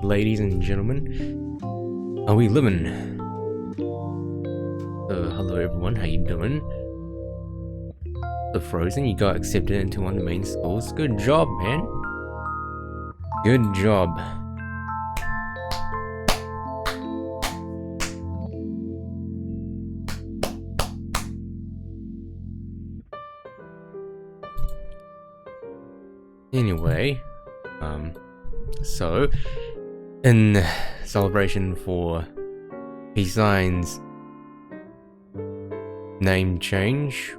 ladies and gentlemen. Are we living? Hello everyone, how you doing? The Frozen, you got accepted into one of the main schools. Good job, man. Good job. Anyway, so in celebration for peace signs name change,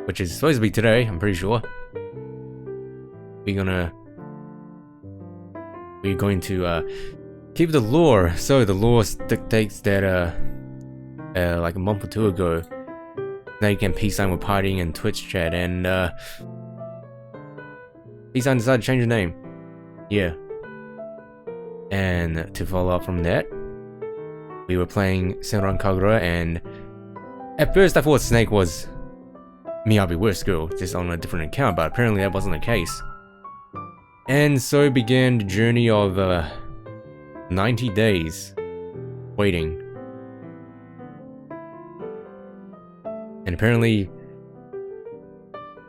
which is supposed to be today, I'm pretty sure. We're going to keep the lore. So the lore dictates that like a month or two ago, Snake and Peace Sign were partying in Twitch chat, and Peace Sign decided to change the name. Yeah. And to follow up from that, we were playing Senran Kagura, and at first I thought Snake was Miyabi Worst Girl, just on a different account, but apparently that wasn't the case. And so began the journey of 90 days waiting. And apparently,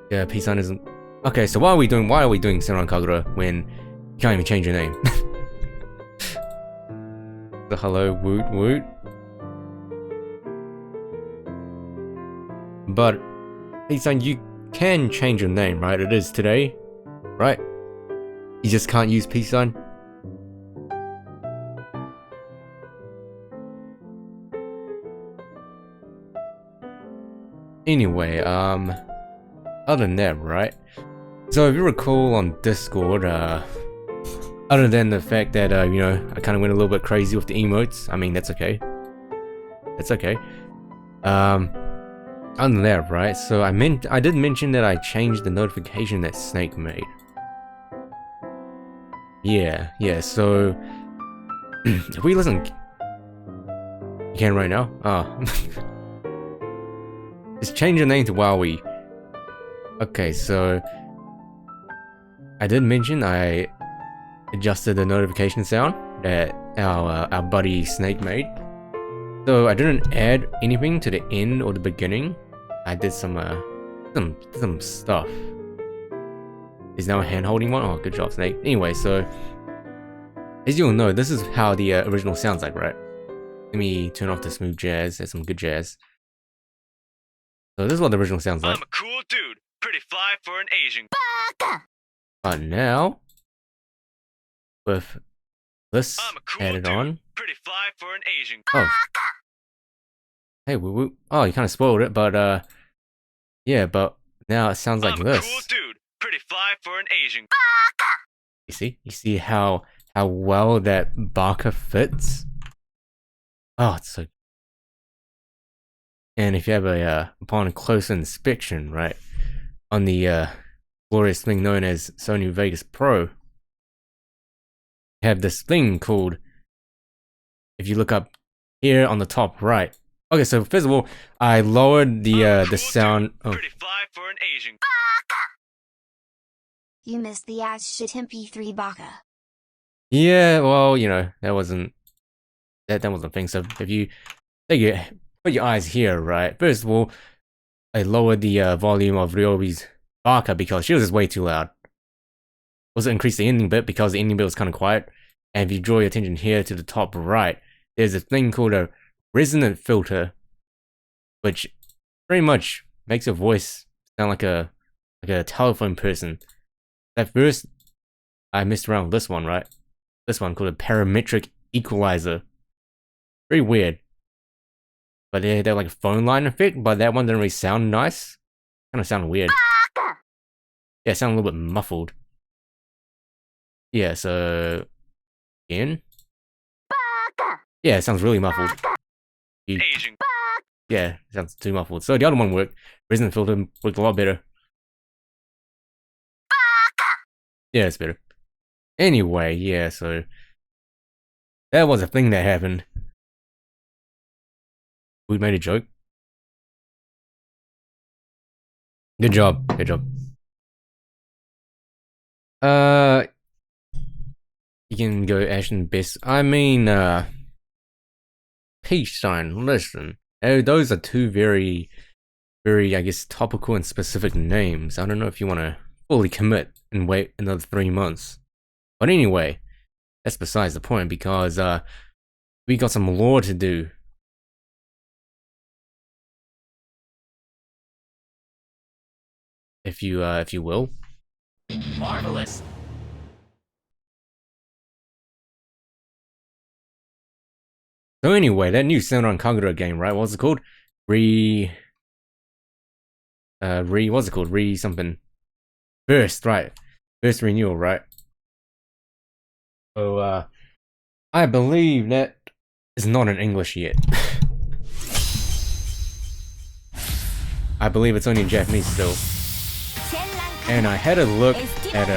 yeah, Peace Sign isn't. Okay, so why are we doing Senran Kagura when you can't even change your name? The hello, woot woot. But Peace Sign, you can change your name, right? It is today, right? You just can't use Peace Sign. Anyway, other than that, right? So if you recall on Discord, other than the fact that, you know, I kind of went a little bit crazy with the emotes, I mean, that's okay. That's okay. Other than that, right? So I did mention that I changed the notification that Snake made. Yeah, so if we listen, you can right now? Oh. Just change your name to Wowie. Okay, so I did mention I adjusted the notification sound that our buddy Snake made. So I didn't add anything to the end or the beginning. I did some stuff. Is now a hand holding one? Oh, good job, Snake. Anyway, so as you'll know, this is how the original sounds like, right? Let me turn off the smooth jazz. That's some good jazz. So this is what the original sounds like. I'm a cool dude, pretty fly for an Asian. But now, with this added on, pretty fly for an Asian. Oh, hey, woo woo. Oh, you kind of spoiled it, but yeah, but now it sounds like this. I'm a cool dude, pretty fly for an Asian. You see how well that Baka fits. Oh, it's so. And if you have upon a close inspection, right, on the glorious thing known as Sony Vegas Pro, you have this thing called, if you look up here on the top right. Okay, so first of all, I lowered the sound. Oh. Pretty fly for an Asian. You missed the ass shit MP3 Baka. Yeah, well, you know, that wasn't the thing. So if you put your eyes here, right? First of all, I lowered the volume of Ryobi's Baka because she was just way too loud. Also increased the ending bit because the ending bit was kind of quiet. And if you draw your attention here to the top right, there's a thing called a resonant filter, which pretty much makes your voice sound like a telephone person. At first, I messed around with this one, right? This one called a parametric equalizer. Very weird. But they're like a phone line effect, but that one didn't really sound nice. Kind of sounded weird. Yeah, it sounded a little bit muffled. Yeah, so again. Yeah, it sounds really muffled. Asian. Yeah, it sounds too muffled. So the other one worked. Resonant filter worked a lot better. Yeah, it's better. Anyway, yeah, so that was a thing that happened. We made a joke. Good job. Good job. You can go Ashton Best. I mean, Peace Sign, listen. Those are two very, I guess, topical and specific names. I don't know if you want to fully commit and wait another 3 months. But anyway, that's besides the point because, we got some lore to do. If you will. Marvelous. So anyway, that new Senran Kagura game, right? What's it called? what's it called? Something. First, right? First renewal, right? So, I believe that is not in English yet. I believe it's only in Japanese still. And I had a look at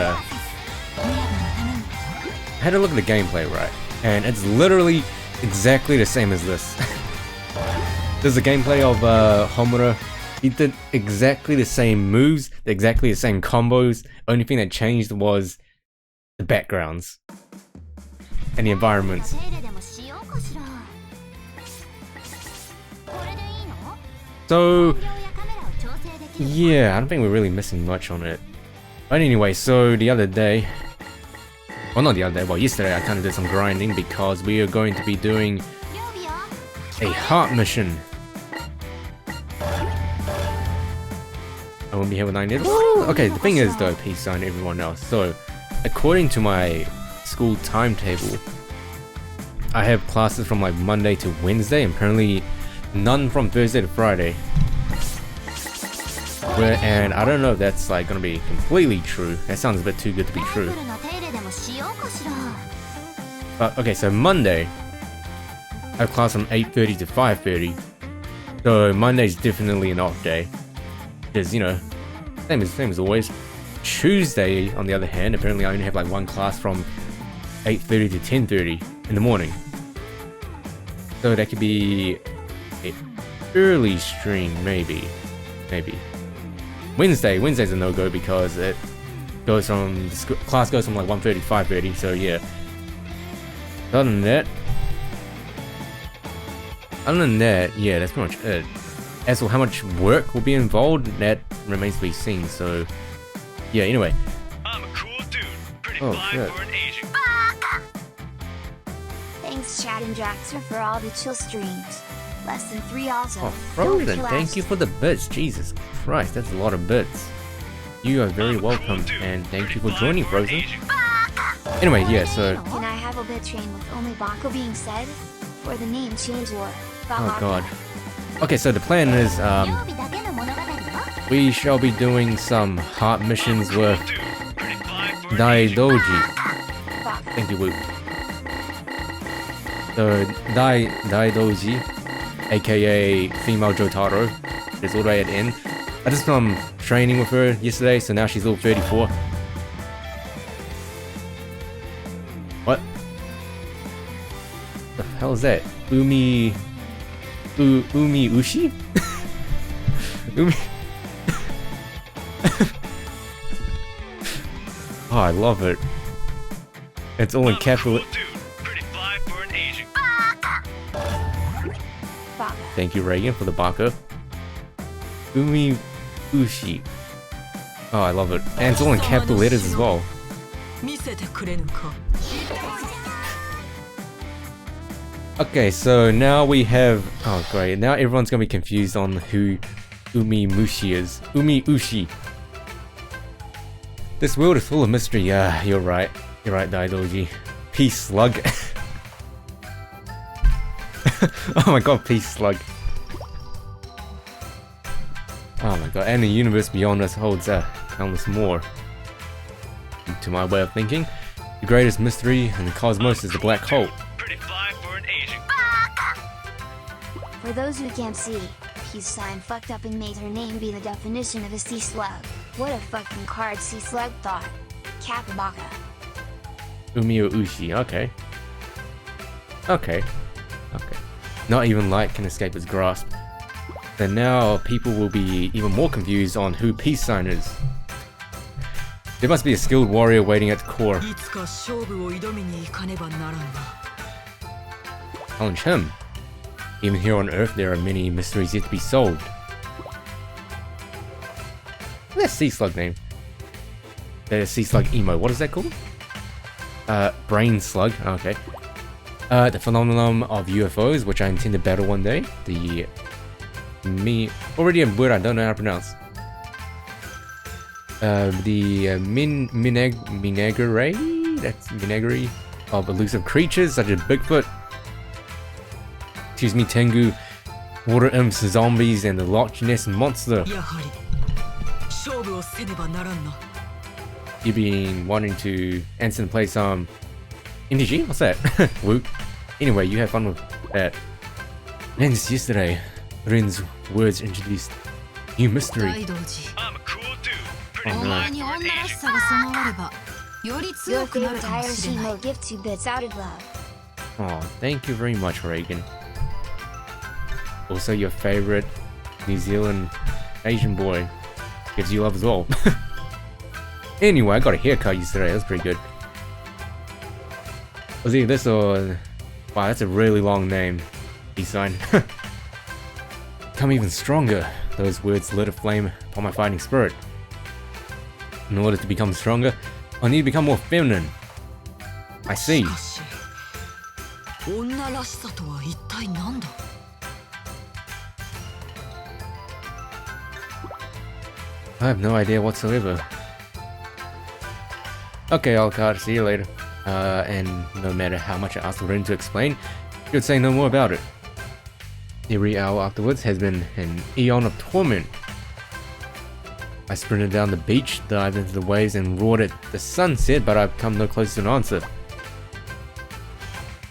the gameplay, right? And it's literally exactly the same as this. There's a gameplay of Homura. He did exactly the same moves, exactly the same combos. Only thing that changed was the backgrounds and the environments. So yeah, I don't think we're really missing much on it. But anyway, so the other day, well, not the other day, well, yesterday I kind of did some grinding because we are going to be doing a heart mission. I won't be here with 9 days. Okay, the thing is though, peace sign everyone else. So, according to my school timetable, I have classes from like Monday to Wednesday, and apparently none from Thursday to Friday. And I don't know if that's like gonna be completely true. That sounds a bit too good to be true. But okay, so Monday I have class from 8:30 to 5:30. So Monday's definitely an off day. Because, you know, same as always. Tuesday, on the other hand, apparently I only have like one class from 8:30 to 10:30 in the morning. So that could be an early stream, maybe. Wednesday's a no-go because it goes from, class goes from like 1:30 to 5:30, so yeah. Other than that, yeah, that's pretty much it. As for how much work will be involved, that remains to be seen, so yeah, anyway. I'm a cool dude, pretty Oh, fly shit. for an Asian. Thanks, Chad and Jaxer, for all the chill streams. Less than 3 also. Oh, Don't Frozen, kill thank you for the bits. Jesus Christ, that's a lot of bits. You are very welcome, and thank you for joining, Frozen. Anyway, yeah, so... Can I have a bit train with only Bako being said? For the name change or... Oh god. Okay, so the plan is, we shall be doing some heart missions with Daidoji. Thank you, Woo. So, Daidoji, aka female Jotaro, is already at end. I just training with her yesterday, so now she's level 34. What? The hell is that? Umi Ushi? Umi. Oh, I love it. It's all in capital. Thank you, Reagan, for the baka. Umi Ushi. Oh, I love it. And it's all in capital letters as well. Okay, so now we have... Oh, great. Now everyone's gonna be confused on who Umi Mushi is. Umi Ushi. This world is full of mystery. Yeah, you're right. You're right, Daidoji. Peace, slug. Oh my god, peace, slug. Oh my god, and the universe beyond us holds countless more. To my way of thinking, the greatest mystery in the cosmos is the black hole. For those who can't see, peace sign fucked up and made her name be the definition of a sea slug. What a fucking card sea slug thought. Kapabaka. Umio Ushi, okay. Okay. Not even light can escape his grasp. Then now people will be even more confused on who peace sign is. There must be a skilled warrior waiting at the core. Challenge him. Even here on Earth, there are many mysteries yet to be solved. What's that sea slug name? The sea slug emo. What is that called? Brain slug. Okay. The phenomenon of UFOs, which I intend to battle one day. The already a word I don't know how to pronounce. The menagerie. That's menagerie of elusive creatures such as Bigfoot. Excuse me, Tengu, water imps, zombies, and the Loch Ness monster. You've been wanting to enter and play some NDG? What's that? Woo. Anyway, you have fun with that. And yesterday, Rin's words introduced new mystery. I'm a cool dude. Pretty Oh, no. black or Asian. Your favorite Hiroshima gifts you bits out of love. Oh, thank you very much, Reagan. Also, your favorite New Zealand Asian boy gives you love as well. Anyway, I got a haircut yesterday. That's pretty good. Was either this or... Wow, that's a really long name. Peace sign. Become even stronger. Those words lit a flame upon my fighting spirit. In order to become stronger, I need to become more feminine. I see. I have no idea whatsoever. Okay, I'll see you later. And no matter how much I asked Rin to explain, she would say no more about it. Every hour afterwards has been an eon of torment. I sprinted down the beach, dived into the waves, and roared at the sunset, but I've come no closer to an answer.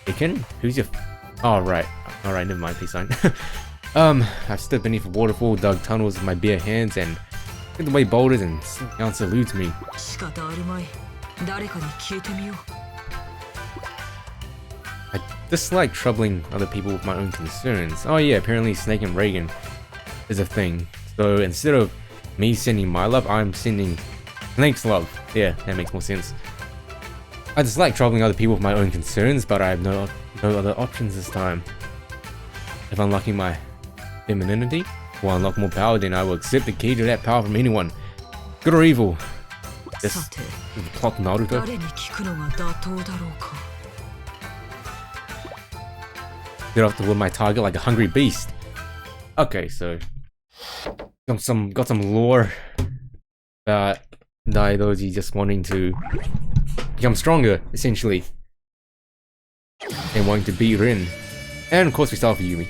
Iken? Who's your... Oh, right. Alright, never mind, peace sign. I've stood beneath a waterfall, dug tunnels with my bare hands, and hid away boulders, and the answer eludes me. I dislike troubling other people with my own concerns. Oh yeah, apparently Snake and Reagan is a thing. So instead of me sending my love, I'm sending Snake's love. Yeah, that makes more sense. I dislike troubling other people with my own concerns, but I have no other options this time. If unlocking my femininity will unlock more power, then I will accept the key to that power from anyone. Good or evil. This is the plot of Naruto. Get off toward my target like a hungry beast. Okay, so got some lore about Daidoji just wanting to become stronger, essentially, and wanting to beat Rin. And of course, we start with Yumi.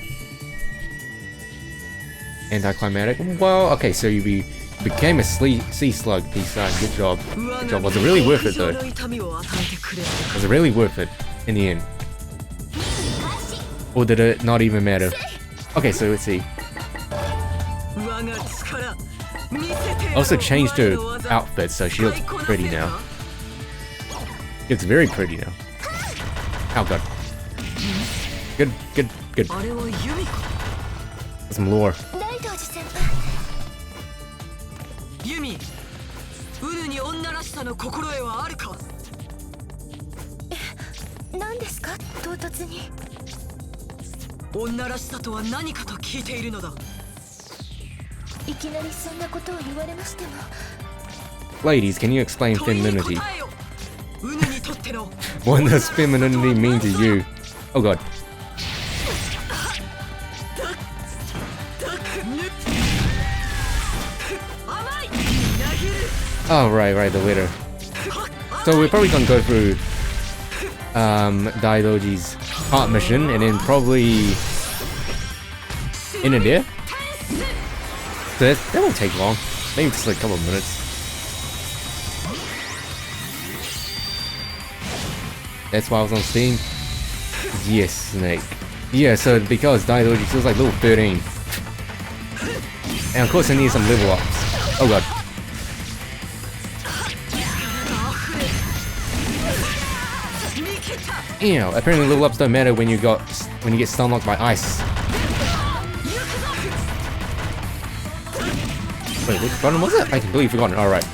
Anticlimactic. Well, okay, so you became a sea slug. Peace sign. Good job. Good job. Was it really worth it though? Was it really worth it in the end? Or did it not even matter? Okay, so let's see. Also changed her outfit, so she looks pretty now. It's very pretty now. Oh god. Good. Some lore. Yumi, ウルに女らしさの心得はあるか？何ですか？唐突に。女らしさとは何かと聞いているのだ。いきなりそんなことを言われましても。Ladies, can you explain femininity? ウヌにとっての What does femininity mean to you? Oh god. Oh, right, the letter. So we're probably gonna go through Daidoji's art mission and then probably in there. So that won't take long. Maybe just like a couple of minutes. That's why I was on Steam. Yes, Snake. Yeah, so because Daidoji feels like level 13. And of course I need some level ups. Oh god. You know, apparently level ups don't matter when you get stun locked by ice. Wait, which button was it? I completely forgotten. Alright.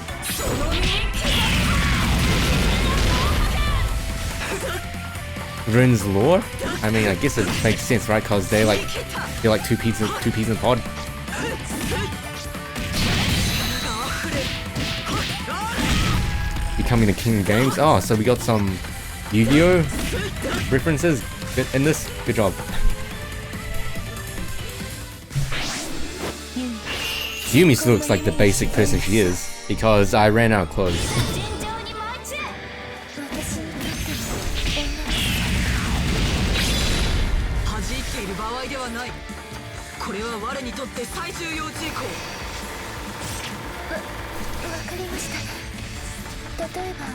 Rin's lore? I mean, I guess it makes sense, right? Cause they're like two peas in a pod. Becoming the king of games. Oh, so we got some Yu-Gi-Oh references in this. Good job. Yumi still looks like the basic person she is because I ran out of clothes. これは我にとって最重要事項。かりました。例えば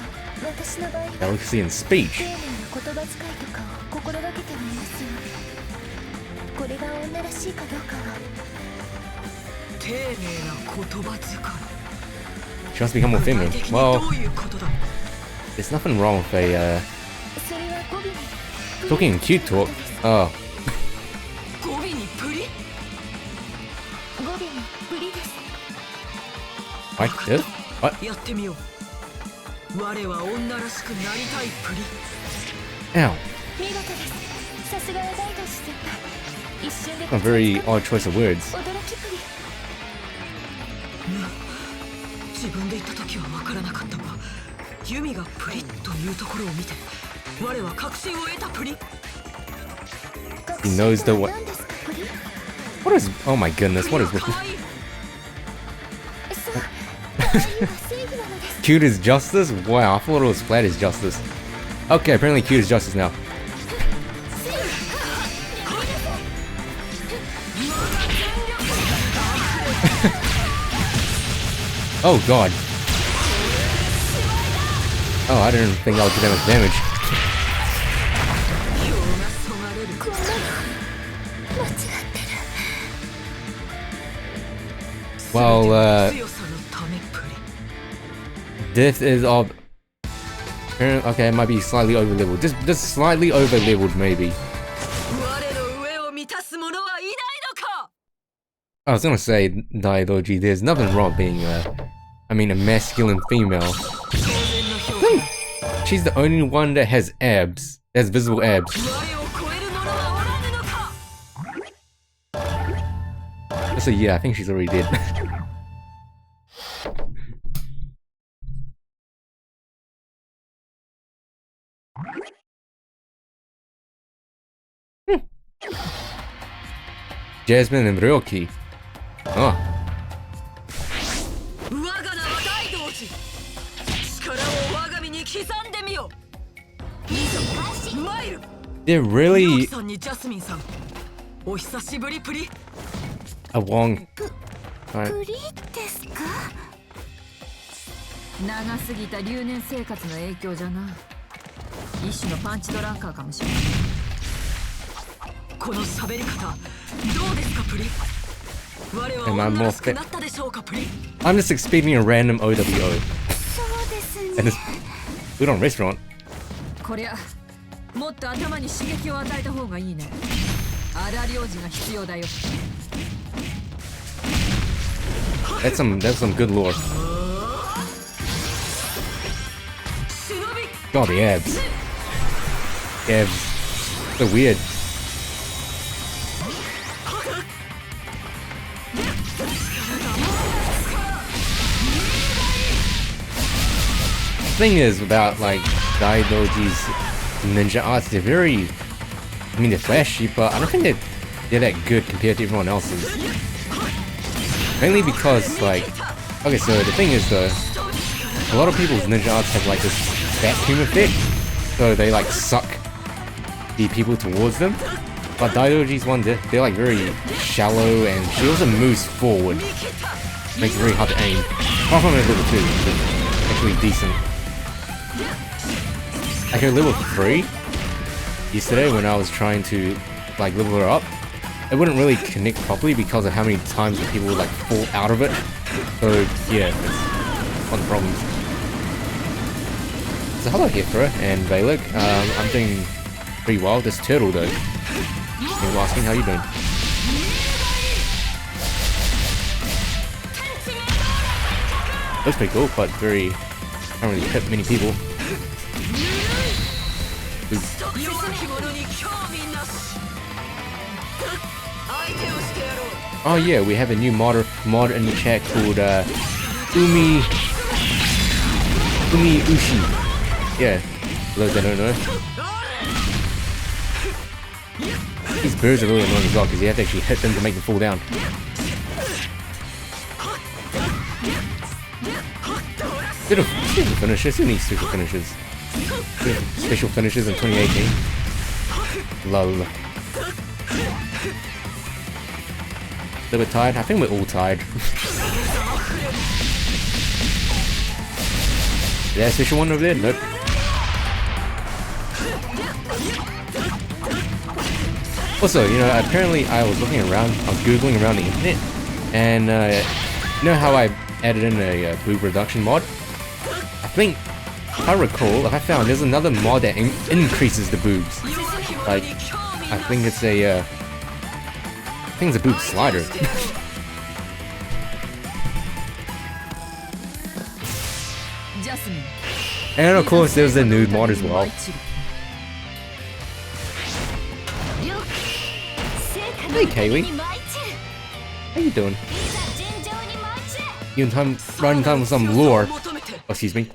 私の場合は Delicacy in speech. 丁寧な言葉遣いとかを心がけてはいますよ。これが女らしいかどうかは。丁寧な言葉遣い。 She wants to become more 具体 feminine. 的に Well, どういうことだ。 there's nothing wrong with a それは語尾に talking in cute talk. Oh, 語尾にプリ。語尾にプリです。 like this? What? やってみよう。我は女らしくなりたいプリ。 Ow. 見事です。さすがは大道士先輩。一瞬で A very odd choice of words. 驚きプリ。自分で言った時は分からなかったが、ユミがプリというところを見て我は確信を得たプリ。 He knows the what. 何ですかプリ？ What is? Oh my goodness! What is プリ with は this? 可愛い。そう。愛は正義なのです。 Cute is justice? Wow, I thought it was flat as justice. Okay, apparently cute is justice now. Oh god. Oh, I didn't think I would do that much damage. 票がそがれる。こんなの間違ってる。 Well, 強さのためプリ。 this is of. Okay, it might be slightly over leveled. Just slightly over leveled, maybe. 我の上を満たす者はいないのか。 I was gonna say, Daidoji, there's nothing wrong being a masculine female. 当然の評価。 She's the only one that has abs. That's visible abs. 我を超える者はおらぬのか。 So yeah, I think she's already dead. Jasmine and Ryoki. Oh. 我が名は大道寺。力を我が身に刻んでみよ。マイル。 They're リョ really キさんにジャスミンさん。お久しぶりプリ。 a long. Alright. プリですか？長すぎた留年生活の影響じゃな。一種のパンチドランカーかもしれない。この喋り方どうですかプリ。我は Am I 女 more らしく fit? なったでしょうかプリ。 I'm just expecting a random OWO. そうですね。 And this udon restaurant. こりゃもっと頭に刺激を与えた方がいいね。荒領事が必要だよ。 That's some good lore. 忍び。 God, the abs. Abs. So weird. Thing is about like Daidoji's ninja arts, they're very, they're flashy, but I don't think they're that good compared to everyone else's. Mainly because like, okay, so the thing is though, a lot of people's ninja arts have like this vacuum effect, so they like suck the people towards them. But Daidoji's one, they're like very shallow, and she also moves forward. Makes it very hard to aim. Apart from her level 2, which is actually decent. Like her level 3, yesterday when I was trying to like level her up, it wouldn't really connect properly because of how many times the people would like fall out of it. So yeah, it's one of the problems. So hello Hefra and Valek, I'm doing pretty well. This turtle though, people asking how you doing. Looks pretty cool, but very, can't really hit many people. Oops. 弱き者に興味なし。相手をしてやろう。 Oh yeah, we have a new mod in the chat called Umi Ushi. Yeah, for those that don't know. These birds are really annoying as well because you have to actually hit them to make them fall down. Bit of special finishes. Who needs special finishes? Special finishes in 2018. Lol. A little bit tired. I think we're all tired. that special one over there? Nope. Also, you know, apparently I was looking around, I was googling around the internet, and you know how I added in a boob reduction mod? I think, if I recall, I found there's another mod that increases the boobs. Like, I think it's a, a boob slider. And of course, there's a nude mod as well. Hey Kaylee, how you doing? You in time, right in time with some lore. Oh, excuse me.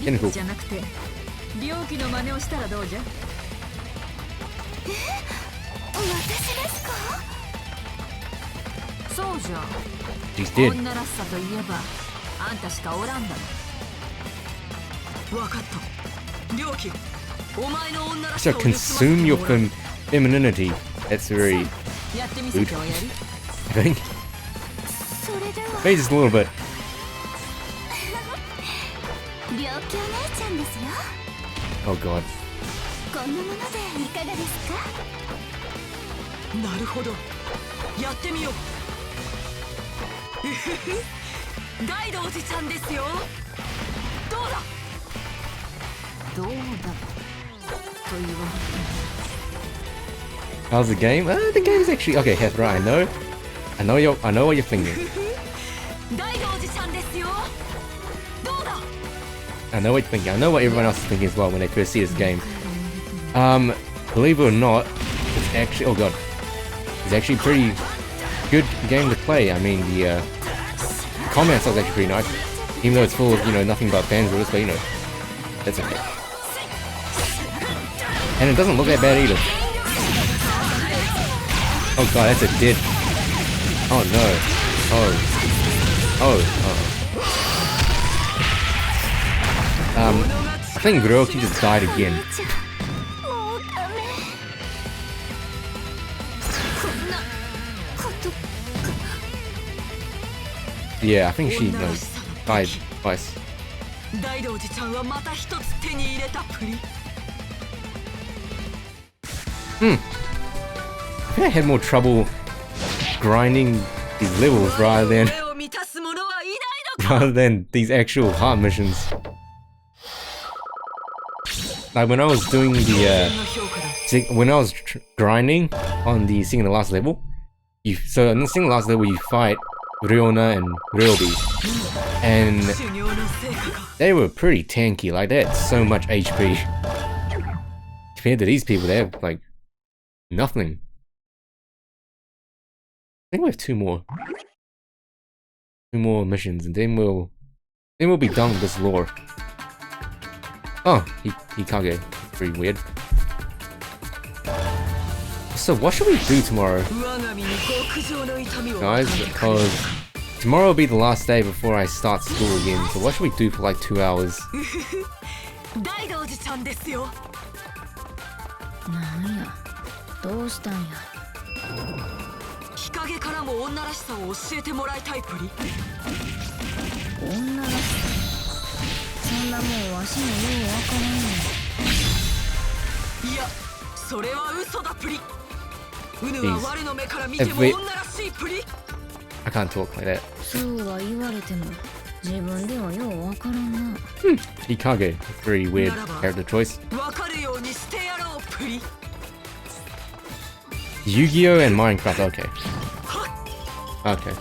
Getting cool. She's dead. So consume your femininity. That's very rude, I think. Maybe just a little bit. Oh god. How's the game? The game's actually okay. Hethra, I know what you're thinking. I know what you're thinking. I know what everyone else is thinking as well when they first see this game. Believe it or not, it's actually it's actually a pretty good game to play. I mean, the combat style is actually pretty nice, even though it's full of, you know, nothing but fans rules, but you know, that's okay. And it doesn't look that bad either. Oh god, that's a dead. Oh no. I think Ryoki just died again. Yeah, I think she died twice. I think I had more trouble grinding these levels rather than these actual heart missions. Like when I was doing the when I was grinding on the second to last level, so in the second to last level you fight Ryona and Ryobi, and they were pretty tanky. Like they had so much HP compared to these people. They have like nothing. I think we have two more missions, and then we'll be done with this lore. Oh, Hikage. That's pretty weird. So what should we do tomorrow, guys? Because tomorrow will be the last day before I start school again. So what should we do for like 2 hours? I can't talk like that. Hikage, very weird character choice. Yu-Gi-Oh! And Minecraft, okay. Okay.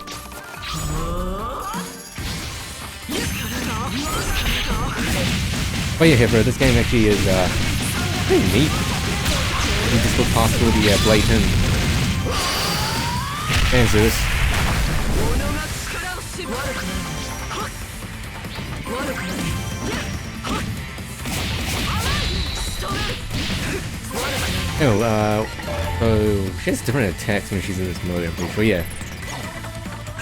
Oh yeah, Hippo, this game actually is pretty neat. You just look past all the blatant fan service. Oh, so she has different attacks when she's in this mode, I'm pretty sure, yeah.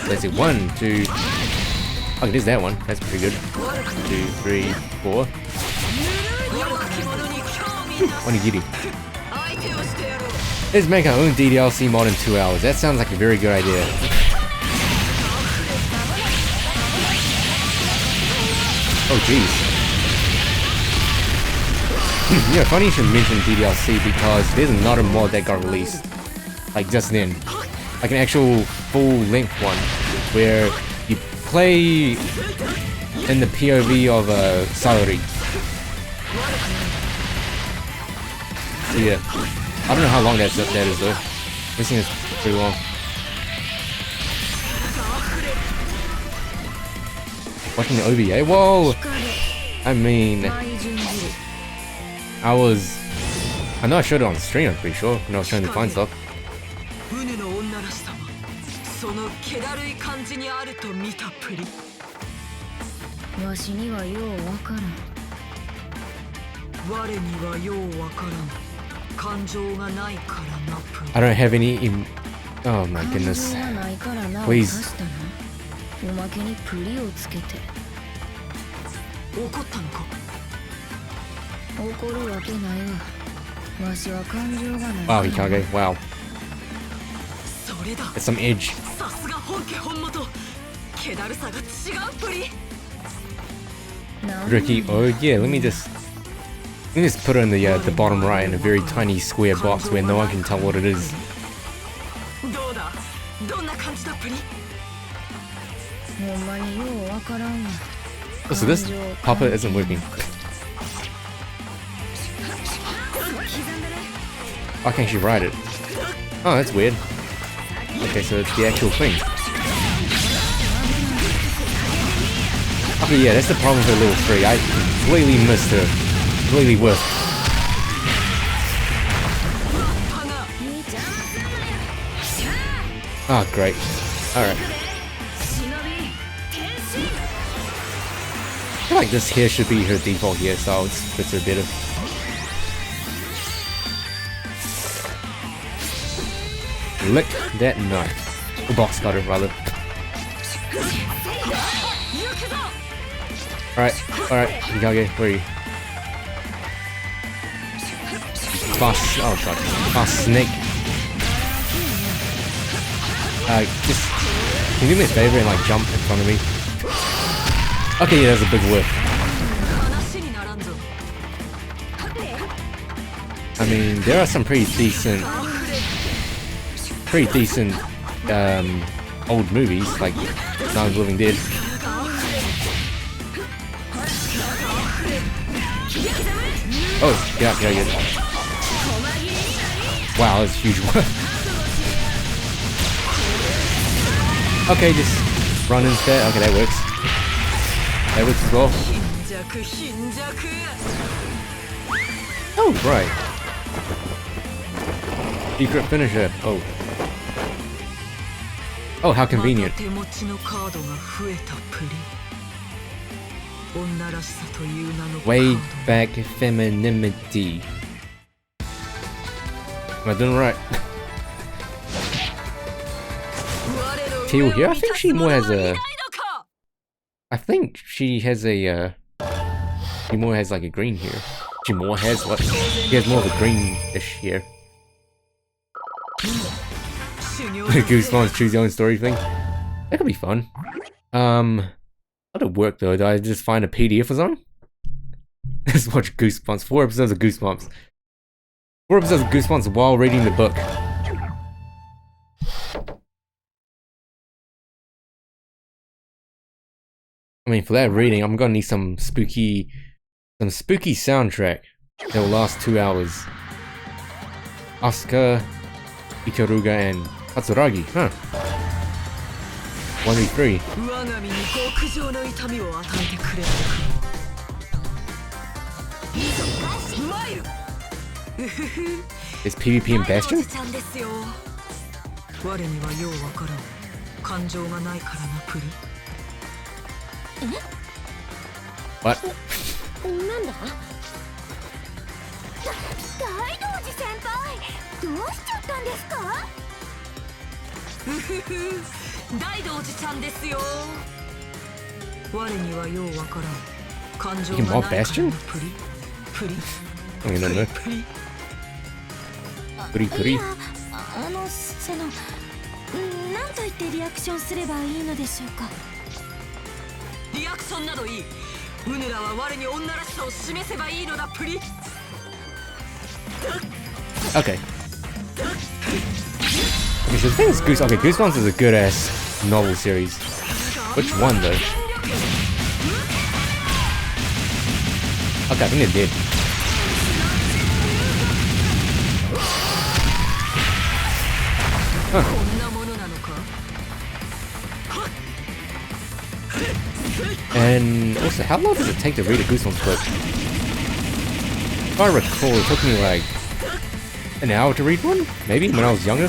Let's see, 1, 2... Okay, there's that one, that's pretty good. 2, 3, 4. Onigiri. Let's make our own DDLC mod in 2 hours. That sounds like a very good idea. Oh jeez. Yeah, funny you should mention DDLC because there's another mod that got released, like just then, like an actual full-length one where you play in the POV of Salary. So yeah, I don't know how long that is though. This thing is pretty long. Watching the OVA? Whoa! I mean, I know I showed it on stream, I'm pretty sure, when I was trying to find stuff. 船の女らしさはその気だるい感じにあると見たプリ。わしにはようわからん。我にはようわからん。感情がないからなプリ。 I don't have any oh my 感情 goodness. がないからなを Please. 足したな。おまけにプリをつけて。怒ったのか。怒るわけないわ。わしは感情がない。Wow, Hikage, wow. それだ。 That's some edge. さすが本家本元。気だるさが違うプリ。なん Ricky, oh yeah, let me just put it in the bottom right in a very tiny square box where no one can tell what it is. どうだ。どんな感じだプリ。ほんまにようわからんわ。 Oh, so this puppet isn't working. Why can't she ride it? Oh, that's weird. Okay, so it's the actual thing. Okay, yeah, that's the problem with her little tree. I completely missed her. Completely whiffed. Oh, great. Alright. I feel like this here should be her default hairstyle. It fits her better. Lick that knife. Or box cutter, rather. Alright, Hikage, where are you? Fast, oh god, fast snake. Just, can you do me a favor and like jump in front of me? Okay, yeah, that's a big whiff. I mean, there are some pretty decent old movies, like Night of the Living Dead. Oh, get out. Wow, that's a huge one. Okay, just run instead. Okay, that works. That works as well. Oh, right. Secret finisher. Oh. Oh, how convenient. Way back femininity. Am I doing right? Teal here? I think she more has a... I think she has a, she more has like a green here. She more has what? She has more of a greenish here. Goosebumps choose your own story thing. That could be fun. How'd it work though? Did I just find a PDF or something? Let's watch Goosebumps. 4 episodes of Goosebumps. 4 episodes of Goosebumps while reading the book. I mean, for that reading, I'm gonna need some spooky soundtrack that will last 2 hours. Asuka, Ikaruga, and Katsuragi, huh? 1v3. Is PvP in Bastion? What? なんだ大道寺先輩どうしちゃったんですか大道寺ちゃんですよ我にはようわからん感情 You can が mob ないから Bastion? プリプリ I don't know. プリ Puri. いやなんと言ってリアクションすればいいのでしょうかリアクションなどいいうぬらは我に女らしさを示せばいいのだプリ。 Okay. Okay, so the thing is Goosebumps is a good ass novel series. Which one though? Okay, I think they did. Huh. And also, how long does it take to read a Goosebumps book? If I recall, it took me like an hour to read one, maybe, when I was younger.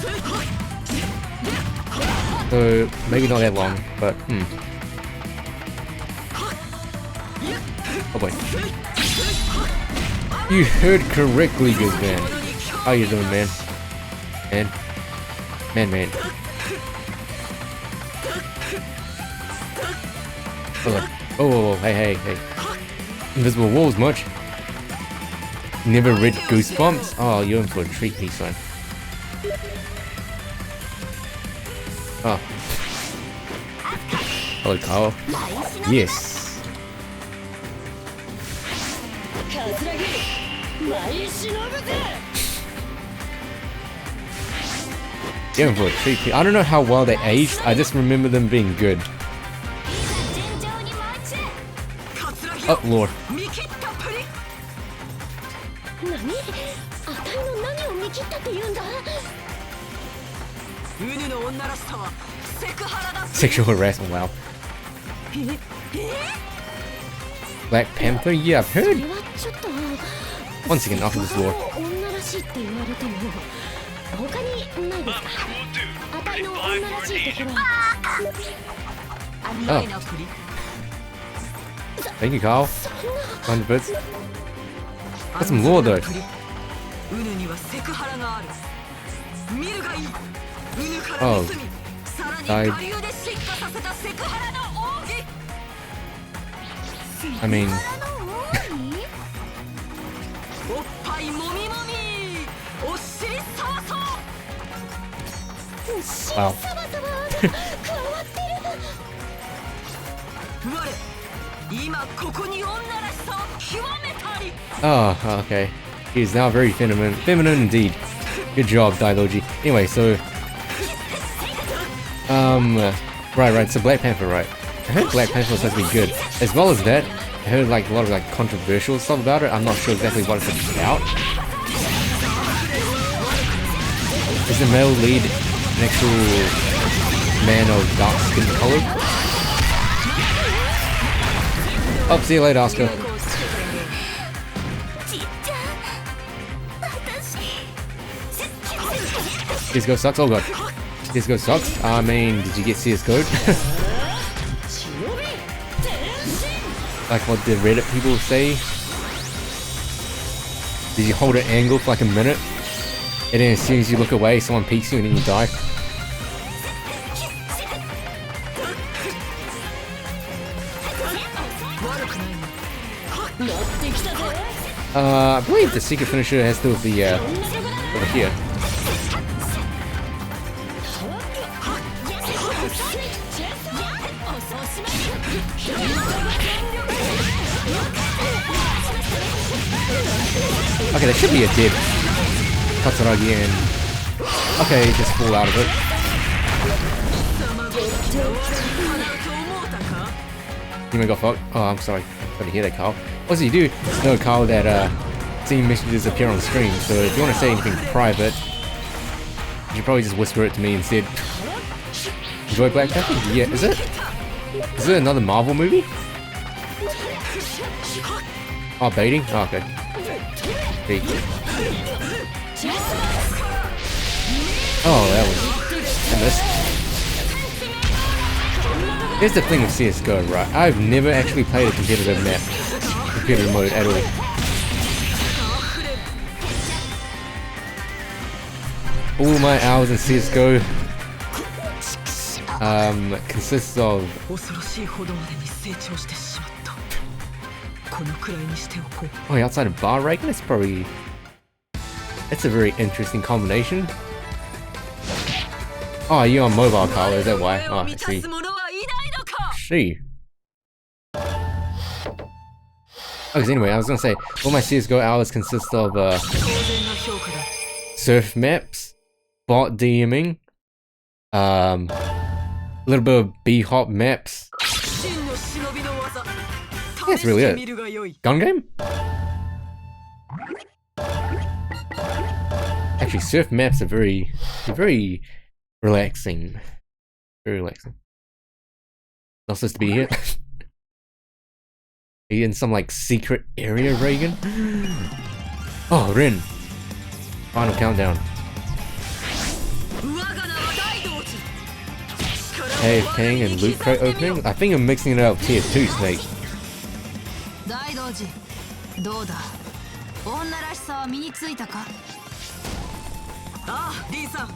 So, maybe not that long, but, Oh boy. You heard correctly, good man. How you doing, man? Man. Oh, hey. Invisible walls, much. Never read Goosebumps? Oh, you're in for a treat, me son. Oh. Hello, Carl. Yes. You're in for a treat. I don't know how well they aged. I just remember them being good. Oh, Lord. Sexual harassment, wow. Black Panther? Yeah, I've heard. One second, after this lore. I'm a cool dude. Ready to fly for an Asian. Oh. Thank you, Carl. 100 bits. That's some lore though. Oh. Died. I mean... Wow. Oh, okay. He's now very feminine. Feminine indeed. Good job, Daidoji. Anyway, so... Right, so Black Panther, right. I heard Black Panther was supposed to be good. As well as that, I heard like a lot of like controversial stuff about it. I'm not sure exactly what it's about. Is the male lead an actual man of dark skin color? Oh, see you later, Oscar. CSGO sucks? Oh god. CSGO sucks? I mean, did you get CSGO'd? Like what the Reddit people say? Did you hold an angle for like a minute? And then as soon as you look away, someone peeks you and then you die? I believe the secret finisher has to do with the, over here. Okay, there should be a dead Katsuragi and... Okay, just fall out of it. You may go fuck. Oh, I'm sorry. I'm sorry to hear that, Carl. Also, you do know, Carl, that seeing messages appear on screen, so if you want to say anything private, you should probably just whisper it to me instead. Enjoy Black Panther? Yeah, is it? Is it another Marvel movie? Oh, baiting? Oh, okay. Bait. Oh, that was... I missed. Here's the thing with CSGO, right? I've never actually played a competitive mode at all. All my hours in CSGO consists of... Oh, outside of bar ranking? That's probably... That's a very interesting combination. Oh, you're on mobile, Carl, is that why? Oh, I see. See. Okay, anyway, I was gonna say, all my CSGO hours consist of 当然な評価だ surf maps, bot DMing, a little bit of B-hop maps. 真の忍びの技 That's 試 really して it. みるがよい Gun game? Actually, surf maps are very relaxing. Very relaxing. Not supposed to be here. Are you in some like secret area, Reagan? Oh, Rin. Final countdown. 我が名は大道寺 Cave King and Loot Crate opening? I think I'm mixing it up with tier 2 Snake. 大道寺どうだ女らしさは身についたかああリンさん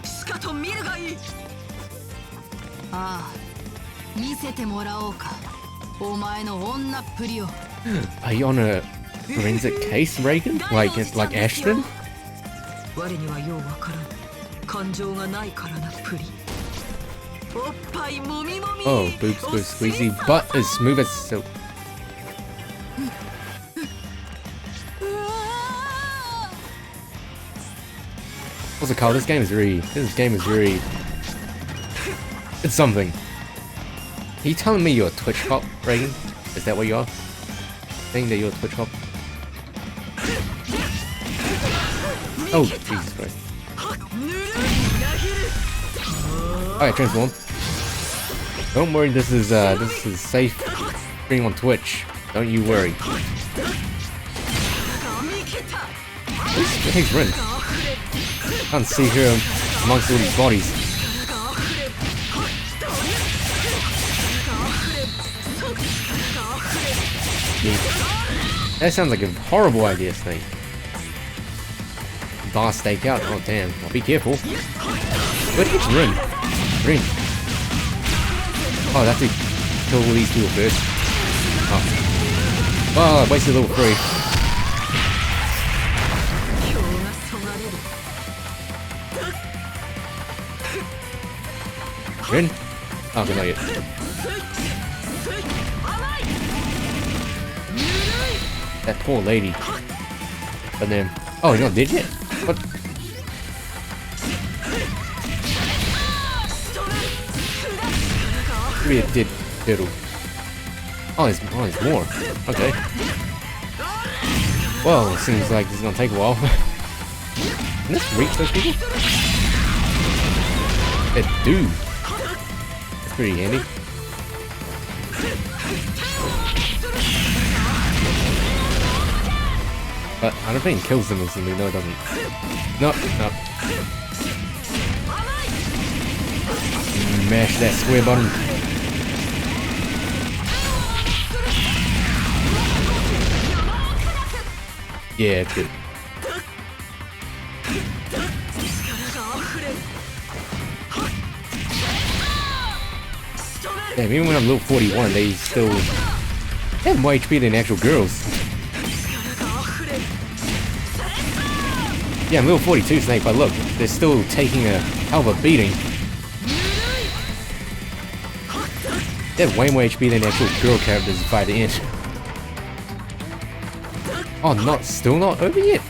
しかと見るがいいああ見せてもらおうかお前の女っぷりを Are you on a forensic case, Reagan? Like Ashton? 我にはようわからん感情がないからなプリおっぱいもみもみ Oh, boobs go squeezy, butt as smooth as silk. What's it called? This game is very... It's something. Are you telling me you're a Twitch cop, Reagan? Is that what you are? Saying that you're a Twitch cop? Oh, Jesus Christ. Alright, transform. Don't worry, this is safe stream on Twitch. Don't you worry. Thanks, Rin. Can't see her amongst all these bodies. That sounds like a horrible idea, Snake. Bar stake out. Oh damn! Well, be careful. Where did you Rin? Rin. Oh, that's to kill all these people first. Oh, I wasted level 3. Rin? Oh, good not yet. That poor lady. But then... Oh, you're not dead yet? What? Maybe it did fiddle. Oh, there's more. Okay. Well, it seems like this is gonna take a while. Can this reach those people? It do. That's pretty handy. But I don't think it kills them instantly. No, it doesn't. No, no. Mash that square button. Yeah, it's good. Damn, even when I'm level 41, they still have more HP than actual girls. Yeah, I'm level 42, Snake, but look, they're still taking a hell of a beating. They have way more HP than actual girl characters by the end. Oh, still not over yet?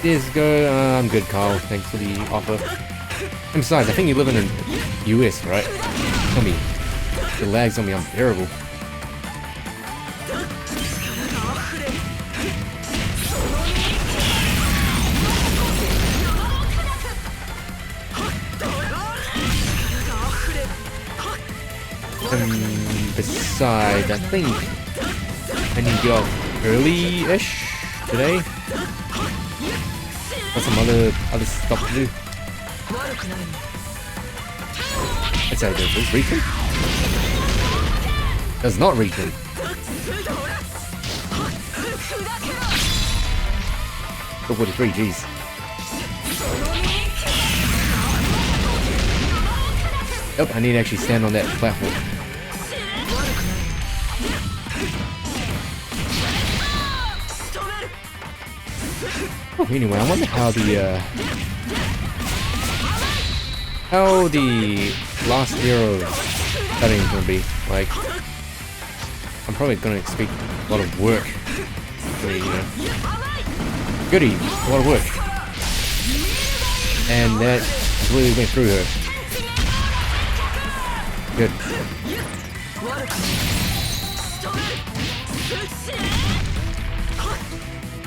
Yes, go. I'm good, Kyle. Thanks for the offer. And besides, I think you live in the US, right? Tell me, the lag's on me unbearable. Besides, I think I need to get off early-ish today. Got some other stuff to do. Let's say does this reach him? Does not reach him. Go 43, jeez. Yep, I need to actually stand on that platform. Oh, anyway, I wonder how the last hero That ain't gonna be like. I'm probably gonna expect a lot of work. Goody, you know. Goody, a lot of work. And that completely went through her. Good.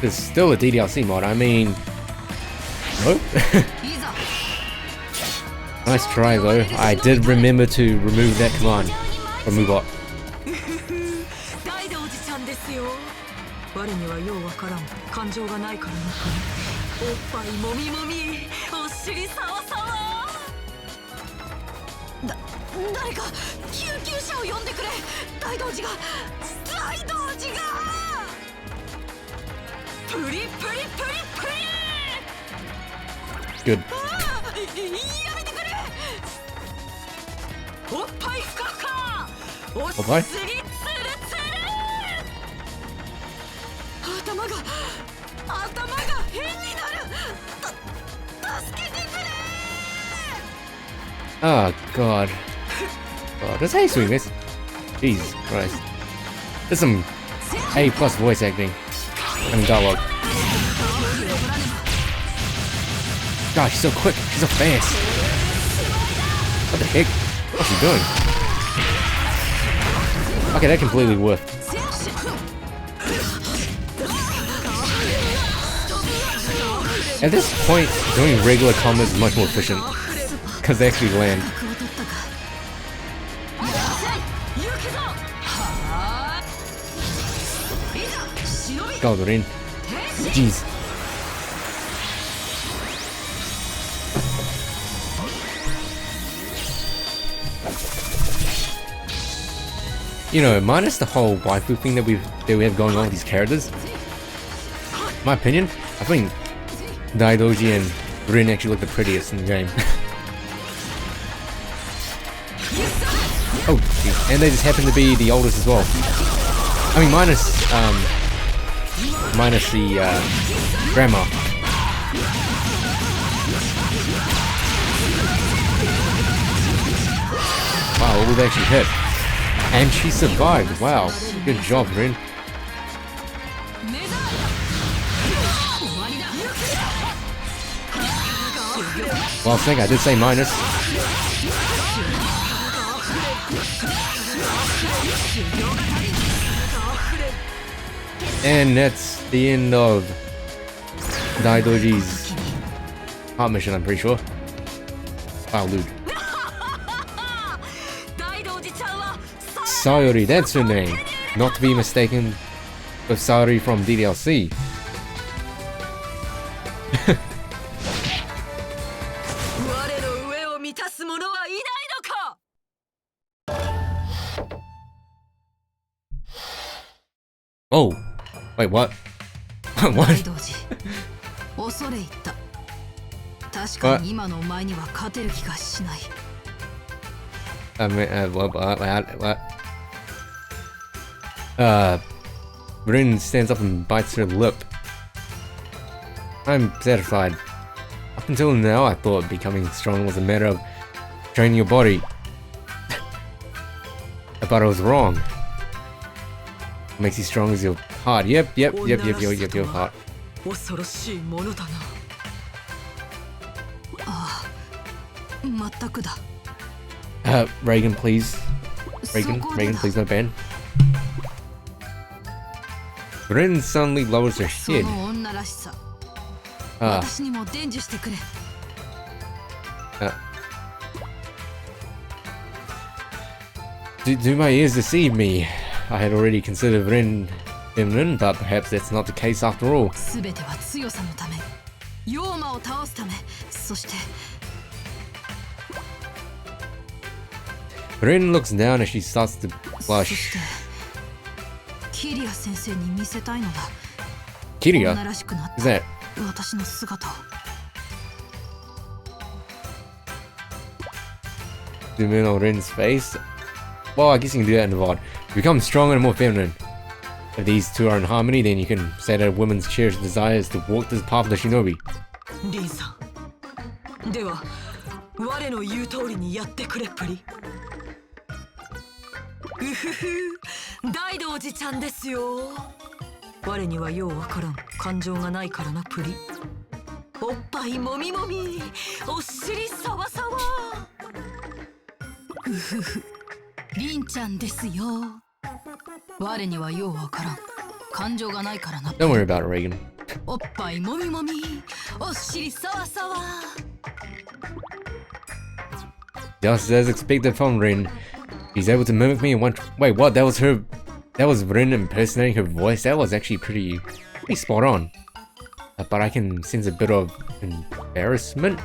There's still a DDLC mod, I mean... Nope. Nice try though. I did remember to remove that command from Mubot. 大道寺ちゃんですよ。我にはようわからん感情がないからな。おっぱいもみもみ、お尻さわさわ。誰か救急車を呼んでくれ。大道寺がプリプリプリプリプリ。 Good. やめてくれ。おっぱいふかふか。おっぱい尻つるつる。頭が変になる。助けてくれ。 Oh god. Oh, that's how you swing this. Jesus Christ. There's some A+ voice acting and dialogue. God, she's so quick. She's so fast. What the heck? What's she doing? Okay, that completely worked. At this point, doing regular combos is much more efficient. Because they actually land. Go, Rin. Jeez. You know, minus the whole waifu thing that we have going on with these characters, in my opinion, I think Daidoji and Rin actually look the prettiest in the game. Oh, geez. And they just happen to be the oldest as well. I mean, minus the grandma. Wow, what we've actually hit. And she survived. Wow, good job, Rin. Well, I think I did say minus. And that's the end of Daidoji's heart mission, I'm pretty sure. Wow, lewd. Sayori, that's her name. Not to be mistaken with Sayori from DDLC. Oh, wait, what? What? 恐れ入った。確かに今のお前には勝てる気がしない。Rin stands up and bites her lip. I'm satisfied. Up until now, I thought becoming strong was a matter of training your body. But I was wrong. What makes you strong is your heart. Yep, your heart. 恐ろしいものだな。全くだ。Reagan, please. Reagan, please, no ban. Rin suddenly lowers her head. その女らしさ。私にも伝授してくれ。Do my ears deceive me? I had already considered Rin feminine, but perhaps that's not the case after all. すべては強さのため、妖魔を倒すため、そして。Rin looks down as she starts to blush. そして、キリア先生に見せたいのだ。 Kiria? 女らしくなっ Is that? た私の姿を。Zoom in on Rin's face. Well, I guess you can do that in the VOD. Become stronger and more feminine. If these two are in harmony, then you can say that a woman's cherished desire is to walk this path of the shinobi. リンさん。では、我の言う通りにやってくれプリ。うふふ大道寺ちゃんですよ。我にはようわからん感情がないからなプリ。おっぱいもみもみ、お尻さわさわ。うふふりんちゃんですよ。我にはようわからん感情がないからな。 Don't worry about it, Reagan. おっぱいもみもみ、お尻さわさわ。 Just as expected from Rin, she's able to mimic me in one. Wait, what? That was her. That was Rin impersonating her voice. That was actually pretty spot on. But I can sense a bit of embarrassment.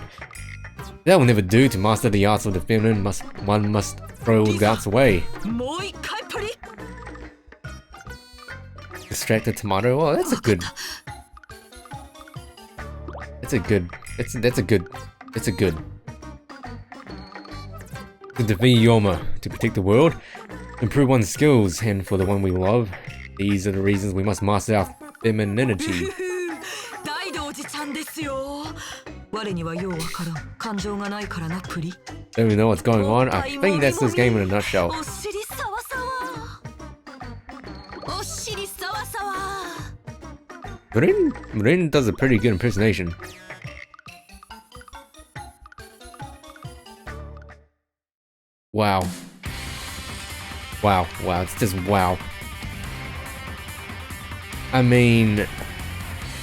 That will never do. To master the arts of the feminine, one must throw all doubts away. もう一回プリ。 Distracted tomato. Oh, that's a good. That's a good. That's a good. That's a good. To defeat Yoma, to protect the world, improve one's skills, and for the one we love. These are the reasons we must master our femininity. 大道寺ちゃんですよ。我にはようわからん感情がないからなプリ。 Don't even know what's going on. I think that's this game in a nutshell. お尻さわさわ。お尻さわさわ。 Rin does a pretty good impersonation. Wow. Wow, it's just wow. I mean...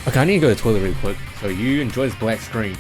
Okay, I need to go to the toilet really quick. So you enjoy this black screen.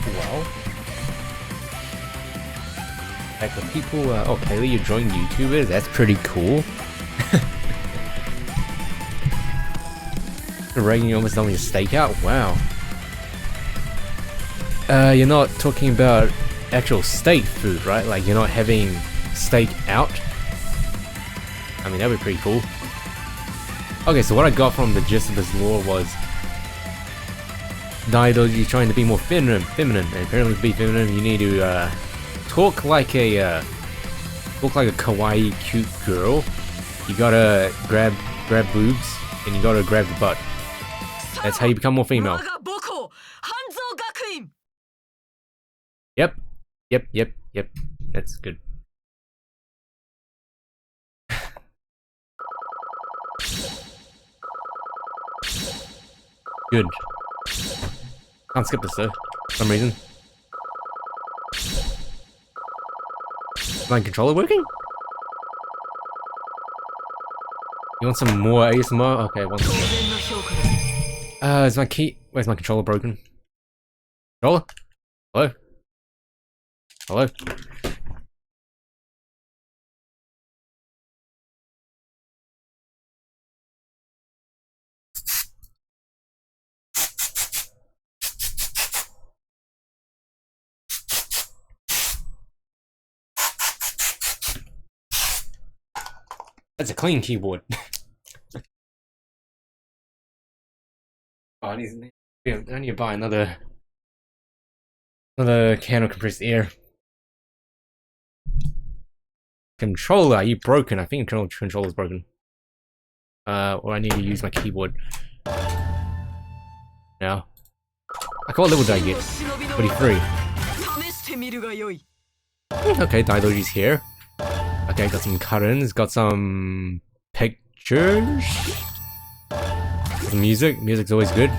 Well, like the people, oh Kaylee, you're joining YouTubers? That's pretty cool. Reagan, you almost done with your stakeout? Wow. You're not talking about actual steak food, right? Like you're not having steak out? I mean, that'd be pretty cool. Okay, so what I got from the gist of this lore was Daidoji trying to be more feminine, and apparently to be feminine you need to talk like a kawaii cute girl. You gotta grab boobs and you gotta grab the butt. That's how you become more female. Yep. That's good. Good. Can't skip this though, for some reason. Is my controller working? You want some more ASMR? Okay, one second. Is my key... Where's my controller broken? Controller? Hello? Hello? That's a clean keyboard. Oh, I need to buy another can of compressed air. Controller, are you broken? I think controller's broken. Or I need to use my keyboard. Now. What level did I get? 43. Okay, Daidoji's here. Okay, got some curtains, got some pictures. Some music. Music's always good.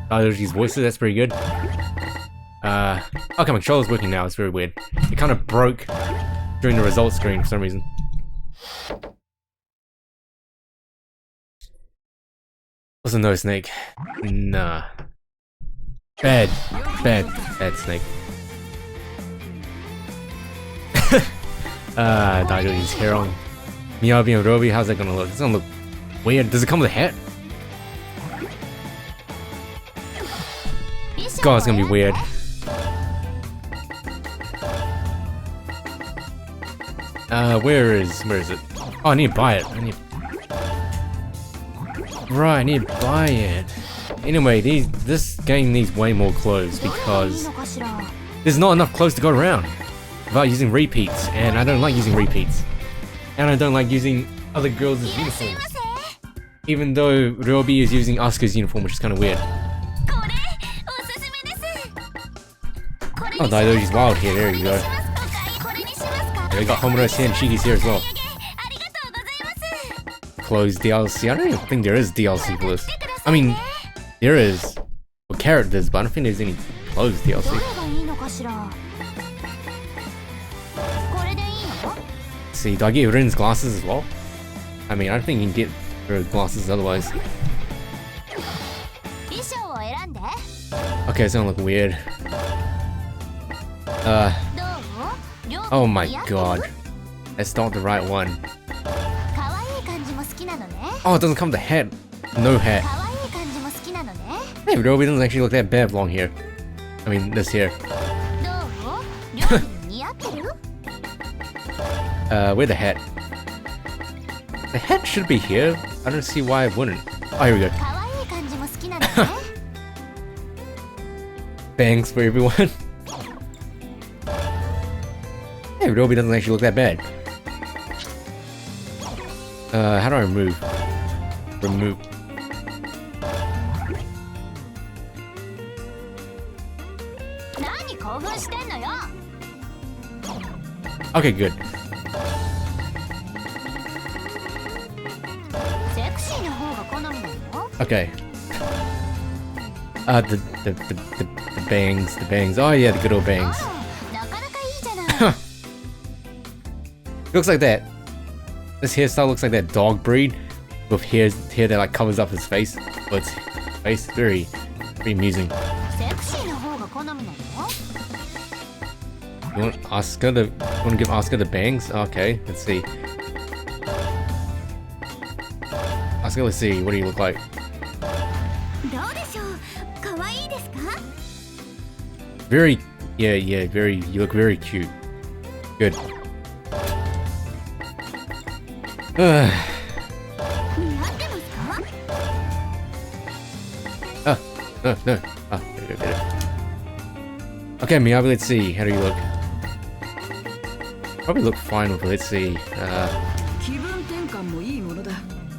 Daidoji's voices, that's pretty good. Okay, my controller's working now, it's very weird. It kind of broke during the results screen for some reason. What's a no snake? Nah. Bad snake. Daidoji's hair on. Miyabi and Robi, how's that gonna look? It's gonna look weird. Does it come with a hat? God, it's gonna be weird. Where is it? Oh, I need to buy it. Right, I need to buy it. Anyway, this game needs way more clothes because there's not enough clothes to go around without using repeats, and I don't like using repeats. And I don't like using other girls' uniforms. Even though Ryobi is using Asuka's uniform, which is kind of weird. Oh, Daidoji's wild here, there you go. Yeah, we got Homura's here and Shige's here as well. Closed DLC. I don't even think there is DLC for this. I mean, there is for characters, but I don't think there's any closed DLC. Let's see, do I get Rin's glasses as well? I mean, I don't think you can get her glasses otherwise. Okay, it's gonna look weird. Oh my god. That's not the right one. Oh, it doesn't come with the hat. No hat. Hey, Ryobi doesn't actually look that bad long here. I mean, this here. Where's the hat? The hat should be here. I don't see why it wouldn't. Oh, here we go. Bangs for everyone. Hey, Ryobi doesn't actually look that bad. How do I remove? Remove. Okay, good. Okay. The bangs. Oh yeah, the good old bangs. Looks like that. This hairstyle looks like that dog breed with hair that like covers up his face. But his face very amusing. You want Asuka to? You want to give Asuka the bangs? Okay, let's see. Asuka, let's see. What do you look like? Very, yeah, very. You look very cute. Good. No. Oh, there you go, get it. Okay, Miyabi, let's see. How do you look? Probably look fine with it. Let's see.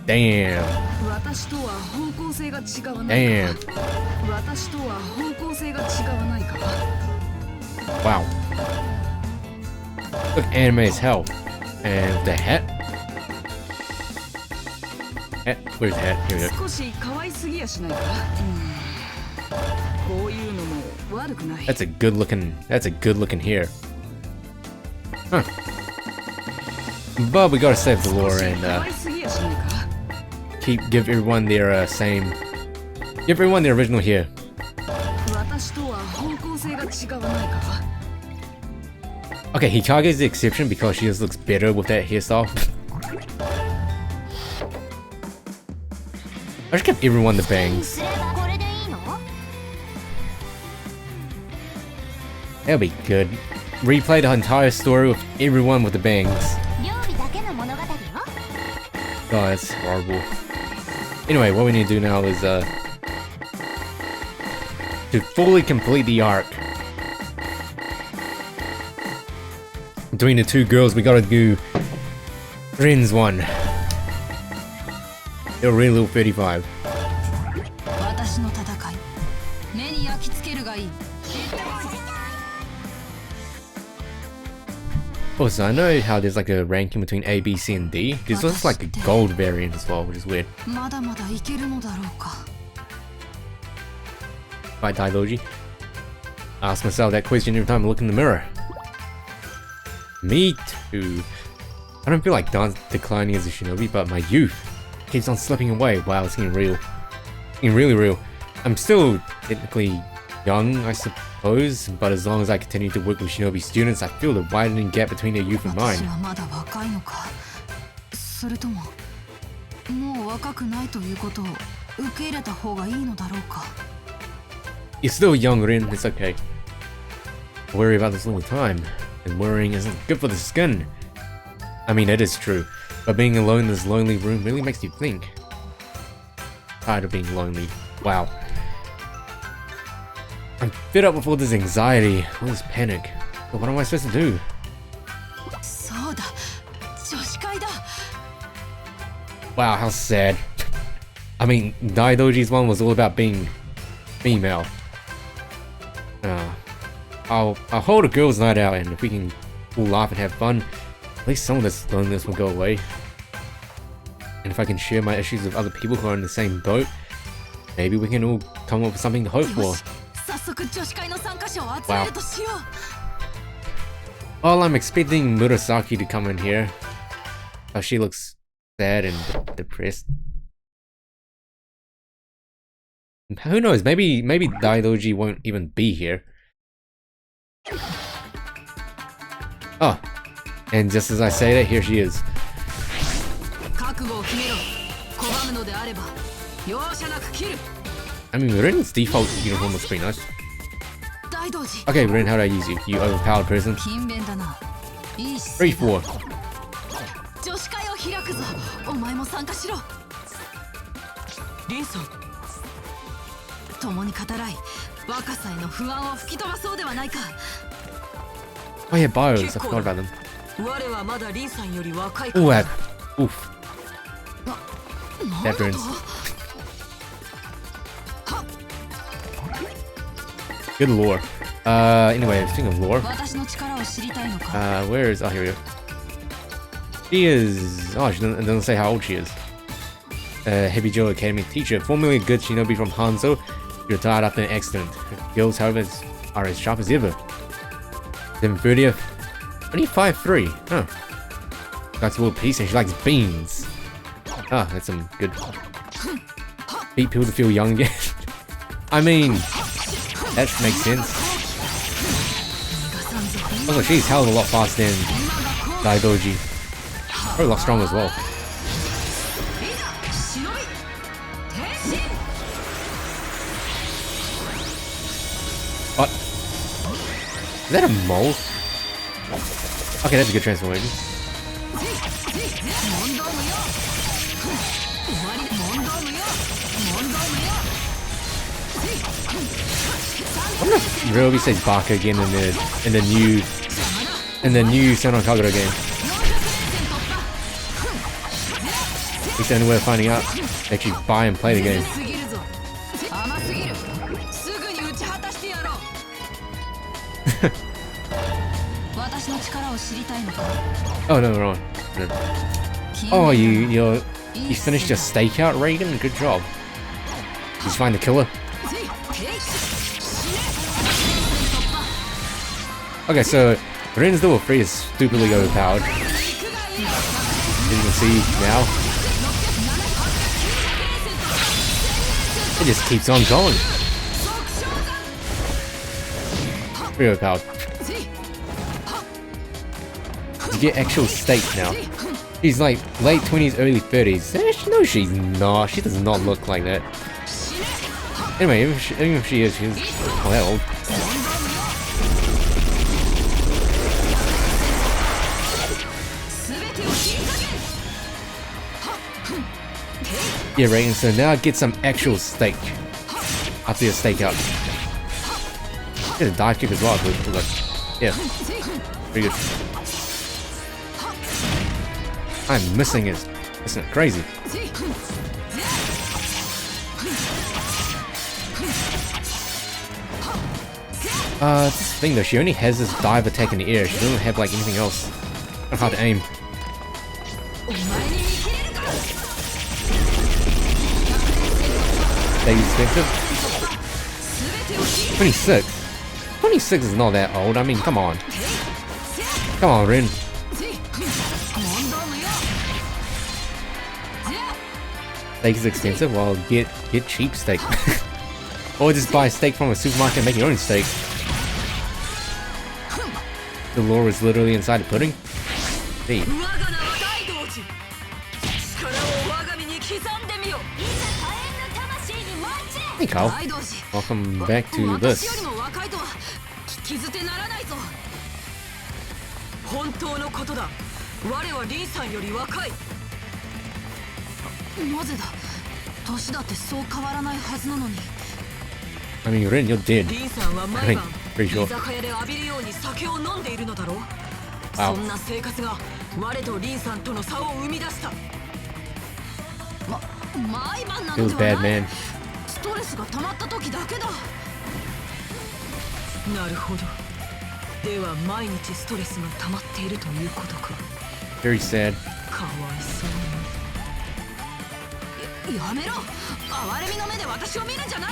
Damn. Damn. Wow. Look anime as hell. And the hat. Hat? Where's the hat? Here we go. That's a good looking hair. Huh. But we gotta save the lore and give everyone their give everyone their original hair. Okay, Hikage's the exception because she just looks better with that hairstyle. I should give everyone the bangs. すればこれでいいの？ That'll be good. Replay the entire story with everyone with the bangs. 料理だけの物語よ。 Oh, that's horrible. Anyway, what we need to do now is to fully complete the arc. Between the two girls, we gotta do Rin's one. They're really little 35. 私の戦い目に焼き付けるがいい Also, I know how there's like a ranking between A, B, C, and D. There's also like a gold variant as well, which is weird. まだまだいけるのだろうか By Daidoji. I ask myself that question every time I look in the mirror. Me too. I don't feel like declining as a shinobi, but my youth keeps on slipping away. Wow, it's getting real. Getting really real. I'm still technically young, I suppose, but as long as I continue to work with shinobi students, I feel the widening gap between their youth and 私 mine. はまだ若いのかそれとももう若くないということを受け入れた方がいいのだろうか You're still young, Rin, it's okay. I worry about this all the time, and worrying isn't good for the skin. I mean, it is true, but being alone in this lonely room really makes you think. Tired of being lonely. Wow. I'm fed up with all this anxiety, all this panic. But what am I supposed to do? そうだ女子会だ Wow, how sad. I mean, Daidoji's one was all about being female. I'll hold a girls' night out, and if we can all laugh and have fun, at least some of this loneliness will go away. And if I can share my issues with other people who are in the same boat, maybe we can all come up with something to hope for. 早速女子会の参加者を集めるとしよう Well, I'm expecting Murasaki to come in here. Oh, she looks sad and depressed. Who knows? Maybe Daidoji won't even be here. Oh, and just as I say that, here she is. 覚悟を決めろ拒むのであれば容赦なく切る I mean, Rin's default uniform looks pretty nice. 大道寺 Okay, Rin, how do I use you? You overpowered person. 勤勉だないい姿勢 3-4. 女子会を開くぞお前も参加しろリンソン共に語らい若さへの不安を吹き飛ばそうではないか Oh yeah, bios. I forgot about them. 我はまだリンさんより若い Ooh, that. Oof. なん That だと burns. Good lore. Anyway, speaking of lore, 私の力を知りたいのか where is? Oh, here we go. She is. Oh, she doesn't say how old she is. Hebijo Academy teacher, formerly a good shinobi from Hanzo. She retired after an accident. Her skills, however, are as sharp as ever. 730th. Only 5'3". Huh. That's a little piece and she likes beans. Ah, that's some good. Beat people to feel young again. I mean, that makes sense. Also, she's hell of a lot faster than Daidoji. Probably a lot stronger as well. What? Is that a mole? Okay, that's a good transformation. I wonder if Ryobi says Baka again in the new Senran Kagura game. It's the only way of finding out. Actually buy and play the game. すぎるぞ甘すぎるすぐに打ち果たしてやろう私の力を知りたいのか Oh no, wrong. No. Oh, you finished your stakeout, Reagan. Good job. Did you find the killer? Okay, so Ren's level 3 is stupidly overpowered. As you can see now, it just keeps on going. Pretty overpowered. to get actual steak now. She's like late 20s, early 30s. No, she's not. She does not look like that. Anyway, even if she is, she's not that old. Yeah, right, and so now get some actual steak. After your steak out. Get a dive kick as well, but yeah. Pretty good. I'm missing it. Isn't it crazy? This thing though, she only has this dive attack in the air. She doesn't have like anything else. Not hard to aim. That's expensive. 26. 26 is not that old. I mean, come on. Come on, Rin. Steak is expensive. Well, get cheap steak. Or just buy steak from a supermarket and make your own steak. The lore is literally inside the pudding. Hey. Hey Carl, welcome back to this. 本当のことだ。我はリンさんより若い。なぜだ。年だってそう変わらないはずなのに。I mean, Rin, you're dead. リンさんは毎晩 Pretty 居 sure. 酒屋で浴びるように酒を飲んでいるのだろう。 Wow. そんな生活が我とリンさんとの差を生み出した。毎晩なの Feels では bad, ない。 man. ストレスが溜まった時だけだ。なるほど。では毎日ストレスが溜まっているということか。 Very sad. かわいそうに。やめろ。哀れみの目で私を見るんじゃない。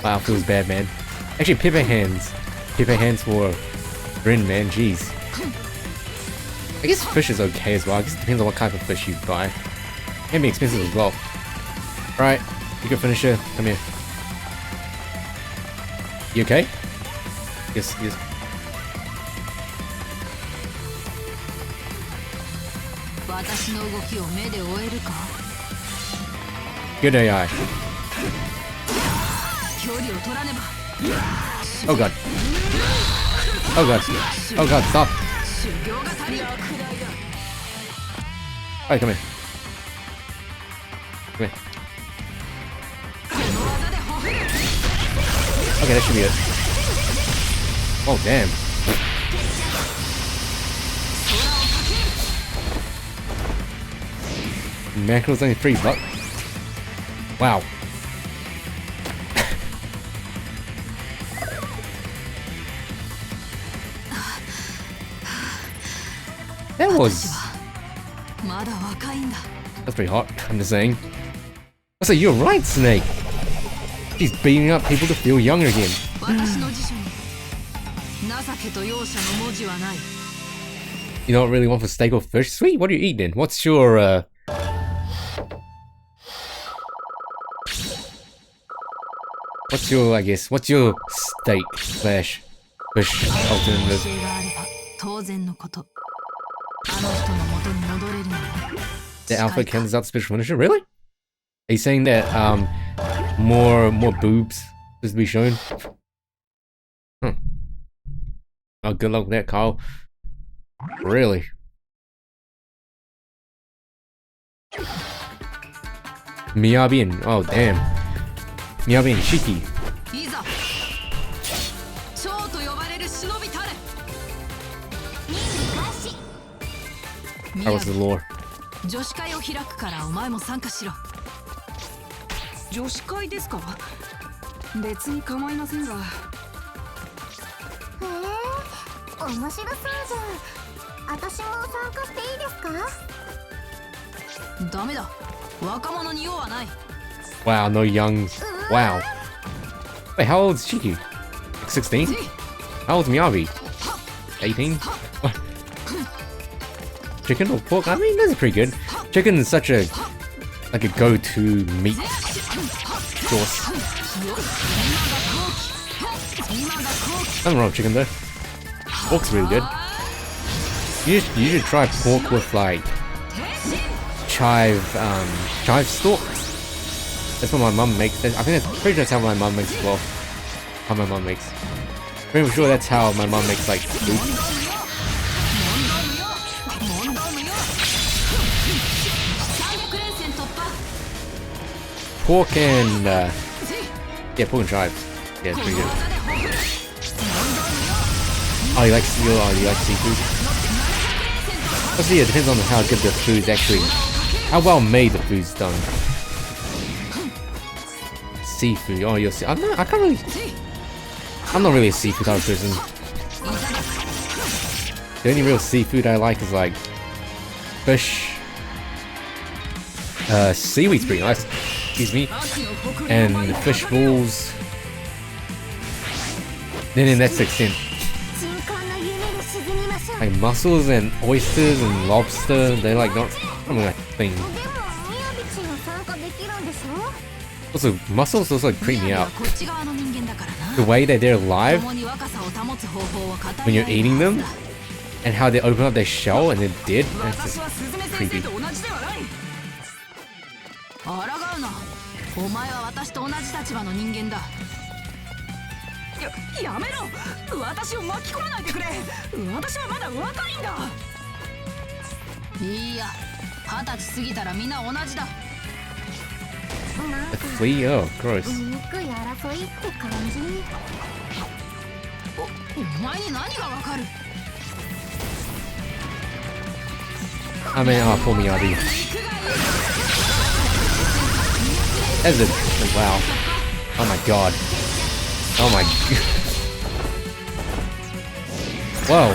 Wow, feels bad, man. Actually, paper hands. Paper hands for Rin, man. Jeez. I guess fish is okay as well. I guess it depends on what type of fish you buy. Can be expensive as well. Alright, you can finish it. Come here. You okay? Yes, yes. Good AI. Oh god. Oh god. Oh god, stop. Alright, come here. Come here. Okay, that should be it. Oh, damn. Mackerel's only $3. Wow. That was... That's pretty hot, I'm just saying. I say, you're right, Snake. She's beating up people to feel young again. You don't really want for steak or fish? Sweet, what do you eat then? What's your, what's your, I guess, what's your steak slash fish alternative? The alpha cancels out special finisher? Really? Are you saying that, more boobs is to be shown? Oh, good luck with that, Kyle. Really? Miyabi and... oh, damn. Miyabi and Shiki. That was the lore. 女子会を開くからお前も参加しろ。女子会ですか？別に構いませんが。へえ、面白そうじゃん。私も参加していいですか？ダメだ。若者に用はない。 Wow, no young... wow. Wait, how old is Shiki? Like 16? How old's Miyabi? 18? Chicken or pork? I mean, those are pretty good. Chicken is such a... like a go-to meat source. Nothing wrong with chicken though. Pork's really good. You should try pork with like chive stalk. That's what my mum makes. I think that's pretty sure that's how my mum makes as well. How my mum makes. Pretty sure that's how my mum makes like food. Pork and yeah, pork and chives. Yeah, it's pretty good. Oh, you like seafood? Obviously, it depends on how good the food's actually, how well made the food's done. Seafood. Oh, you're. I'm not really a seafood type of person. The only real seafood I like is like fish. Seaweed's pretty nice. Excuse me. And fish balls. Then that's the extent. Like mussels and oysters and lobster, they're like not really like thing. Also, mussels also creep me out. The way that they're alive when you're eating them, and how they open up their shell and they're dead. That's just creepy. お前は私と同じ立場の人間だ。やめろ。私を巻き込まないでくれ。私はまだ若いんだ。いいや、20歳過ぎたらみんな同じだ。A flea? Oh, gross. 醜い争いって感じ。お前に何がわかる？ I mean, oh, pull me out of here. That's a wow. Oh my god. Oh my god. Whoa.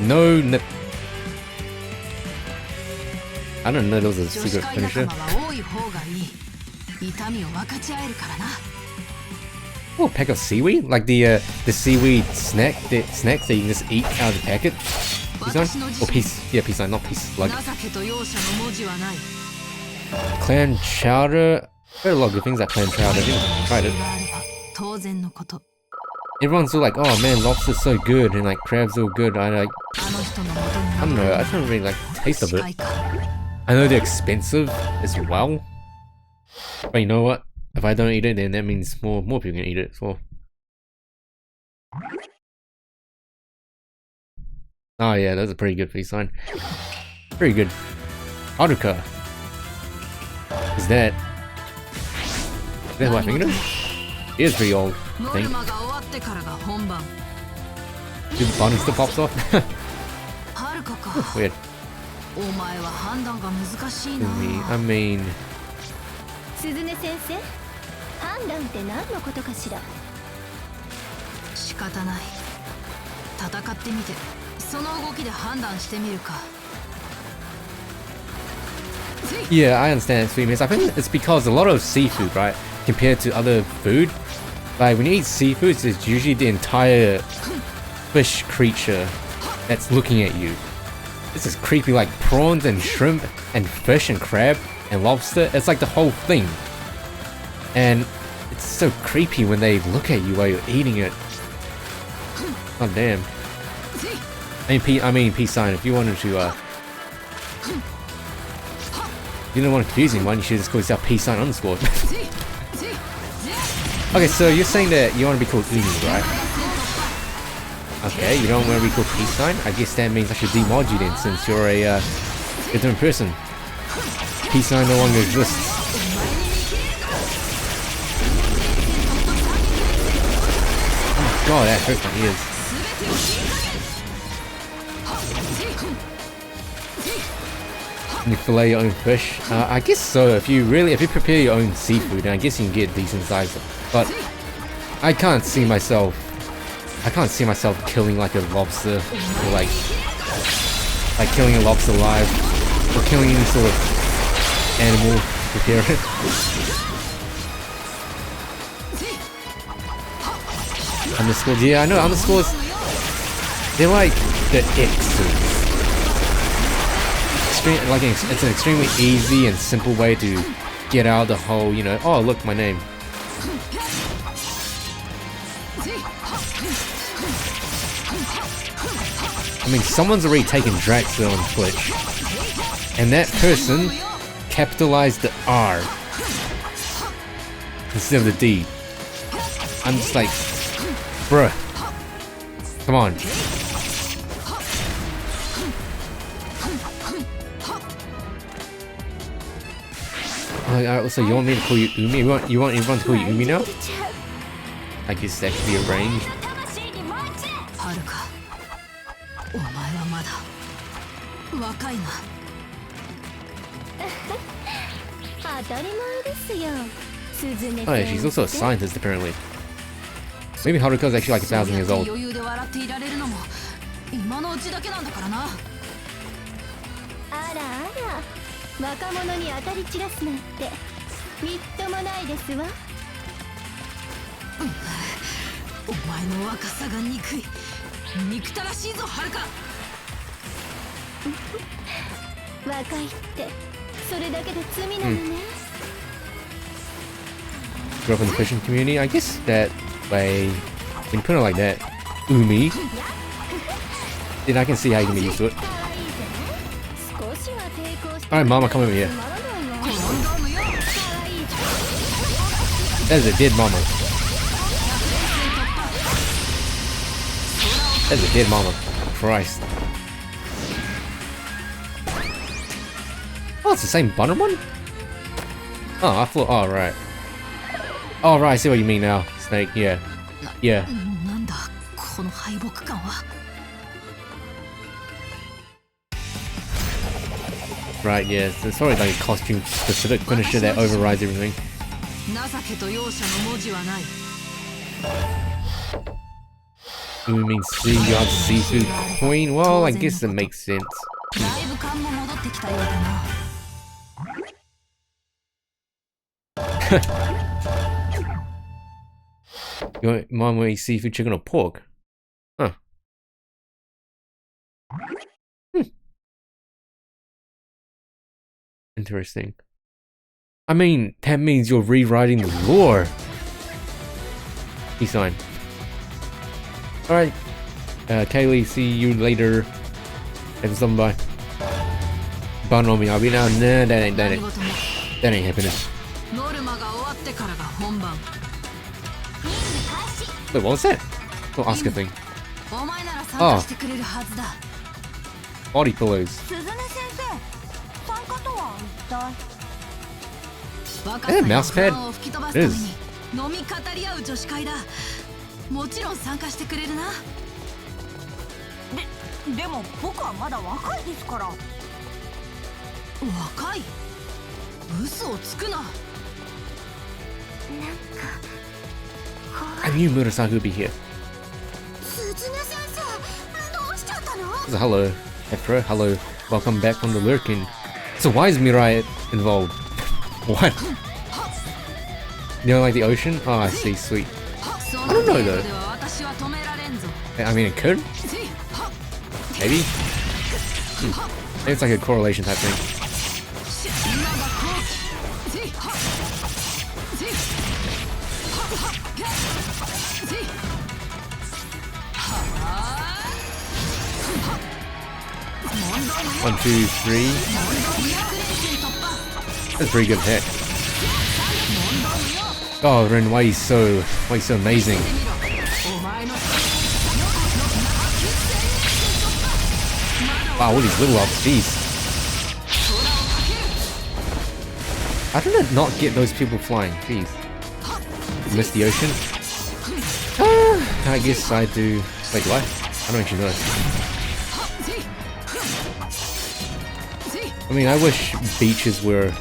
No, no. I don't know there was a secret finisher. Oh, pack of seaweed? Like the seaweed snacks that you can just eat out of the packet? Peace sign? Or peace, yeah, peace sign, not peace slug. Clam chowder? I've heard a lot of good things about clam chowder, I've never tried it. Everyone's all like, oh man, lobster's so good, and like crab's all good. I don't know, I don't really like the taste of it. I know they're expensive as well. But you know what? If I don't eat it, then that means more people can eat it as well. Oh yeah, that's a pretty good peace sign. Pretty good. Haruka. Is that who I think it is? It is pretty old, I think. Dude, the bottom still pops off? Weird. I mean... 鈴音先生、判断って何のことかしら。仕方ない。戦ってみて、その動きで判断してみるか。Yeah, I understand, Sweetness. I think it's because a lot of seafood, right, compared to other food, like when you eat seafood, it's usually the entire fish creature that's looking at you. This is creepy, like prawns and shrimp and fish and crab and lobster. It's like the whole thing, and it's so creepy when they look at you while you're eating it. Oh damn. I mean peace sign, if you wanted to you don't want to confuse anyone, you should just call yourself peace sign underscore. Okay, so you're saying that you want to be called Uni, right? Okay, you don't want to be called peace sign? I guess that means I should demod you then, since you're a different person. Peace sign no longer exists. Oh my god, that hurts my ears. Can you fillet your own fish? I guess so. If you prepare your own seafood, then I guess you can get decent size. But I can't see myself killing like a lobster, or like killing a lobster alive, or killing any sort of animal to prepare it. Underscores, yeah, I know underscores. They're like the X's. Like it's an extremely easy and simple way to get out of the whole, you know, oh look, my name. I mean, someone's already taken Draxler on Twitch, and that person capitalized the R instead of the D. I'm just like, bruh, come on. Also, you want me to call you Umi? You want everyone to call you Umi now? I guess that could be arranged. はるかお前はまだ若いな。当たり前ですよ。鈴音 Oh yeah, she's also a scientist apparently. Maybe Haruka's actually like 1,000 years old. 余裕で笑っていられるのも今のうちだけなんだからな。あらあら、若者に当たり散らすなんてみっともないですわ。お前の若さが憎い。憎たらしいぞ、はるか。若いってそれだけで罪なのね。Grew up in the Christian community, I guess that way, when you put it like that, Umi, then I can see how you can be used to it. 少しは抵抗して Alright, Mama, come over here. つまらないわ。 That is a dead mama. That is a dead mama. Christ. Oh, it's the same Bunner one? Oh, I thought, oh, right. Oh, right, I see what you mean now, Snake, yeah. Yeah. なんだこの敗北感は。 Right, yeah, so it's probably like a costume specific finisher that overrides everything. 情けと容赦の文字はない。 You mean see, you have seafood queen? Well, I guess it makes sense. だいぶ勘も戻ってきたようだな。 You want mom want to eat seafood, chicken, or pork? Huh. Interesting. I mean, that means you're rewriting the lore. He's fine. Alright. Kaylee, see you later. And something by. Bun on me, I'll be now. Nah, that ain't happening. ノルマが終わってからが本番。 Wait, what was that? Oh, Asuka thing. お前なら参加してくれるはずだ。 Body pillows. 鈴音先生、参加とは一体。若さや不安を吹き飛ばすため It に is. 飲み語り合う女子会だ。もちろん参加してくれるな。でも僕はまだ若いですから。若い？嘘をつくな。 I knew Murasaki would be here. 鈴音先生、どうしちゃったの？ So, hello, Efra. Hello. Welcome back from the lurking. So why is Mirai involved? What? You don't like the ocean? Oh, I see. Sweet. I don't know though. I mean, it could. Maybe. Maybe it's like a correlation type thing. One, two, three. That's a pretty good hit. Oh, Ren, why are you so amazing? Wow, all these little ups, jeez. How did I not get those people flying? Jeez. Miss the ocean? I guess I do. Wait, do I? I don't actually know. I mean, I wish beaches were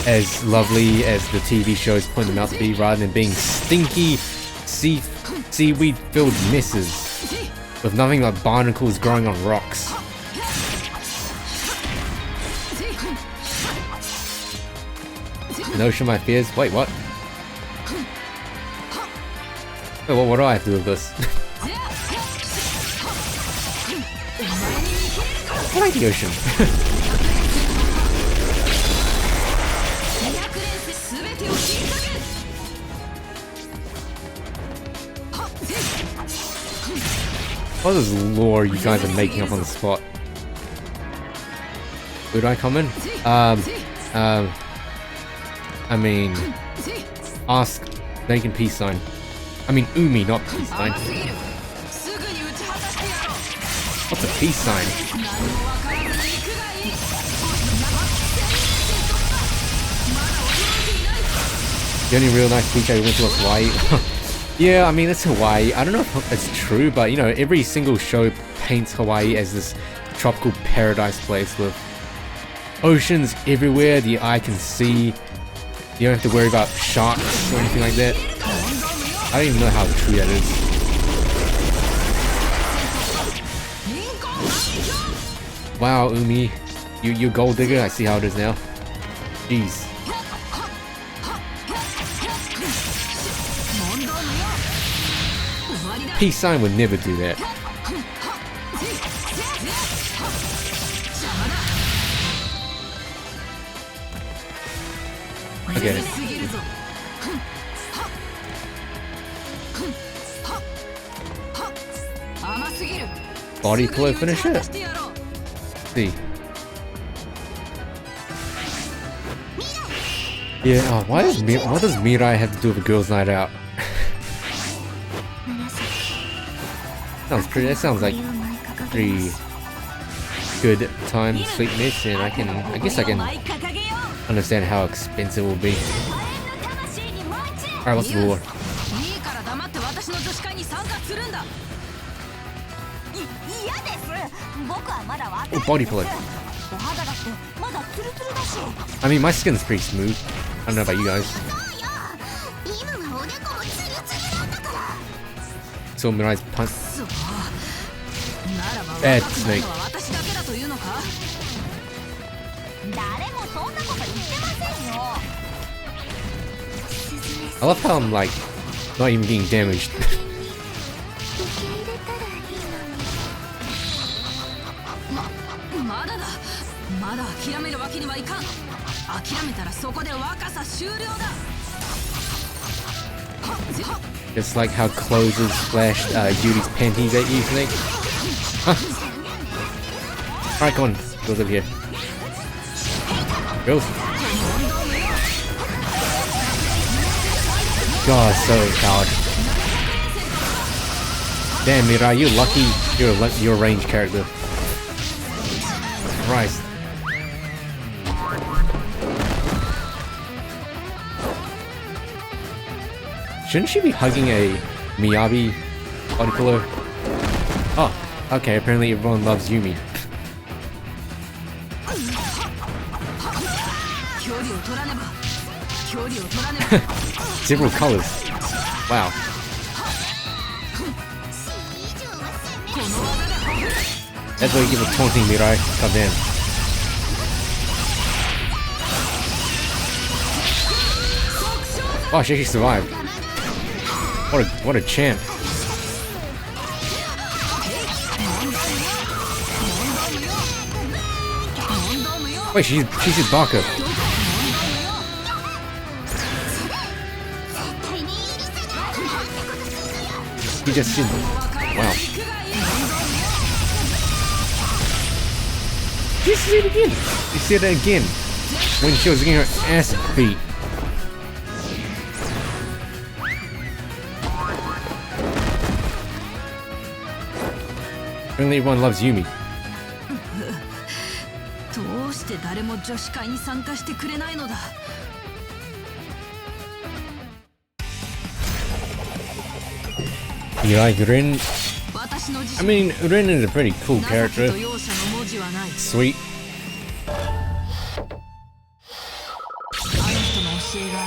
as lovely as the TV shows point them out to be, rather than being stinky, seaweed-filled messes with nothing but barnacles growing on rocks. An ocean of my fears? Wait, what? Wait, what do I have to do with this? I like the ocean. What is this lore you guys are making up on the spot? Where do I come in? I mean, ask making peace sign. I mean, Umi, not peace sign. What's a peace sign? The only real nice beach I went to was Hawaii. Yeah, I mean, it's Hawaii. I don't know if it's true, but you know, every single show paints Hawaii as this tropical paradise place with oceans everywhere the eye can see. You don't have to worry about sharks or anything like that. I don't even know how true that is. Wow, Umi. You gold digger? I see how it is now. Jeez. Peace sign would never do that. I get it. Body pillow finisher. See. Yeah. Oh, what does Mirai have to do with a girls' night out? Sounds pretty. That sounds like pretty good time sweetness, and I guess I can understand how expensive it will be. Alright, what's the lore? Oh, body pillow. I mean, my skin's pretty smooth. I don't know about you guys. So Mirai's punch. Bad snake. I love how I'm like not even getting damaged. Just like how closes flashed Judy's panties at you, Snake. Huh. Alright, come on. Goes over here. Go. God, so coward. Damn, Mirai, you're lucky you're a range character. Christ. Shouldn't she be hugging a Miyabi body pillow? Oh, okay, apparently everyone loves Yumi. Several colors. Wow. That's why you give a taunting Mirai. God damn. Oh, she actually survived. What a champ. Wait, she's his Baka. He just did. Wow. You see it again. You see it again. When she was getting her ass beat. Apparently everyone loves Yumi. You like Rin? I mean, Rin is a pretty cool character. Sweet.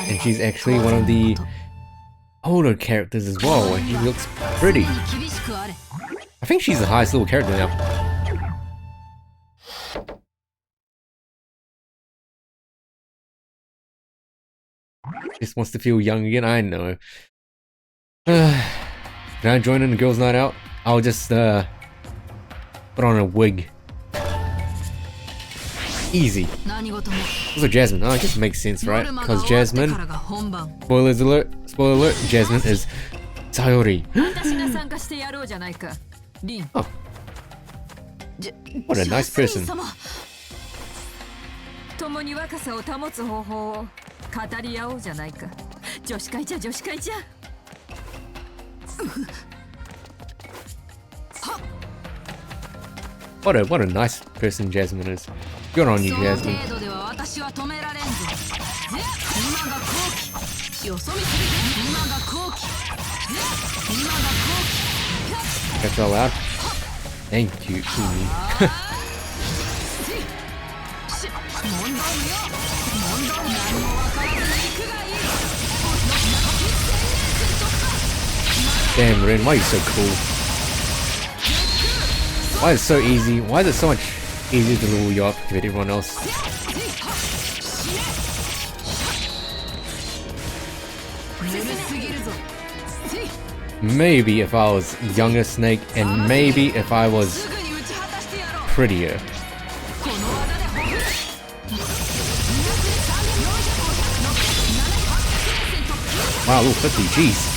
And she's actually one of the older characters as well, and she looks pretty. I think she's the highest level character now. Just wants to feel young again, I know. Can I join in the girls' night out? I'll just put on a wig. Easy. Also Jasmine. Oh, I guess it makes sense, right? Because Jasmine, spoiler alert, Jasmine is Sayori. リン Oh, what a nice person. 共に若さを保つ方法を語り合おうじゃないか。女子会じゃ女子会じゃ。 What a nice person Jasmine is. Good on you, その Jasmine. 程度では私は止められんぞ。今が後期。よそ見すぎて今が後期。今が後期。 That's all loud. Thank you, Umi. 問答無用。問答何も分からずに行くがいい。 Damn, Rin, why are you so cool? Why is it so easy? Why is it so much easier to level you up compared to everyone else? Maybe if I was younger Snake, and maybe if I was prettier. Wow, look, 50, jeez.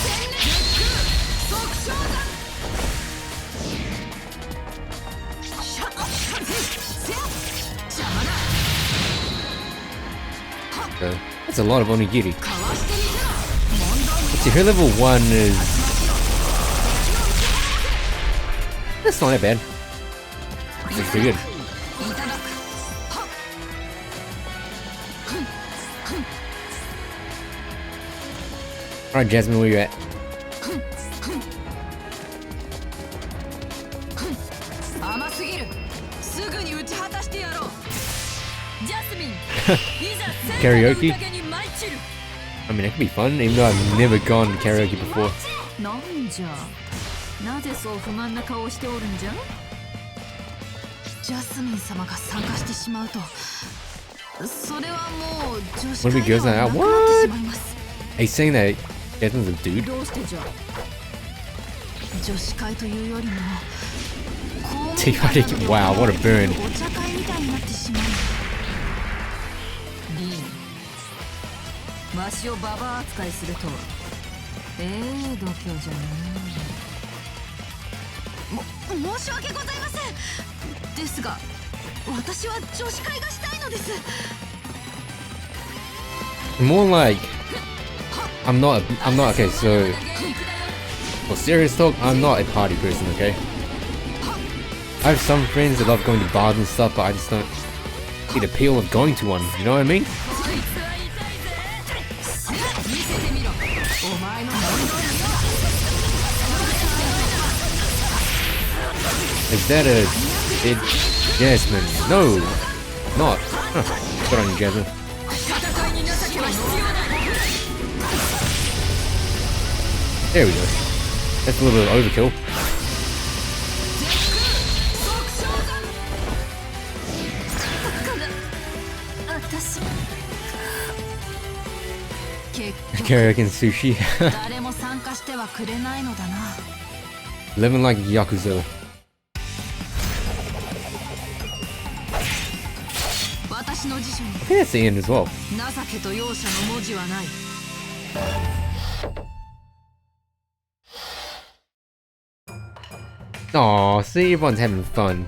That's a lot of onigiri. See, her level 1 is... That's not that bad. That's pretty good. Alright, Jasmine, where you at? 甘すぎる。すぐに打ち果たしてやろう。ジャスミン。いざ Karaoke? 宴に舞い散る。 I mean, it could be fun, even though I've never gone to karaoke before. なんじゃ。なぜそう不満な顔をしておるんじゃ。ジャスミン様が参加してしまうと、それはもう女子 What if it 会 goes で like は that? なくなって What? しまいます。 Are you saying that Jasmine's a dude? どうしてじゃ。女子会というよりも、 Wow, what a burn. お茶会みたいになってしまう。リン。わしをババア扱いするとは。度胸じゃな。申し訳ございません。ですが、私は女子会がしたいのです。 More like... I'm not, okay, so... For serious talk, I'm not a party person, okay? I have some friends that love going to bars and stuff, but I just don't see the appeal of going to one, you know what I mean? Is that a... Jasmine? No! Not. Huh. Good on you, Jasmine. There we go. That's a little bit of overkill. Karaoke and sushi. 誰も参加してはくれないのだな。 Living like Yakuza. 私の辞書に I think that's the end as well. 情けと容赦の文字はない。 Aw, see, everyone's having fun.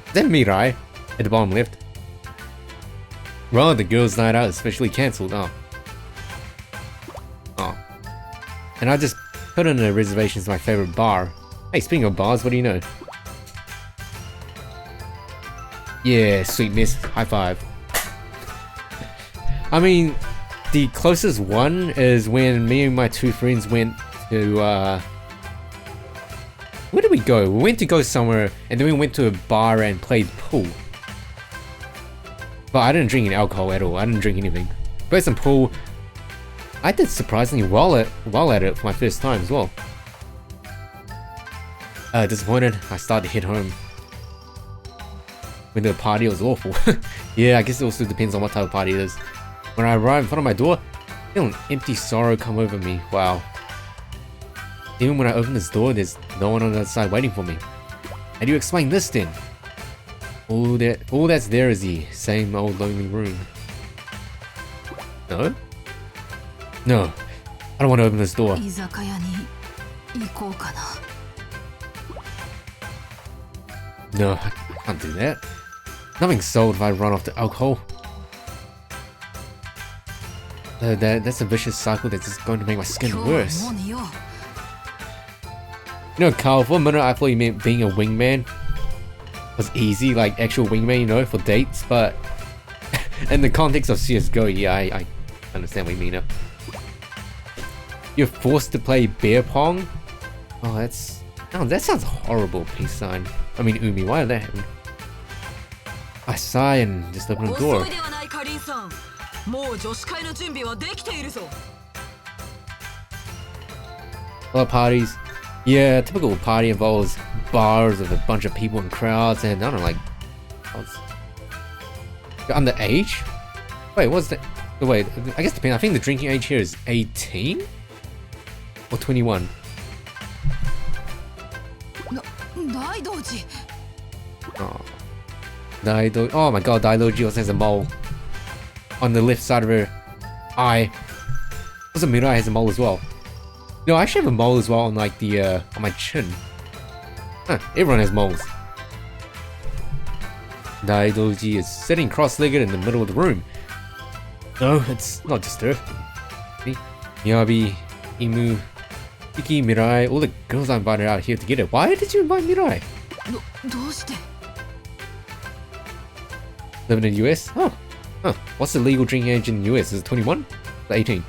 Is that Mirai? At the bottom left? Right, the girls' night out is officially cancelled. Oh. Oh. And I just put in a reservation to my favorite bar. Hey, speaking of bars, what do you know? Yeah, sweet miss. High five. I mean, the closest one is when me and my two friends went to, where did we go? We went to go somewhere, and then we went to a bar and played pool. But I didn't drink any alcohol at all. I didn't drink anything. Played some pool. I did surprisingly well at it for my first time as well. Disappointed. I started to head home. When the party was awful. Yeah, I guess it also depends on what type of party it is. When I arrived in front of my door, I feel an empty sorrow come over me. Wow. Even when I open this door, there's no one on the other side waiting for me. How do you explain this then? All that's there is the same old lonely room. No? No. I don't want to open this door. 居酒屋に行こうかな。No, I can't do that. Nothing's sold if I run off the alcohol. That's a vicious cycle that's just going to make my skin worse. You know, Carl, for a minute I thought you meant being a wingman was easy, like actual wingman, you know, for dates, but in the context of CSGO, yeah, I understand what you mean now. You're forced to play beer pong? Oh, that sounds horrible, peace sign. I mean, Umi, why did that happen? I sigh and just open the door. A lot of parties. Yeah, typical party involves bars with a bunch of people and crowds, and I don't know, like, you're underage? Wait, what's that? Wait, I guess depending. I think the drinking age here is 18 or 21. Daidoji. Oh, Daidoji. Oh my god, Daidoji also has a mole on the left side of her eye. Also, Mirai has a mole as well. No, I actually have a mole as well on like the on my chin. Huh, everyone has moles. Daidoji is sitting cross-legged in the middle of the room. No, it's not just her. Miyabi, Imu, Iki, Mirai, all the girls I invited out here to get it. Why did you invite Mirai? Living in the US? Huh. What's the legal drinking age in the US? Is it 21? Or 18?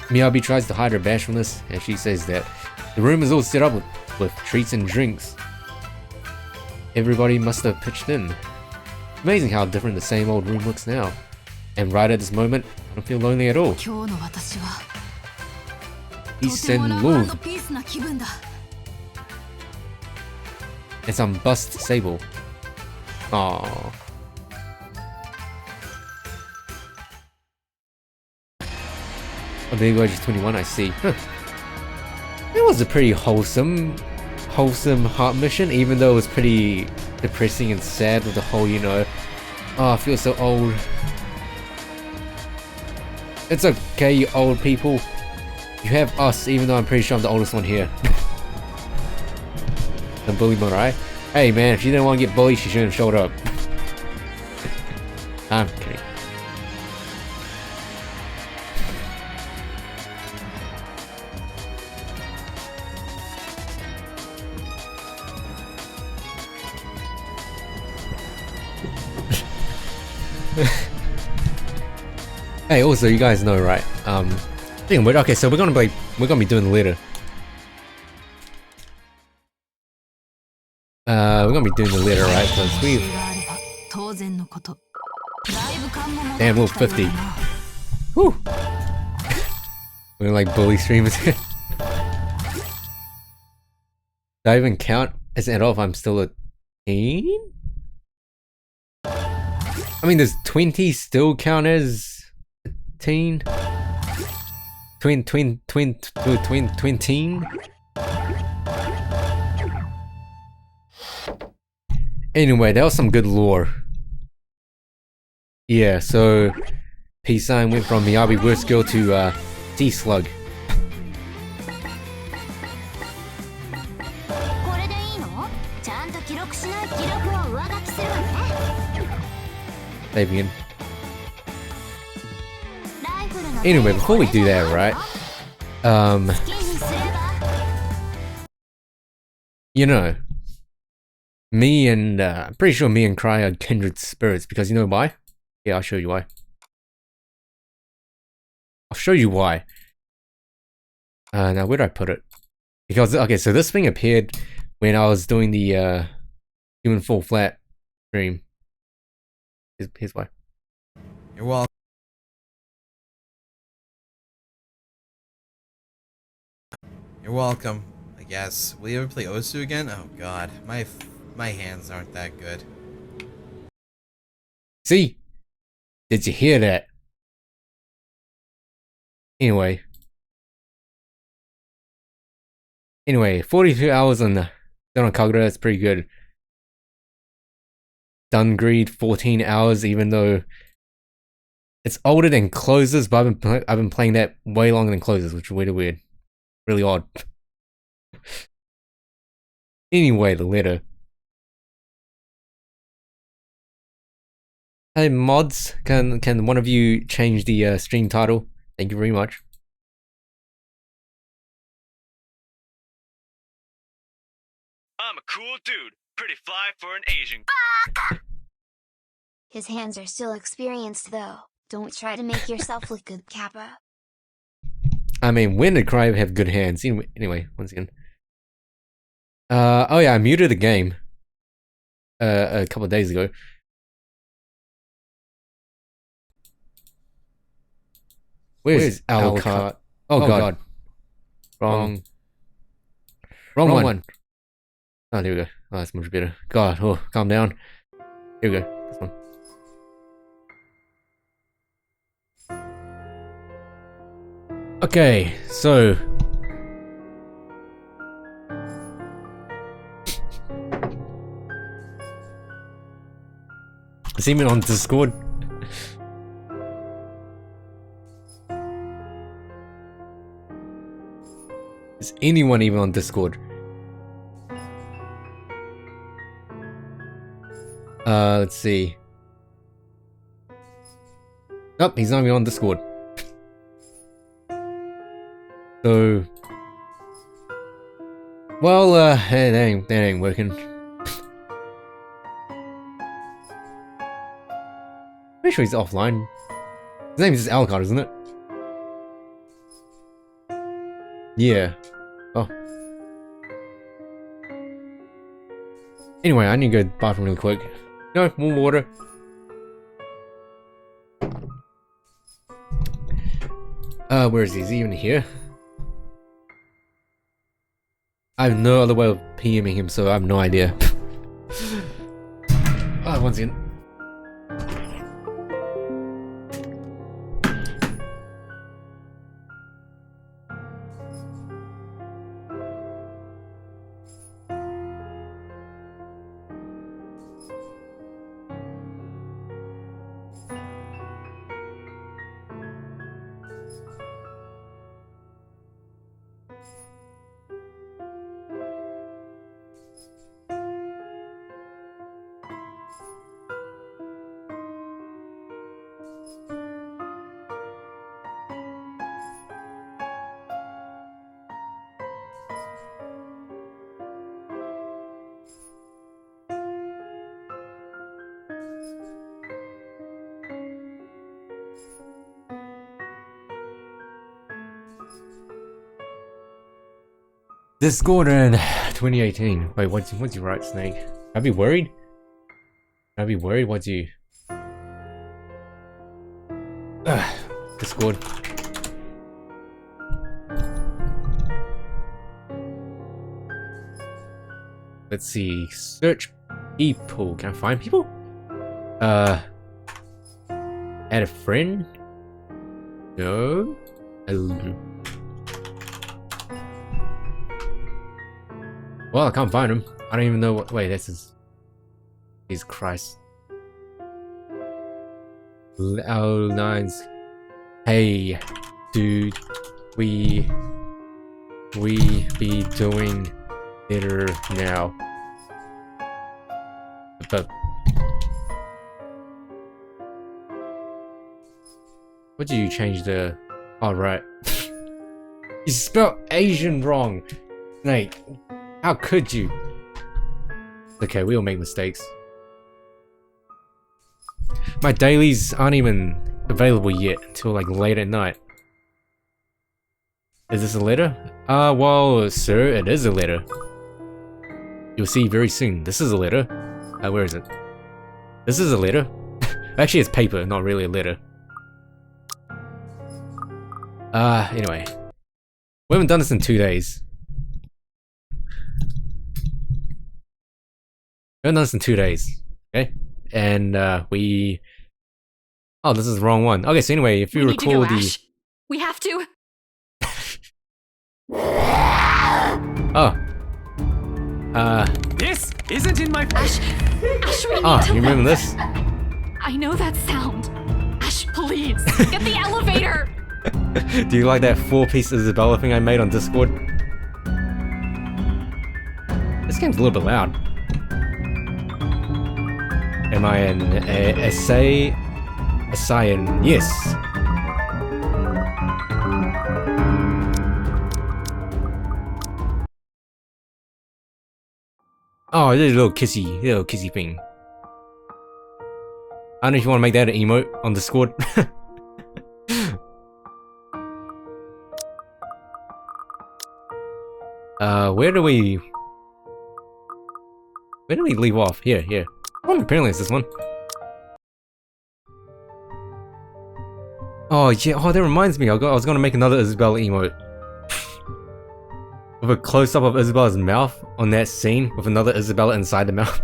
Miyabi tries to hide her bashfulness, and she says that the room is all set up with treats and drinks. Everybody must have pitched in. Amazing how different the same old room looks now. And right at this moment, I don't feel lonely at all. Peace and love. And some bust sable. Aww. Oh, Daidoji's 21, I see. Huh. It was a pretty wholesome heart mission, even though it was pretty depressing and sad with the whole, you know, oh, I feel so old. It's okay, you old people. You have us, even though I'm pretty sure I'm the oldest one here. The bully Mirai. Hey man, if she didn't want to get bullied, she shouldn't have showed up. I'm kidding. Hey, also, you guys know, right? Okay, so we're gonna be doing the letter. We're gonna be doing the letter, right? Because damn, we're 50. Whew. We're like bully streamers. Do I even count as an adult if I'm still a teen? I mean, does 20 still count as teen? Twin. Anyway, that was some good lore. Yeah, so peace sign went from Miyabi worst girl to Sea Slug. Save again. Anyway, before we do that, right? You know, me and I'm pretty sure me and Cry are kindred spirits because you know why? Yeah, I'll show you why. I'll show you why. Now where did I put it? Because okay, so this thing appeared when I was doing the Human Fall Flat stream. Here's why. You're welcome. You're welcome, I guess. Will you ever play Osu again? Oh god, my hands aren't that good. See? Did you hear that? Anyway, 42 hours on the Kagura, that's pretty good. Dungreed 14 hours, even though It's older than Closes, but I've been playing that way longer than Closes, which is really weird. Really odd. Anyway, the letter. Hey mods, can one of you change the stream title? Thank you very much. I'm a cool dude, pretty fly for an Asian. His hands are still experienced though. Don't try to make yourself look good, Kappa. I mean, when did Cry have good hands? Anyway, once again. Oh yeah, I muted the game. A couple of days ago. Where's Alucard? Oh god. Wrong one. Oh, there we go. Oh, that's much better. God, oh, calm down. Here we go. This one. Okay, so is even on Discord? Is anyone even on Discord? Let's see. Nope, he's not even on Discord. So, well, that ain't working. Pretty sure he's offline. His name is just Alucard, isn't it? Yeah. Oh. Anyway, I need to go to the bathroom really quick. No, more water. Where is he? Is he even here? I have no other way of PMing him, so I have no idea. Once again. Discord in 2018. Wait, what's you write, Snake? I'd be worried? I'd be worried? What's you... Discord. Let's see. Search people. Can I find people? Add a friend? No? Well, I can't find him. I don't even know what... Wait, this is... Jesus Christ. L9's... Hey, dude. We be doing better now. But... What did you change the... Oh, right. You spelled Asian wrong. Snake. How could you? Okay, we all make mistakes. My dailies aren't even available yet until like late at night. Is this a letter? Well, sir, it is a letter. You'll see very soon. This is a letter. Where is it? This is a letter. Actually, it's paper, not really a letter. Anyway. We haven't done this in 2 days. We haven't done this in 2 days. Okay? And, we... Oh, this is the wrong one. Okay, so anyway, if you We need to recall go, the... Ash. We have to. Oh. This isn't in my... Ash, we need Oh, to you remember leave. this? I know that sound. Ash, please. Please, get the elevator! Do you like that 4-piece Isabella thing I made on Discord? This game's a little bit loud. Am I an essay? Assayan? Yes. Oh, there's a little kissy thing. I don't know if you want to make that an emote on Discord. Where do we leave off? Here. Oh, apparently it's this one. Oh yeah, oh that reminds me, I was gonna make another Isabella emote. With a close-up of Isabella's mouth on that scene with another Isabella inside the mouth.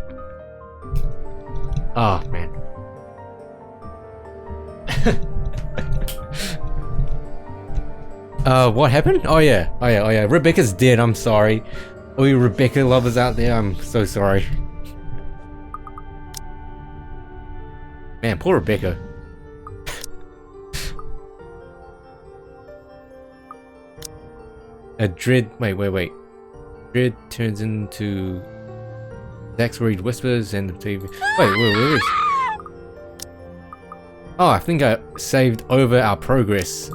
Oh man. What happened? Oh yeah. Rebecca's dead, I'm sorry. All you Rebecca lovers out there, I'm so sorry. Man, poor Rebecca. Wait. Dread turns into Zack's Reed whispers and the TV. Wait, where is? Oh, I think I saved over our progress.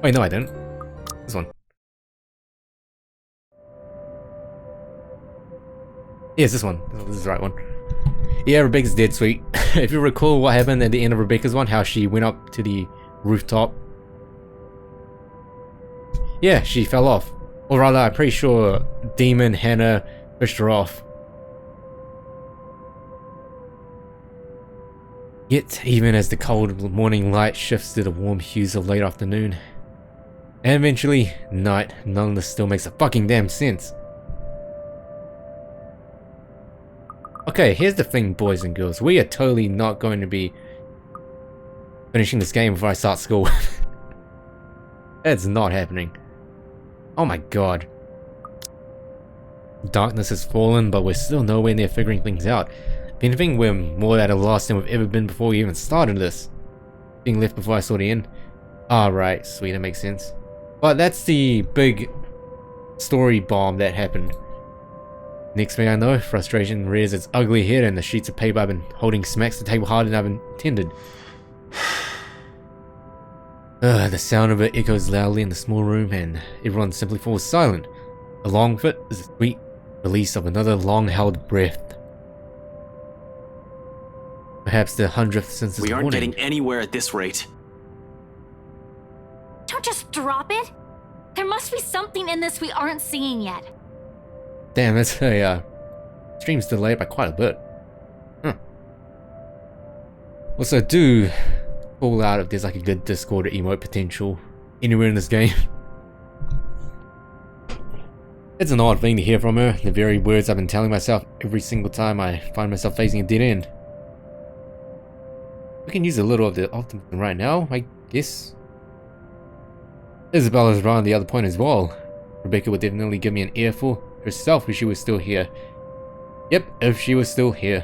Wait, no I didn't. This one. Yes, this one. This is the right one. Yeah, Rebecca's dead, sweet. If you recall what happened at the end of Rebecca's one, how she went up to the rooftop. Yeah, she fell off. Or rather, I'm pretty sure Demon Hannah pushed her off. Yet, even as the cold morning light shifts to the warm hues of late afternoon, and eventually night, none of this still makes a fucking damn sense. Okay, here's the thing, boys and girls. We are totally not going to be finishing this game before I start school. That's not happening. Oh my god. Darkness has fallen, but we're still nowhere near figuring things out. If anything, we're more at a loss than we've ever been before we even started this. Being left before I saw the end. Ah, right, sweet, that makes sense. But that's the big story bomb that happened. Next thing I know, frustration rears its ugly head and the sheets of paper I've been holding smacks the table harder than I've intended. The sound of it echoes loudly in the small room and everyone simply falls silent. Along with it is the sweet release of another long-held breath. Perhaps the 100th since this morning. We aren't getting anywhere at this rate. Don't just drop it! There must be something in this we aren't seeing yet. Damn, that's a stream's delayed by quite a bit. Huh. Also, do call out if there's like a good Discord or emote potential anywhere in this game. It's an odd thing to hear from her, the very words I've been telling myself every single time I find myself facing a dead end. We can use a little of the optimism right now, I guess. Isabella's right on the other point as well. Rebecca would definitely give me an earful herself if she was still here. Yep, if she was still here.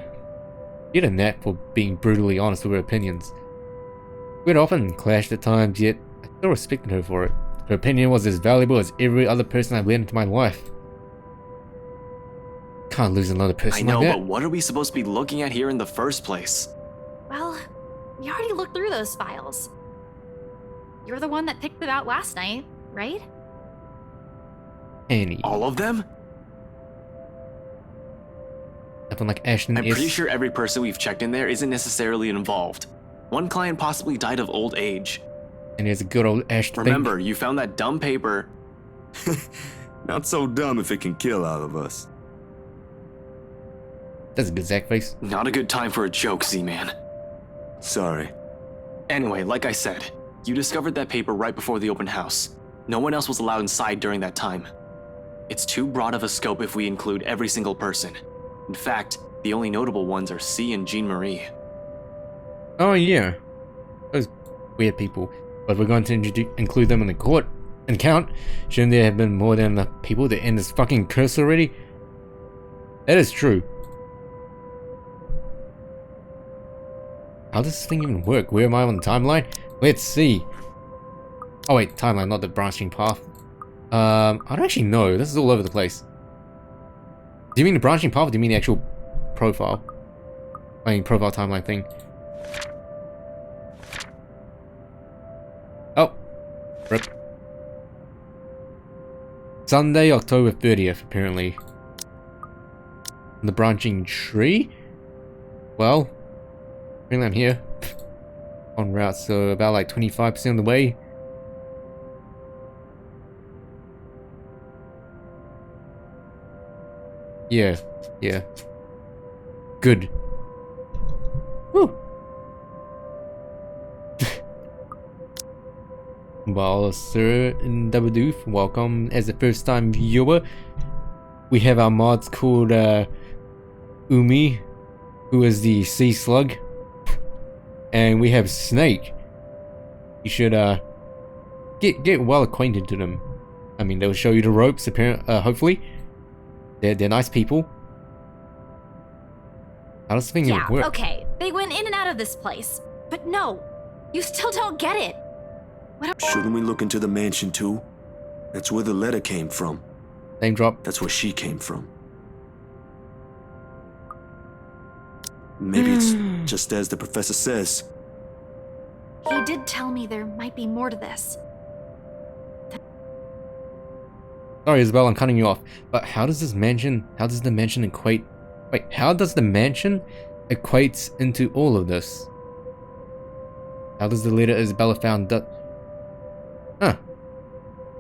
She had a knack for being brutally honest with her opinions. We'd often clashed at times, yet I still respected her for it. Her opinion was as valuable as every other person I've let into my life. Can't lose another person I know, like that. but what are we supposed to be looking at here in the first place? Well, we already looked through those files. You're the one that picked it out last night, right? Annie. All of them? Something like Ashton I'm pretty sure every person we've checked in there isn't necessarily involved. One client possibly died of old age. And there's a good old Ashton. Remember, you found that dumb paper. Not so dumb if it can kill all of us. That's a good Zack face. Not a good time for a joke, Z-Man. Sorry. Anyway, like I said, you discovered that paper right before the open house. No one else was allowed inside during that time. It's too broad of a scope if we include every single person. In fact, the only notable ones are C and Jean-Marie. Oh yeah. Those weird people. But we're going to include them in the court and count. Shouldn't there have been more than enough people to end this fucking curse already? That is true. how does this thing even work? Where am I on the timeline? Let's see. Oh wait, timeline, not the branching path. I don't actually know. This is all over the place. Do you mean the branching path or do you mean the actual profile? I mean, profile timeline thing. Oh. Rip. Sunday, October 30th, apparently. The branching tree? Well, apparently I'm here. On route, so about like 25% of the way. Yeah, yeah. Good. Woo! Well, sir and Dabadoof, welcome as a first time viewer. We have our mods called Umi, who is the sea slug. And we have Snake. You should get well acquainted to them. I mean, they'll show you the ropes, hopefully. They're nice people. How does the thing even work? Okay. They went in and out of this place. But no, you still don't get it. Shouldn't we look into the mansion too? That's where the letter came from. Name drop. That's where she came from. Maybe it's just as the professor says. He did tell me there might be more to this. Sorry, Isabel, I'm cutting you off. But how does the mansion equate... Wait, how does the mansion equate into all of this? How does the letter Isabella found that... Huh.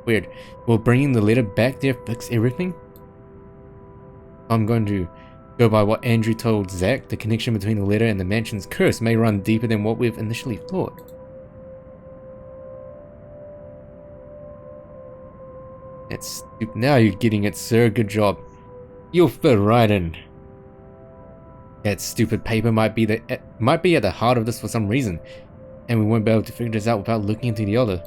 Weird. Will bringing the letter back there fix everything? I'm going to go by what Andrew told Zack. The connection between the letter and the mansion's curse may run deeper than what we've initially thought. That's stupid. Now you're getting it, sir. Good job. You'll fit right in. That stupid paper might be at the heart of this for some reason, and we won't be able to figure this out without looking into the other.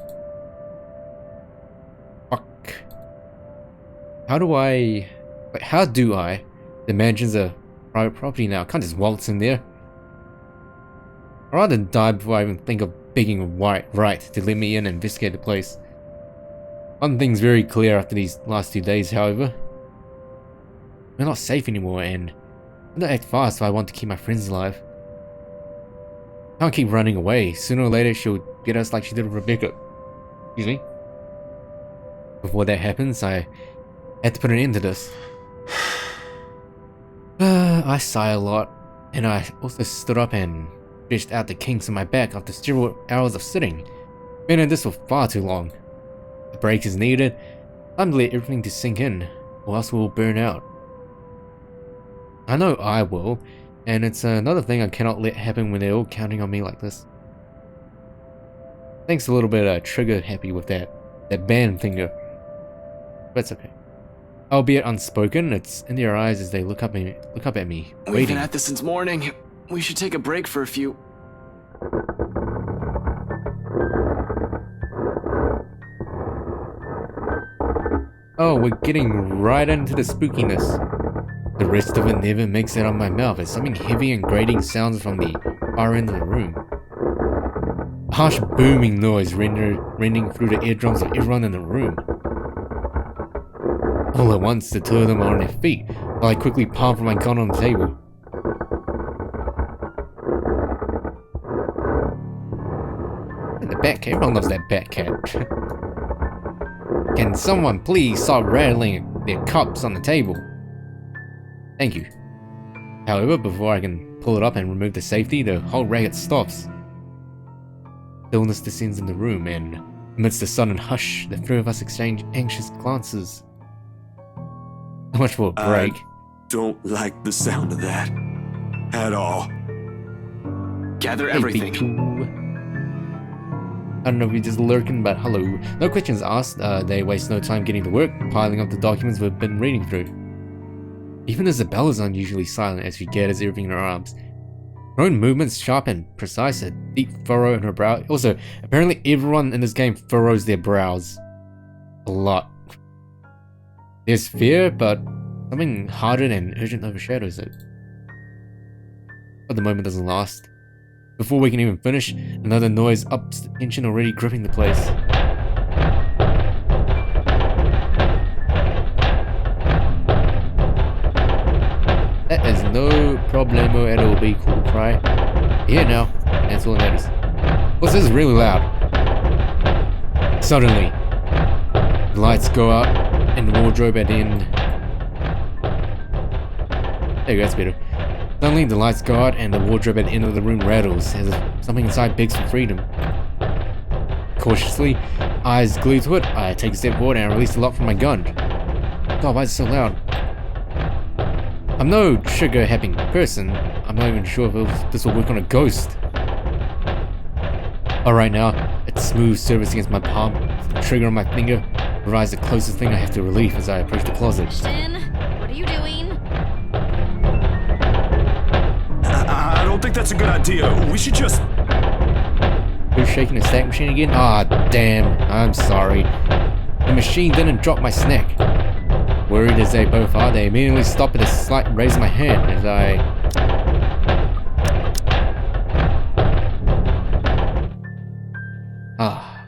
Fuck. How do I... Wait, how do I? The mansion's a private property now. I can't just waltz in there. I'd rather die before I even think of begging right to let me in and investigate the place. One thing's very clear after these last 2 days, however. We're not safe anymore, and I don't act fast if I want to keep my friends alive. Can't keep running away. Sooner or later, she'll get us like she did with Rebecca. Excuse me? Before that happens, I had to put an end to this. I sigh a lot, and I also stood up and stretched out the kinks in my back after several hours of sitting. Been in this for far too long. A break is needed. Time to let everything to sink in, or else we'll burn out. I know I will, and it's another thing I cannot let happen when they're all counting on me like this. Thanks a little bit trigger happy with that band finger. That's okay. Albeit unspoken, it's in their eyes as they look up at me, We've waiting. been at this since morning. We should take a break for a few. Oh, we're getting right into the spookiness. The rest of it never makes it out of my mouth as something heavy and grating sounds from the far end of the room. A harsh booming noise rending through the eardrums of everyone in the room. All at once, the two of them are on their feet, while I quickly palm for my gun on the table. And the Bat Cat, everyone loves that Bat Cat. Can someone please stop rattling their cups on the table? Thank you. However, before I can pull it up and remove the safety, the whole racket stops. Stillness descends in the room, and amidst the sudden hush, the three of us exchange anxious glances. So much for a break. Don't like the sound of that. At all. Gather Hey, everything. Pichu. I don't know if you're just lurking, but hello. No questions asked. They waste no time getting to work, piling up the documents we've been reading through. Even Isabella's unusually silent as she gathers everything in her arms. Her own movements sharp and precise, a deep furrow in her brow. Also, apparently everyone in this game furrows their brows. A lot. There's fear, but something harder and urgent overshadows it. But the moment doesn't last. Before we can even finish, another noise ups the tension already gripping the place. That is no problemo at all, be cool, cry. Here now, that's all that matters. What's this really loud? Suddenly, the lights go out and the wardrobe at the end. There you go, that's better. Suddenly, the lights go out and the wardrobe at the end of the room rattles as if something inside begs for freedom. Cautiously, eyes glued to it, I take a step forward and I release the lock from my gun. God, why is it so loud? I'm no trigger-happy person. I'm not even sure if this will work on a ghost. Alright now, its smooth surface against my palm, the trigger on my finger, provides the closest thing I have to relief as I approach the closet. Shin, what are you doing? I don't think that's a good idea. We should just... Who's shaking the snack machine again? Ah, damn. I'm sorry. The machine didn't drop my snack. Worried as they both are, they immediately stop at a slight raise of my hand as I... Ah.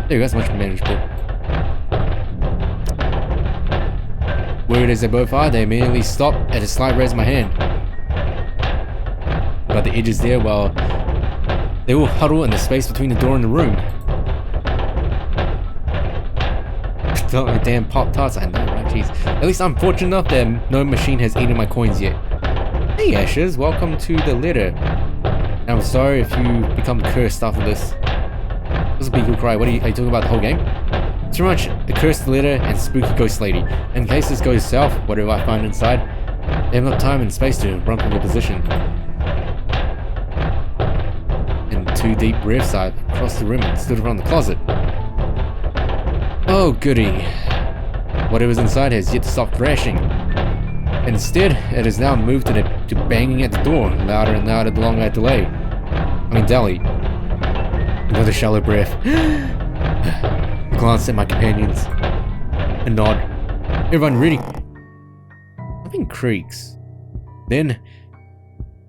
There you go, that's much manageable. Worried as they both are, they immediately stop at a slight raise of my hand. But the edges there, well, they all huddle in the space between the door and the room. Don't my damn Pop-Tarts, I know, right? Jeez. At least I'm fortunate enough that no machine has eaten my coins yet. Hey Ashes, welcome to the letter. And I'm sorry if you become cursed after this. This is a big cool cry. What are you talking about the whole game? It's pretty much the cursed letter and spooky ghost lady. In case this goes south, whatever I find inside, they have enough time and space to run from their position. In 2 deep breaths, I crossed the room and stood around the closet. Oh goody. Whatever's inside has yet to stop thrashing. Instead, it has now moved to banging at the door, louder and louder the longer I delay. Deli. Another shallow breath. A glance at my companions. A nod. Everyone ready. Something creaks. Then,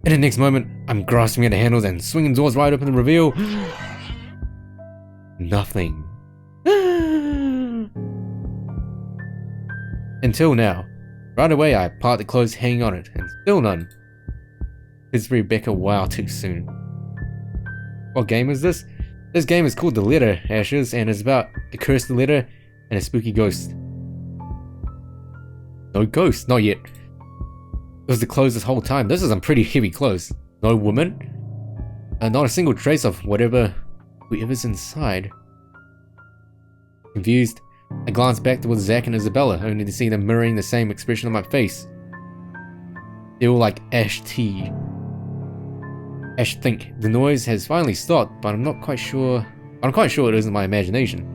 in the next moment, I'm grasping at the handles and swinging doors wide open to reveal... nothing. Until now. Right away, I part the clothes hanging on it, and still none. It's Rebecca, wow, too soon. What game is this? This game is called The Letter, Ashes, and it's about a cursed letter and a spooky ghost. No ghost, not yet. It was the clothes this whole time. This is some pretty heavy clothes. No woman. And not a single trace of whoever's inside. Confused, I glanced back towards Zack and Isabella, only to see them mirroring the same expression on my face. They were like Ash T. Ash think the noise has finally stopped, but I'm quite sure it isn't my imagination.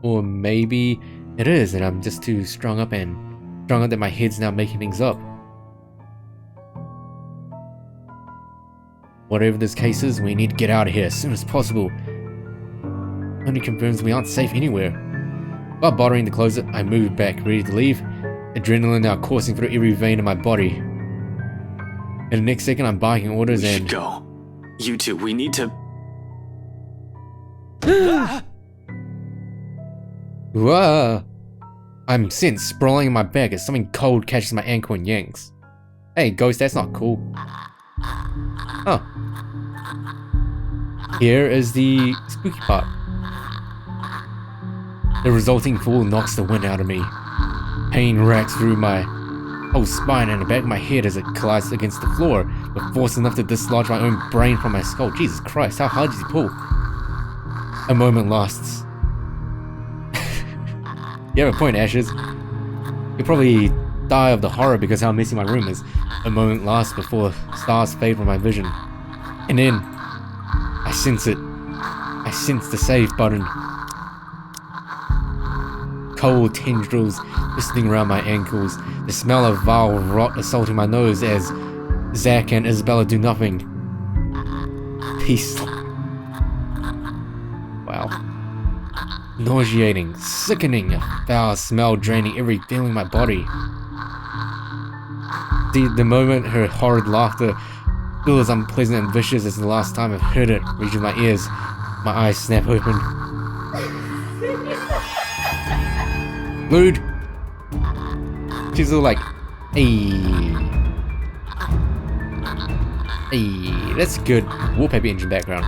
Or maybe it is, and I'm just too strung up that my head's now making things up. Whatever this case is, we need to get out of here as soon as possible. Only confirms we aren't safe anywhere. While bothering the closet, I moved back, ready to leave, adrenaline now coursing through every vein in my body. In the next second, I'm barking orders We and... should go. You two, we need to... Whoa! I'm sent sprawling in my back as something cold catches my ankle and yanks. Hey, ghost, that's not cool. Oh. Here is the spooky part. The resulting fall knocks the wind out of me. Pain racks through my whole spine and the back of my head as it collides against the floor, with force enough to dislodge my own brain from my skull. Jesus Christ, how hard did he pull? A moment lasts. You have a point, Ashes. You'll probably die of the horror because how messy my room is. A moment lasts before stars fade from my vision. And then, I sense it. I sense the save button. Cold tendrils twisting around my ankles, the smell of vile rot assaulting my nose as Zack and Isabella do nothing. Peace. Wow. Nauseating, sickening, a foul smell draining every feeling in my body. The moment her horrid laughter feels as unpleasant and vicious as the last time I've heard it reaching my ears, my eyes snap open. Mood. She's all like, hey, that's good wallpaper engine background.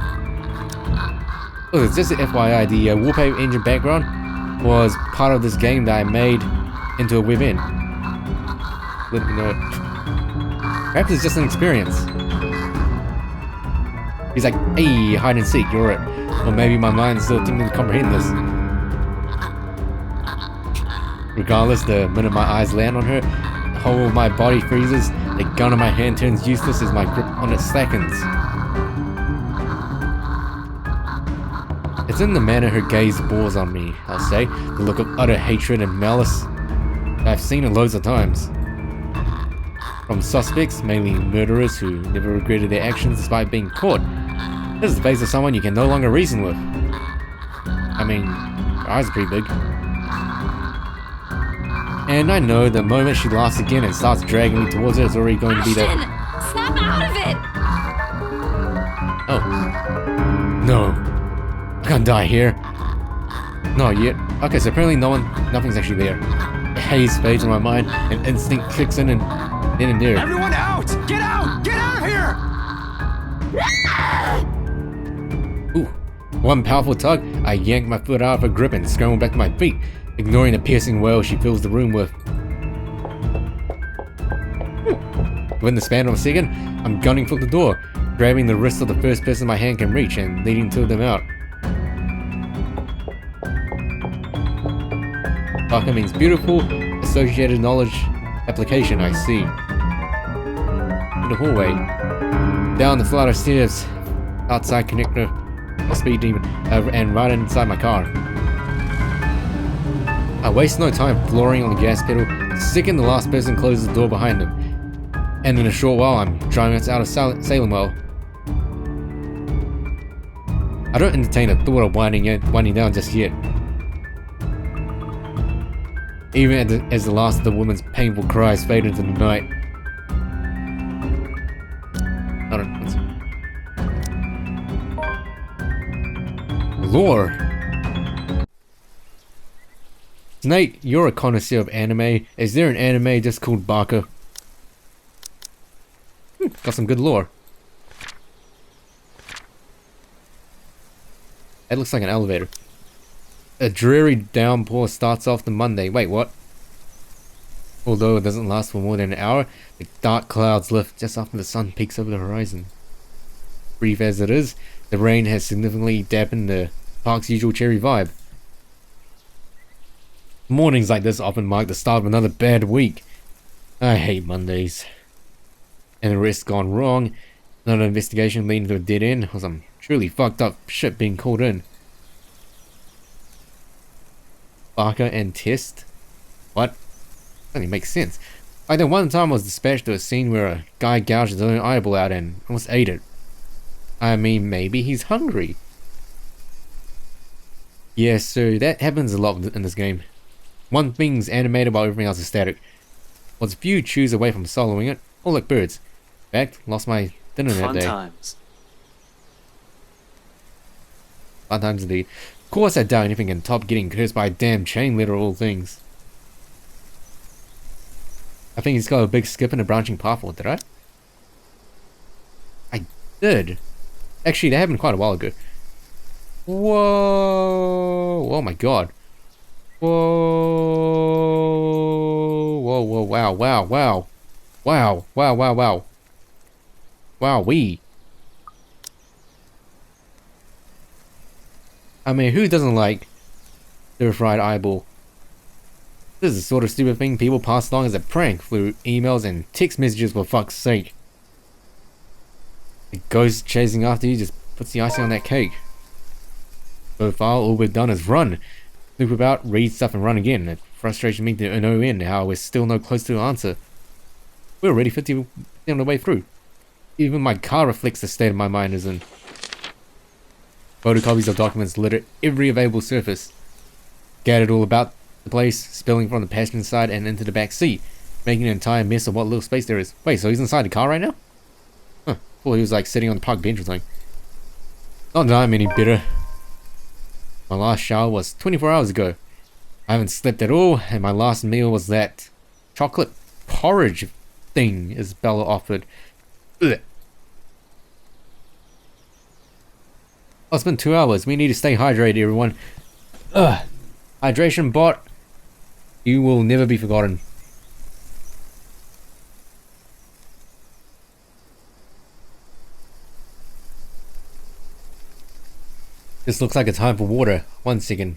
Oh, it's just an FYI, the wallpaper engine background was part of this game that I made into a web end. Let me know. Perhaps it's just an experience. He's like, hey, hide and seek, you're it. Or maybe my mind's still thinking to comprehend this. Regardless, the minute my eyes land on her, the whole of my body freezes, the gun in my hand turns useless as my grip on it slackens. It's in the manner her gaze bores on me, I'll say, the look of utter hatred and malice. I've seen it loads of times. From suspects, mainly murderers who never regretted their actions despite being caught. This is the face of someone you can no longer reason with. I mean, her eyes are pretty big. And I know the moment she laughs again and starts dragging me towards her, it's already going to be the... Snap out of it! Oh. No. I can't die here. Not yet. Okay, so apparently nothing's actually there. A haze fades in my mind, and instinct kicks in and then and there. Everyone out! Get out! Get out of here! Ooh. One powerful tug, I yank my foot out of her grip and scramble back to my feet, ignoring the piercing wail she fills the room with. Within the span of a second, I'm gunning for the door, grabbing the wrist of the first person my hand can reach and leading two of them out. Baka means beautiful, associated knowledge, application, I see. In the hallway, down the flight of stairs, outside connector, a speed demon, and right inside my car. I waste no time flooring on the gas pedal the second the last person closes the door behind them. And in a short while, I'm driving us out of Salem Well. I don't entertain the thought of winding down just yet. Even as the last of the woman's painful cries fade into the night. I don't know. Lore. Nate, you're a connoisseur of anime. Is there an anime just called Baka? Got some good lore. That looks like an elevator. A dreary downpour starts off the Monday. Wait, what? Although it doesn't last for more than an hour, the dark clouds lift just after the sun peaks over the horizon. Brief as it is, the rain has significantly dampened the park's usual cheery vibe. Mornings like this often mark the start of another bad week. I hate Mondays. And the rest gone wrong, another investigation leading to a dead end, or some truly fucked up shit being called in. Barker and Test? What? Doesn't even make sense. Like the one time I was dispatched to a scene where a guy gouged his own eyeball out and almost ate it. I mean, maybe he's hungry. Yeah, so that happens a lot in this game. One thing's animated while everything else is static. Once a few chews away from soloing it, all like birds. In fact, lost my dinner that day. Fun times. Fun times indeed. Of course I doubt anything can top getting cursed by a damn chain letter of all things. I think he's got a big skip and a branching pathway, did I? I did. Actually, that happened quite a while ago. Whoa! Oh my god. Whoa! Whoa, whoa, wow, wow, wow. Wow, wow, wow, wow. Wow-wee. I mean, who doesn't like stir-fried eyeball? This is the sort of stupid thing people pass along as a prank through emails and text messages, for fuck's sake. The ghost chasing after you just puts the icing on that cake. So far, all we've done is run. Loop about, read stuff and run again. It frustrates me to no end how we're still no close to an answer. We're already 50% of the way through. Even my car reflects the state of my mind is in. Photocopies of documents litter every available surface. Scattered all about the place, spilling from the passenger side and into the back seat. making an entire mess of what little space there is. Wait, so he's inside the car right now? Huh. Well, he was like sitting on the park bench or something. Not that I'm any better. My last shower was 24 hours ago. I haven't slept at all, and my last meal was that chocolate porridge thing Isabella offered. Ugh. Oh, it's been 2 hours. We need to stay hydrated, everyone. Ugh. Hydration bot. You will never be forgotten. This looks like a time for water. 1 second.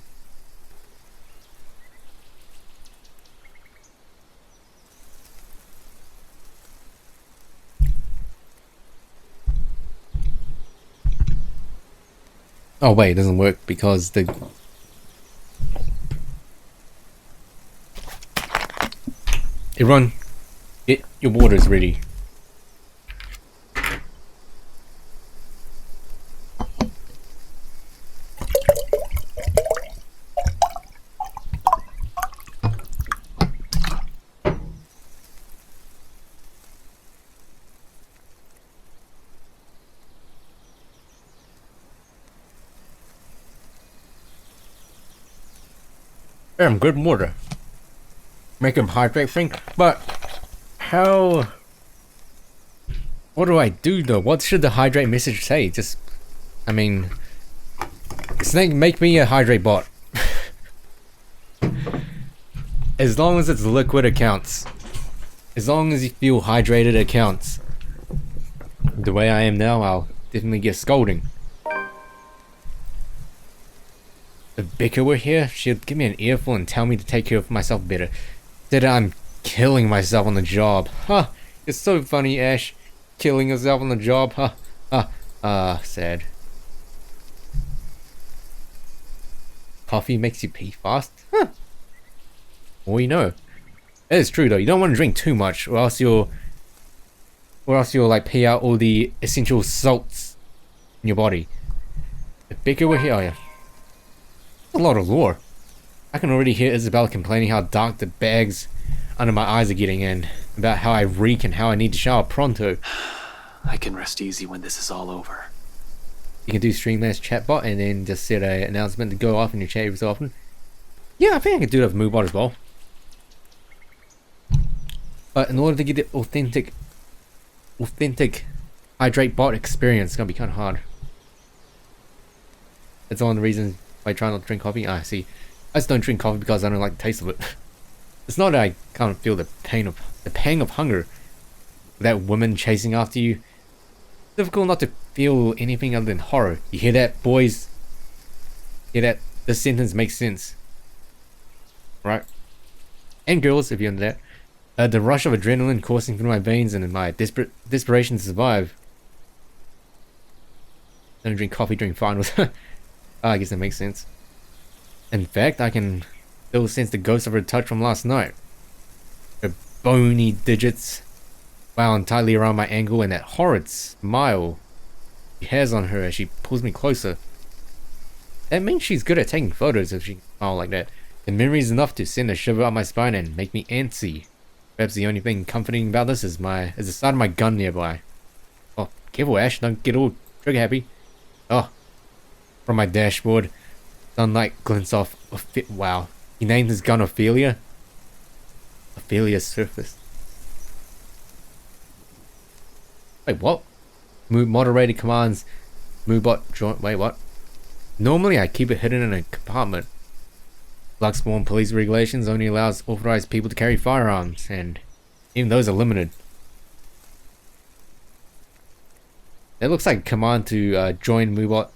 Oh wait, it doesn't work because the... Everyone, get your waters ready. Good water. Make him hydrate thing, but how... What do I do though? What should the hydrate message say? Just, I mean... Snake, make me a hydrate bot. As long as it's liquid, it counts. As long as you feel hydrated, it counts. The way I am now, I'll definitely get scolding. If Becca were here, she'd give me an earful and tell me to take care of myself better. Instead, I'm killing myself on the job. Huh, it's so funny, Ash. Killing yourself on the job, huh? Sad. Coffee makes you pee fast? Huh. Well, you know. It is true though, you don't want to drink too much or else you'll like pee out all the essential salts in your body. If Becca were here, oh yeah. A lot of lore. I can already hear Isabella complaining how dark the bags under my eyes are getting and about how I reek and how I need to shower pronto. I can rest easy when this is all over. You can do Streamlabs chatbot and then just set an announcement to go off in your chat every so often. Yeah, I think I can do that with Moobot as well. But in order to get the authentic hydrate bot experience, it's gonna be kind of hard. That's one of the reasons I try not to drink coffee. I see. I just don't drink coffee because I don't like the taste of it. It's not that I can't feel the pang of hunger. That woman chasing after you. It's difficult not to feel anything other than horror. You hear that, boys? Hear that? This sentence makes sense. Right? And girls, if you're into that. The rush of adrenaline coursing through my veins and my desperation to survive. I don't drink coffee during finals. I guess that makes sense. In fact, I can still sense the ghost of her touch from last night. Her bony digits wound tightly around my ankle and that horrid smile she has on her as she pulls me closer. That means she's good at taking photos if she can smile like that. The memory is enough to send a shiver up my spine and make me antsy. Perhaps the only thing comforting about this is the sight of my gun nearby. Oh, careful Ash, don't get all trigger happy. Oh. From my dashboard, sunlight glints off. Wow, he named his gun Ophelia. Ophelia's surface. Wait, what? Moderated commands. Moobot joint. Wait, what? Normally, I keep it hidden in a compartment. Luxborn police regulations only allows authorized people to carry firearms, and even those are limited. That looks like a command to join Moobot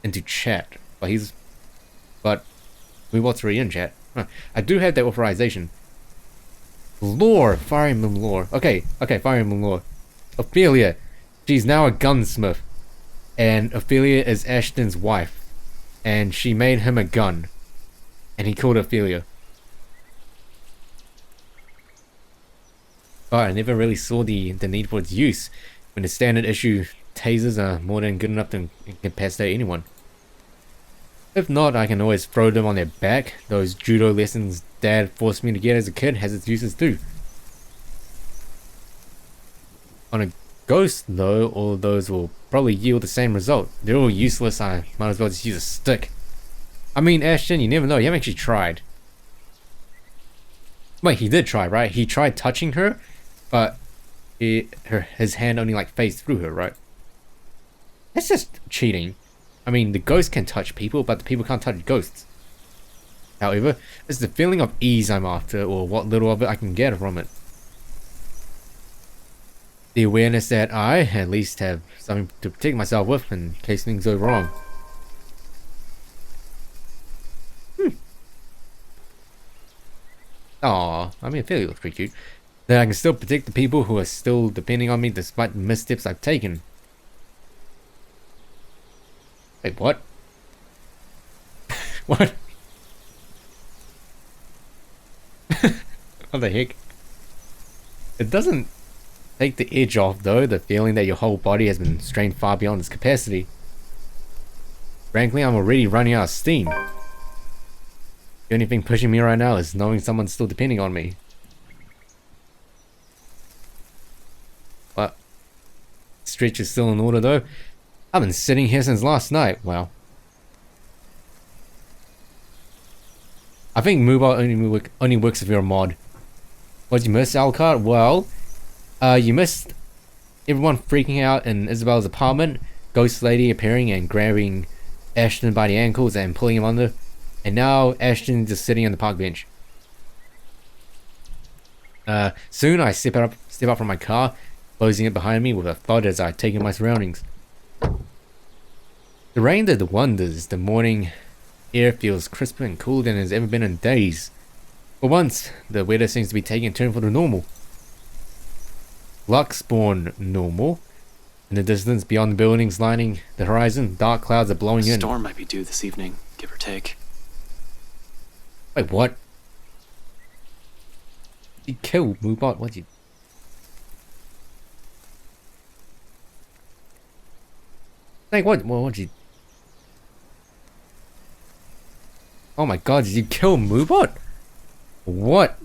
into chat, but Moobot's already in chat. Huh. I do have that authorization. Lore, Fire Emblem lore. Okay, Fire Emblem lore. Ophelia, she's now a gunsmith, and Ophelia is Ashton's wife, and she made him a gun, and he called Ophelia. But I never really saw the need for its use when the standard issue tasers are more than good enough to incapacitate anyone. If not, I can always throw them on their back. Those judo lessons Dad forced me to get as a kid has its uses too. On a ghost, though, all of those will probably yield the same result. They're all useless. I might as well just use a stick. I mean, Ashton, you never know. You haven't actually tried. Wait, he did try, right? He tried touching her, but his hand only like phased through her, right? That's just cheating. I mean, the ghost can touch people, but the people can't touch ghosts. However, it's the feeling of ease I'm after, or what little of it I can get from it. The awareness that I, at least, have something to protect myself with in case things go wrong. Aww, I mean, Philly looks pretty cute. That I can still protect the people who are still depending on me despite the missteps I've taken. Wait, what? What? What the heck? It doesn't take the edge off, though, the feeling that your whole body has been strained far beyond its capacity. Frankly, I'm already running out of steam. The only thing pushing me right now is knowing someone's still depending on me. What? Stretch is still in order, though. I've been sitting here since last night. Wow. I think mobile only works if you're a mod. What did you miss, Alucard? Well, you missed everyone freaking out in Isabella's apartment, Ghost Lady appearing and grabbing Ashton by the ankles and pulling him under, and now Ashton's just sitting on the park bench. Soon I step up from my car, closing it behind me with a thud as I take in my surroundings. The rain did wonders. The morning air feels crisper and cooler than it has ever been in days. For once, the weather seems to be taking a turn for the normal. Luxborn normal. In the distance, beyond the buildings lining the horizon, dark clouds are blowing in. A storm might be due this evening, give or take. Wait, what? You killed Moobot? What'd you... Like, what'd you... Oh my god, did you kill Moobot? What?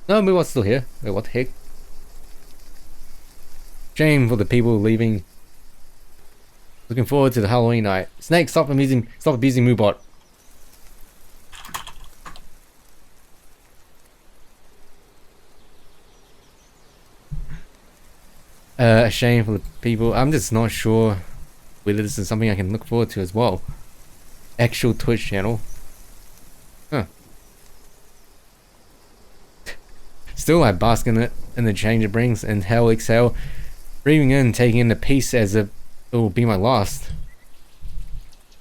No, Moobot's still here. Wait, what the heck? Shame for the people leaving. Looking forward to the Halloween night. Snake, stop abusing Moobot. A shame for the people. I'm just not sure whether this is something I can look forward to as well. Actual Twitch channel. Huh. Still, I bask in it, in the change it brings. Inhale, exhale. Breathing in, taking in the peace as if it will be my last.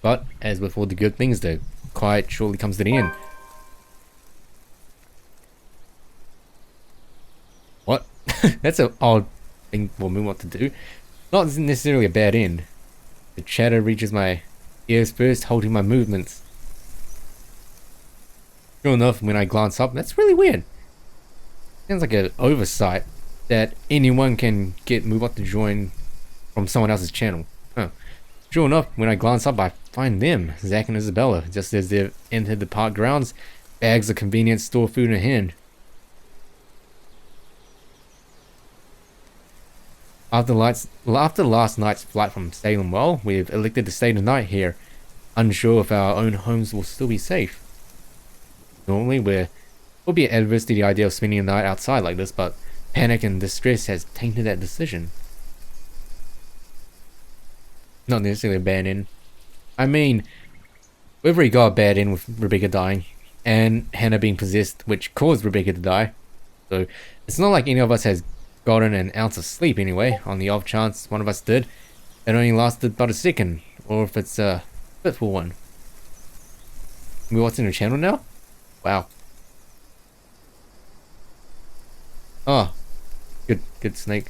But, as with all the good things, the quiet surely comes to the end. What? That's an odd thing for Moonwalk to do. Not necessarily a bad end. The chatter reaches my ears first, holding my movements. Sure enough, when I glance up, that's really weird. Sounds like an oversight that anyone can get Moonwalk to join from someone else's channel. Huh. Sure enough, when I glance up, I find them, Zach and Isabella, just as they've entered the park grounds, bags of convenience store food in hand. After last night's flight from Salem, well, we've elected to stay the night here, unsure if our own homes will still be safe. Normally, we'll be adverse to the idea of spending a night outside like this, but panic and distress has tainted that decision. Not necessarily a bad end. I mean, we've already got a bad end with Rebecca dying, and Hannah being possessed, which caused Rebecca to die. So, it's not like any of us has gotten an ounce of sleep anyway. On the off chance one of us did, it only lasted but a second, or if it's a fitful one. We watching the channel now? Wow. Oh, good Snake.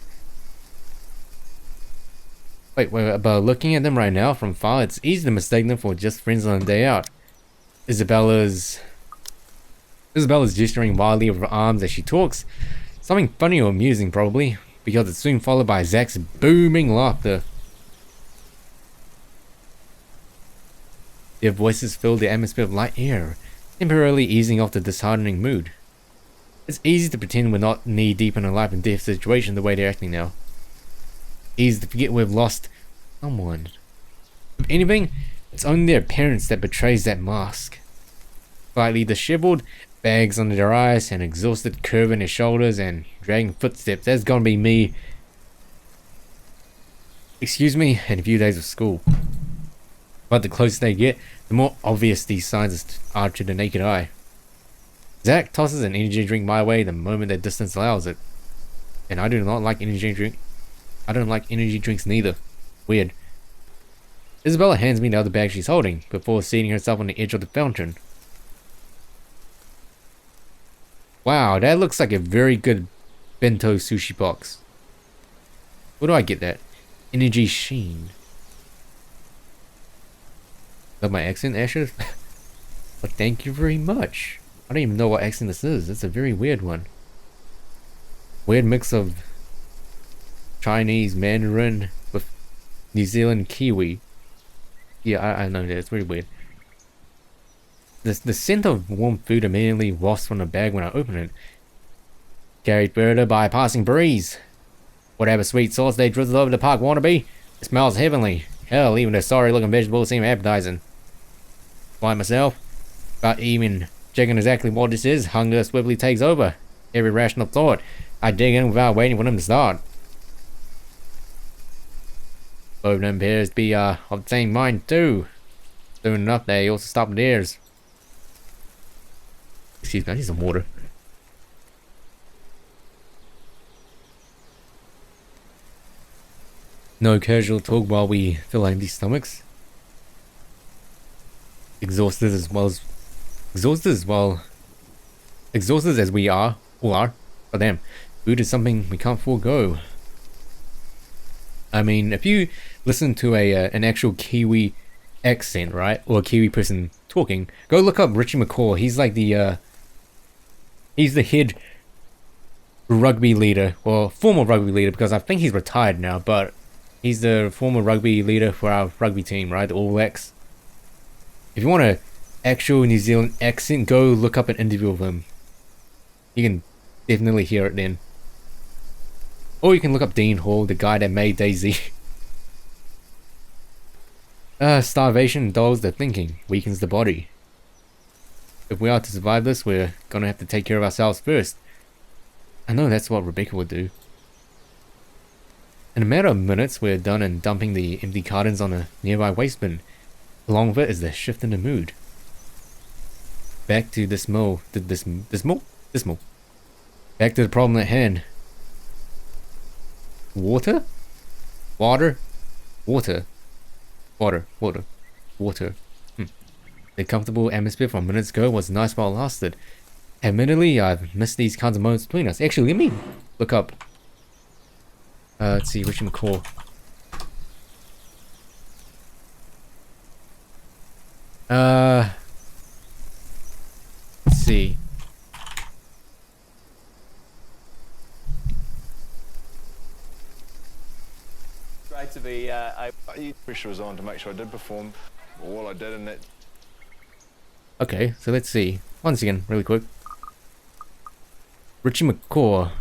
Wait, but looking at them right now from far, it's easy to mistake them for just friends on a day out. Isabella's gesturing wildly with her arms as she talks. Something funny or amusing, probably, because it's soon followed by Zach's booming laughter. Their voices fill the atmosphere of light air, temporarily easing off the disheartening mood. It's easy to pretend we're not knee-deep in a life and death situation the way they're acting now. Easy to forget we've lost someone. If anything, it's only their appearance that betrays that mask. Slightly disheveled, bags under their eyes, and exhausted curve in their shoulders, and dragging footsteps. That's gonna be me. Excuse me, in a few days of school. But the closer they get, the more obvious these signs are to the naked eye. Zack tosses an energy drink my way the moment that distance allows it. And I do not like energy drink. I don't like energy drinks neither. Weird. Isabella hands me the other bag she's holding, before seating herself on the edge of the fountain. Wow, that looks like a very good bento sushi box. Where do I get that? Energy sheen. Love my accent, Ashes? But thank you very much. I don't even know what accent this is. It's a very weird one. Weird mix of Chinese Mandarin with New Zealand Kiwi. Yeah, I know that. It's very weird. The scent of warm food immediately wafts from the bag when I open it. Carried further by a passing breeze. Whatever sweet sauce they drizzle over the park wannabe, it smells heavenly. Hell, even the sorry looking vegetables seem appetizing. Find myself, but even checking exactly what this is, hunger swiftly takes over. Every rational thought, I dig in without waiting for them to start. Both of them appears to be of the same mind too. Soon enough, they also stop theirs. Excuse me, I need some water. No casual talk while we fill empty stomachs. Exhausted as we all are. But damn, food is something we can't forego. I mean, if you listen to an actual Kiwi accent, right, or a Kiwi person talking, go look up Richie McCaw. He's like the he's the head rugby leader, well, former rugby leader, because I think he's retired now, but he's the former rugby leader for our rugby team, right, the All Blacks. If you want an actual New Zealand accent, go look up an interview of him. You can definitely hear it then. Or you can look up Dean Hall, the guy that made Daisy. Starvation dulls the thinking, weakens the body. If we are to survive this, we're gonna have to take care of ourselves first. I know that's what Rebecca would do. In a matter of minutes, we're done and dumping the empty cartons on a nearby waste bin. Along with it is the shift in the mood. Back to dismal. Back to the problem at hand. Water? Water? Water. Water. Water. Water. The comfortable atmosphere from minutes ago was nice while it lasted. Admittedly, I've missed these kinds of moments between us. Actually, let me look up. Let's see, Richie McCaw. Let's see. Great to be. Pressure was on to make sure I did perform. All I did in that. Okay, so let's see. Once again, really quick. Richie McCaw.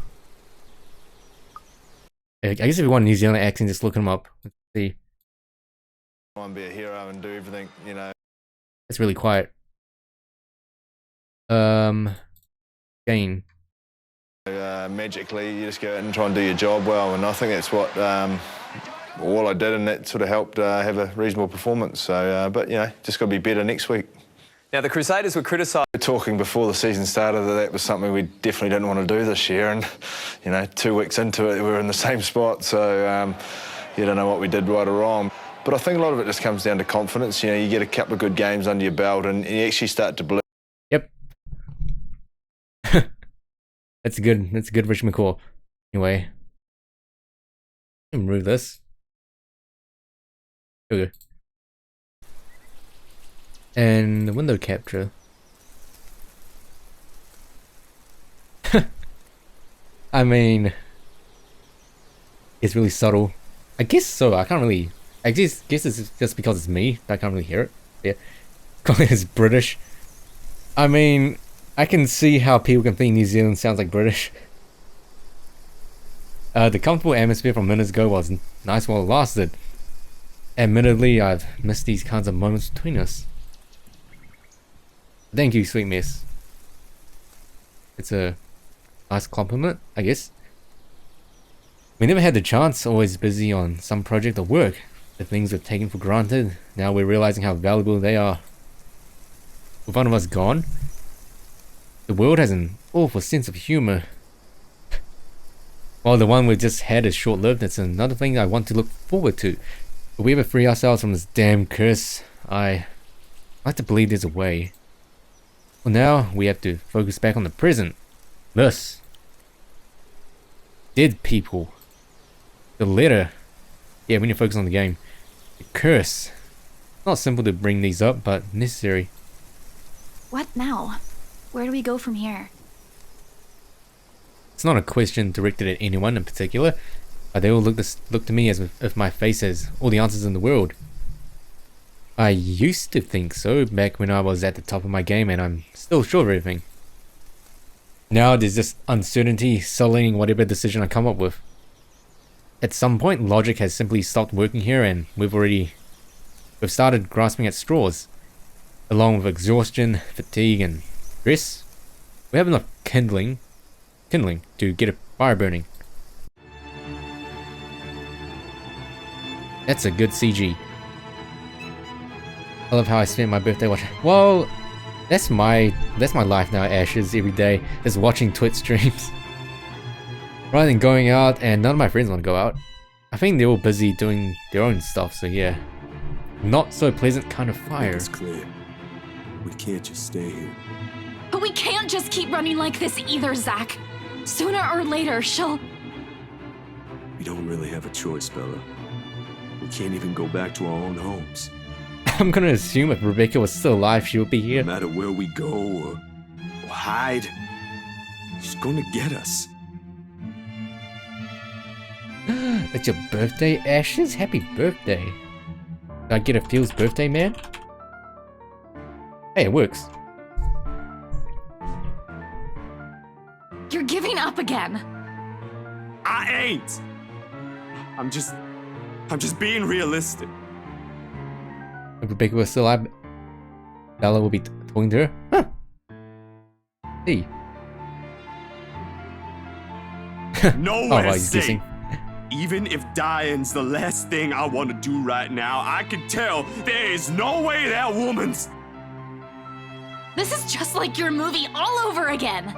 I guess if you want a New Zealand accent, just look him up. Let's see. Try and be a hero and do everything, you know. It's really quiet. Gain. Magically, you just go out and try and do your job well, and I think that's what all I did, and that sort of helped have a reasonable performance. So, but you know, just got to be better next week. Now, the Crusaders were criticised. We were talking before the season started that was something we definitely didn't want to do this year, and you know, 2 weeks into it, we were in the same spot. So, you don't know what we did right or wrong. But I think a lot of it just comes down to confidence. You know, you get a couple of good games under your belt, and you actually start to believe. Yep. That's good Rich McCaw. Anyway. Remove this. Here we go. And the window capture. I mean, it's really subtle. I guess so. I can't really. I guess it's just because it's me. I can't really hear it. Yeah. It's British. I mean, I can see how people can think New Zealand sounds like British. The comfortable atmosphere from minutes ago was nice while it lasted. Admittedly, I've missed these kinds of moments between us. Thank you, sweet miss. It's a nice compliment, I guess. We never had the chance, always busy on some project or work. The things we've taken for granted, now we're realizing how valuable they are. With one of us gone, the world has an awful sense of humor. While the one we've just had is short-lived, it's another thing I want to look forward to. If we ever free ourselves from this damn curse, I like to believe there's a way. Well, now we have to focus back on the present. This. Dead people. The letter. Yeah, we need to focus on the game. The curse. Not simple to bring these up, but necessary. What now? Where do we go from here? It's not a question directed at anyone in particular. They all look to me as if my face has all the answers in the world. I used to think so back when I was at the top of my game, and I'm still sure of everything. Now there's just uncertainty sullying whatever decision I come up with. At some point, logic has simply stopped working here, and we've started grasping at straws. Along with exhaustion, fatigue, and stress, we have enough kindling to get a fire burning. That's a good CG. I love how I spent my birthday watching. Well, that's my life now, Ashes, every day, just watching Twitch streams. Rather than going out, and none of my friends want to go out. I think they're all busy doing their own stuff, so yeah. Not so pleasant kind of fire. It's clear. We can't just stay here. But we can't just keep running like this either, Zach. Sooner or later, she'll... We don't really have a choice, Bella. We can't even go back to our own homes. I'm gonna assume if Rebecca was still alive, she would be here. No matter where we go or hide, she's gonna get us. It's your birthday, Ashes? Happy birthday. Did I get a Feels birthday, man? Hey, it works. You're giving up again. I ain't. I'm just being realistic. If Rebecca was still alive, Bella will be talking to her? Huh. Hey. Nowhere he's safe. kissing. Even if dying's the last thing I want to do right now, I can tell there is no way that woman's... This is just like your movie all over again.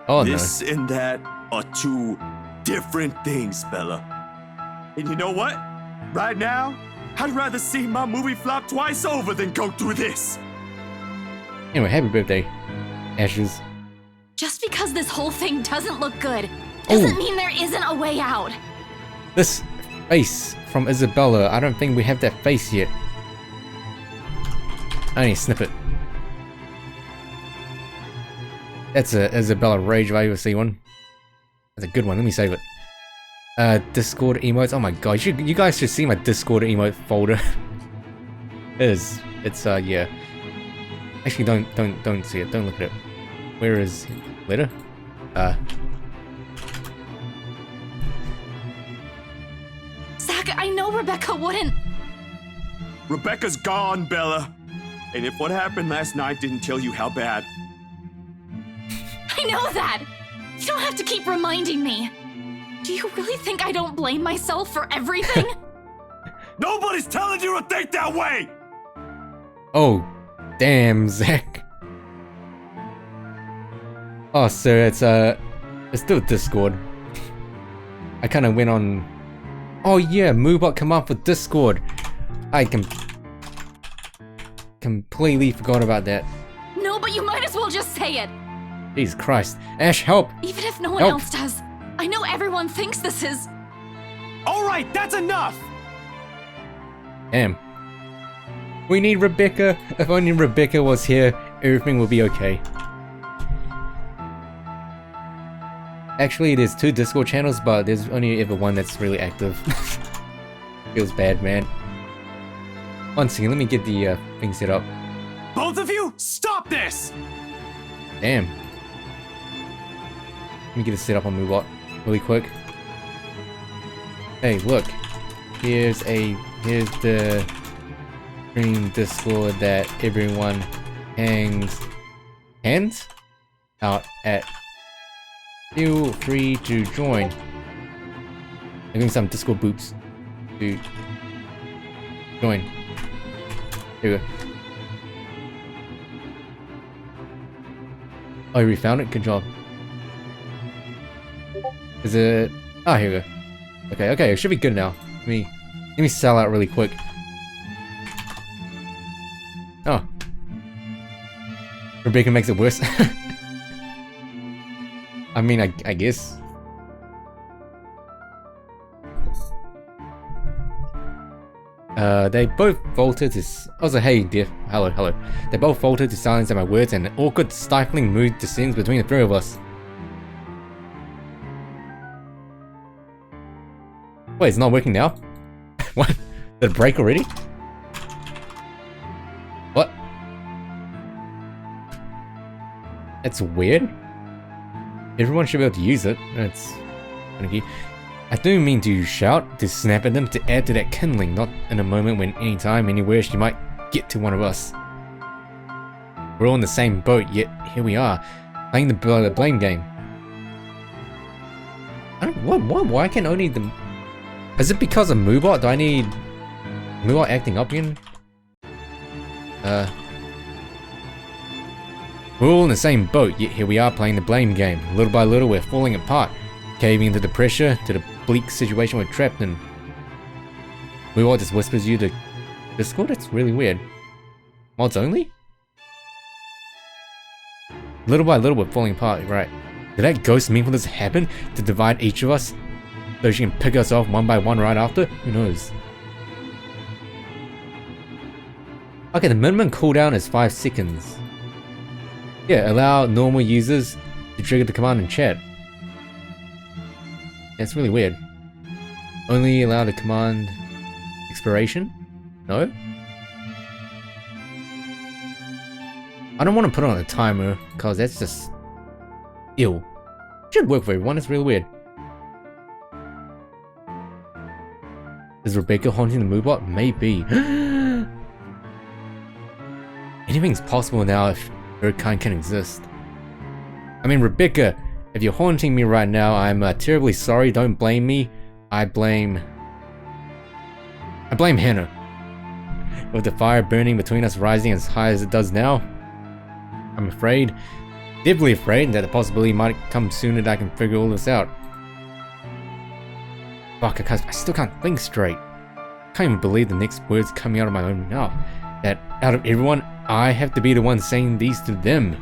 Oh, this and that are two different things, Bella. And you know what? Right now, I'd rather see my movie flop twice over than go through this. Anyway, happy birthday, Ashes. Just because this whole thing doesn't look good doesn't mean there isn't a way out. This face from Isabella, I don't think we have that face yet. I need to snip it. That's a Isabella rage if I ever see one. That's a good one, let me save it. Discord emotes, oh my god, you guys should see my Discord emote folder. It's yeah. Actually don't see it, don't look at it. Where is it? Letter? Zach, I know Rebecca wouldn't. Rebecca's gone, Bella. And if what happened last night didn't tell you how bad... I know that! You don't have to keep reminding me. Do you really think I don't blame myself for everything? Nobody's telling you to think that way! Oh, damn, Zach. Oh, so it's still Discord. I kind of went on... Oh yeah, Moobot come up with Discord. I completely forgot about that. No, but you might as well just say it. Jesus Christ. Ash, help! Even if no one else does, I know everyone thinks this is... Alright, that's enough! Damn. We need Rebecca. If only Rebecca was here, everything would be okay. Actually, there's 2 Discord channels, but there's only ever one that's really active. Feels bad, man. One second, let me get the thing set up. Both of you, stop this! Damn. Let me get it set up on Moobot really quick. Hey, look. Here's the stream Discord that everyone hangs out at. Feel free to join. I'm getting some Discord boots to join. Here we go. Oh, you found it? Good job. Is it... Ah, here we go. Okay, okay, it should be good now. Let me sell out really quick. Oh. Rebecca makes it worse. I mean, I guess. They both faltered to... Also, hey, dear. Hello, hello. They both faltered to silence at my words, and an awkward, stifling mood descends between the three of us. Wait, it's not working now? What? Did it break already? What? That's weird. Everyone should be able to use it. That's funky. I don't mean to shout, to snap at them, to add to that kindling, not in a moment when anytime, anywhere she might get to one of us. We're all in the same boat, yet here we are, playing the blame game. I don't... What? Why can only the... Is it because of Moobot? Do I need Moobot acting up again? We're all in the same boat, yet here we are playing the blame game. Little by little, we're falling apart, caving into the pressure, to the bleak situation we're trapped in. Moobot just whispers you to Discord? It's really weird. Mods only? Little by little, we're falling apart, right. Did that ghost mean for this to happen? To divide each of us? So she can pick us off one by one right after? Who knows? Okay, the minimum cooldown is 5 seconds. Yeah, allow normal users to trigger the command in chat. That's really weird. Only allow the command expiration? No? I don't want to put it on a timer, because that's just... Ew. Should work for everyone, it's really weird. Is Rebecca haunting the Moobot? Maybe. Anything's possible now if her kind can exist. I mean, Rebecca, if you're haunting me right now, I'm terribly sorry. Don't blame me. I blame Hannah. With the fire burning between us rising as high as it does now, I'm afraid, deeply afraid, that the possibility might come sooner than I can figure all this out. Fuck, I still can't think straight. I can't even believe the next words coming out of my own mouth. That out of everyone, I have to be the one saying these to them.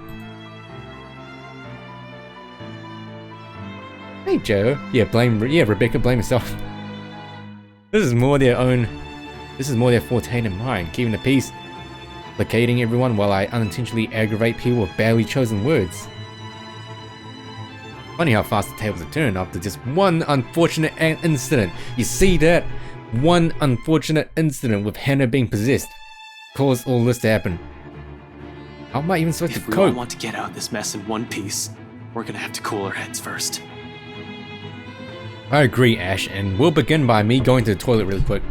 Hey Joe. Yeah, Rebecca, blame yourself. This is more their forte than mine. Keeping the peace, placating everyone while I unintentionally aggravate people with badly chosen words. Funny how fast the tables have turned after just one unfortunate incident. You see that? One unfortunate incident with Hannah being possessed caused all this to happen. How am I even supposed to cope? If we all want to get out of this mess in one piece, we're gonna have to cool our heads first. I agree, Ash, and we'll begin by me going to the toilet really quick.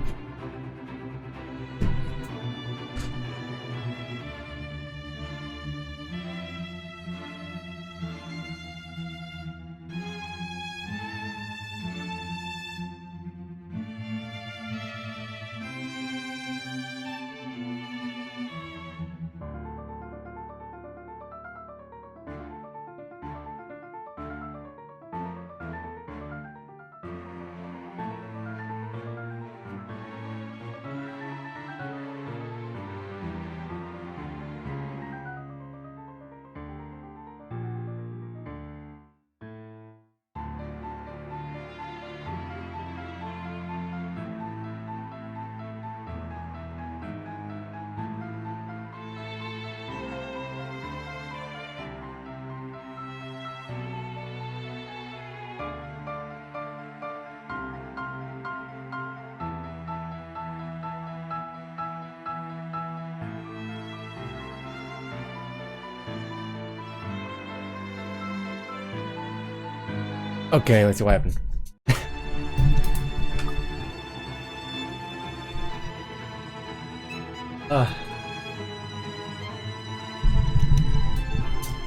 Okay, let's see what happens.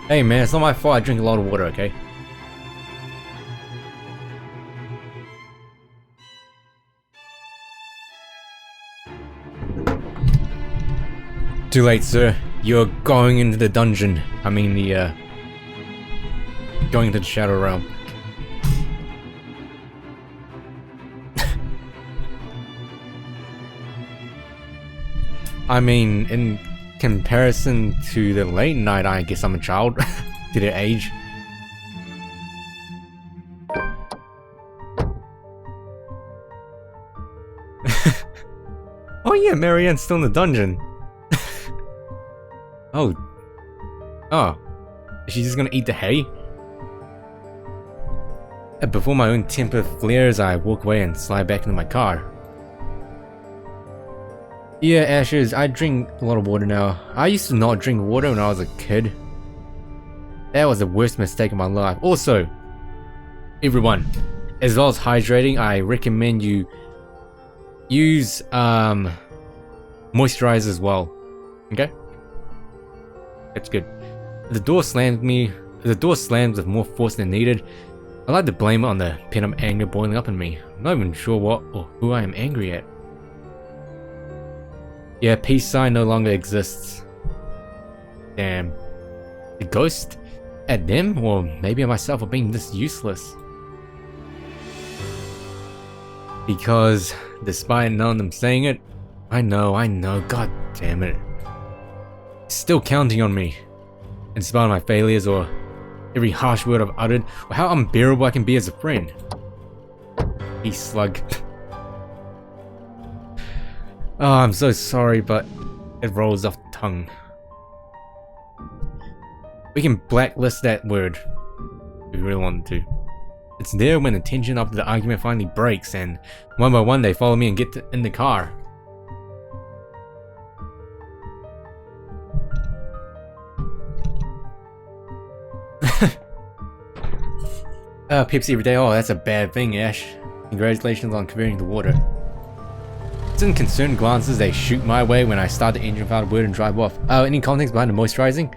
Hey man, it's not my fault I drink a lot of water, okay? Too late, sir. You're going into the dungeon. I mean going into the Shadow Realm. I mean, in comparison to the late night, I guess I'm a child. Did it age? Oh yeah, Marianne's still in the dungeon. Oh. Is she just gonna eat the hay? Before my own temper flares, I walk away and slide back into my car. Yeah, Ashes, I drink a lot of water now. I used to not drink water when I was a kid. That was the worst mistake of my life. Also, everyone, as well as hydrating, I recommend you use moisturize as well. Okay? That's good. The door slams with more force than needed. I like to blame it on the pent-up anger boiling up in me. I'm not even sure what or who I am angry at. Yeah, peace sign no longer exists. Damn. The ghost? At them? Or maybe at myself for being this useless? Because, despite none of them saying it, I know, god damn it. Still counting on me. In spite of my failures or every harsh word I've uttered, or how unbearable I can be as a friend. Peace slug. Oh, I'm so sorry, but it rolls off the tongue. We can blacklist that word if we really want to. It's there when the tension after the argument finally breaks, and one by one they follow me and get in the car. Pepsi every day. Oh, that's a bad thing, Ash. Congratulations on converting the water. In concerned glances, they shoot my way when I start the engine without a word and drive off. Any context behind the moisturizing?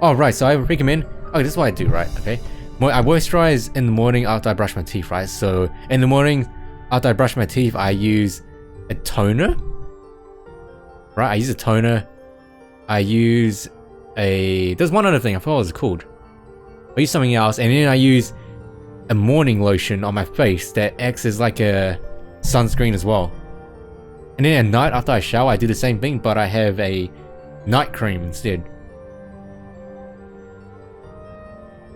Oh, right, so I recommend... Okay, this is what I do, right? Okay. I moisturize in the morning after I brush my teeth, right? So, in the morning, after I brush my teeth, I use a toner. Right, I use a toner. I use a... There's one other thing, I forgot what it was called. I use something else, and then I use a morning lotion on my face that acts as like a sunscreen as well. And then at night after I shower, I do the same thing, but I have a night cream instead.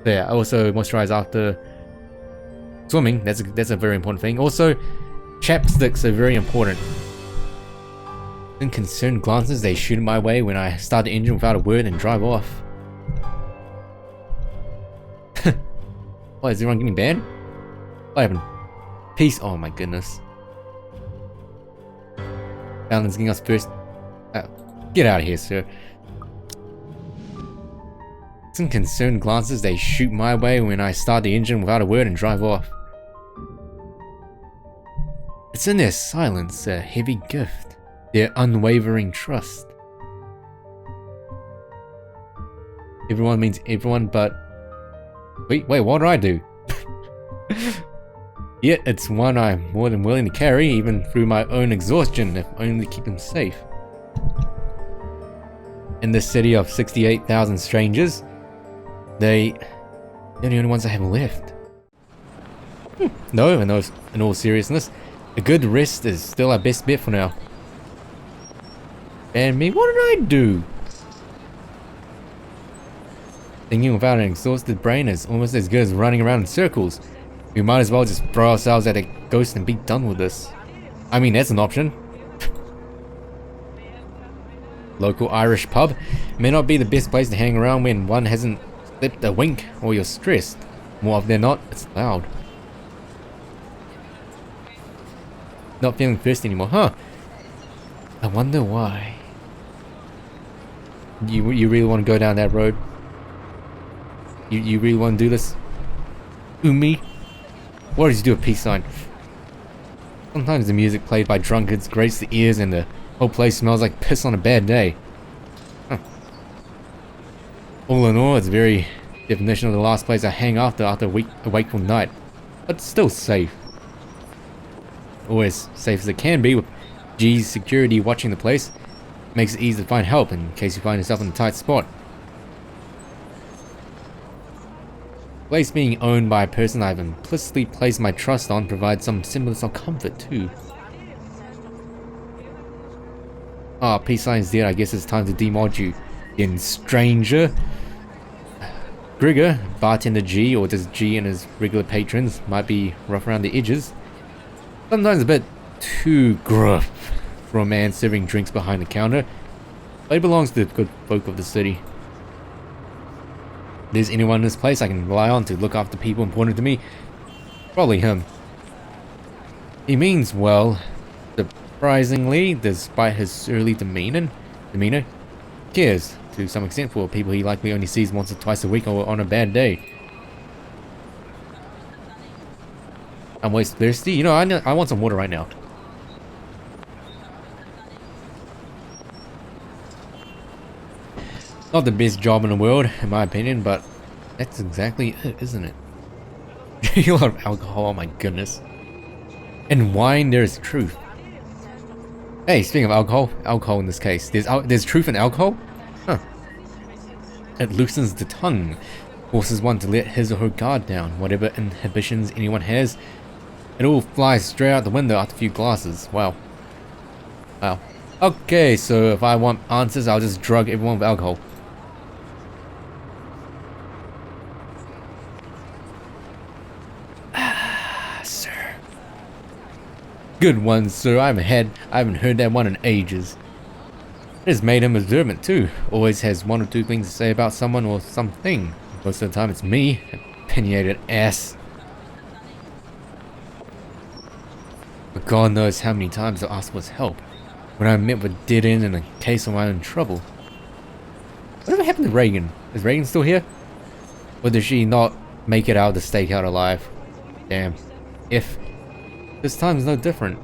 So yeah, I also moisturize after swimming. That's a very important thing. Also, chapsticks are very important. In concerned glances, they shoot my way when I start the engine without a word and drive off. What, is everyone getting banned? What happened? Peace. Oh my goodness. Alan's getting us first. Get out of here, sir. Some concerned glances, they shoot my way when I start the engine without a word and drive off. It's in their silence, a heavy gift. Their unwavering trust. Everyone means everyone, but... Wait, what did I do? Yet it's one I'm more than willing to carry, even through my own exhaustion, if only to keep them safe. In this city of 68,000 strangers, they're the only ones I have left. No, in all seriousness, a good rest is still our best bet for now. And me, what did I do? Thinking without an exhausted brain is almost as good as running around in circles. We might as well just throw ourselves at a ghost and be done with this. I mean, that's an option. Local Irish pub may not be the best place to hang around when one hasn't slipped a wink or you're stressed. More often than not, it's loud. Not feeling thirsty anymore, huh? I wonder why. You really want to go down that road? You really want to do this? Umi? What does he do a peace sign? Sometimes the music played by drunkards grates the ears and the whole place smells like piss on a bad day. Huh. All in all, it's very definition of the last place I hang after a wakeful night. But still safe. Always safe as it can be with G's security watching the place. Makes it easy to find help in case you find yourself in a tight spot. Place being owned by a person I've implicitly placed my trust on provides some semblance of comfort too. Ah, peace signs there, I guess it's time to demod you. Then stranger. Grigger, bartender G, or just G and his regular patrons, might be rough around the edges. Sometimes a bit too gruff for a man serving drinks behind the counter, but he belongs to the good folk of the city. If there's anyone in this place I can rely on to look after people important to me, probably him. He means well, surprisingly, despite his surly demeanor, cares to some extent for people he likely only sees once or twice a week or on a bad day. I'm way thirsty. You know, I want some water right now. Not the best job in the world, in my opinion, but that's exactly it, isn't it? A lot of alcohol, oh my goodness. And wine, there's truth. Hey, speaking of alcohol in this case, there's truth in alcohol? Huh. It loosens the tongue, forces one to let his or her guard down, whatever inhibitions anyone has. It all flies straight out the window after a few glasses. Wow. Wow. Okay, so if I want answers, I'll just drug everyone with alcohol. Sir. Good one, sir. I haven't heard that one in ages. It has made him observant too. Always has one or two things to say about someone or something. Most of the time it's me, opinionated ass. But God knows how many times I asked for his help when I met with dead end in a case of my own trouble. Whatever happened to Reagan? Is Reagan still here? Or did she not make it out of the stakeout alive? Damn. If this time is no different.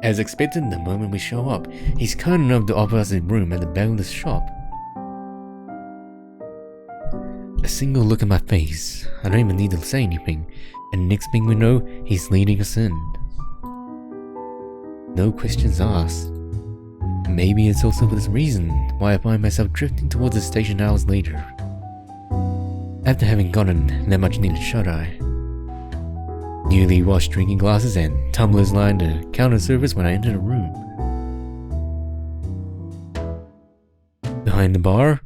As expected, the moment we show up, he's kind enough to offer us a room at the back of the shop. A single look at my face, I don't even need to say anything, and next thing we know, he's leading us in. No questions asked. Maybe it's also for this reason why I find myself drifting towards the station hours later. After having gotten that much needed shut-eye. Newly washed drinking glasses and tumblers lined the counter service when I entered a room. Behind the bar,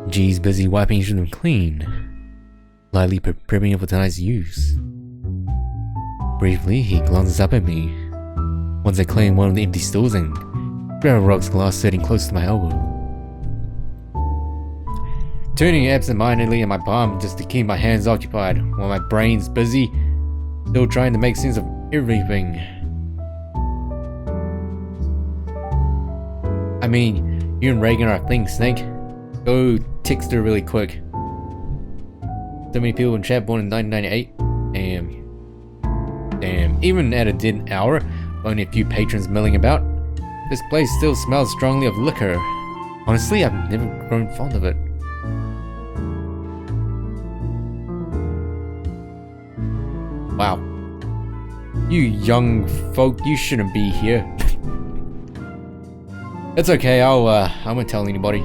G's busy wiping them clean, lightly preparing it for tonight's use. Briefly, he glances up at me, once I claim one of the empty stools and grab a rocks glass sitting close to my elbow. Turning absent-mindedly in my palm just to keep my hands occupied while my brain's busy, still trying to make sense of everything. I mean, you and Reagan are a thing, Snake. Go text her really quick. So many people in chat born in 1998. Damn. Even at a dead hour, only a few patrons milling about, this place still smells strongly of liquor. Honestly, I've never grown fond of it. Wow. You young folk, you shouldn't be here. It's okay, I won't tell anybody.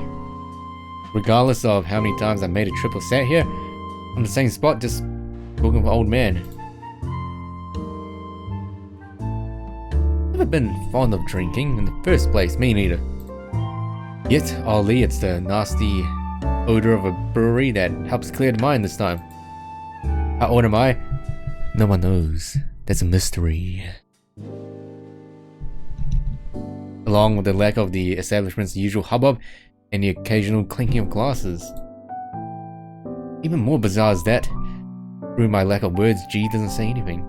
Regardless of how many times I made a trip or sat here, on the same spot, just talking with old man. Never been fond of drinking in the first place, me neither. Yet, oddly, it's the nasty odor of a brewery that helps clear the mind this time. How old am I? No one knows. That's a mystery. Along with the lack of the establishment's usual hubbub and the occasional clinking of glasses. Even more bizarre is that, through my lack of words, G doesn't say anything.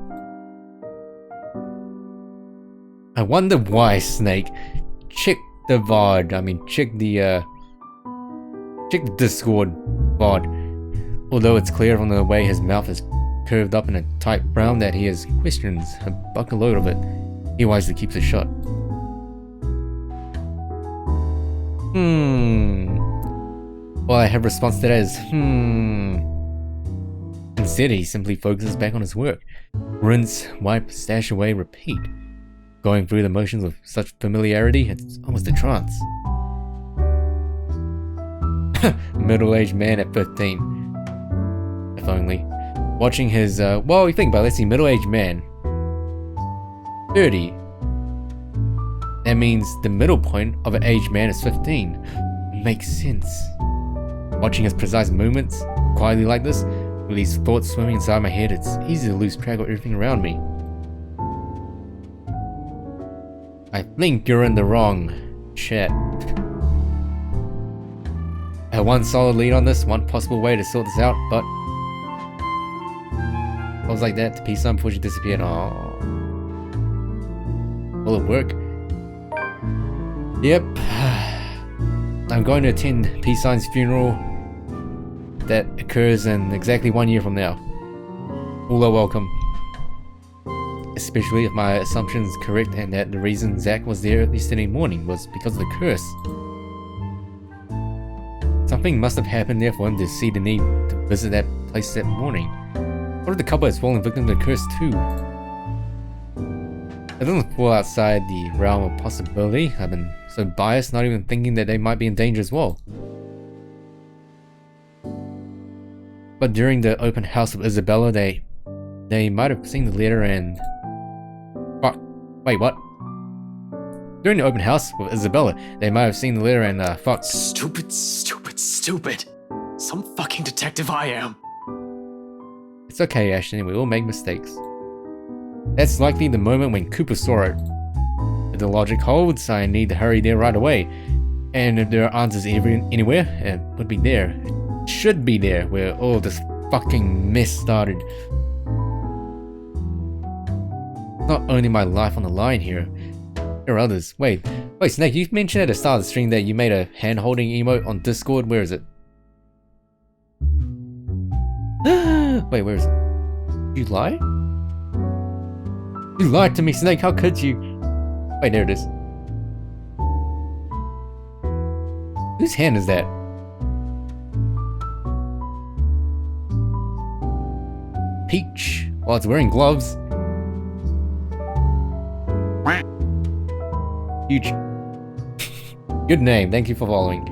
I wonder why, Snake. Check the VOD. I mean, check the Discord VOD. Although it's clear from the way his mouth is curved up in a tight frown that he has questions, a buckload of it, he wisely keeps it shut. All I have response to that is, Instead, he simply focuses back on his work. Rinse, wipe, stash away, repeat. Going through the motions with such familiarity, it's almost a trance. Middle-aged man at 15. If only. Watching his, well, you think about it, let's see, middle-aged man. 30. That means the middle point of an aged man is 15. Makes sense. Watching his precise movements, quietly like this, with these thoughts swimming inside my head, it's easy to lose track of everything around me. I think you're in the wrong chat. I have one solid lead on this, one possible way to sort this out, but I was like that to peace sign before she disappeared. Aww. Will it work? Yep. I'm going to attend Peace Sign's funeral that occurs in exactly 1 year from now. All are welcome. Especially if my assumption is correct and that the reason Zack was there yesterday morning was because of the curse. Something must have happened there for him to see the need to visit that place that morning. What if the couple has fallen victim to the curse too? It doesn't fall outside the realm of possibility. I've been so biased, not even thinking that they might be in danger as well. But during the open house of Isabella, they might have seen the letter and... Fuck. Wait, what? During the open house with Isabella, they might have seen the letter and, fuck. Stupid. Some fucking detective I am. It's okay, Ashton, we all make mistakes. That's likely the moment when Cooper saw it. If the logic holds, I need to hurry there right away. And if there are answers anywhere, it would be there. It should be there, where all this fucking mess started. Not only my life on the line here, there are others. Wait, Snake, you mentioned at the start of the stream that you made a hand-holding emote on Discord. Where is it? Wait, where is it? You lie? You lied to me, Snake, how could you? Wait, there it is. Whose hand is that? Peach. Well, it's wearing gloves. Huge. Good name, thank you for following.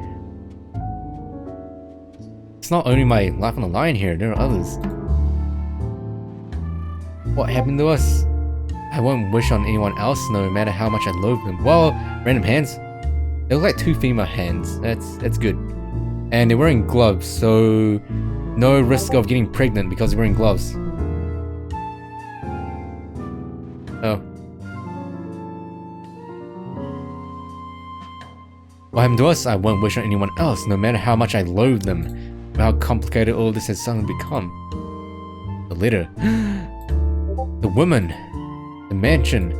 It's not only my life on the line here, there are others. What happened to us? I won't wish on anyone else, no matter how much I loathe them. Well, random hands. They look like two female hands. That's good. And they're wearing gloves, so no risk of getting pregnant because they're wearing gloves. Oh. What happened to us? I won't wish on anyone else, no matter how much I loathe them, or how complicated all this has suddenly become. The letter. The woman. The mansion.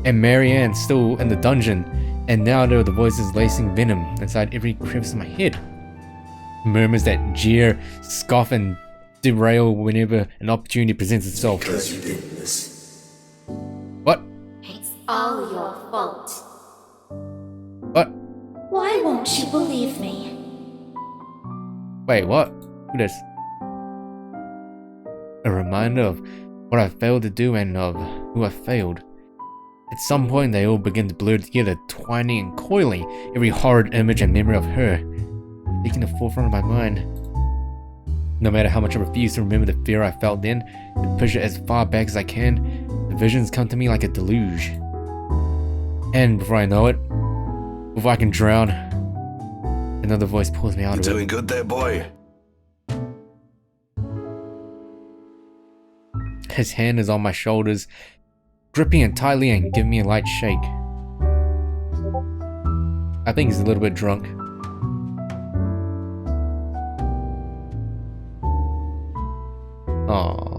And Marianne still in the dungeon. And now there are the voices lacing venom inside every crevice of my head. Murmurs that jeer, scoff, and derail whenever an opportunity presents itself. Because you didn't listen. What? It's all your fault. What? Why won't you believe me? Wait, what? Who this? A reminder of what I failed to do and of who I failed. At some point they all begin to blur together, twining and coiling, every horrid image and memory of her, taking the forefront of my mind. No matter how much I refuse to remember the fear I felt then, to push it as far back as I can, the visions come to me like a deluge. And before I know it, before I can drown, another voice pulls me out of it. You doing good there, boy? His hand is on my shoulders, gripping it tightly and giving me a light shake. I think he's a little bit drunk. Aww.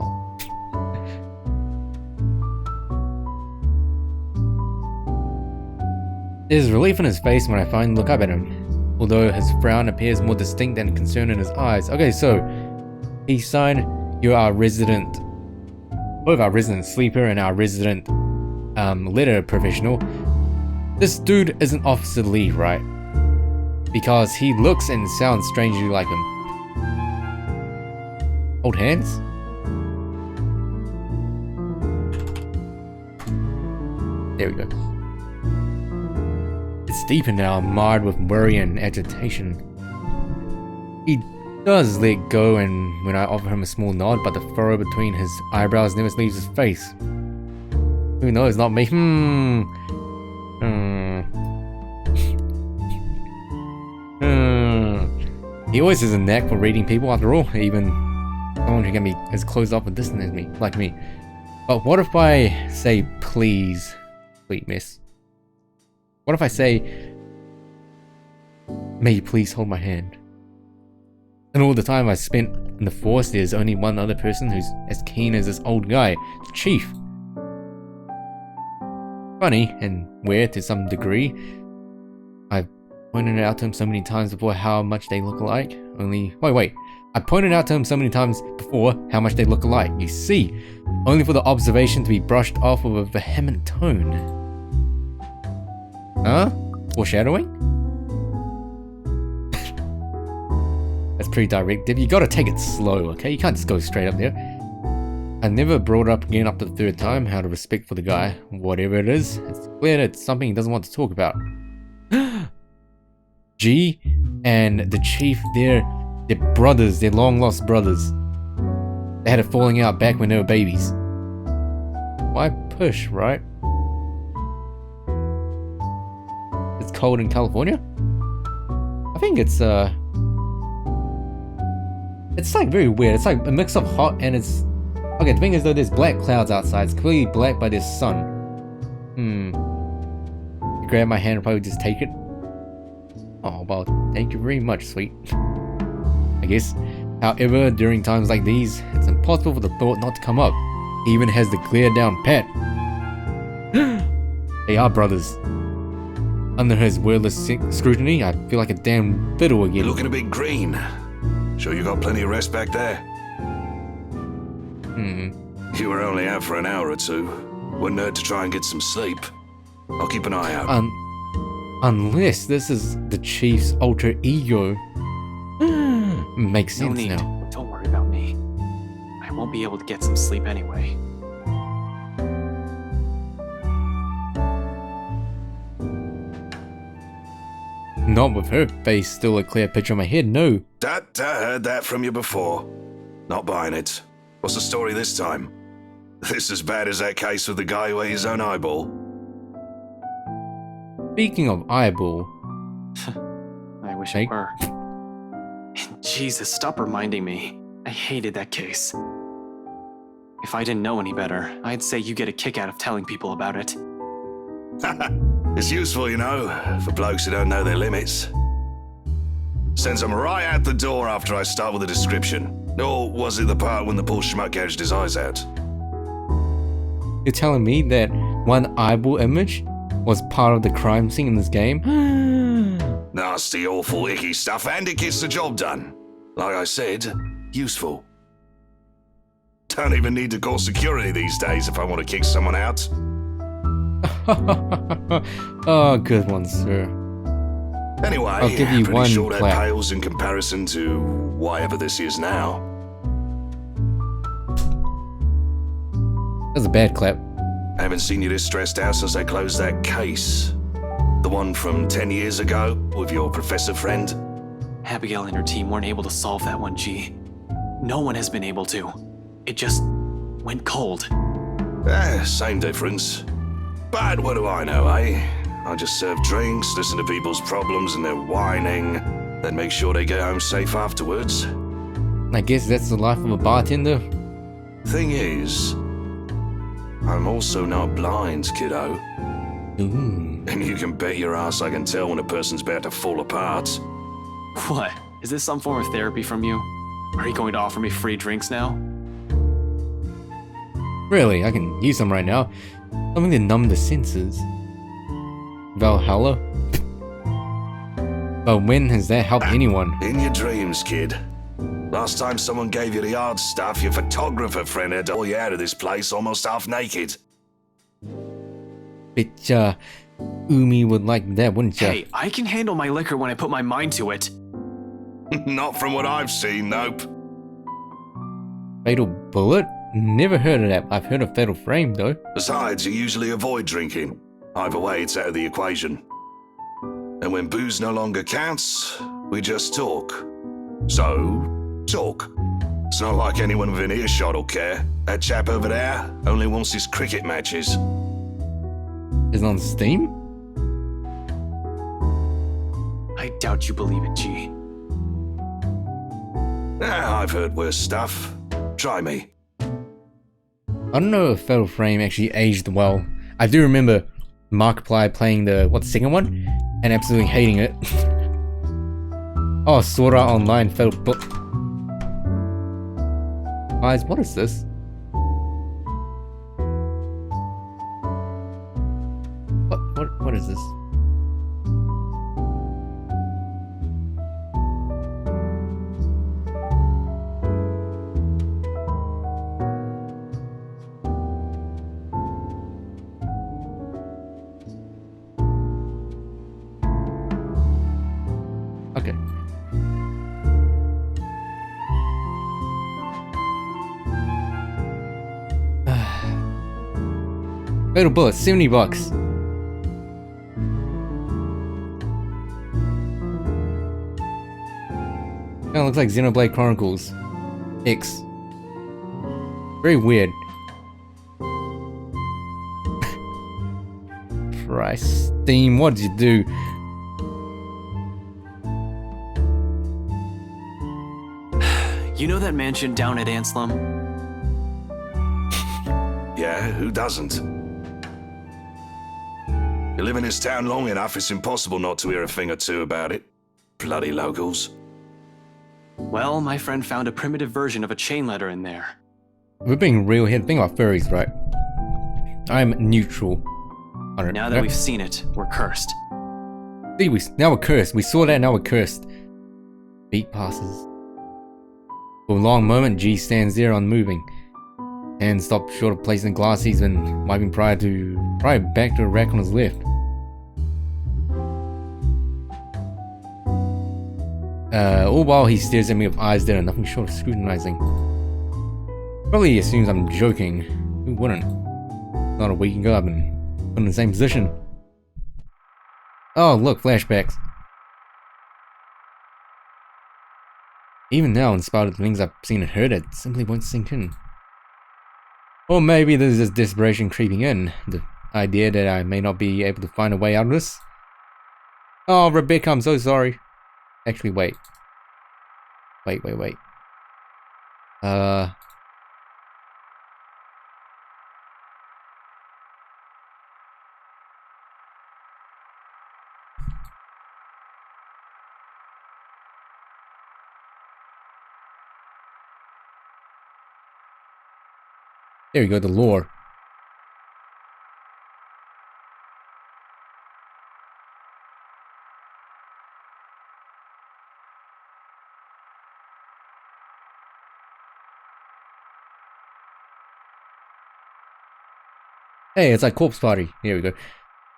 There's relief in his face when I finally look up at him, although his frown appears more distinct and concern in his eyes. Okay, so peace sign. You're our resident, both our resident sleeper and our resident litter professional. This dude isn't Officer Lee, right? Because he looks and sounds strangely like him. Hold hands? There we go. It's deeper now, marred with worry and agitation. He does let go and when I offer him a small nod, but the furrow between his eyebrows never leaves his face. Who knows, not me. He always has a knack for reading people after all, even someone who can be as closed off and distant as me, like me. But what if I say please, sweet miss? What if I say, may you please hold my hand? And all the time I spent in the force, there's only one other person who's as keen as this old guy, the chief. Funny, and weird to some degree. I've pointed it out to him so many times before how much they look alike. I pointed out to him so many times before how much they look alike. You see, only for the observation to be brushed off with a vehement tone. Huh? Foreshadowing? That's pretty direct. You gotta take it slow, okay? You can't just go straight up there. I never brought up again up to the third time how to respect for the guy. Whatever it is, it's clear that it's something he doesn't want to talk about. G and the chief, they're brothers, they're long lost brothers. They had a falling out back when they were babies. Why push, right? It's cold in California? I think it's like very weird. It's like a mix of hot and it's... Okay, the thing is though, there's black clouds outside. It's clearly black by there's sun. You grab my hand and probably just take it. Oh, well, thank you very much, sweet. I guess. However, during times like these, it's impossible for the thought not to come up. He even has the glare down pat. They are brothers. Under his wordless scrutiny, I feel like a damn fiddle again. You're looking a bit green. Sure you got plenty of rest back there? You were only out for an hour or two. Wouldn't hurt to try and get some sleep. I'll keep an eye out. Unless this is the chief's alter ego. Makes sense no need. now. Don't worry about me. I won't be able to get some sleep anyway. Not with her face still a clear picture in my head, no. I heard that from you before. Not buying it. What's the story this time? This as bad as that case with the guy who ate his own eyeball? Speaking of eyeball... I wish it were. Jesus, stop reminding me. I hated that case. If I didn't know any better, I'd say you get a kick out of telling people about it. It's useful, you know, for blokes who don't know their limits. Sends them right out the door after I start with a description. Or was it the part when the poor schmuck gouged his eyes out? You're telling me that one eyeball image was part of the crime scene in this game? Nasty, awful, icky stuff, and it gets the job done. Like I said, useful. Don't even need to call security these days if I want to kick someone out. Oh, good one, sir. Anyway, I'll give you pretty one sure that clap. pales in comparison to whatever this is now. That's a bad clap. I haven't seen you this stressed out since I closed that case. The one from 10 years ago with your professor friend. Abigail and her team weren't able to solve that one, G. No one has been able to. It just went cold. Same difference. But what do I know, eh? I just serve drinks, listen to people's problems and their whining, then make sure they get home safe afterwards. I guess that's the life of a bartender. Thing is, I'm also not blind, kiddo. Ooh. And you can bet your ass I can tell when a person's about to fall apart. What? Is this some form of therapy from you? Are you going to offer me free drinks now? Really, I can use them right now. Something to numb the senses. Valhalla? But when has that helped anyone? In your dreams, kid. Last time someone gave you the hard stuff, your photographer friend had to haul you out of this place almost half naked. Bet Umi would like that, wouldn't ya? Hey, I can handle my liquor when I put my mind to it. Not from what I've seen, nope. Fatal Bullet? Never heard of that. I've heard of Fatal Frame, though. Besides, you usually avoid drinking. Either way, it's out of the equation. And when booze no longer counts, we just talk. So, talk. It's not like anyone within earshot will care. That chap over there only wants his cricket matches. Is it on Steam? I doubt you believe it, G. I've heard worse stuff. Try me. I don't know if Fatal Frame actually aged well. I do remember Markiplier playing the second one and absolutely hating it. Oh, Sword Art Online Fatal Book. Guys, what is this? What is this? Okay. Fatal Bullet, $70. Kinda looks like Xenoblade Chronicles X. Very weird. Christ, Steam, what did you do? You know that mansion down at Anslem? Yeah, who doesn't? You live in this town long enough, it's impossible not to hear a thing or two about it. Bloody locals. Well, my friend found a primitive version of a chain letter in there. We're being real here. Think about furries, right? I'm neutral. Now that we've seen it, we're cursed. See, now we're cursed. We saw that, now we're cursed. Beat passes. For a long moment, G stands there unmoving. And stopped short of placing the glass he's been wiping prior back to a rack on his left. All while he stares at me with eyes that are nothing short of scrutinizing. Probably assumes I'm joking. Who wouldn't? Not a week ago, I've been put in the same position. Oh, look, flashbacks. Even now, in spite of the things I've seen and heard, it simply won't sink in. Or maybe there's this desperation creeping in. The idea that I may not be able to find a way out of this. Oh, Rebecca, I'm so sorry. Actually, wait. Wait. There we go, the lore. Hey, it's like Corpse Party. Here we go.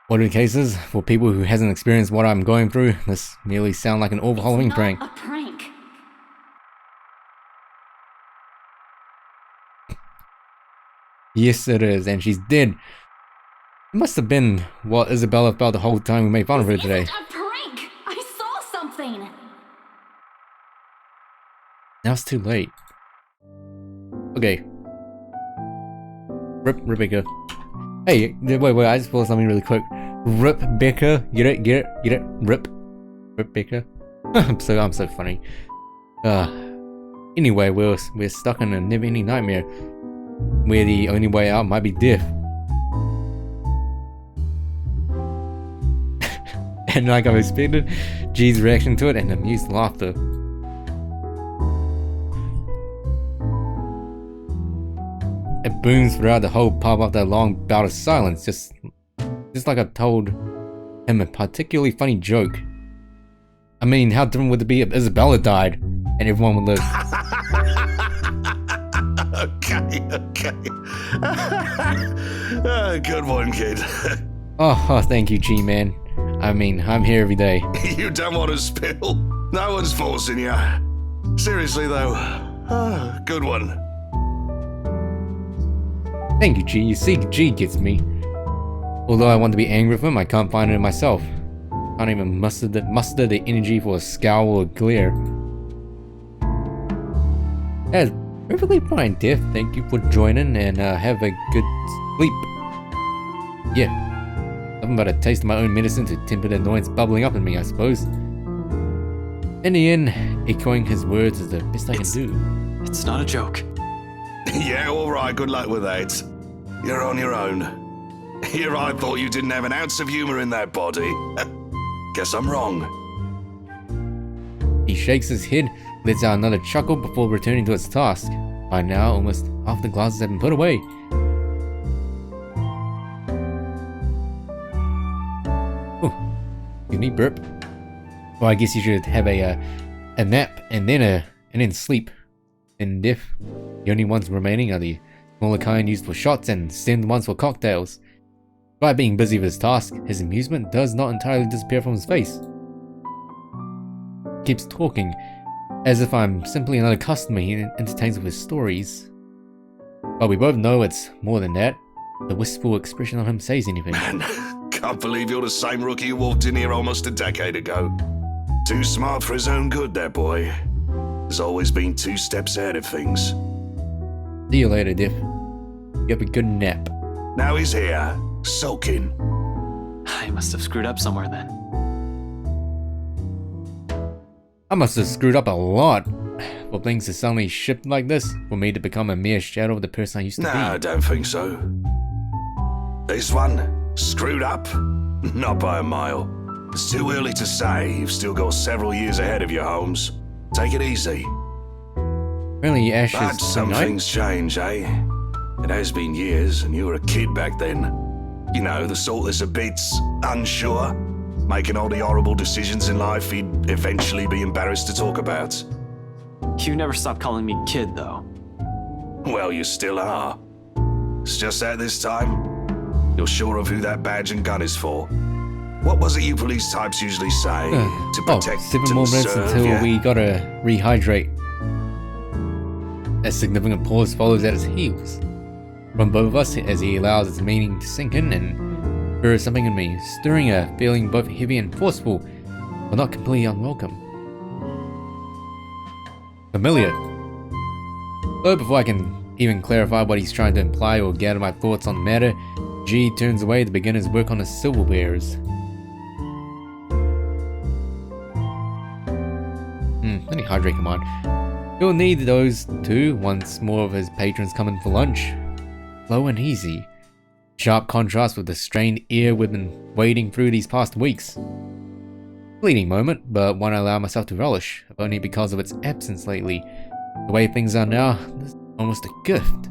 Whatever the case is, for people who hasn't experienced what I'm going through, this merely sounds like an awful Halloween prank. A prank. Yes, it is, and she's dead. It must have been what Isabella felt the whole time we made fun of her today. It's a prank. I saw something. Now it's too late. Okay. Rebecca. Hey, wait, I just pulled something really quick. Rebecca, get it? Rebecca. I'm so funny. Anyway, we're stuck in a never-ending nightmare, where the only way out might be death. And like I expected, G's reaction to it and amused laughter. It booms throughout the whole pub after a long bout of silence, just like I told him a particularly funny joke. I mean, how different would it be if Isabella died? and everyone would live. Okay. Good one, kid. Oh, thank you, G-Man. I mean, I'm here every day. You don't want to spill. No one's forcing you. Seriously, though. Good one. Thank you, G. You see, G gets me. Although I want to be angry with him, I can't find it in myself. Can't even muster the energy for a scowl or a glare. That's perfectly fine, Diff. Thank you for joining, and have a good sleep. Yeah. Something about a taste of my own medicine to temper the annoyance bubbling up in me, I suppose. In the end, echoing his words is the best I can do. It's not a joke. Yeah, alright, good luck with that. You're on your own. Here I thought you didn't have an ounce of humor in that body. Guess I'm wrong. He shakes his head, lets out another chuckle before returning to his task. By now, almost half the glasses have been put away. Oh, you need burp. Well, I guess you should have a nap and then sleep. And Diff, the only ones remaining are the smaller kind used for shots and stemmed ones for cocktails. By being busy with his task, his amusement does not entirely disappear from his face. He keeps talking, as if I'm simply another customer he entertains with his stories. But we both know it's more than that. The wistful expression on him says anything. Man, can't believe you're the same rookie who walked in here almost a decade ago. Too smart for his own good, that boy. Has always been 2 steps ahead of things. See you later, Diff. You have a good nap. Now he's here, sulking. I must have screwed up somewhere then. I must have screwed up a lot for things to suddenly shift like this, for me to become a mere shadow of the person I used to be. No, I don't think so. This one, screwed up? Not by a mile. It's too early to say. You've still got several years ahead of you, Holmes. Take it easy. Really, Ash But is some tonight? things change, eh? It has been years, and you were a kid back then. You know, the sort that's a bit unsure, making all the horrible decisions in life he'd eventually be embarrassed to talk about. You never stopped calling me kid, though. Well, you still are. It's just that this time, you're sure of who that badge and gun is for. What was it you police types usually say? To protect, 7 to more minutes serve, until yeah? we gotta rehydrate. A significant pause follows at his heels from both of us as he allows its meaning to sink in and spurs something in me, stirring a feeling both heavy and forceful, but not completely unwelcome. Familiar. So before I can even clarify what he's trying to imply or gather my thoughts on the matter, G turns away to begin his work on the silverwares. Let me hydrate, come on. He'll need those too once more of his patrons come in for lunch. Slow and easy. Sharp contrast with the strained ear we've been wading through these past weeks. Fleeting moment, but one I allow myself to relish, if only because of its absence lately. The way things are now, this is almost a gift.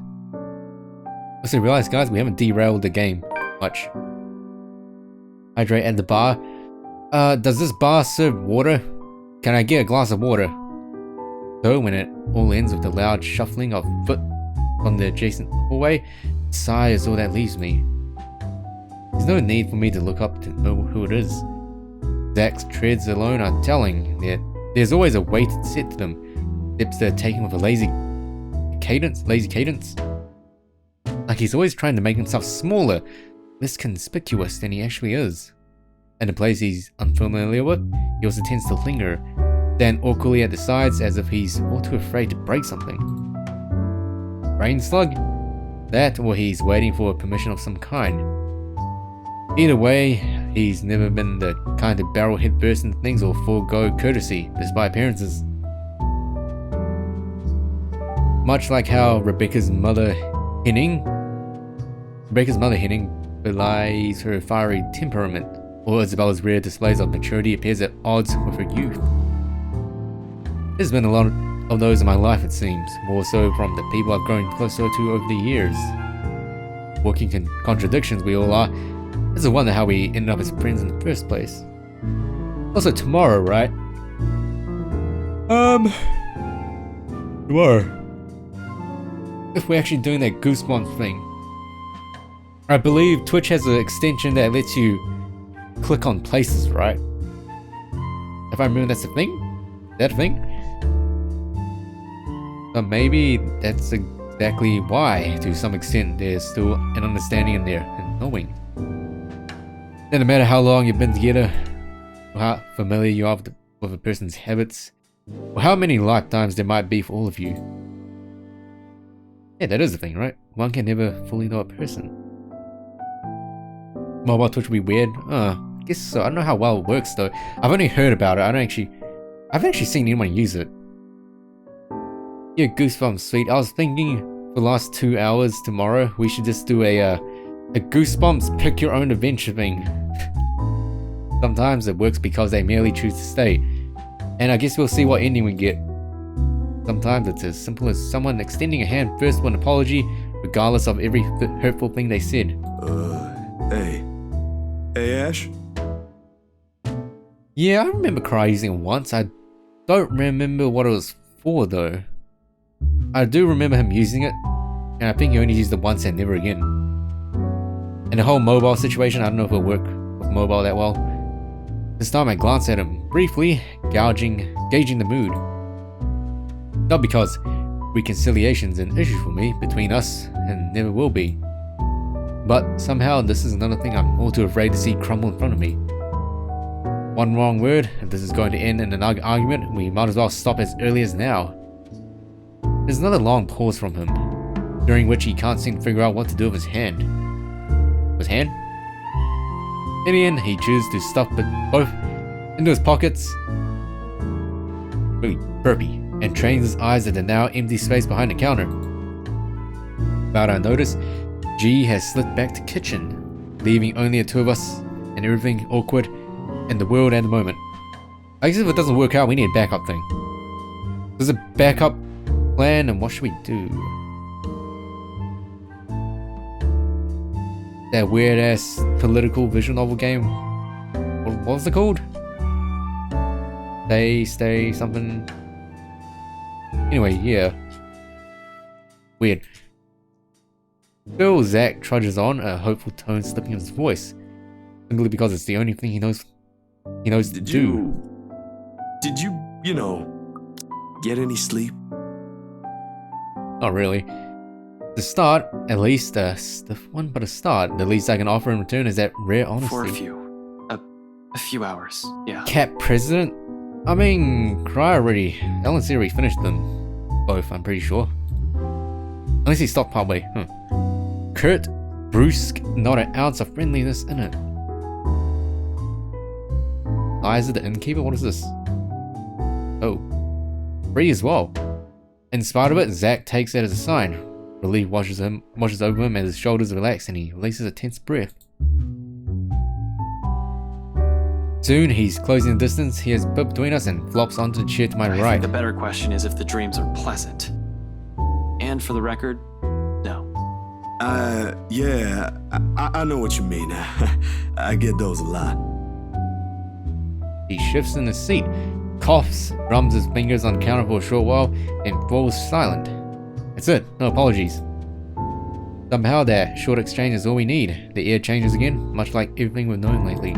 Also realize, guys, we haven't derailed the game much. Hydrate at the bar. Does this bar serve water? Can I get a glass of water? So when it all ends with the loud shuffling of foot on the adjacent hallway, a sigh is all that leaves me. There's no need for me to look up to know who it is. Zach's treads alone are telling that there's always a weight set to them. Steps they're taken with a lazy cadence. Like he's always trying to make himself smaller, less conspicuous than he actually is. And the place he's unfamiliar with, he also tends to linger, stand awkwardly at the sides as if he's all too afraid to break something. Brain slug? That, or he's waiting for permission of some kind. Either way, he's never been the kind to barrel headfirst into things or forego courtesy, despite appearances. Much like how Rebecca's mother Henning belies her fiery temperament, or Isabella's rare displays of maturity appears at odds with her youth. There's been a lot of those in my life, it seems, more so from the people I've grown closer to over the years. Walking contradictions we all are. It's a wonder how we ended up as friends in the first place. Also tomorrow, right? Tomorrow. If we're actually doing that Goosebumps thing. I believe Twitch has an extension that lets you click on places, right? If I remember, that's a thing? That thing? So maybe that's exactly why, to some extent, there's still an understanding in there and knowing. And no matter how long you've been together, or how familiar you are with a person's habits, or how many lifetimes there might be for all of you. Yeah, that is the thing, right? One can never fully know a person. Mobile Twitch will be weird? I guess so. I don't know how well it works though. I've only heard about it. I haven't actually seen anyone use it. Yeah, Goosebumps sweet. I was thinking for the last 2 hours tomorrow, we should just do a Goosebumps pick your own adventure thing. Sometimes it works because they merely choose to stay. And I guess we'll see what ending we get. Sometimes it's as simple as someone extending a hand first for an apology, regardless of every hurtful thing they said. Hey. Hey, Ash? Yeah, I remember Cry using it once. I don't remember what it was for though. I do remember him using it, and I think he only used it once and never again. And the whole mobile situation, I don't know if it'll work with mobile that well. This time I glanced at him briefly, gauging the mood. Not because reconciliation's an issue for me, between us, and never will be. But somehow this is another thing I'm all too afraid to see crumble in front of me. One wrong word, if this is going to end in an argument, we might as well stop as early as now. There's another long pause from him, during which he can't seem to figure out what to do with his hand. His hand? In the end, he chooses to stuff both into his pockets, really burpy, and trains his eyes at the now empty space behind the counter. Without our notice, G has slipped back to kitchen, leaving only the two of us and everything awkward in the world at the moment. I guess if it doesn't work out, we need a backup thing. There's a backup plan, and what should we do? That weird ass political visual novel game. What was it called? Stay something. Anyway, yeah. Weird. Still, Zach trudges on, a hopeful tone slipping in his voice, simply because it's the only thing he knows to do. Did you, get any sleep? Not really. To start, at least a stiff one, but a start. The least I can offer in return is that rare honesty. For a few hours, yeah. Cat President? I mean, Cry already. Ellen already finished them both, I'm pretty sure. Unless he stopped partway. Curt, brusque, not an ounce of friendliness in it. Eyes of the innkeeper? What is this? Oh. Free as well. In spite of it, Zach takes it as a sign. Relief washes over him as his shoulders relax and he releases a tense breath. Soon, he's closing the distance he has put between us and flops onto the chair to my right. I think the better question is if the dreams are pleasant. And for the record, no. Yeah, I know what you mean. I get those a lot. He shifts in his seat, coughs, drums his fingers on the counter for a short while, and falls silent. That's it, no apologies. Somehow that short exchange is all we need. The air changes again, much like everything we've known lately.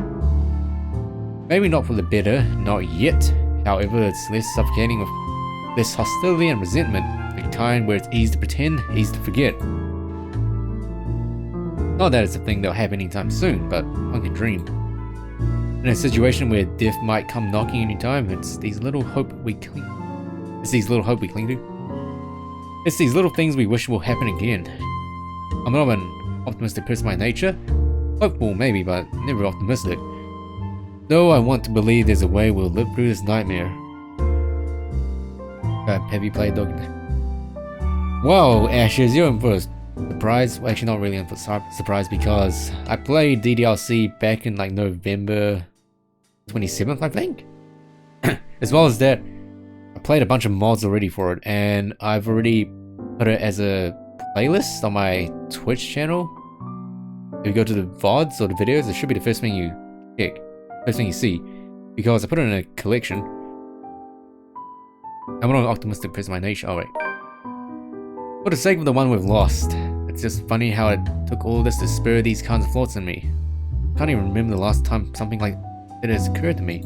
Maybe not for the better, not yet. However, it's less suffocating with less hostility and resentment, the kind where it's easy to pretend, easy to forget. Not that it's a thing that'll happen anytime soon, but one can dream. In a situation where death might come knocking any time, it's these little hope we cling to. It's these little things we wish will happen again. I'm not an optimistic person by nature. Hopeful maybe, but never optimistic. Though I want to believe there's a way we'll live through this nightmare. Have you played Dog? Whoa, Ashes, you're in for a surprise. Well, actually, not really in for a surprise because I played DDLC back in like November 27th, I think. As well as that, I played a bunch of mods already for it, and I've already put it as a playlist on my Twitch channel. If you go to the VODs or the videos, it should be the first thing you check. First thing you see, because I put it in a collection. I'm not an optimistic person by nature. Oh wait. For the sake of the one we've lost, it's just funny how it took all this to spur these kinds of thoughts in me. I can't even remember the last time something like that has occurred to me.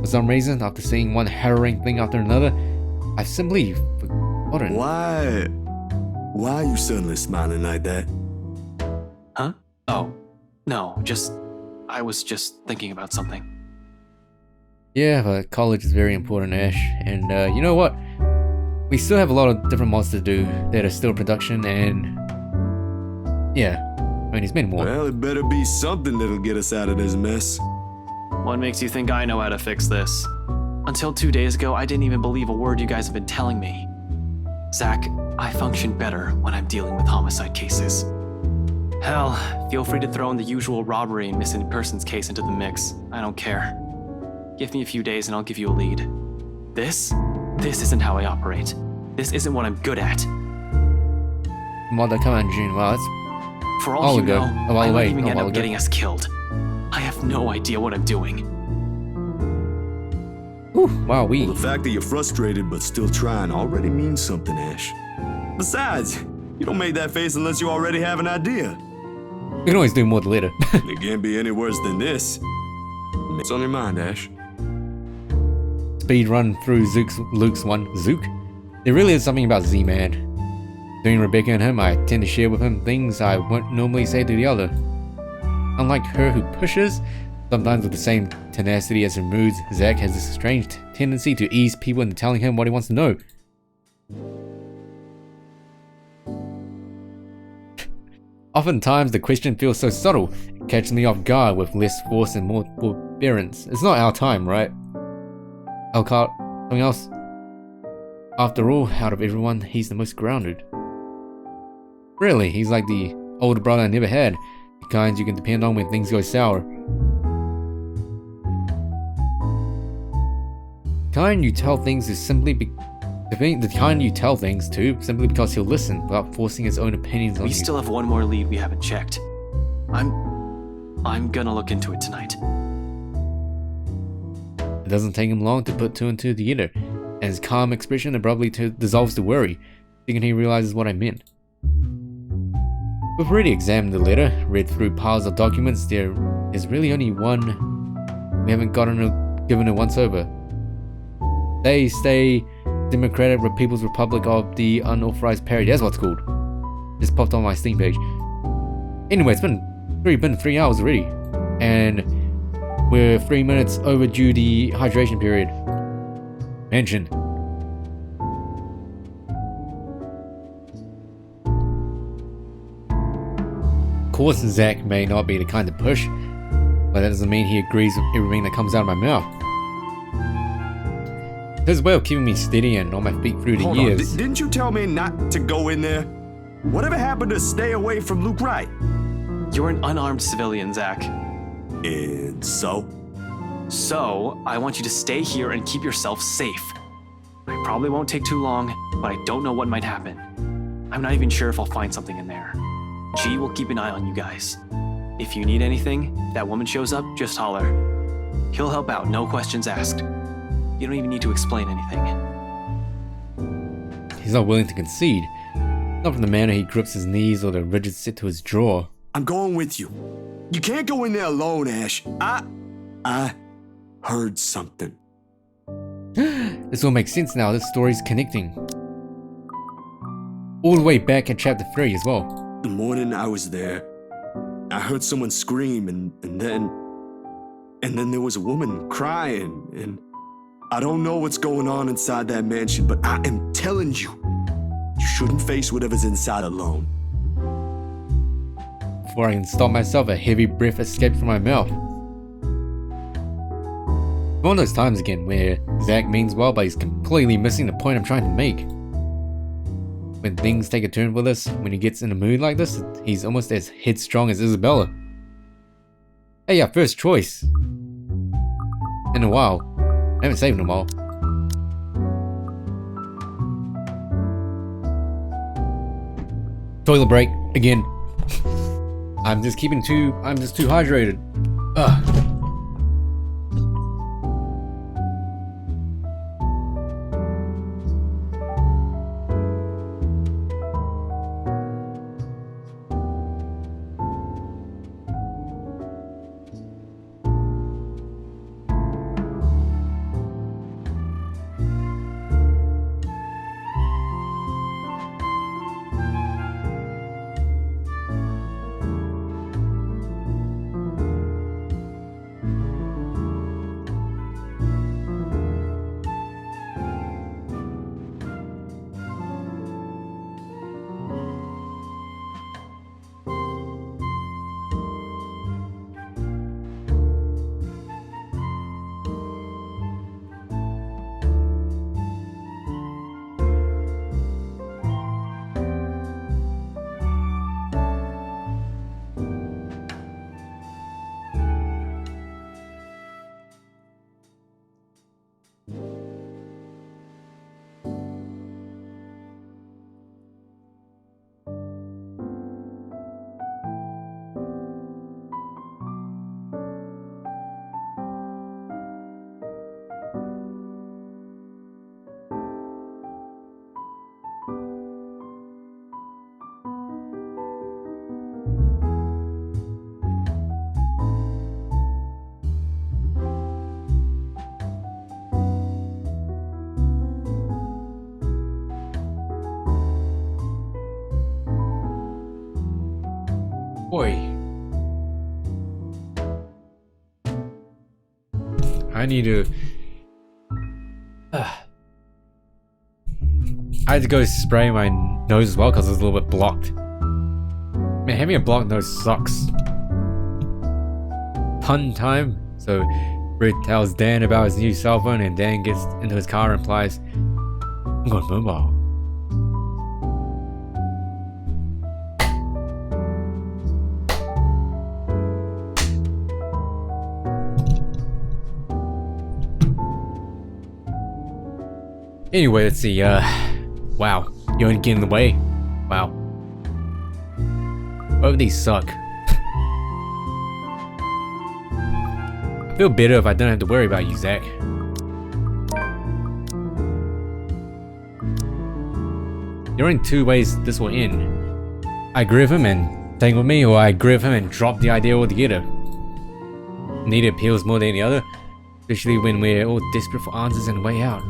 For some reason, after seeing one harrowing thing after another, I've simply forgotten. Why are you suddenly smiling like that? Huh? Oh, no, I was just thinking about something. Yeah, but college is very important, Ash. And you know what? We still have a lot of different mods to do that are still production, and yeah, I mean, it's been more. Well, it better be something that'll get us out of this mess. What makes you think I know how to fix this? Until 2 days ago, I didn't even believe a word you guys have been telling me. Zach, I function better when I'm dealing with homicide cases. Hell, feel free to throw in the usual robbery and missing persons case into the mix. I don't care. Give me a few days and I'll give you a lead. This isn't how I operate. This isn't what I'm good at. Mod that come out in June. Wow, that's For all you know, I might even end ago. up getting us killed. I have no idea what I'm doing. Wow, Well, the fact that you're frustrated but still trying already means something, Ash. Besides, you don't make that face unless you already have an idea. We can always do more later. It can't be any worse than this. What's on your mind, Ash? Speed run through Luke's one. Zook? There really is something about Z-Man. Between Rebecca and him, I tend to share with him things I won't normally say to the other. Unlike her who pushes, sometimes with the same tenacity as her moods, Zach has this strange tendency to ease people into telling him what he wants to know. Oftentimes, the question feels so subtle, it catches me off guard with less force and more forbearance. It's not our time, right? Elkhart, something else? After all, out of everyone, he's the most grounded. Really, he's like the older brother I never had, the kind you can depend on when things go sour. The kind you tell things to simply because he'll listen without forcing his own opinions on you. We still have one more lead we haven't checked. I'm gonna look into it tonight. It doesn't take him long to put two and two together, and his calm expression abruptly dissolves the worry, thinking he realizes what I meant. We've already examined the letter, read through piles of documents. There is really only one we haven't given a once over. They stay Democratic People's Republic of the Unauthorized Parody. That's what it's called. Just popped on my Steam page. Anyway, it's been 3 hours already, and we're 3 minutes overdue the hydration period. Mention. Of course, Zach may not be the kind to push, but that doesn't mean he agrees with everything that comes out of my mouth. His way of keeping me steady and on my feet through the years. Didn't you tell me not to go in there? Whatever happened to stay away from Luke Wright? You're an unarmed civilian, Zach. And so? So, I want you to stay here and keep yourself safe. I probably won't take too long, but I don't know what might happen. I'm not even sure if I'll find something in there. G will keep an eye on you guys. If you need anything, that woman shows up, just holler. He'll help out, no questions asked. You don't even need to explain anything. He's not willing to concede. Not from the manner he grips his knees or the rigid sit to his jaw. I'm going with you. You can't go in there alone, Ash. I heard something. This all makes sense now. This story's connecting. All the way back at chapter 3 as well. The morning I was there, I heard someone scream and then there was a woman crying, and I don't know what's going on inside that mansion, but I am telling you, you shouldn't face whatever's inside alone. Before I can stop myself, a heavy breath escaped from my mouth. One of those times again where Zach means well, but he's completely missing the point I'm trying to make. When things take a turn with us, when he gets in a mood like this, he's almost as headstrong as Isabella. Hey, yeah, first choice. In a while. I haven't saved in a while. Toilet break, again. I'm just too hydrated. Ugh. I need to... I had to go spray my nose as well because it was a little bit blocked. Man, having a blocked nose sucks. Pun time. So, Britt tells Dan about his new cell phone and Dan gets into his car and replies, I'm going mobile. Anyway, let's see, wow, you ain't getting in the way. Wow. Both of these suck. I feel better if I don't have to worry about you, Zach. There are only two ways this will end. I agree with him and tangle with me, or I agree with him and drop the idea altogether. Neither appeals more than any other, especially when we're all desperate for answers and a way out.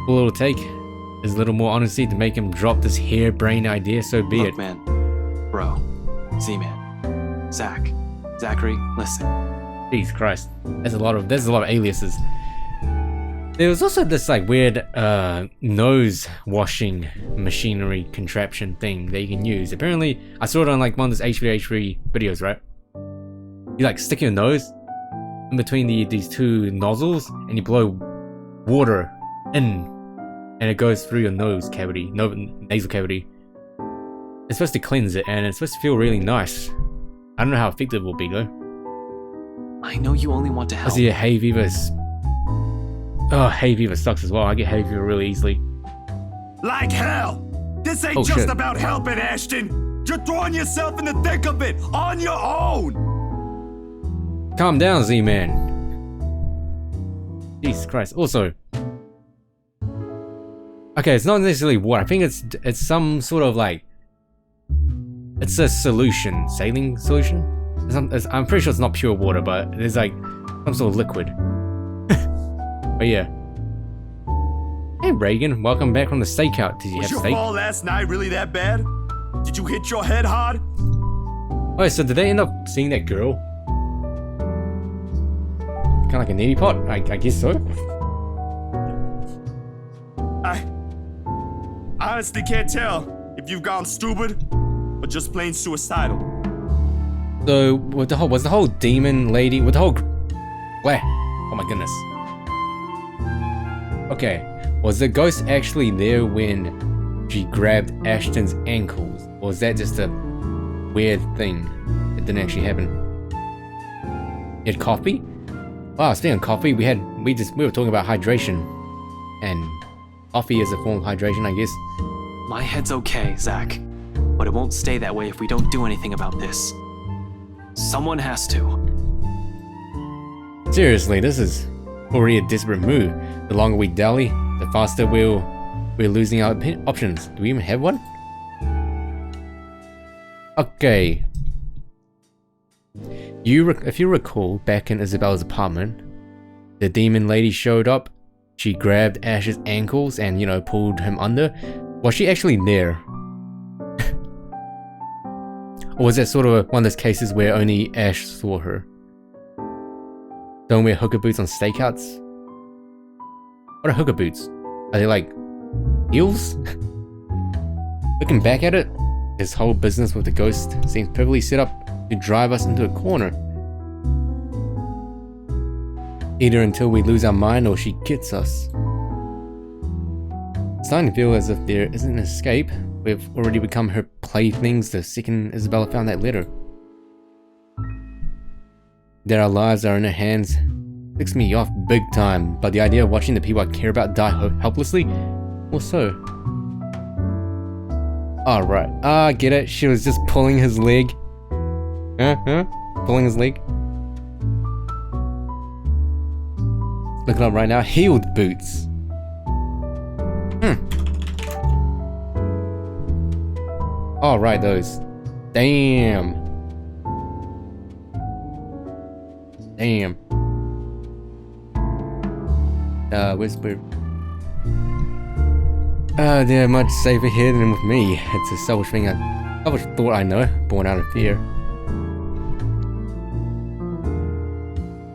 All it'll take is a little more honesty to make him drop this harebrained idea, so be Look, it. man. Bro. Z-Man. Zach. Zachary, listen. Jesus Christ. There's a lot of aliases. There was also this like weird nose washing machinery contraption thing that you can use. Apparently, I saw it on like one of those H3 videos, right? You like stick your nose in between these two nozzles and you blow water in and it goes through your nose cavity, nasal cavity. It's supposed to cleanse it and it's supposed to feel really nice. I don't know how effective it will be though. I know you only want to help. I see a hay fever. Oh, hay fever sucks as well. I get hay fever really easily. Like hell! This ain't just about helping, Ashton! You're throwing yourself in the thick of it on your own! Calm down, Z-Man. Jesus Christ. Also, okay, it's not necessarily water. I think it's some sort of like, it's a solution, saline solution. I'm pretty sure it's not pure water, but there's like some sort of liquid. But yeah. Hey Reagan, welcome back from the stakeout. Did you have steak? Was your fall last night really that bad? Did you hit your head hard? Oh, so did they end up seeing that girl? Kind of like a neti pot? I guess so. I honestly can't tell if you've gone stupid or just plain suicidal. So, was the whole demon lady, with the whole... Where? Oh my goodness. Okay, was the ghost actually there when she grabbed Ashton's ankles? Or was that just a weird thing that didn't actually happen? You had coffee? Wow, speaking of coffee, we were talking about hydration. And coffee is a form of hydration, I guess. My head's okay, Zach. But it won't stay that way if we don't do anything about this. Someone has to. Seriously, this is already a desperate move. The longer we dally, the faster we're losing our options. Do we even have one? Okay. If you recall, back in Isabella's apartment, the demon lady showed up. She grabbed Ash's ankles and, you know, pulled him under. Was she actually there? Or was that sort of one of those cases where only Ash saw her? Don't wear hooker boots on stakeouts? What are hooker boots? Are they like heels? Looking back at it, this whole business with the ghost seems perfectly set up to drive us into a corner. Either until we lose our mind or she gets us. It's starting to feel as if there isn't an escape. We've already become her playthings the second Isabella found that letter. That our lives are in her hands ticks me off big time, but the idea of watching the people I care about die helplessly? Well, so. Alright, I get it. She was just pulling his leg. Huh? Pulling his leg? Looking up right now, healed boots. Alright, those. Damn. Whisper. They're much safer here than with me. It's a selfish thing thought I know, born out of fear.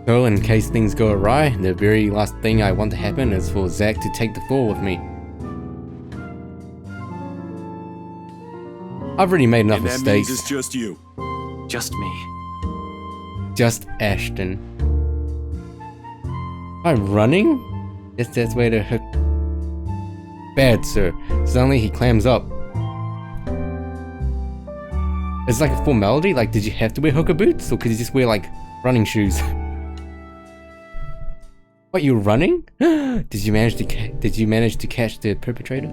So, in case things go awry, the very last thing I want to happen is for Zack to take the fall with me. I've already made enough And that mistakes. means it's just you. Just me. Just Ashton. Am I running? That's way to hook. Bad, sir. Suddenly he clams up. It's like a formality. Like, did you have to wear hooker boots, or could you just wear like running shoes? What, you're running? Did you manage to catch the perpetrator?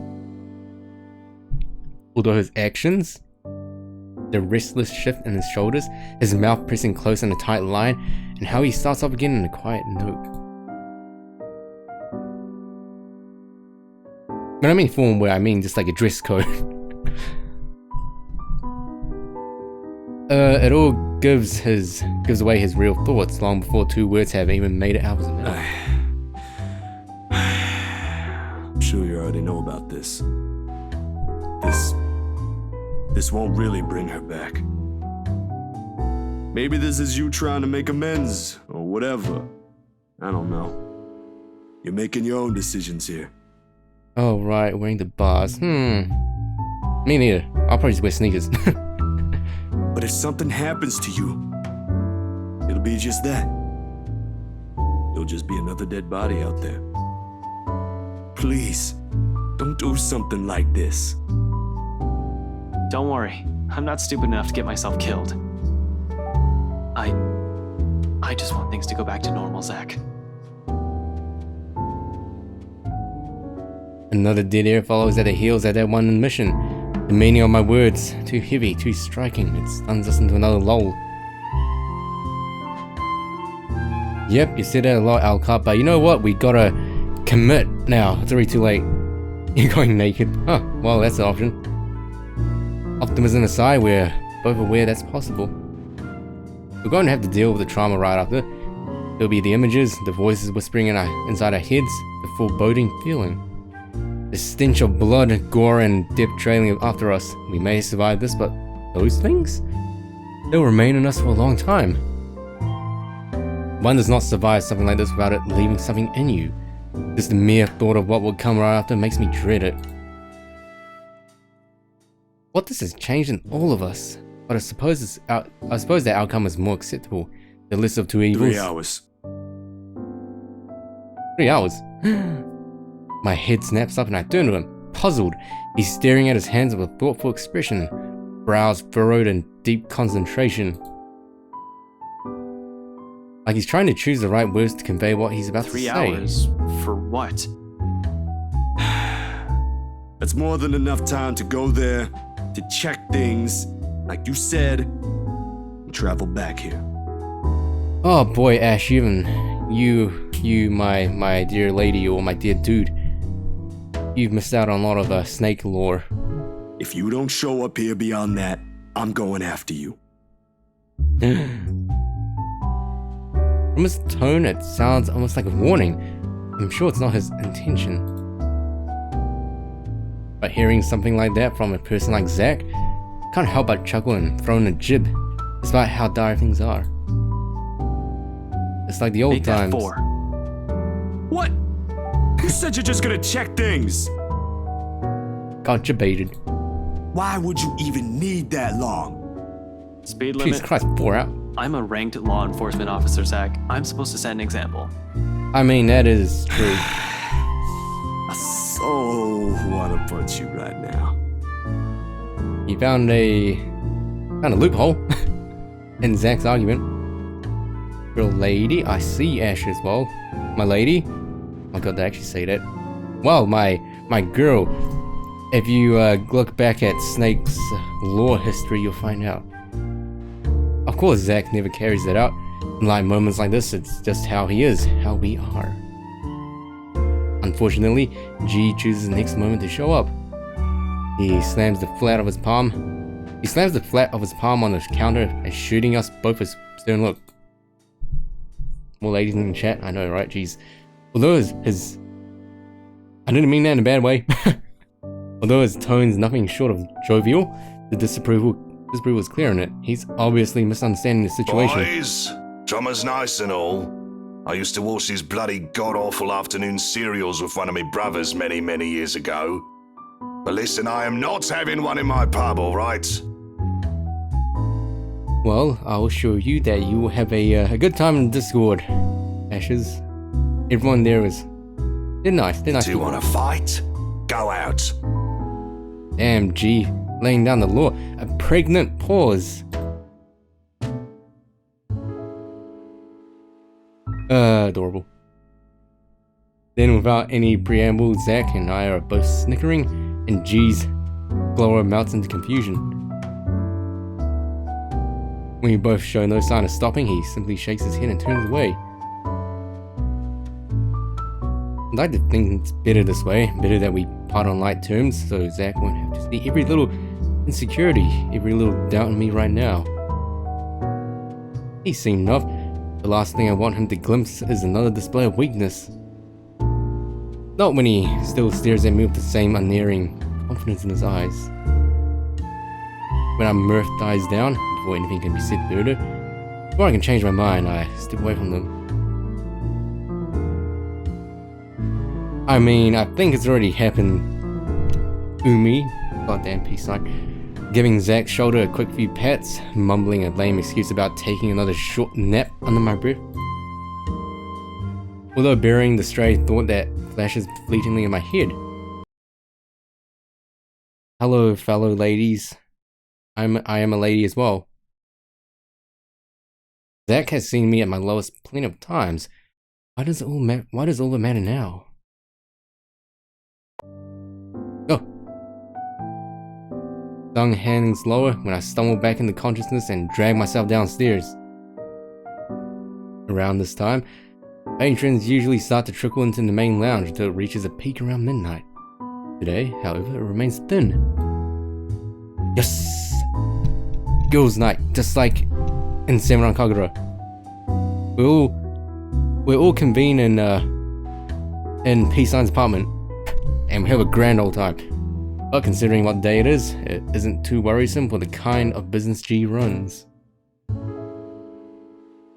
Although his actions, the restless shift in his shoulders, his mouth pressing close in a tight line, and how he starts off again in a quiet note. When I mean formal, I mean just like a dress code. It all gives away his real thoughts long before two words have even made it out of his mouth. I'm sure you already know about this. This won't really bring her back. Maybe this is you trying to make amends, or whatever. I don't know. You're making your own decisions here. Oh right, wearing the bars. Me neither. I'll probably just wear sneakers. But if something happens to you, it'll be just that. There'll just be another dead body out there. Please, don't do something like this. Don't worry. I'm not stupid enough to get myself killed. I just want things to go back to normal, Zack. Another dead air follows at the heels of that one mission. The meaning of my words, too heavy, too striking. It stuns us into another lull. Yep, you said that a lot, Alcott, but you know what? We gotta commit now. It's already too late. You're going naked. Huh, well, that's an option. Optimism aside, we're both aware that's possible. We're going to have to deal with the trauma right after. There'll be the images, the voices whispering inside our heads, the foreboding feeling. The stench of blood, gore, and death trailing after us. We may survive this, but those things? They'll remain in us for a long time. One does not survive something like this without it leaving something in you. Just the mere thought of what will come right after makes me dread it. What this has changed in all of us, but I suppose that outcome is more acceptable. The list of two evils. 3 hours. 3 hours? My head snaps up and I turn to him, puzzled. He's staring at his hands with a thoughtful expression, brows furrowed in deep concentration. Like he's trying to choose the right words to convey what he's about to say. 3 hours? For what? That's more than enough time to go there, to check things, like you said, and travel back here. Oh boy, Ash, you, my dear lady, or my dear dude. You've missed out on a lot of snake lore. If you don't show up here beyond that, I'm going after you. From his tone, it sounds almost like a warning. I'm sure it's not his intention. But hearing something like that from a person like Zack, can't help but chuckle and throw in a jib, despite how dire things are. It's like the old Make that times. 4. What? Who said you're just gonna check things? Got you baited. Why would you even need that long? Speed limit? Jesus Christ, 4 out. I'm a ranked law enforcement officer, Zack. I'm supposed to set an example. I mean, that is true. I so wanna punch you right now. You found a loophole in Zack's argument. Girl lady, I see Ash as well. My lady? Oh my god, they actually say that. Well, my girl. If you look back at Snake's lore history, you'll find out. Of course, Zack never carries that out. In like moments like this, it's just how he is, how we are. Unfortunately, G chooses the next moment to show up. He slams the flat of his palm on the counter and shooting us both a stern look. More ladies in the chat, I know, right? Jeez. Although his I didn't mean that in a bad way. Although his tone's nothing short of jovial, the disapproval is clear in it. He's obviously misunderstanding the situation. Boys, drummer's nice and all, I used to watch these bloody god-awful afternoon serials with one of my brothers many, many years ago. But listen, I am not having one in my pub, alright? Well, I'll show you that you will have a good time in Discord, Ashes. Everyone there is... They're nice, they're nice. Do you want to fight? Go out. Damn, G. Laying down the law. A pregnant pause. Adorable. Then without any preamble, Zack and I are both snickering, and G's glower melts into confusion. When we both show no sign of stopping, he simply shakes his head and turns away. I'd like to think it's better this way, better that we part on light terms, so Zack won't have to see every little insecurity, every little doubt in me right now. He's seen enough. The last thing I want him to glimpse is another display of weakness. Not when he still stares at me with the same unerring confidence in his eyes. When our mirth dies down, before anything can be said further, before I can change my mind, I step away from them. I mean, I think it's already happened. Umi, goddamn peace sign, giving Zack's shoulder a quick few pats, mumbling a lame excuse about taking another short nap under my breath. Although burying the stray thought that flashes fleetingly in my head. Hello, fellow ladies. I am a lady as well. Zack has seen me at my lowest plenty of times. Why does all that matter now? Oh. Tongue hangs lower when I stumble back into consciousness and drag myself downstairs. Around this time, patrons usually start to trickle into the main lounge until it reaches a peak around midnight. Today, however, it remains thin. Yes! Girls' night, just like in Senran Kagura. We're all convene in P-Sign's apartment, and we have a grand old time. But considering what day it isn't too worrisome for the kind of business G runs.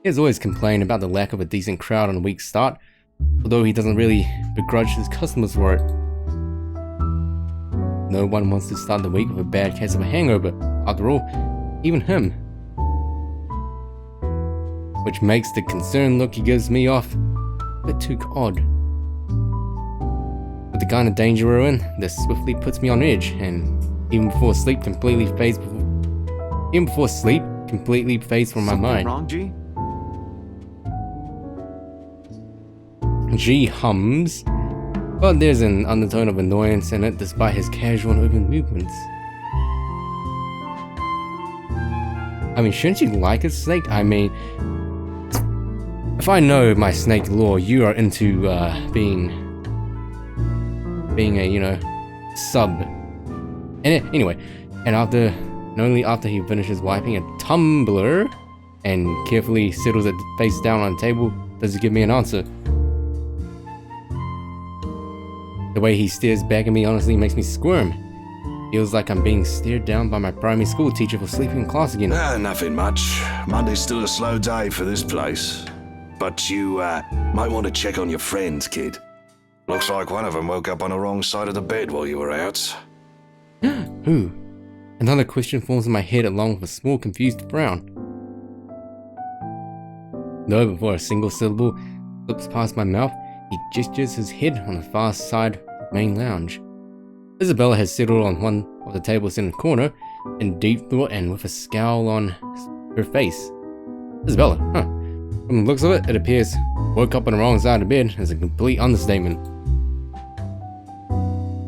He has always complained about the lack of a decent crowd on a week's start, although he doesn't really begrudge his customers for it. No one wants to start the week with a bad case of a hangover, after all, even him. Which makes the concerned look he gives me off a bit too odd. With the kind of danger we're in, this swiftly puts me on edge, and even before sleep completely fades from my mind. Wrong, G? G hums, but there's an undertone of annoyance in it despite his casual and open movements. I mean, shouldn't you like a snake? I mean, if I know my snake lore, you are into being a, you know, sub. And anyway, and only after he finishes wiping a tumbler and carefully settles it face down on the table, does he give me an answer. The way he stares back at me honestly makes me squirm. Feels like I'm being stared down by my primary school teacher for sleeping in class again. Nothing much. Monday's still a slow day for this place. But you might want to check on your friends, kid. Looks like one of them woke up on the wrong side of the bed while you were out. Who? Another question forms in my head along with a small confused frown. Though before a single syllable slips past my mouth, he gestures his head on the far side of the main lounge. Isabella has settled on one of the tables in the corner, in deep thought and with a scowl on her face. Isabella, huh? From the looks of it, it appears woke up on the wrong side of the bed is a complete understatement.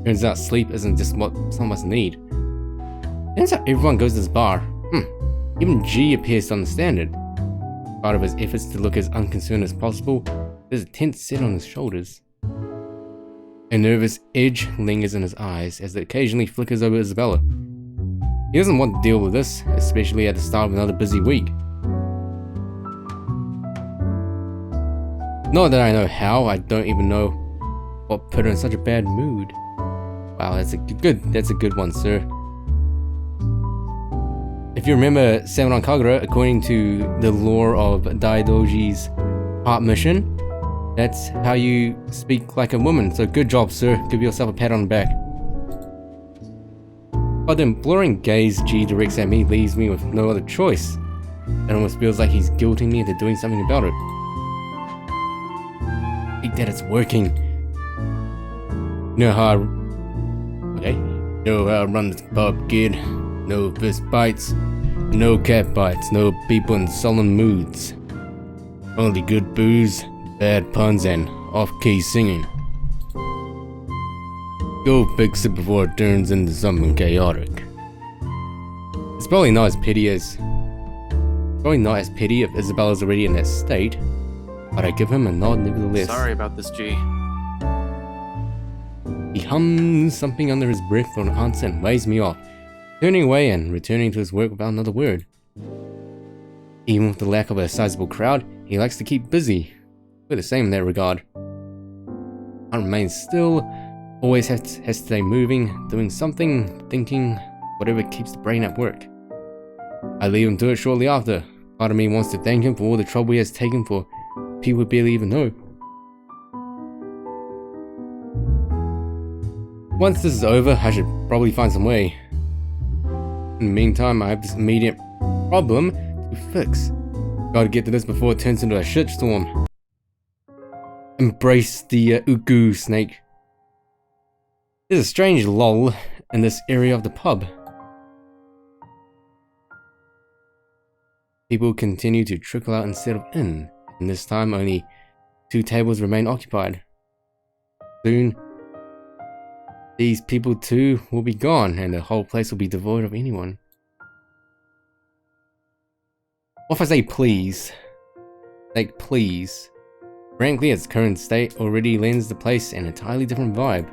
Turns out sleep isn't just what some of us need. Turns out everyone goes to this bar. Even G appears to understand it. Part of his efforts to look as unconcerned as possible, there's a tense set on his shoulders. A nervous edge lingers in his eyes as it occasionally flickers over Isabella. He doesn't want to deal with this, especially at the start of another busy week. Not that I know how, I don't even know what put her in such a bad mood. Wow, that's a good one, sir. If you remember Senran Kagura, according to the lore of Daidoji's Art mission. That's how you speak like a woman, so good job, sir. Give yourself a pat on the back. But the imploring gaze G directs at me leaves me with no other choice. It almost feels like he's guilting me into doing something about it. I think that it's working. You know how I run this pub, kid. No fist bites, no cat bites, no people in sullen moods. Only good booze, bad puns, and off-key singing. Go fix it before it turns into something chaotic. It's probably not as petty if Isabella's already in that state, but I give him a nod nevertheless. Sorry about this, G. He hums something under his breath for an answer and waves me off, turning away and returning to his work without another word. Even with the lack of a sizable crowd, he likes to keep busy. We're the same in that regard. I remain still, always has to stay moving, doing something, thinking, whatever keeps the brain at work. I leave him to it shortly after. Part of me wants to thank him for all the trouble he has taken for people who barely even know. Once this is over, I should probably find some way. In the meantime, I have this immediate problem to fix. Gotta get to this before it turns into a shitstorm. Embrace the Uku snake. There's a strange lull in this area of the pub. People continue to trickle out instead of in, and this time only 2 tables remain occupied. Soon, these people too will be gone, and the whole place will be devoid of anyone. What if I say please? Like please. Frankly, its current state already lends the place an entirely different vibe.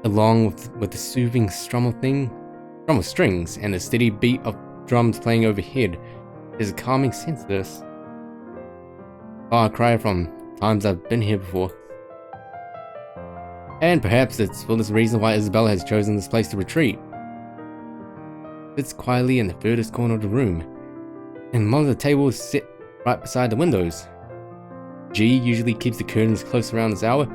Along with the soothing strum of strings, and the steady beat of drums playing overhead, there's a calming sense to this. Far cry from times I've been here before. And perhaps it's for this reason why Isabella has chosen this place to retreat. Sits quietly in the furthest corner of the room, and one of the tables sit right beside the windows. G usually keeps the curtains close around this hour,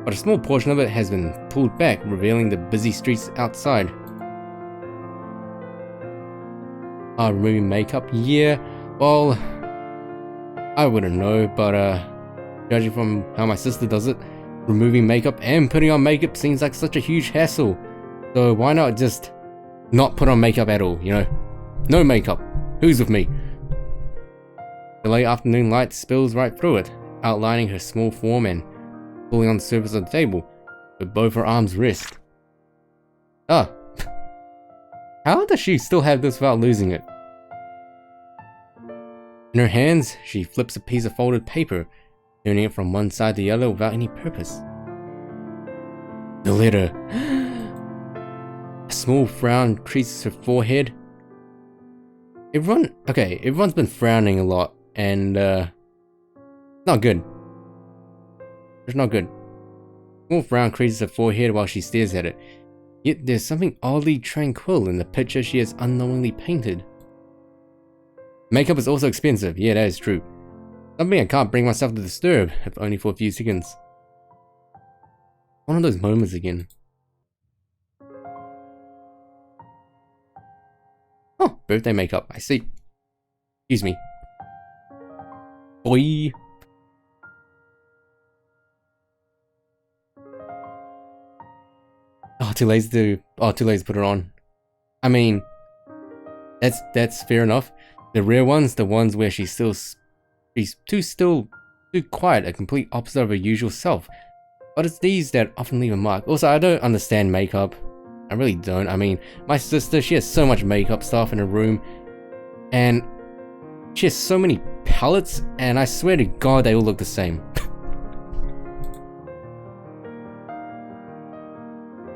but a small portion of it has been pulled back, revealing the busy streets outside. Removing makeup? Yeah, well, I wouldn't know, but judging from how my sister does it, removing makeup and putting on makeup seems like such a huge hassle. So why not just not put on makeup at all, you know? No makeup. Who's with me? The late afternoon light spills right through it, outlining her small form and pulling on the surface of the table, with both her arms rest. Ah. How does she still have this without losing it? In her hands, she flips a piece of folded paper, turning it from one side to the other without any purpose. The letter. A small frown creases her forehead. Everyone's been frowning a lot, and not good. It's not good. Small frown creases her forehead while she stares at it. Yet there's something oddly tranquil in the picture she has unknowingly painted. Makeup is also expensive, yeah, that is true. Something I can't bring myself to disturb, if only for a few seconds. One of those moments again. Oh, birthday makeup, I see. Excuse me. Boy. Too lazy to put it on. I mean, that's fair enough. The rare ones, the ones where she's too quiet, a complete opposite of her usual self. But it's these that often leave a mark. Also, I don't understand makeup. I really don't. I mean, my sister, she has so much makeup stuff in her room, and she has so many palettes, and I swear to God, they all look the same.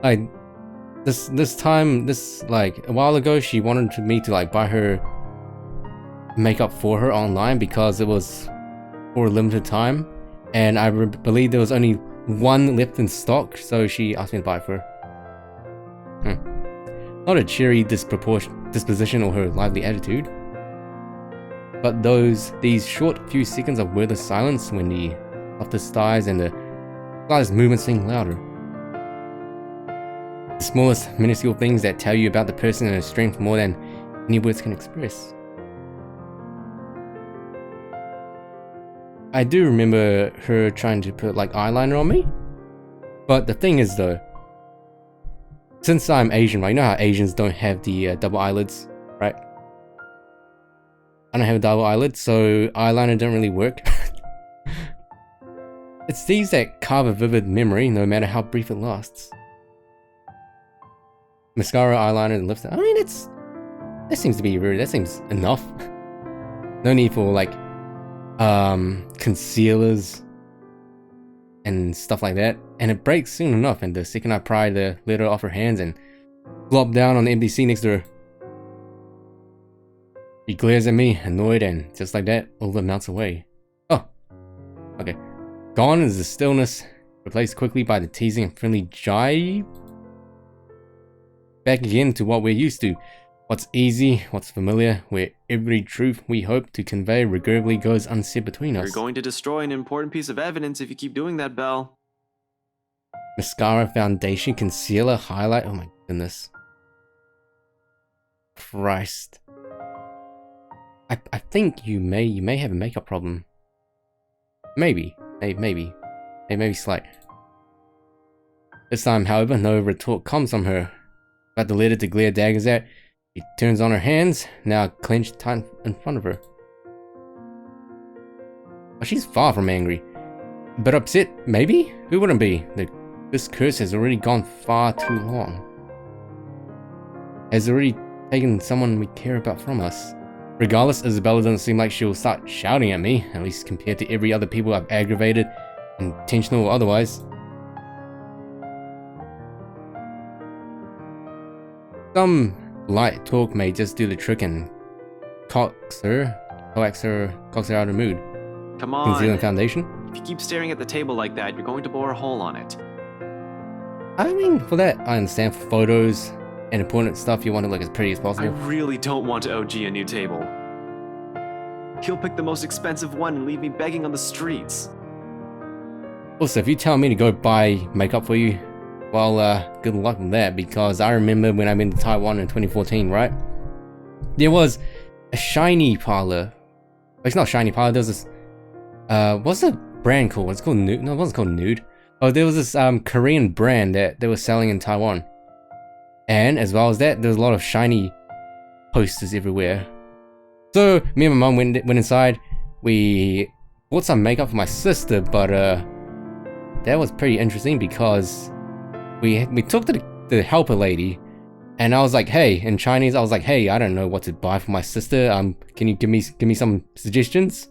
Like like a while ago, she wanted me to like buy her makeup for her online because it was for a limited time, and I believe there was only one left in stock, so she asked me to buy it for her. Not a cheery disposition or her lively attitude. but these short few seconds of wordless silence when the laughter dies and the slightest movement seem louder. The smallest minuscule things that tell you about the person and their strength more than any words can express. I do remember her trying to put like eyeliner on me, but the thing is though, since I'm Asian, right? You know how Asians don't have the double eyelids, right? I don't have a double eyelid, so eyeliner don't really work. It's these that carve a vivid memory, no matter how brief it lasts. Mascara, eyeliner, and lipstick. I mean, that seems to be that seems enough. No need for like concealers and stuff like that. And it breaks soon enough, and the second I pry the lid off her hands and flop down on the empty seat next to her, she glares at me, annoyed, and just like that, all the melts away. Oh, okay. Gone is the stillness, replaced quickly by the teasing and friendly jibe. Back again to what we're used to. What's easy, what's familiar, where every truth we hope to convey regrettably goes unsaid between us. You're going to destroy an important piece of evidence if you keep doing that, Belle. Mascara, foundation, concealer, highlight. Oh my goodness. Christ. I think you may have a makeup problem. Maybe slight. This time, however, no retort comes from her. About the letter to glare daggers at, she turns on her hands, now clenched tight in front of her. But she's far from angry. But upset, maybe? Who wouldn't be? This curse has already gone far too long. Has already taken someone we care about from us. Regardless, Isabella doesn't seem like she'll start shouting at me, at least compared to every other people I've aggravated, intentional or otherwise. Some light talk may just do the trick and coax her out of the mood. Come on. Concealing foundation? If you keep staring at the table like that, you're going to bore a hole on it. I mean, for that, I understand. For photos and important stuff, you want to look as pretty as I possible. really don't want to OG a new table. He'll pick the most expensive one and leave me begging on the streets. Also, if you tell me to go buy makeup for you, well, good luck with that, because I remember when I went to Taiwan in 2014, right? There was a shiny parlor. It's not shiny parlor, there was this, what's the brand called? It's called Nude? No, it wasn't called Nude. Oh, there was this, Korean brand that they were selling in Taiwan. And as well as that, there was a lot of shiny posters everywhere. So, me and my mum went inside, we bought some makeup for my sister, but, that was pretty interesting because we talked to the helper lady, and I was like, hey, in Chinese, I was like, hey, I don't know what to buy for my sister. Can you give me some suggestions?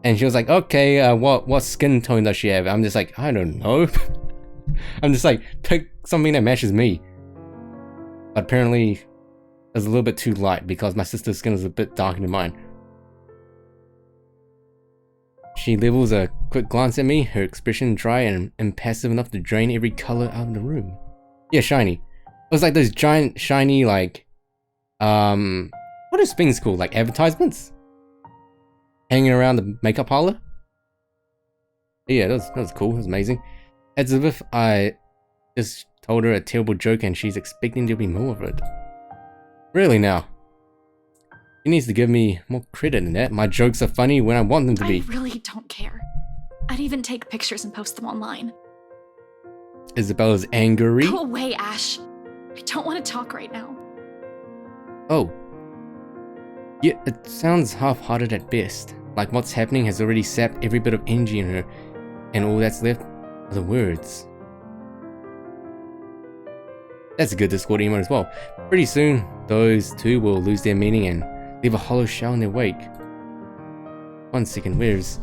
And she was like, okay, what skin tone does she have? I'm just like, I don't know. I'm just like, pick something that matches me. But apparently, it was a little bit too light because my sister's skin is a bit darker than mine. She levels a quick glance at me, her expression dry and impassive enough to drain every color out of the room. Yeah, shiny. It was like those giant, shiny, like, what is things called? Like advertisements? Hanging around the makeup parlor? Yeah, that was cool, that was amazing. As if I just told her a terrible joke and she's expecting there to be more of it. Really now? She needs to give me more credit than that. My jokes are funny when I want them to be. I really don't care. I'd even take pictures and post them online. Isabella's angry. Go away, Ash. I don't want to talk right now. Oh. Yeah, it sounds half-hearted at best. Like what's happening has already sapped every bit of energy in her, and all that's left are the words. That's a good Discord emote as well. Pretty soon, those two will lose their meaning and leave a hollow shell in their wake. 1 second, where's...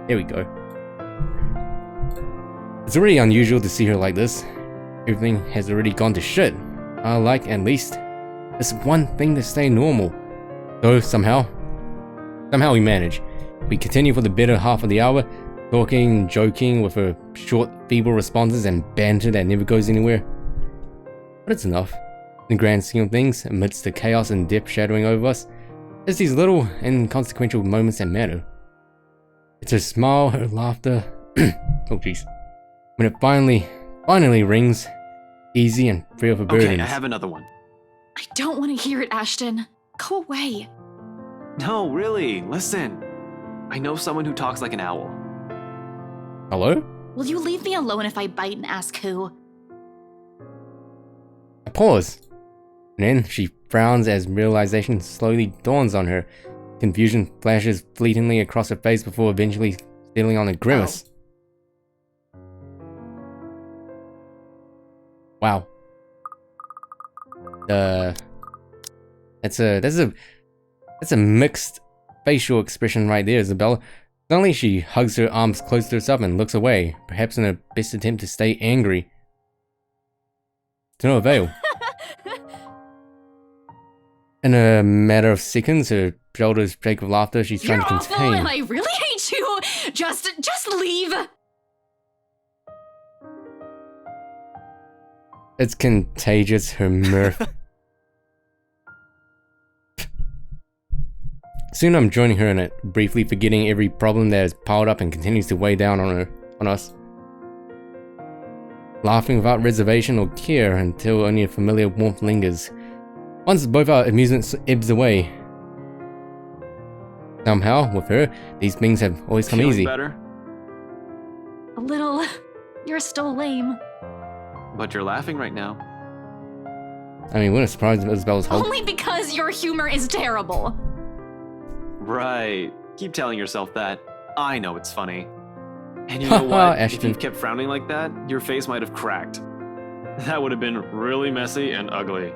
There we go. It's already unusual to see her like this. Everything has already gone to shit. I like, at least, this one thing to stay normal. Though somehow we manage. We continue for the better half of the hour. talking, joking with her short, feeble responses and banter that never goes anywhere. But it's enough. In the grand scheme of things, amidst the chaos and depth shadowing over us, it's these little, inconsequential moments that matter. It's her smile, her laughter. Oh jeez. When it finally rings, easy and free of her burdens. Okay, I have another one. I don't want to hear it, Ashton. Go away. No, really, listen. I know someone who talks like an owl. Hello? Will you leave me alone if I bite and ask who? I pause. And then she frowns as realization slowly dawns on her. Confusion flashes fleetingly across her face before eventually settling on a grimace. Wow. That's a mixed facial expression right there, Isabella. Suddenly she hugs her arms close to herself and looks away, perhaps in her best attempt to stay angry. To no avail. In a matter of seconds, her shoulders shake with laughter she's trying to contain. You're awful and I really hate you! Just leave! It's contagious, her mirth. Soon I'm joining her in it, briefly forgetting every problem that has piled up and continues to weigh down on us. Laughing without reservation or care until only a familiar warmth lingers. Once both our amusements ebbs away. Somehow, with her, these things have always come easy. Better? A little. You're still lame. But you're laughing right now. I mean, what a surprise Isabella's hope. Only because your humor is terrible. Right. Keep telling yourself that. I know it's funny. And you know what? If you kept frowning like that, your face might have cracked. That would have been really messy and ugly.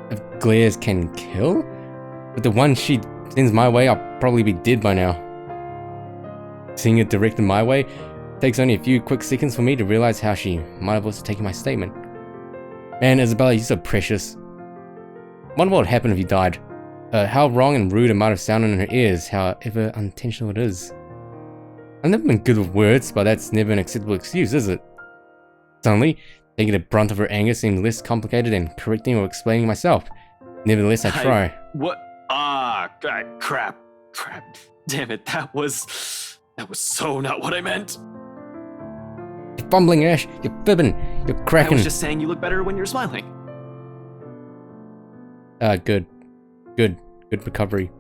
If glares can kill? But the one she sends my way, I'll probably be dead by now. Seeing it directed my way, takes only a few quick seconds for me to realize how she might have also taken my statement. Man, Isabella, you're so precious. Wonder what would happen if you died. How wrong and rude it might have sounded in her ears, however unintentional it is. I've never been good with words, but that's never an acceptable excuse, is it? Suddenly, taking the brunt of her anger seemed less complicated than correcting or explaining myself. Nevertheless, I try. What? Crap. Damn it, that was so not what I meant. You're fumbling, Ash. You're fibbing. You're cracking. I was just saying you look better when you're smiling. Good recovery.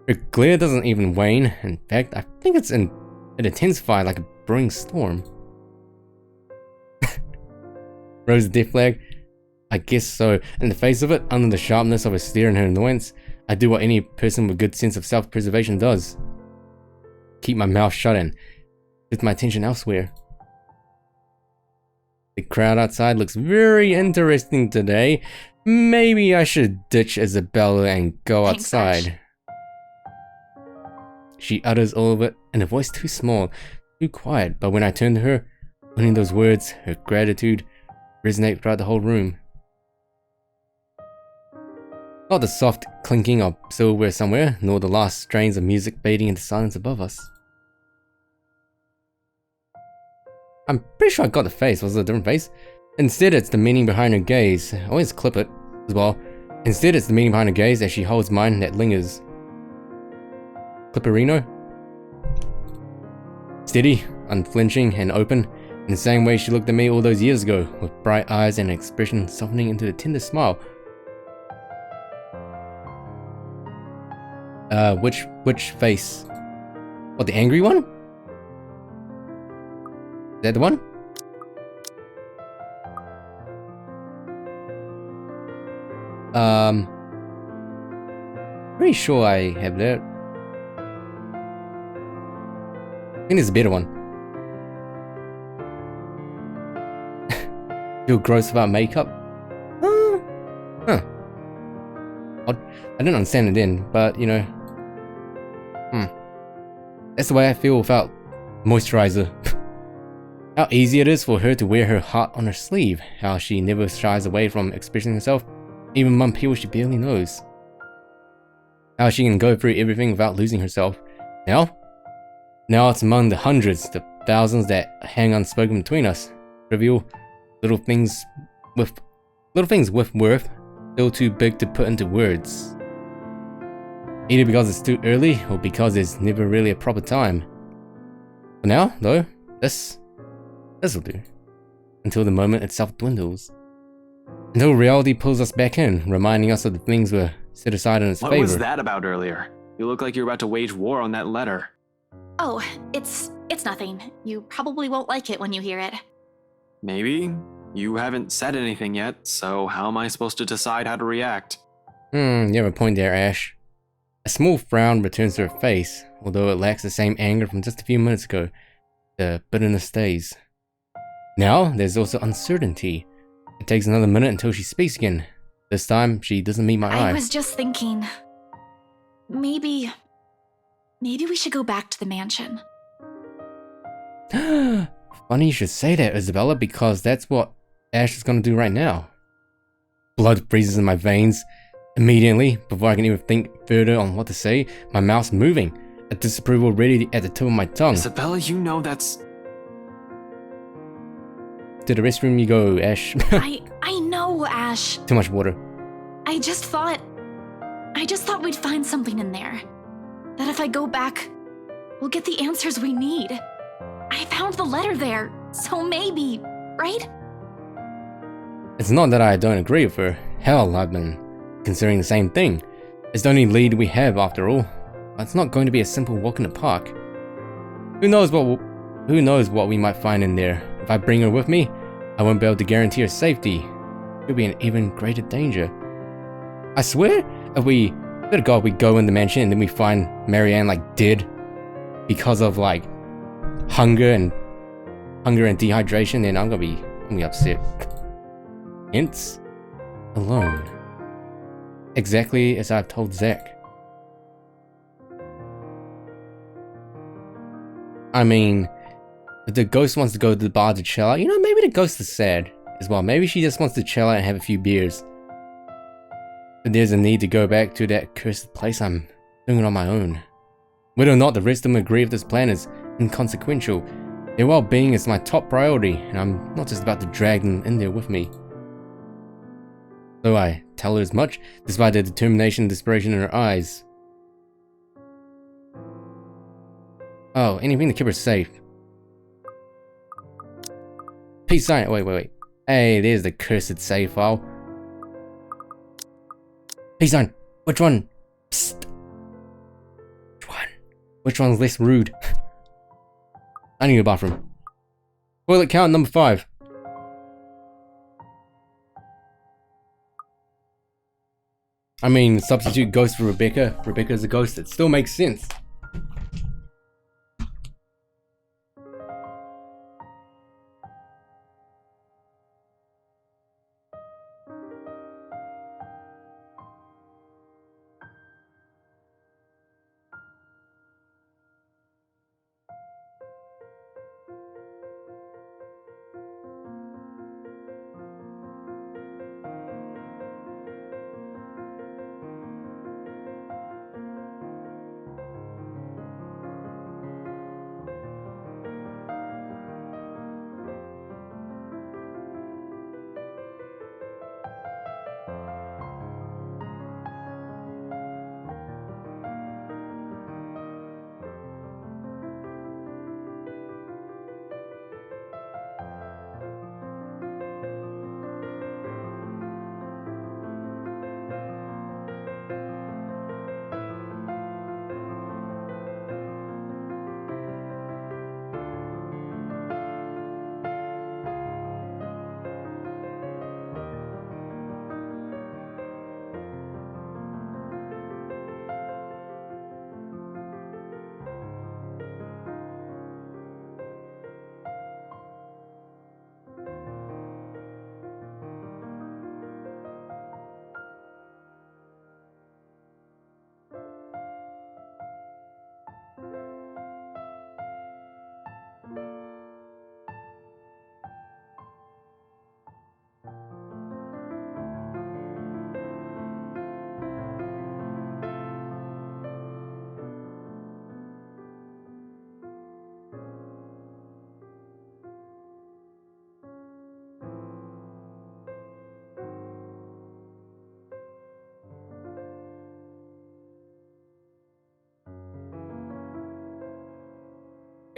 Her glare doesn't even wane. In fact, I think it intensified like a brewing storm. Rose the death flag? I guess so. In the face of it, under the sharpness of her stare and her annoyance, I do what any person with a good sense of self-preservation does. Keep my mouth shut and shift my attention elsewhere. The crowd outside looks very interesting today. Maybe I should ditch Isabella and go outside. She utters all of it in a voice too small, too quiet, but when I turn to her, only those words, her gratitude, resonate throughout the whole room. Not the soft clinking of silverware somewhere, nor the last strains of music fading into silence above us. I'm pretty sure I got the face. Was it a different face? Instead, it's the meaning behind her gaze. I always clip it as well. Instead, it's the meaning behind her gaze as she holds mine that lingers. Clipperino? Steady, unflinching, and open, in the same way she looked at me all those years ago, with bright eyes and an expression softening into a tender smile. Which face? What, the angry one? Is that the one? Pretty sure I have that. I think there's a better one. Feel gross without makeup? Huh. I didn't understand it then, but you know. That's the way I feel without moisturizer. How easy it is for her to wear her heart on her sleeve. How she never shies away from expressing herself, even among people she barely knows. How she can go through everything without losing herself. Now, Now it's among the hundreds, the thousands that hang unspoken between us. Trivial, little things with worth, still too big to put into words. Either because it's too early, or because there's never really a proper time. For now, though, this'll do. Until the moment itself dwindles. Until reality pulls us back in, reminding us of the things we're set aside in its favor. What was that about earlier? You look like you're about to wage war on that letter. Oh, it's nothing. You probably won't like it when you hear it. Maybe. You haven't said anything yet, so how am I supposed to decide how to react? You have a point there, Ash. A small frown returns to her face, although it lacks the same anger from just a few minutes ago. The bitterness stays. Now, there's also uncertainty. It takes another minute until she speaks again. This time, she doesn't meet my eye. I was just thinking... Maybe we should go back to the mansion. Funny you should say that, Isabella, because that's what Ash is gonna do right now. Blood freezes in my veins. Immediately, before I can even think further on what to say, my mouth's moving, a disapproval ready at the tip of my tongue. Isabella, you know that's... To the restroom you go, Ash. I know, Ash. Too much water. I just thought we'd find something in there. That if I go back, we'll get the answers we need. I found the letter there, so maybe, right? It's not that I don't agree with her. Hell, I've been considering the same thing. It's the only lead we have, after all. It's not going to be a simple walk in the park. Who knows what we might find in there. If I bring her with me, I won't be able to guarantee her safety. She'll be in even greater danger. I swear, if we go in the mansion and then we find Marianne like dead because of like hunger and dehydration, then I'm gonna be upset. Hence, alone. Exactly as I've told Zach. I mean, if the ghost wants to go to the bar to chill out, you know, maybe the ghost is sad as well. Maybe she just wants to chill out and have a few beers. But there's a need to go back to that cursed place, I'm doing it on my own. Whether or not the rest of them agree if this plan is inconsequential, their well-being is my top priority, and I'm not just about to drag them in there with me. So I tell her as much, despite the determination and desperation in her eyes. Oh, anything to keep her safe. Peace sign. Wait. Hey, there's the cursed save file. Peace sign. Which one? Psst. Which one? Which one's less rude? I need a bathroom. Toilet count number 5. I mean, substitute ghost for Rebecca. Rebecca's a ghost. It still makes sense.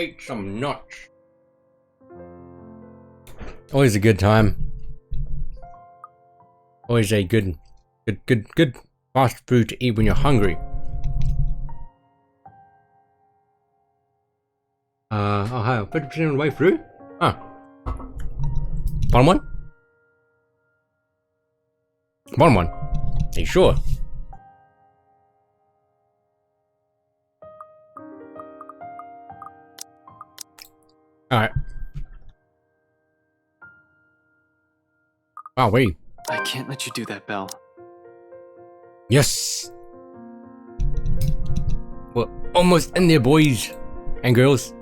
Ate some nuts. Always a good time. Always a good fast food to eat when you're hungry. Oh hi, 50% of the way through? Huh. Bottom one? Bottom one. Are you sure? Alright. Wow, wait. I can't let you do that, Belle. Yes! We're almost in there, boys and girls.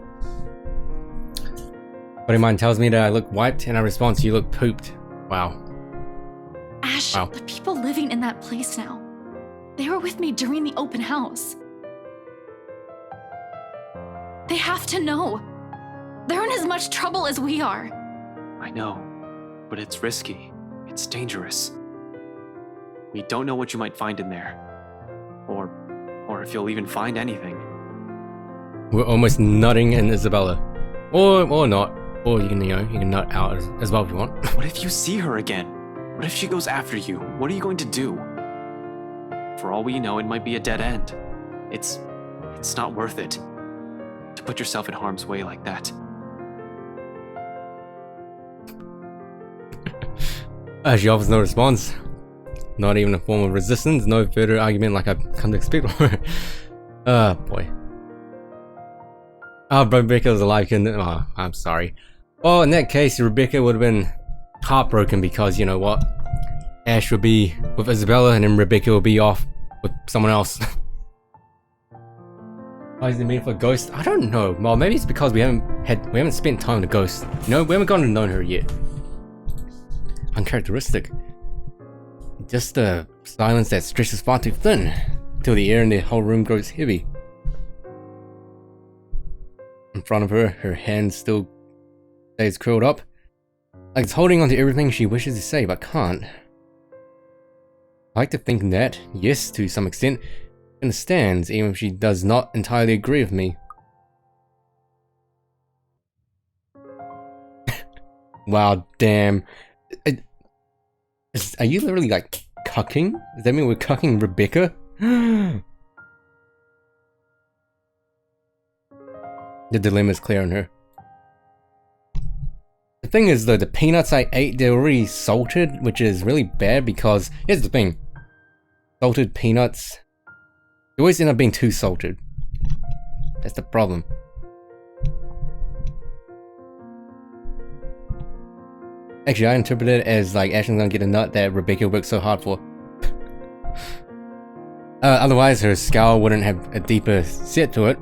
Buddy of mine tells me that I look wiped, and I respond to you look pooped. Wow. Ash, Wow. the people living in that place now. They were with me during the open house. They have to know. They're in as much trouble as we are. I know, but it's risky. It's dangerous. We don't know what you might find in there. Or if you'll even find anything. We're almost nutting in Isabella. Or not. Or you can, you can nut out as well if you want. What if you see her again? What if she goes after you? What are you going to do? For all we know, it might be a dead end. It's not worth it. To put yourself in harm's way like that. She offers no response. Not even a form of resistance, no further argument like I've come to expect. Oh boy. Oh, Rebecca was alive, oh, I'm sorry. Well, in that case, Rebecca would have been heartbroken because, you know what? Ash would be with Isabella and then Rebecca would be off with someone else. Why is the meaning for Ghost? I don't know. Well, maybe it's because we haven't spent time with Ghost. You know, we haven't gotten to know her yet. Uncharacteristic. Just a silence that stretches far too thin, till the air in the whole room grows heavy. In front of her, her hand still stays curled up, like it's holding on to everything she wishes to say but can't. I like to think that, yes, to some extent, she understands, even if she does not entirely agree with me. Wow, damn. Are you literally like cucking? Does that mean we're cucking Rebecca? The dilemma is clear on her. The thing is though, the peanuts I ate, they're already salted, which is really bad because, here's the thing. Salted peanuts, they always end up being too salted. That's the problem. Actually, I interpret it as like Ashley's gonna get a nut that Rebecca worked so hard for. Otherwise, her scowl wouldn't have a deeper set to it.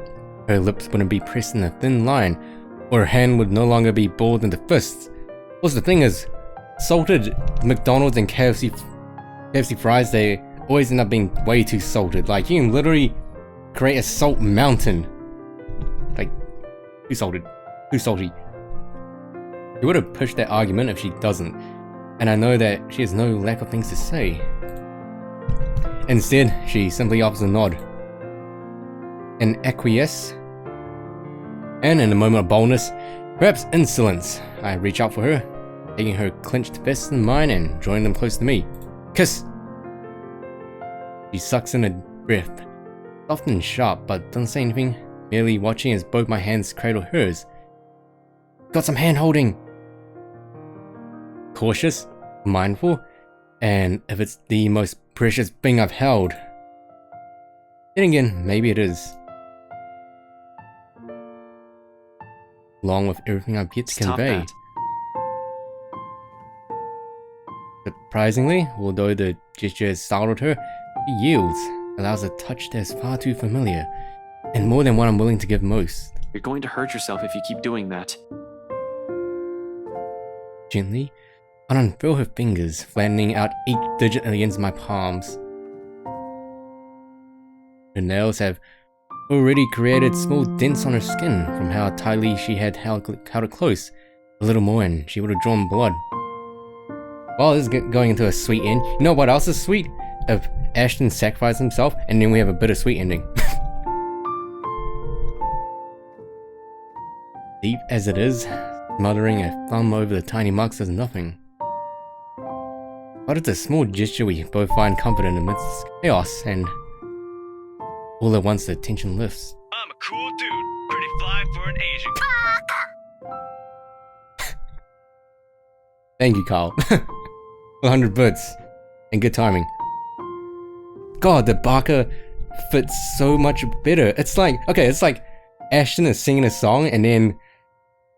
Her lips wouldn't be pressed in a thin line, or her hand would no longer be balled into fists. Also, the thing is, salted McDonald's and KFC fries, they always end up being way too salted. Like, you can literally create a salt mountain. Like, too salted. Too salty. She would have pushed that argument if she doesn't, and I know that she has no lack of things to say. Instead, she simply offers a nod. An acquiesce, and in a moment of boldness, perhaps insolence, I reach out for her, taking her clenched fists in mine and drawing them close to me. Kiss! She sucks in a breath, soft and sharp, but doesn't say anything, merely watching as both my hands cradle hers. Got some hand holding! Cautious, mindful, and if it's the most precious thing I've held. Then again, maybe it is. Along with everything I've yet to convey. Surprisingly, although the gesture has startled her, she yields, allows a touch that is far too familiar, and more than what I'm willing to give most. You're going to hurt yourself if you keep doing that. Gently, I unfurl her fingers, flattening out each digit against my palms. Her nails have already created small dents on her skin from how tightly she had held it close. A little more and she would have drawn blood. Well, this is going into a sweet end. You know what else is sweet? If Ashton sacrificed himself and then we have a bittersweet ending. deep as it is, smothering a thumb over the tiny marks does nothing. But it's a small gesture we both find comfort in amidst chaos, and all at once the tension lifts. I'm a cool dude, pretty fly for an Asian. Thank you, Carl. 100 bits. And good timing. God, the Barker fits so much better. It's like, okay, it's like Ashton is singing a song and then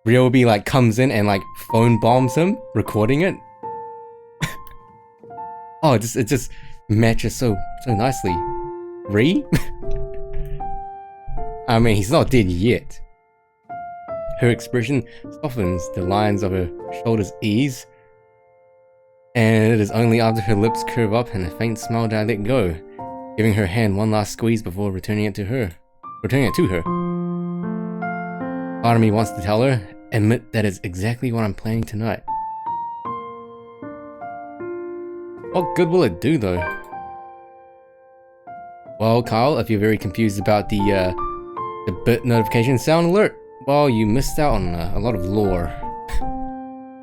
Ryobi like comes in and like phone bombs him, recording it. Oh, it just matches so nicely. Ree? I mean, he's not dead yet. Her expression softens, the lines of her shoulders ease, and it is only after her lips curve up and a faint smile that I let go, giving her hand one last squeeze before returning it to her. Part of me wants to tell her, admit that it's exactly what I'm planning tonight. What good will it do though? Well, Kyle, if you're very confused about the bit notification sound alert, well, you missed out on a lot of lore.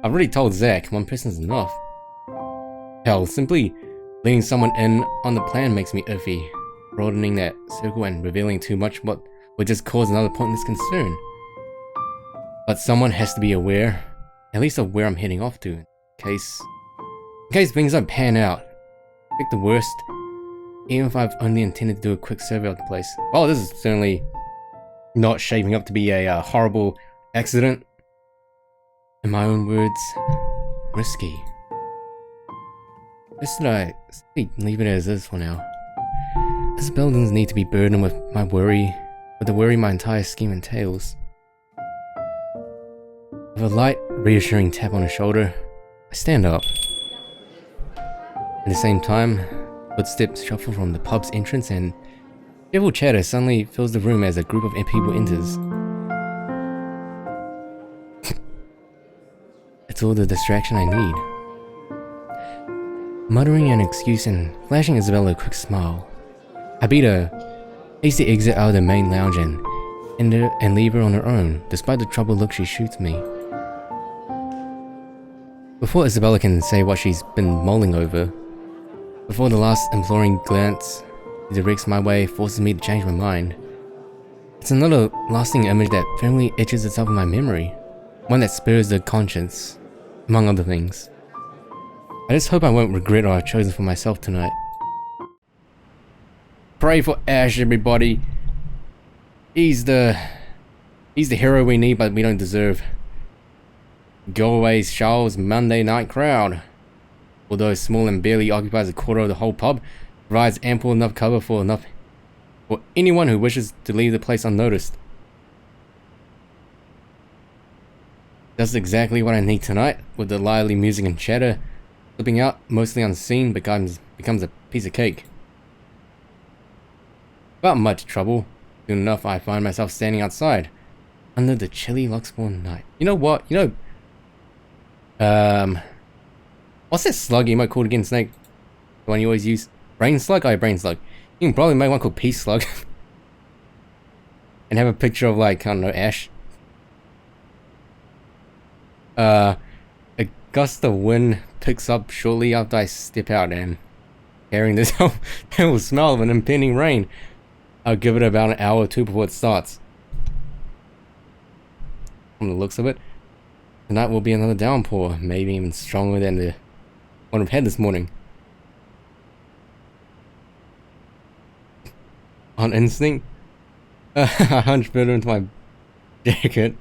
I've already told Zach, one person's enough. Hell, simply letting someone in on the plan makes me iffy. Broadening that circle and revealing too much would just cause another pointless concern. But someone has to be aware, at least of where I'm heading off to, in case things don't pan out. Pick the worst, even if I've only intended to do a quick survey of the place. Well, this is certainly not shaping up to be a horrible accident. In my own words, risky. Just should I simply leave it as is for now? This building doesn't need to be burdened with the worry my entire scheme entails. With a light, reassuring tap on the shoulder, I stand up. At the same time, footsteps shuffle from the pub's entrance and cheerful chatter suddenly fills the room as a group of people enters. It's all the distraction I need. Muttering an excuse and flashing Isabella a quick smile, I beat a hasty exit out of the main lounge and leave her on her own, despite the troubled look she shoots me. Before Isabella can say what she's been mulling over, before the last imploring glance directs my way forces me to change my mind, it's another lasting image that firmly etches itself in my memory, one that spurs the conscience, among other things. I just hope I won't regret what I've chosen for myself tonight. Pray for Ash, everybody. He's the hero we need but we don't deserve. Go away, Charles' Monday night crowd. Although small and barely occupies a quarter of the whole pub, provides ample enough cover for anyone who wishes to leave the place unnoticed. That's exactly what I need tonight, with the lively music and chatter slipping out, mostly unseen, becomes a piece of cake. Without much trouble, soon enough I find myself standing outside, under the chilly Luxembourg night. You know what? What's that slug emote called again, Snake? The one you always use? Brain slug? Oh, yeah, brain slug. You can probably make one called peace slug. And have a picture of, like, I don't know, Ash. A gust of wind picks up shortly after I step out, and carrying this terrible smell of an impending rain, I'll give it about an hour or two before it starts. From the looks of it, tonight will be another downpour, maybe even stronger than the one we've had this morning. On instinct, I hunch further into my jacket.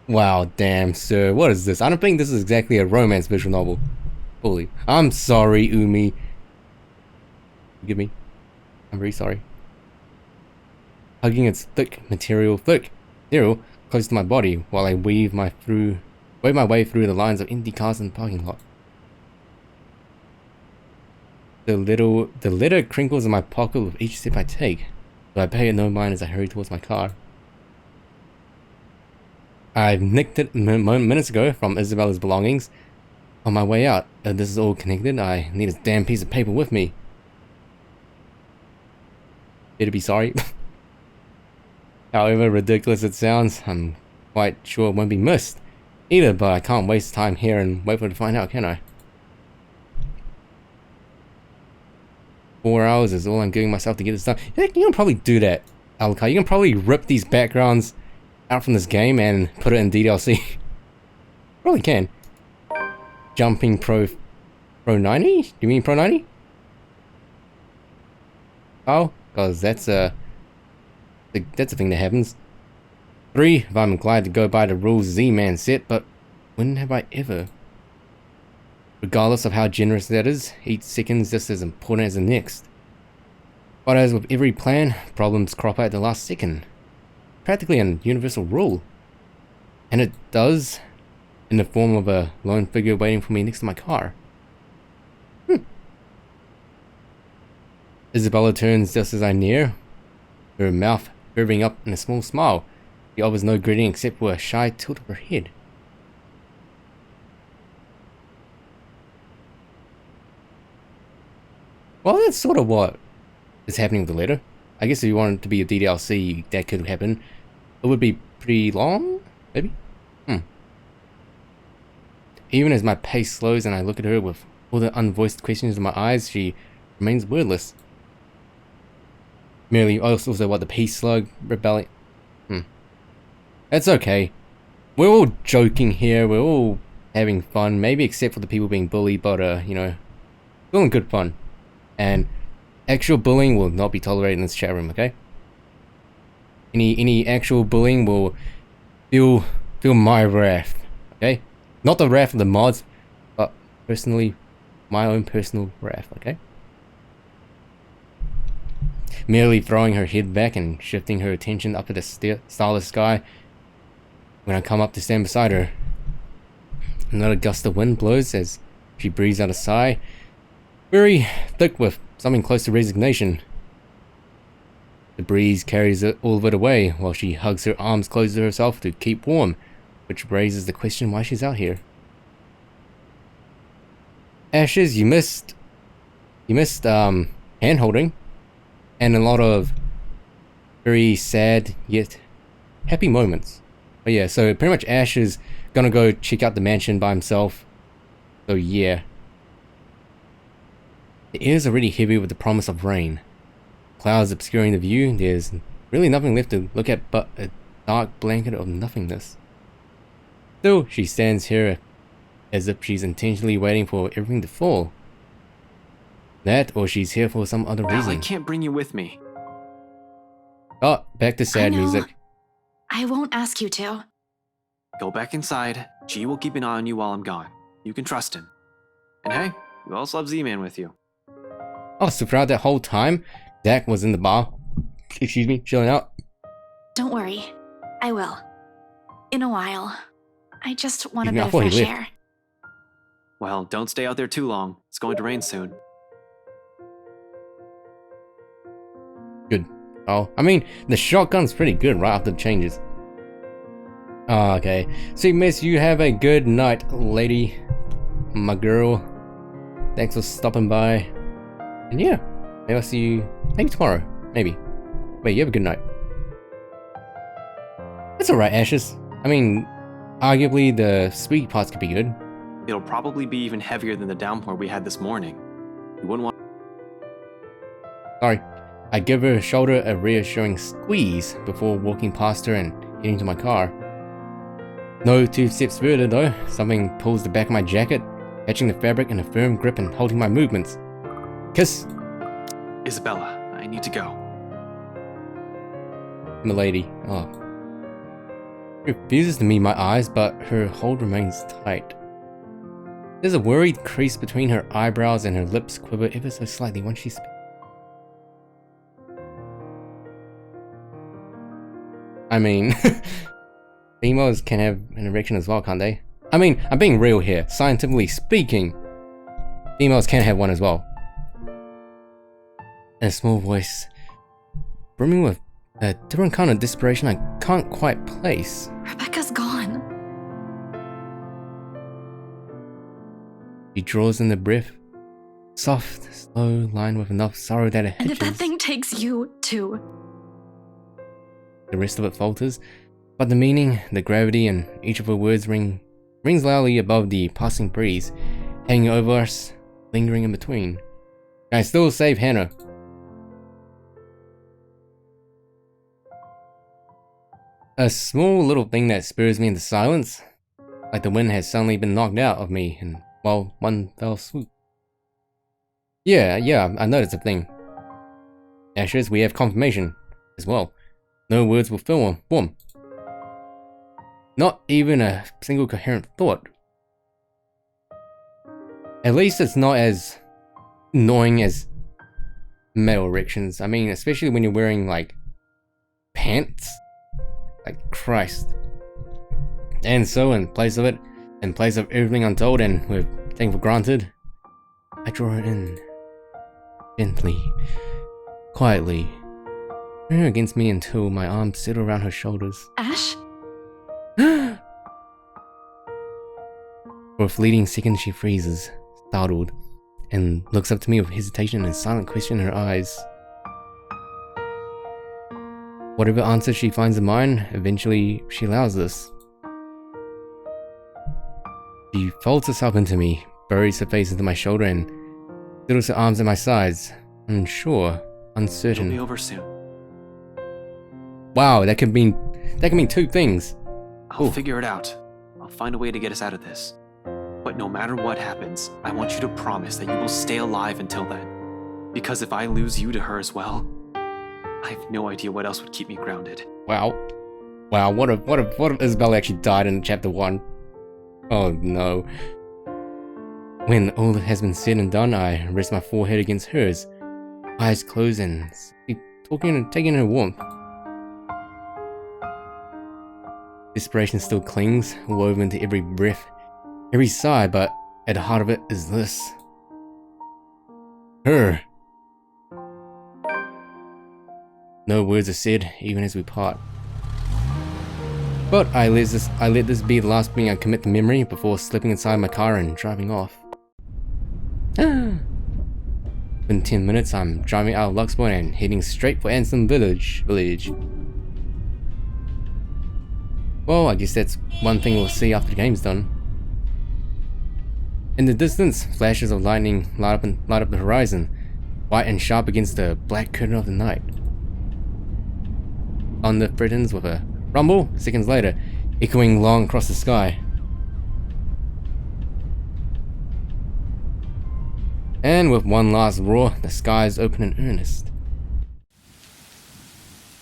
Wow, damn, sir, what is this? I don't think this is exactly a romance visual novel. Fully. I'm sorry, Umi. Forgive me. I'm very sorry. Hugging its thick material close to my body while I wave my way through the lines of empty cars in the parking lot. The letter crinkles in my pocket with each step I take, but I pay it no mind as I hurry towards my car. I've nicked it minutes ago from Isabella's belongings. On my way out, this is all connected. I need a damn piece of paper with me. Here to be sorry. However ridiculous it sounds, I'm quite sure it won't be missed either, but I can't waste time here and wait for it to find out, can I? 4 hours is all I'm giving myself to get this done. You can probably do that, Alucard. You can probably rip these backgrounds out from this game and put it in DDLC. Probably can. Jumping Pro 90? Do you mean Pro 90? Oh, because that's a thing that happens. 3, if I'm glad to go by the rules Z-Man set, but when have I ever? Regardless of how generous that is, each second's just as important as the next. But as with every plan, problems crop out at the last second. Practically a universal rule. And it does, in the form of a lone figure waiting for me next to my car. Isabella turns just as I near, her mouth curving up in a small smile. She offers no greeting except for a shy tilt of her head. Well, that's sort of what is happening with the letter. I guess if you want it to be a DDLC, that could happen. It would be pretty long, maybe? Even as my pace slows and I look at her with all the unvoiced questions in my eyes, she remains wordless. Merely also what the peace slug rebellion. That's okay. We're all joking here, we're all having fun, maybe except for the people being bullied, but you know, still in good fun. And actual bullying will not be tolerated in this chat room, okay? Any actual bullying will feel my wrath, okay? Not the wrath of the mods, but personally, my own personal wrath, okay? Merely throwing her head back and shifting her attention up to the starless sky. When I come up to stand beside her, another gust of wind blows as she breathes out a sigh, very thick with something close to resignation. The breeze carries all of it away while she hugs her arms close to herself to keep warm, which raises the question why she's out here. Ashes, you missed hand holding and a lot of very sad yet happy moments. But yeah, so pretty much Ash is gonna go check out the mansion by himself. So yeah. The air is already heavy with the promise of rain. Clouds obscuring the view, there's really nothing left to look at but a dark blanket of nothingness. Still, she stands here as if she's intentionally waiting for everything to fall. That, or she's here for some other reason. I can't bring you with me. Oh, back to sad music. I won't ask you to. Go back inside. G will keep an eye on you while I'm gone. You can trust him. And hey, you also have Z-Man with you. Oh, so throughout that whole time, Zach was in the bar, excuse me, chilling out. Don't worry. I will. In a while. I just want a Excuse bit me, of fresh air. Well, don't stay out there too long. It's going to rain soon. Good. Oh, I mean, the shotgun's pretty good right after the changes. Oh, okay. See, miss, you have a good night, lady. My girl. Thanks for stopping by. And yeah, maybe I'll see you maybe tomorrow. Maybe. Wait, you have a good night. That's alright, Ashes. I mean, arguably the speed parts could be good. It'll probably be even heavier than the downpour we had this morning. You wouldn't want... Sorry. I give her shoulder a reassuring squeeze before walking past her and heading to my car. No 2 steps further though, something pulls the back of my jacket, catching the fabric in a firm grip and holding my movements. Kiss! Isabella, I need to go. Milady. Oh. She refuses to meet my eyes, but her hold remains tight. There's a worried crease between her eyebrows and her lips quiver ever so slightly when she speaks. I mean, females can have an erection as well, can't they? I mean, I'm being real here. Scientifically speaking, females can have one as well. In a small voice, brimming with a different kind of desperation I can't quite place. Rebecca's gone. She draws in the breath, soft, slow, lined with enough sorrow that it And if hitches. that thing takes you, too. the rest of it falters, but the meaning, the gravity, and each of her words rings loudly above the passing breeze, hanging over us, lingering in between. I still save Hannah. A small little thing that spurs me into silence, like the wind has suddenly been knocked out of me in one fell swoop. Yeah, I noticed a thing. Ashes, we have confirmation as well. No words will form. Not even a single coherent thought. At least it's not as annoying as male erections. I mean, especially when you're wearing, like, pants. Like, Christ. And so, in place of everything untold and we're taken for granted, I draw her in. Gently. Quietly. Bring her against me until my arms settle around her shoulders. Ash? For a fleeting second she freezes, startled, and looks up to me with hesitation and silent question in her eyes. Whatever answer she finds in mine, eventually she allows this. She folds herself into me, buries her face into my shoulder, and settles her arms at my sides, unsure, uncertain. It'll be over soon. Wow, that can mean two things. I'll figure it out. I'll find a way to get us out of this. But no matter what happens, I want you to promise that you will stay alive until then. Because if I lose you to her as well, I have no idea what else would keep me grounded. Wow, what if Isabella actually died in chapter 1? Oh no. When all has been said and done, I rest my forehead against hers, eyes closed and taking her warmth. Desperation still clings, woven into every breath, every sigh, but at the heart of it is this. Her. No words are said, even as we part. But I let this be the last thing I commit to memory before slipping inside my car and driving off. In 10 minutes, I'm driving out of Luxport and heading straight for Ansem Village. Well, I guess that's one thing we'll see after the game's done. In the distance, flashes of lightning light up the horizon, white and sharp against the black curtain of the night. Thunder threatens with a rumble, seconds later, echoing long across the sky. And with one last roar, the skies open in earnest.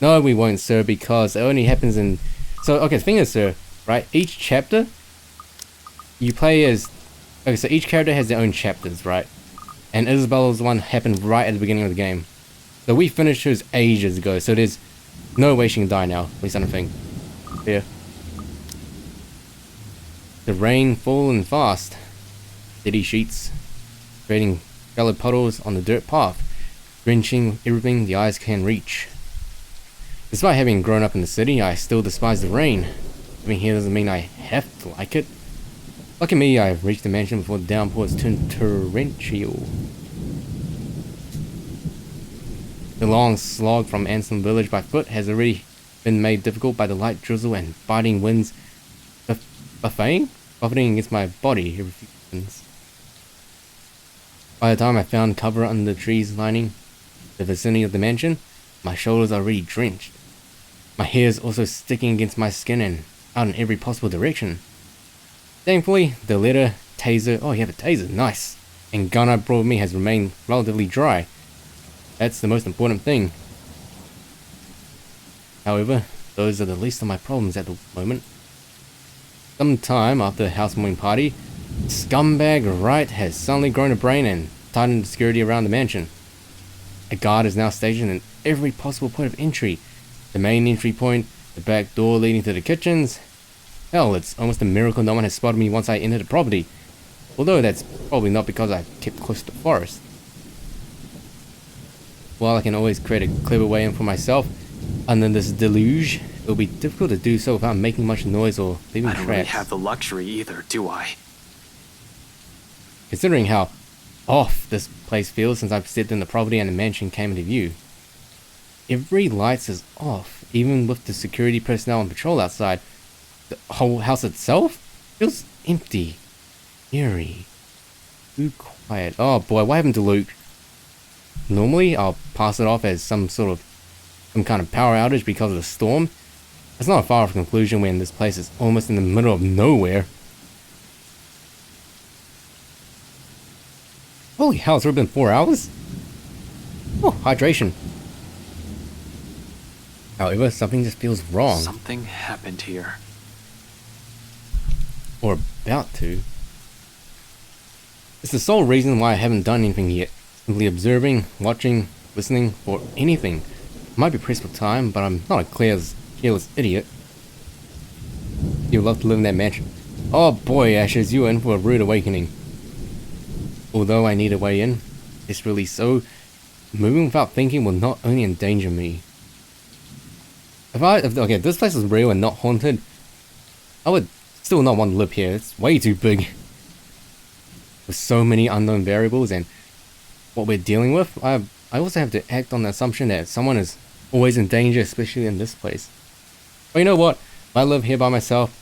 No, we won't, sir, because it only happens in... So, okay, the thing is, sir, right, each chapter, you play as... Okay, so each character has their own chapters, right? And Isabella's one happened right at the beginning of the game. So we finished hers ages ago, so there's no way she can die now, at least I don't think. Yeah. The rain falling fast. Steady sheets, creating colored puddles on the dirt path, drenching everything the eyes can reach. Despite having grown up in the city, I still despise the rain. Living here doesn't mean I have to like it. Lucky me, I've reached the mansion before the downpours turned torrential. The long slog from Ansem Village by foot has already been made difficult by the light drizzle and biting winds buffeting against my body every few seconds. By the time I found cover under the trees lining the vicinity of the mansion, my shoulders are already drenched. My hair is also sticking against my skin and out in every possible direction. Thankfully, the letter, taser, oh you have a taser, nice, and gun I brought with me has remained relatively dry. That's the most important thing. However, those are the least of my problems at the moment. Sometime after the housewarming party, scumbag Wright has suddenly grown a brain and tightened the security around the mansion. A guard is now stationed in every possible point of entry. The main entry point, the back door leading to the kitchens. Hell, it's almost a miracle no one has spotted me once I entered the property. Although that's probably not because I kept close to the forest. While I can always create a clever way in for myself under this deluge, it will be difficult to do so without making much noise or leaving I don't tracks. really have the luxury either, do I? Considering how off this place feels since I've stepped in the property and the mansion came into view. Every light is off, even with the security personnel on patrol outside. The whole house itself feels empty, eerie, too quiet. Oh boy, what happened to Luke? Normally, I'll pass it off as some kind of power outage because of the storm. That's not a far off conclusion when this place is almost in the middle of nowhere. Holy hell, it's already been 4 hours? Oh, hydration. However, something just feels wrong. Something happened here. Or about to. It's the sole reason why I haven't done anything yet. Simply observing, watching, listening, or anything. I might be pressed for time, but I'm not a careless idiot. You'd love to live in that mansion. Oh boy, Ashes, you are in for a rude awakening. Although I need a way in, desperately so, moving without thinking will not only endanger me. If this place was real and not haunted, I would still not want to live here. It's way too big. With so many unknown variables and what we're dealing with, I also have to act on the assumption that someone is always in danger, especially in this place. But you know what? I live here by myself,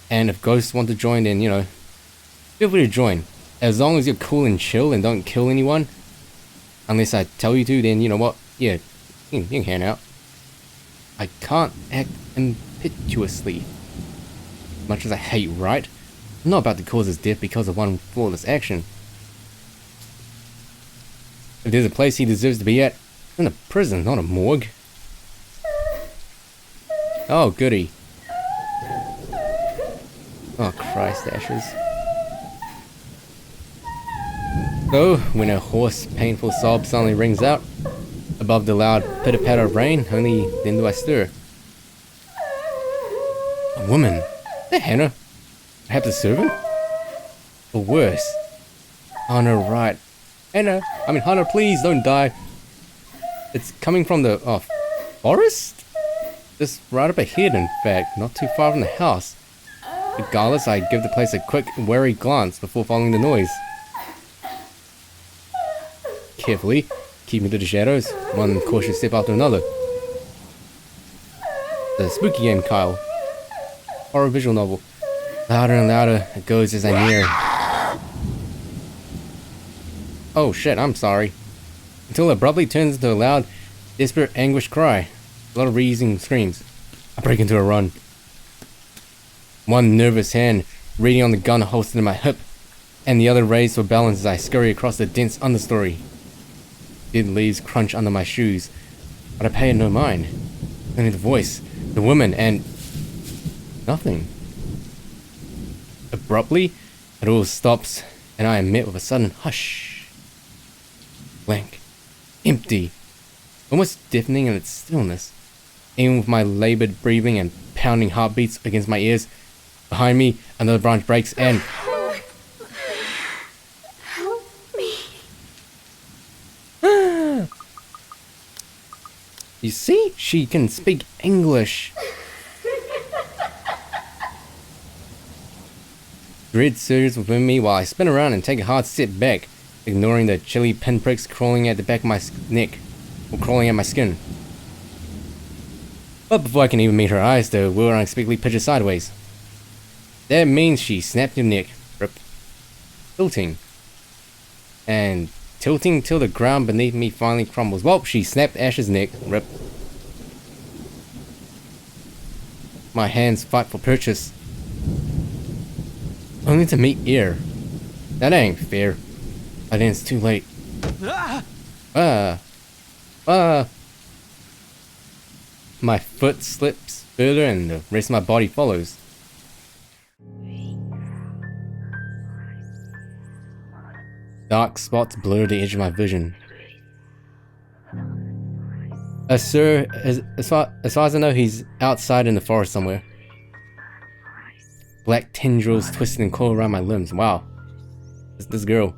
and if ghosts want to join, then, feel free to join. As long as you're cool and chill and don't kill anyone, unless I tell you to, then you know what? Yeah, you can hang out. I can't act impetuously. Much as I hate right, I'm not about to cause his death because of one flawless action. If there's a place he deserves to be at, it's in a prison, not a morgue. Oh, goody. Oh, Christ, Ashes. So, when a hoarse, painful sob suddenly rings out, above the loud pitter-patter of rain, only then do I stir. A woman? Is that Hannah? Perhaps a servant? Or worse. Oh no, right. Hannah, please don't die. It's coming from the, forest? Just right up ahead, in fact, not too far from the house. Regardless, I give the place a quick, wary glance before following the noise. Carefully, keeping to the shadows, one cautious step after another. The spooky game, Kyle. Horror visual novel. Louder and louder it goes as I near. Oh shit, I'm sorry. Until it abruptly turns into a loud, desperate, anguished cry. A lot of reasoning screams. I break into a run. One nervous hand reading on the gun holstered in my hip, and the other raised for balance as I scurry across the dense understory. Dead leaves crunch under my shoes, but I pay no mind. Only the voice, the woman, and nothing. Abruptly, it all stops, and I am met with a sudden hush. Blank. Empty. Almost deafening in its stillness. Even with my labored breathing and pounding heartbeats against my ears, behind me, another branch breaks and... Help me. You see? She can speak English. Dread surges within me while I spin around and take a hard step back, ignoring the chilly pinpricks crawling at the back of my neck, or crawling at my skin. But before I can even meet her eyes, the wheel unexpectedly pitches sideways. That means she snapped your neck. Rip. Tilting. And tilting till the ground beneath me finally crumbles. Well, she snapped Ash's neck. Rip. My hands fight for purchase. Only to meet air. That ain't fair. But then it's too late. My foot slips further and the rest of my body follows. Dark spots blur the edge of my vision. Sir, as far as I know, he's outside in the forest somewhere. Black tendrils twisted and coiled around my limbs. Wow. This girl.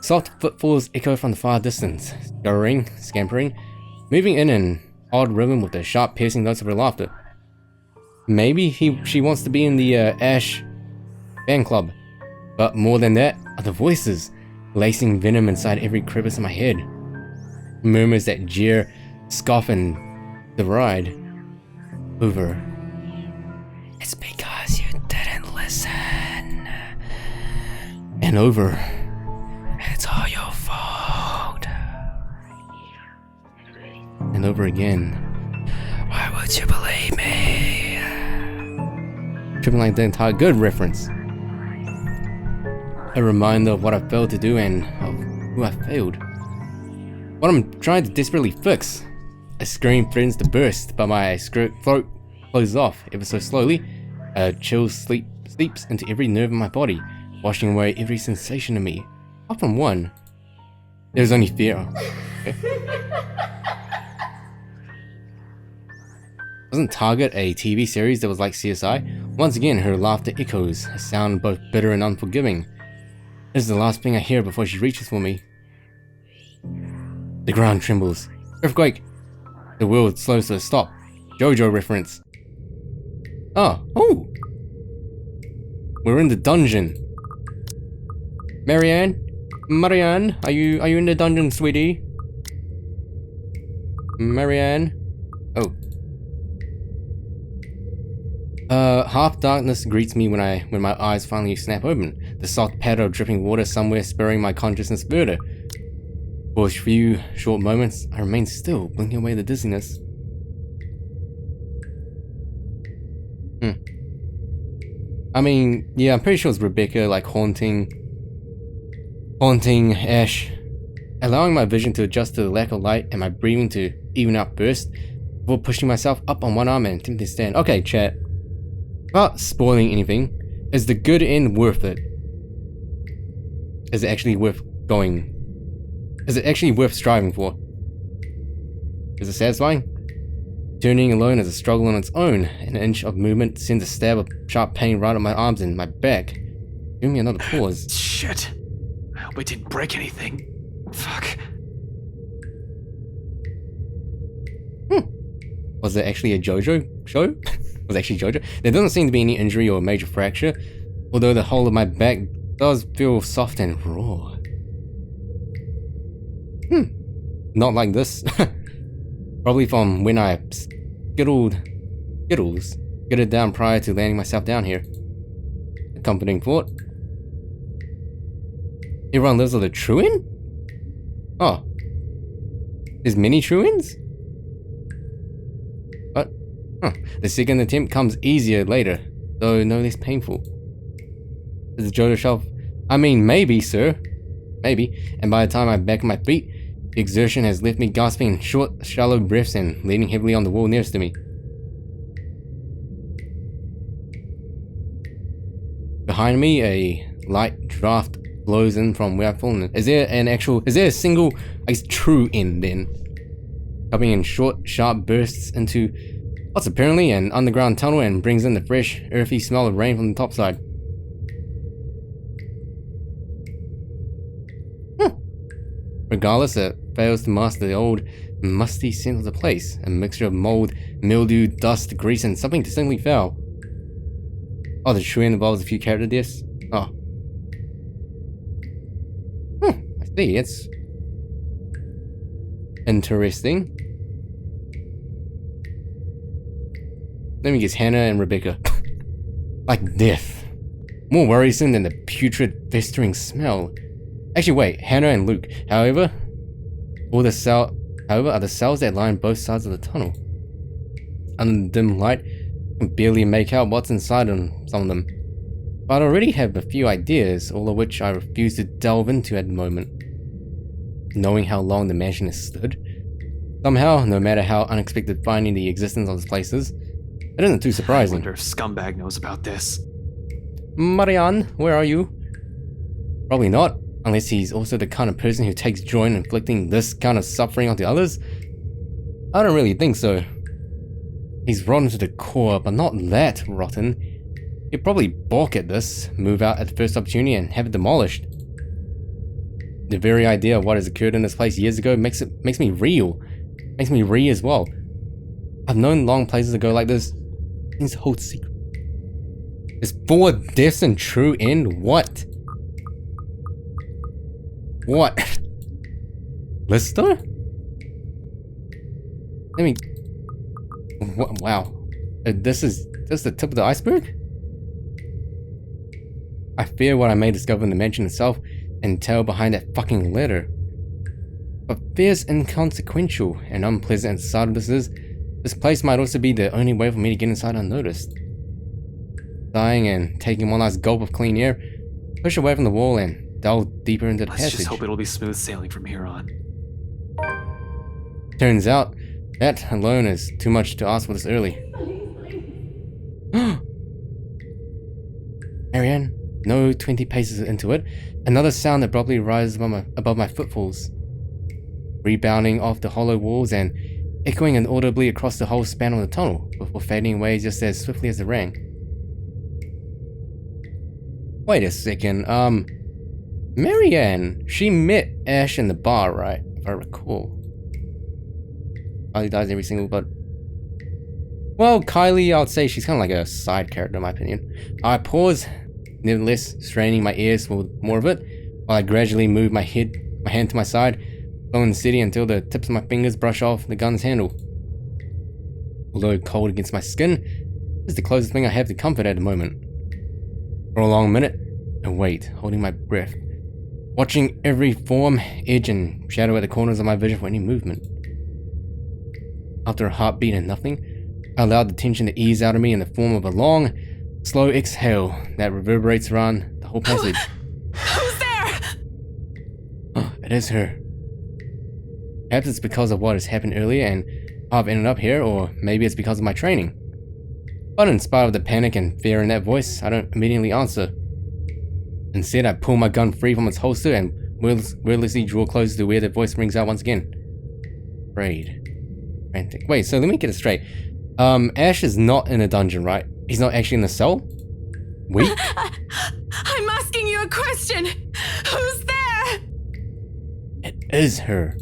Soft footfalls echo from the far distance, scurrying, scampering, moving in an odd rhythm with the sharp piercing notes of her laughter. Maybe she wants to be in the Ash fan club. But more than that are the voices, lacing venom inside every crevice of my head. Murmurs that jeer, scoff and deride over. It's because you didn't listen. And over. It's all your fault. And over again. Why would you believe me? Tripping like the entire good reference. A reminder of what I failed to do and of who I failed. What I'm trying to desperately fix. A scream threatens to burst, but my throat closes off ever so slowly. A chill sleeps into every nerve in my body, washing away every sensation in me. Apart from one. There's only fear. Okay. Wasn't Target a TV series that was like CSI? Once again, her laughter echoes, a sound both bitter and unforgiving. This is the last thing I hear before she reaches for me. The ground trembles. Earthquake! The world slows to a stop. JoJo reference. Oh! We're in the dungeon. Marianne, are you in the dungeon, sweetie? Marianne? Oh. Half darkness greets me when my eyes finally snap open. The soft patter of dripping water somewhere spurring my consciousness further. For a few short moments, I remain still, blinking away the dizziness. I mean, yeah, I'm pretty sure it's Rebecca, like haunting Ash, allowing my vision to adjust to the lack of light and my breathing to even out burst, before pushing myself up on one arm and attempting to stand. Okay, chat. Without spoiling anything, is the good end worth it? Is it actually worth going? Is it actually worth striving for? Is it satisfying? Turning alone is a struggle on its own. An inch of movement sends a stab of sharp pain right up my arms and my back. Give me another pause. Shit. I hope I didn't break anything. Fuck. Was it actually a JoJo show? Was it actually JoJo? There doesn't seem to be any injury or major fracture, although the whole of my back does feel soft and raw. Not like this. Probably from when I skittles down prior to landing myself down here. A comforting thought. Everyone lives with a Truin? Oh. There's many Truins? What? Huh. The second attempt comes easier later, though no less painful. Is the JoJo shelf? I mean, maybe, sir. Maybe. And by the time I'm back on my feet, the exertion has left me gasping in short, shallow breaths and leaning heavily on the wall nearest to me. Behind me, a light draft blows in from where I've fallen. Is there a single, true end then? Coming in short, sharp bursts into what's apparently an underground tunnel and brings in the fresh, earthy smell of rain from the topside. Regardless, it fails to master the old, musty scent of the place, a mixture of mold, mildew, dust, grease, and something distinctly foul. Oh, the Truin involves a few character deaths? Oh. I see, it's interesting. Let me guess, Hannah and Rebecca. Like death. More worrisome than the putrid, festering smell. Actually, wait, Hannah and Luke. However, are the cells that line both sides of the tunnel. Under the dim light, I can barely make out what's inside on some of them. But I already have a few ideas, all of which I refuse to delve into at the moment. Knowing how long the mansion has stood, somehow, no matter how unexpected finding the existence of this place is, it isn't too surprising. I wonder if Scumbag knows about this. Marianne, where are you? Probably not. Unless he's also the kind of person who takes joy in inflicting this kind of suffering onto others? I don't really think so. He's rotten to the core, but not that rotten. He'd probably balk at this, move out at the first opportunity and have it demolished. The very idea of what has occurred in this place years ago makes me reel. Makes me re as well. I've known long places ago like this. Things hold secret. There's 4 deaths and true end? What? What? Lister? Let me... Wow. This is the tip of the iceberg? I fear what I may discover in the mansion itself and tell behind that fucking letter. But fear's inconsequential and unpleasant as side of this is, this place might also be the only way for me to get inside unnoticed. Sighing and taking one last gulp of clean air, push away from the wall and delve deeper into the Let's passage. just hope it'll be smooth sailing from here on. Turns out, that alone is too much to ask for this early. Marianne, no 20 paces into it, another sound abruptly rises above my footfalls, rebounding off the hollow walls and echoing inaudibly across the whole span of the tunnel, before fading away just as swiftly as it rang. Wait a second, Marianne, she met Ash in the bar, right? If I recall. Kylie dies every single, but... Well, Kylie, I would say she's kind of like a side character in my opinion. I pause, nevertheless, straining my ears for more of it, while I gradually move my hand to my side, following the city until the tips of my fingers brush off the gun's handle. Although cold against my skin, is the closest thing I have to comfort at the moment. For a long minute, I wait, holding my breath, watching every form, edge, and shadow at the corners of my vision for any movement. After a heartbeat and nothing, I allowed the tension to ease out of me in the form of a long, slow exhale that reverberates around the whole passage. Who's there? Oh, it is her. Perhaps it's because of what has happened earlier and how I've ended up here, or maybe it's because of my training. But in spite of the panic and fear in that voice, I don't immediately answer. Instead, I pull my gun free from its holster and wordlessly draw closer to where the voice rings out once again. Afraid. Frantic. Wait, so let me get it straight. Ash is not in a dungeon, right? He's not actually in the cell? Weak? I'm asking you a question. Who's there? It is her.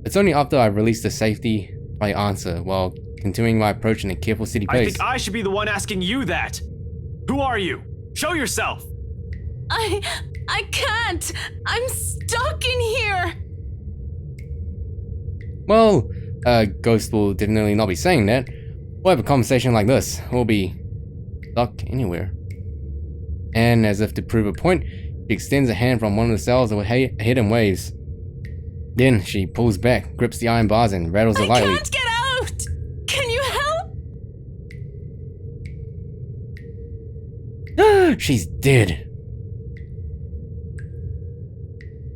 It's only after I release the safety I answer, while continuing my approach in a careful city I pace. think I should be the one asking you that. Who are you? Show yourself. I can't. I'm stuck in here. Well, Ghost will definitely not be saying that. We'll have a conversation like this. We'll be stuck anywhere. And as if to prove a point, she extends a hand from one of the cells with hidden waves. Then she pulls back, grips the iron bars, and rattles it lightly. I can't get out. Can you help? She's dead.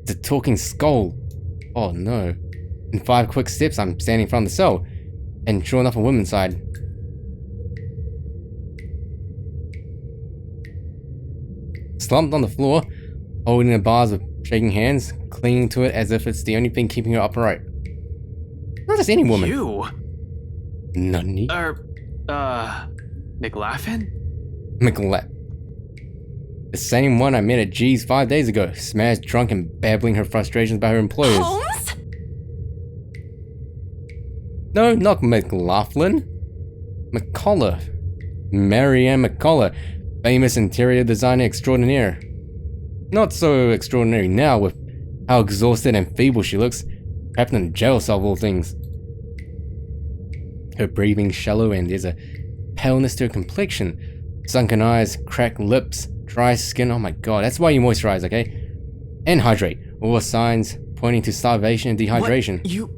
It's a talking skull. Oh no. In 5 quick steps, I'm standing in front of the cell, and sure enough, a woman inside. Slumped on the floor, holding the bars with shaking hands, clinging to it as if it's the only thing keeping her upright. Not just any woman. You? Nunny? McLaughlin? The same one I met at G's 5 days ago, smashed drunk and babbling her frustrations about her employers. Holmes? No, not McLaughlin. McCullough. Marianne McCullough, famous interior designer extraordinaire. Not so extraordinary now with how exhausted and feeble she looks, trapped in a jail cell of all things. Her breathing shallow and there's a paleness to her complexion. Sunken eyes, cracked lips, dry skin. Oh my god, that's why you moisturize, okay? And hydrate. All signs pointing to starvation and dehydration. What?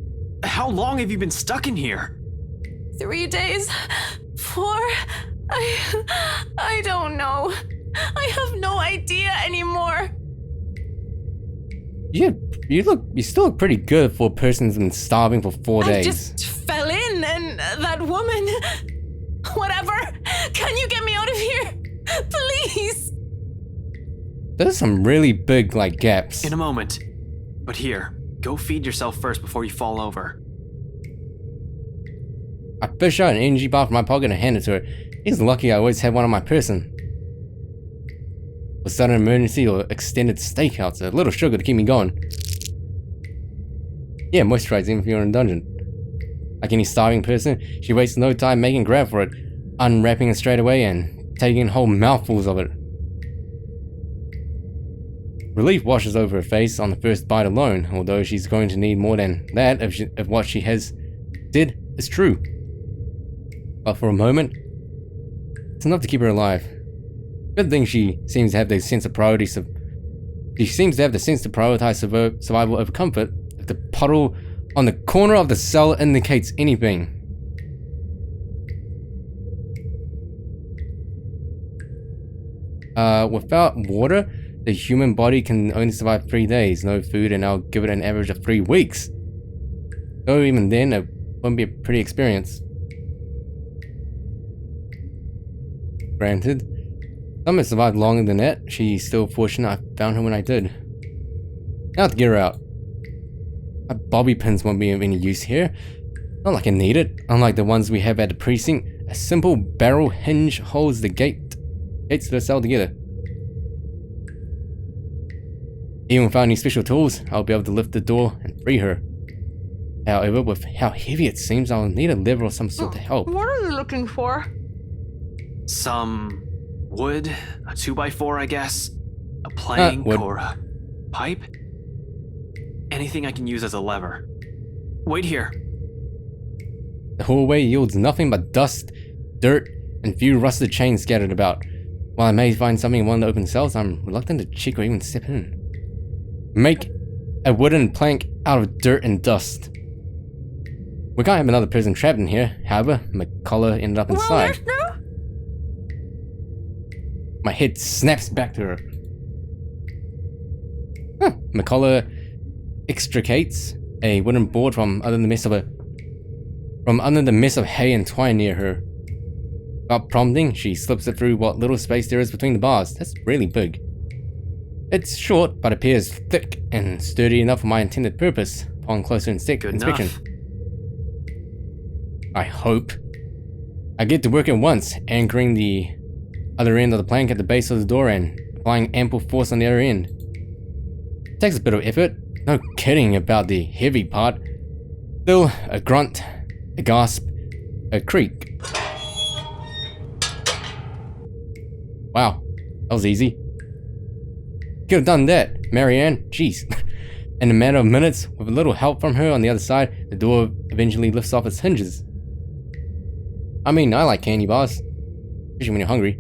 How long have you been stuck in here? 3 days? 4? I don't know. I have no idea anymore. You still look pretty good for a person who's been starving for 4 days. I just fell in and that woman... Whatever. Can you get me out of here? Please. There's some really big, like, gaps. In a moment. But here, go feed yourself first before you fall over. I fish out an energy bar from my pocket and hand it to her. He's lucky I always have one on my person. For sudden emergency or extended stakeouts, a little sugar to keep me going. Yeah, moisturize even if you're in a dungeon. Like any starving person, she wastes no time making a grab for it, unwrapping it straight away and taking whole mouthfuls of it. Relief washes over her face on the first bite alone, although she's going to need more than that if what she has did is true. But for a moment, it's enough to keep her alive. Good thing she seems to have the sense of priority. She seems to have the sense to prioritize survival over comfort. If the puddle on the corner of the cell indicates anything. Without water, the human body can only survive 3 days. No food, and I'll give it an average of 3 weeks. Though even then, it won't be a pretty experience. Granted, some have survived longer than that. She's still fortunate I found her when I did. Now to get her out. My bobby pins won't be of any use here. Not like I need it. Unlike the ones we have at the precinct, a simple barrel hinge holds the gates to the cell together. Even without any special tools, I'll be able to lift the door and free her. However, with how heavy it seems, I'll need a lever of some sort to help. What are you looking for? Some wood, a 2x4, I guess, a plank or a pipe. Anything I can use as a lever. Wait here. The hallway yields nothing but dust, dirt, and few rusted chains scattered about. While I may find something in one of the open cells, I'm reluctant to check or even step in. Make a wooden plank out of dirt and dust. We can't have another person trapped in here. However, McCullough ended up inside. My head snaps back to her. McCullough extricates a wooden board from under the mess of hay and twine near her. Without prompting, she slips it through what little space there is between the bars. That's really big. It's short, but appears thick and sturdy enough for my intended purpose upon closer inspection. I hope. I get to work at once, anchoring the other end of the plank at the base of the door and applying ample force on the other end. It takes a bit of effort, no kidding about the heavy part. Still, a grunt, a gasp, a creak. Wow, that was easy. Could have done that, Marianne. Jeez. In a matter of minutes, with a little help from her on the other side, the door eventually lifts off its hinges. I mean, I like candy bars, especially when you're hungry.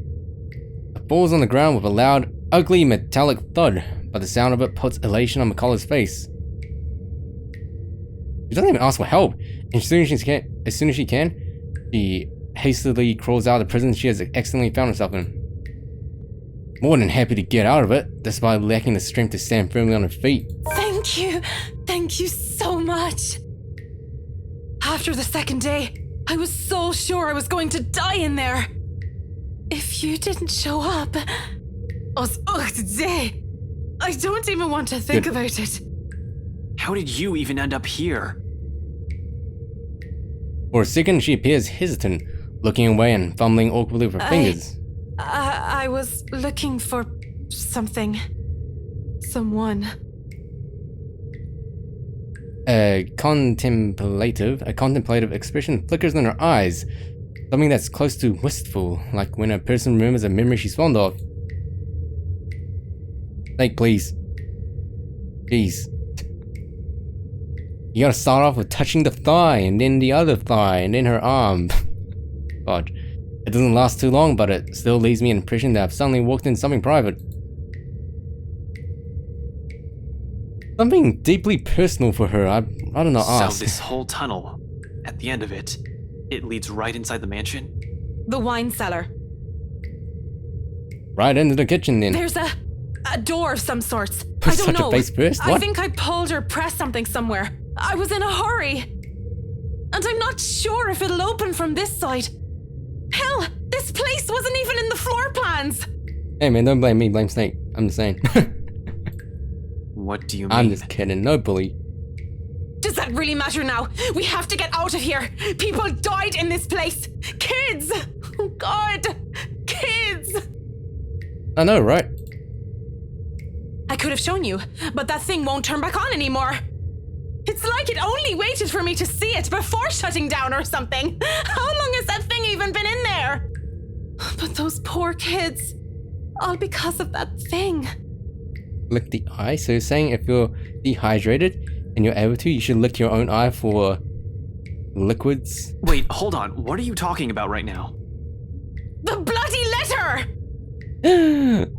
It falls on the ground with a loud, ugly metallic thud, but the sound of it puts elation on McCullough's face. She doesn't even ask for help, and as soon as she can, she hastily crawls out of the prison she has accidentally found herself in. More than happy to get out of it, despite lacking the strength to stand firmly on her feet. Thank you. Thank you so much. After the second day, I was so sure I was going to die in there. If you didn't show up, I don't even want to think about it. How did you even end up here? For a second, she appears hesitant, looking away and fumbling awkwardly with her fingers. I was looking for something. Someone. A contemplative expression flickers in her eyes. Something that's close to wistful, like when a person remembers a memory she's fond of. Like, please. Jeez. You gotta start off with touching the thigh, and then the other thigh, and then her arm. God. It doesn't last too long, but it still leaves me an impression that I've suddenly walked in something private. Something deeply personal for her. I'd rather not ask. So this whole tunnel, at the end of it, it leads right inside the mansion? The wine cellar. Right into the kitchen then. There's a door of some sorts. Push I don't such know. a face first? What? I think I pulled or pressed something somewhere. I was in a hurry. And I'm not sure if it'll open from this side. Hell, this place wasn't even in the floor plans. Hey man, don't blame me, blame Snake. I'm just saying. What do you mean? I'm just kidding, no bully. Does that really matter now? We have to get out of here. People died in this place. Kids! Oh God! Kids! I know, right? I could have shown you, but that thing won't turn back on anymore. It's like it only waited for me to see it before shutting down or something. How long has that thing even been in there? But those poor kids. All because of that thing. Lick the eye? So you're saying if you're dehydrated and you're able to, you should lick your own eye for liquids. Wait, hold on. What are you talking about right now? The bloody letter!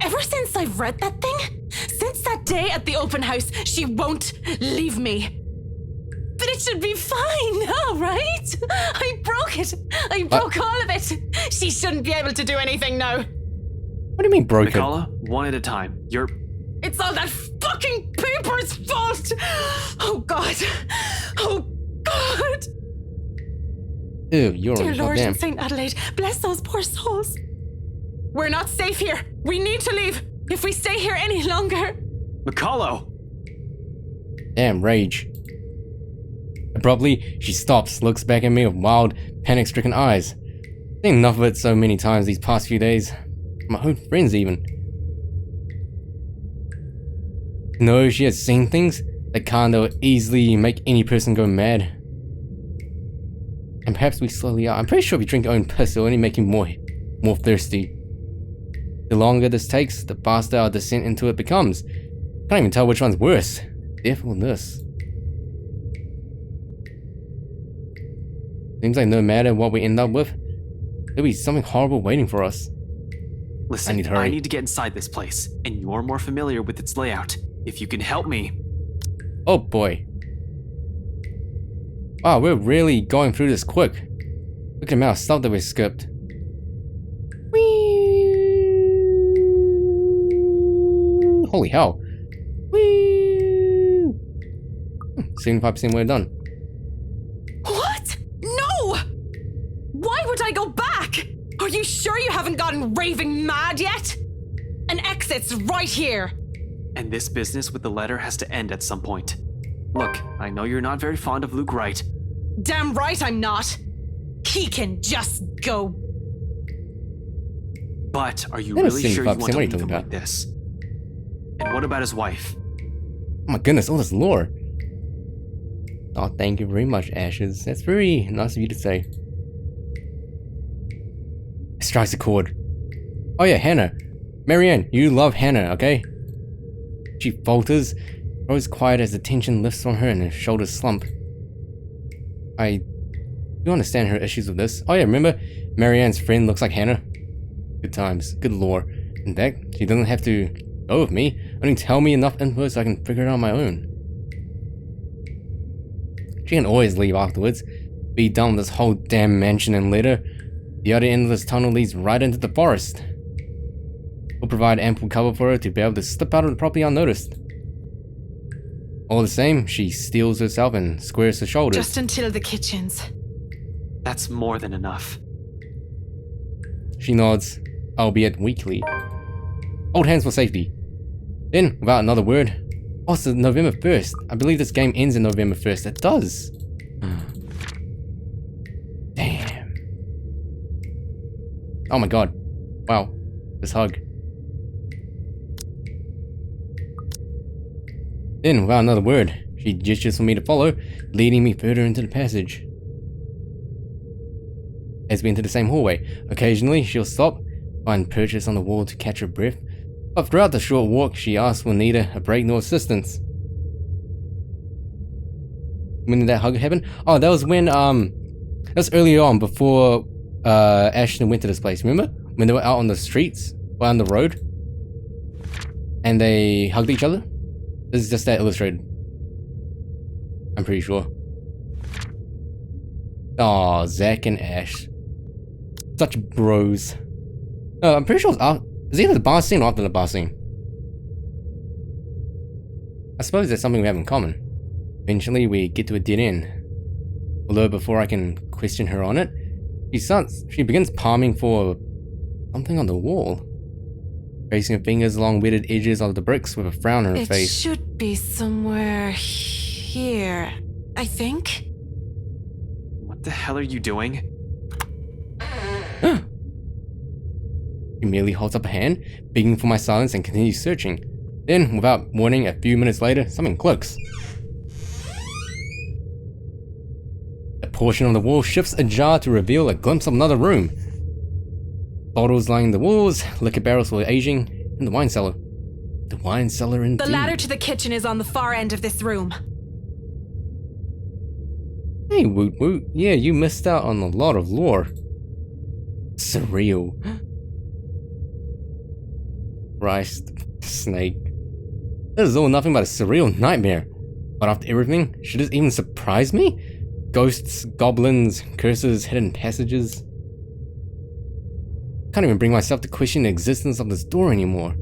Ever since I've read that thing, since that day at the open house, she won't leave me. But it should be fine now, right? I broke it. I broke all of it. She shouldn't be able to do anything now. What do you mean broken? Mikala, one at a time. It's all that fucking paper's fault! Oh god. Oh god. Ew, you're Dear on Lord damn. in St. Adelaide, bless those poor souls. We're not safe here. We need to leave. If we stay here any longer. Mikalo! Damn, rage. Abruptly, she stops, looks back at me with wild, panic-stricken eyes. Seen enough of it so many times these past few days. My own friends, even. No, she has seen things that kinda easily make any person go mad. And perhaps we slowly are. I'm pretty sure if you drink your own piss, it'll only make you more thirsty. The longer this takes, the faster our descent into it becomes. Can't even tell which one's worse. Death or this. Seems like no matter what we end up with, there'll be something horrible waiting for us. Listen, I need to get inside this place, and you're more familiar with its layout. If you can help me. Oh boy. Wow, we're really going through this quick. Look at the amount of stuff that we skipped. Whee! Holy hell. Whee! 75% we're done. What? No! Why would I go back? Are you sure you haven't gotten raving mad yet? An exit's right here. And this business with the letter has to end at some point. Look, I know you're not very fond of Luke Wright. Damn right I'm not. He can just go. But are you really sure you want to leave him about? like this? And what about his wife? Oh my goodness, all this lore. Oh, thank you very much, Ashes. That's very nice of you to say. It strikes a chord. Oh yeah, Hannah. Marianne, you love Hannah, okay? She falters, grows quiet as the tension lifts from her and her shoulders slump. I do understand her issues with this. Oh yeah, remember? Marianne's friend looks like Hannah? Good times, good lore. In fact, she doesn't have to go with me, only tell me enough info so I can figure it out on my own. She can always leave afterwards, be done with this whole damn mansion and later. The other end of this tunnel leads right into the forest. We'll provide ample cover for her to be able to slip out of the property unnoticed. All the same, she steels herself and squares her shoulders. Just until the kitchens. That's more than enough. She nods, albeit weakly. Hold hands for safety. Then, without another word, oh, it's November 1st. I believe this game ends in November 1st. It does. Damn. Oh my god. Wow. This hug. Then, without another word, she gestures for me to follow, leading me further into the passage. As we enter the same hallway, occasionally she'll stop, find purchase on the wall to catch her breath, but throughout the short walk she asks for neither a break nor assistance. When did that hug happen? Oh, that was when, that was earlier on, before Ashton went to this place, remember? When they were out on the streets, or on the road, and they hugged each other? This is just that illustrated. I'm pretty sure. Aw, Zach and Ash. Such bros. I'm pretty sure it's either the bar scene or after the bar scene. I suppose that's something we have in common. Eventually, we get to a dead end. Although before I can question her on it, she begins palming for something on the wall. Tracing her fingers along wetted edges of the bricks with a frown on her face. It should be somewhere here, I think. What the hell are you doing? She merely holds up a hand, begging for my silence and continues searching. Then, without warning, a few minutes later, something clicks. A portion of the wall shifts ajar to reveal a glimpse of another room. Bottles lining the walls, liquor barrels for aging, and the wine cellar. The wine cellar indeed. The ladder to the kitchen is on the far end of this room. Hey, Woot Woot. Yeah, you missed out on a lot of lore. Surreal. Christ. Snake. This is all nothing but a surreal nightmare. But after everything, should this even surprise me? Ghosts, goblins, curses, hidden passages. Can't even bring myself to question the existence of this door anymore.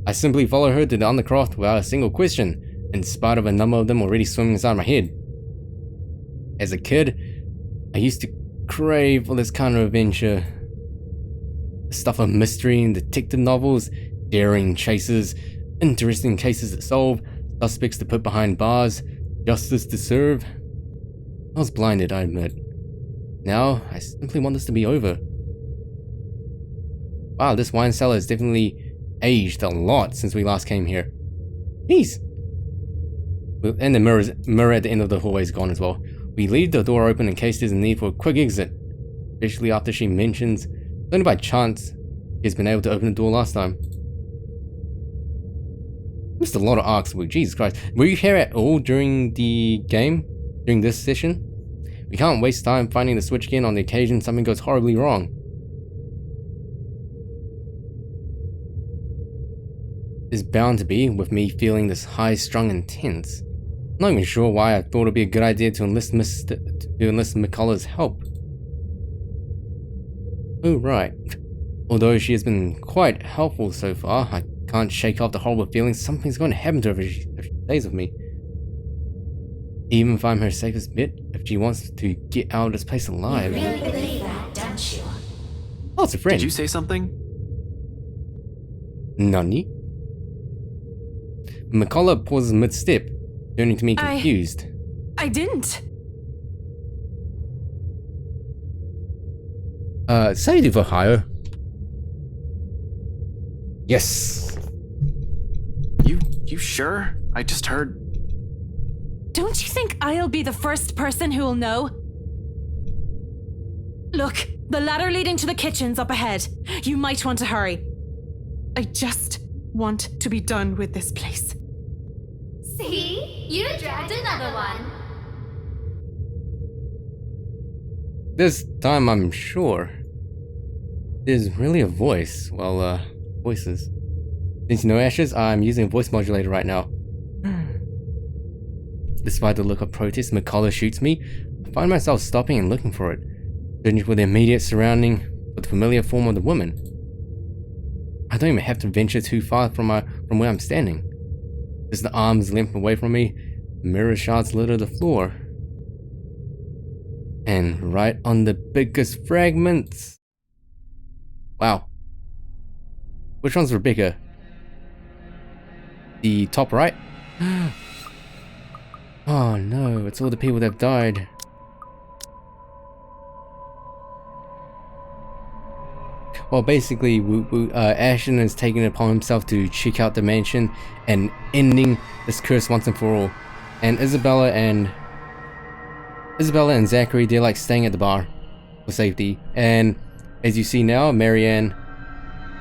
I simply follow her to the Undercroft without a single question, in spite of a number of them already swimming inside my head. As a kid, I used to crave for this kind of adventure. The stuff of mystery and detective novels, daring chases, interesting cases to solve, suspects to put behind bars, justice to serve. I was blinded, I admit. Now, I simply want this to be over. Wow, this wine cellar has definitely aged a lot since we last came here. Jeez. And the mirror at the end of the hallway is gone as well. We leave the door open in case there's a need for a quick exit. Especially after she mentions, only by chance, she's been able to open the door last time. Missed a lot of arcs, Jesus Christ. Were you here at all during the game? During this session? We can't waste time finding the switch again on the occasion something goes horribly wrong. It's bound to be, with me feeling this high-strung and tense. I'm not even sure why I thought it'd be a good idea to enlist Mikaela's help. Oh, right. Although she has been quite helpful so far, I can't shake off the horrible feeling something's going to happen to her if she stays with me. Even if I'm her safest bet, if she wants to get out of this place alive. You really believe that, don't you? Oh, it's a friend. Did you say something? Nani? Mikaela pauses mid-step, turning to me confused. I didn't. Say it for hire. Yes. You sure? I just heard. Don't you think I'll be the first person who'll know? Look, the ladder leading to the kitchen's up ahead. You might want to hurry. I just want to be done with this place. See? You dragged another one. This time I'm sure. There's really a voice. Well, voices. Since you know Ashes, I'm using a voice modulator right now. Despite the look of protest Mikaela shoots me, I find myself stopping and looking for it, searching for the immediate surrounding with the familiar form of the woman. I don't even have to venture too far from where I'm standing. Just the arm's length away from me, mirror shards litter the floor. And right on the biggest fragments. Wow. Which one's Rebecca? The top right? Oh no, it's all the people that have died. Well, basically, Ashton has taken it upon himself to check out the mansion and ending this curse once and for all. And Isabella and Zachary, they're like staying at the bar for safety. And as you see now, Marianne,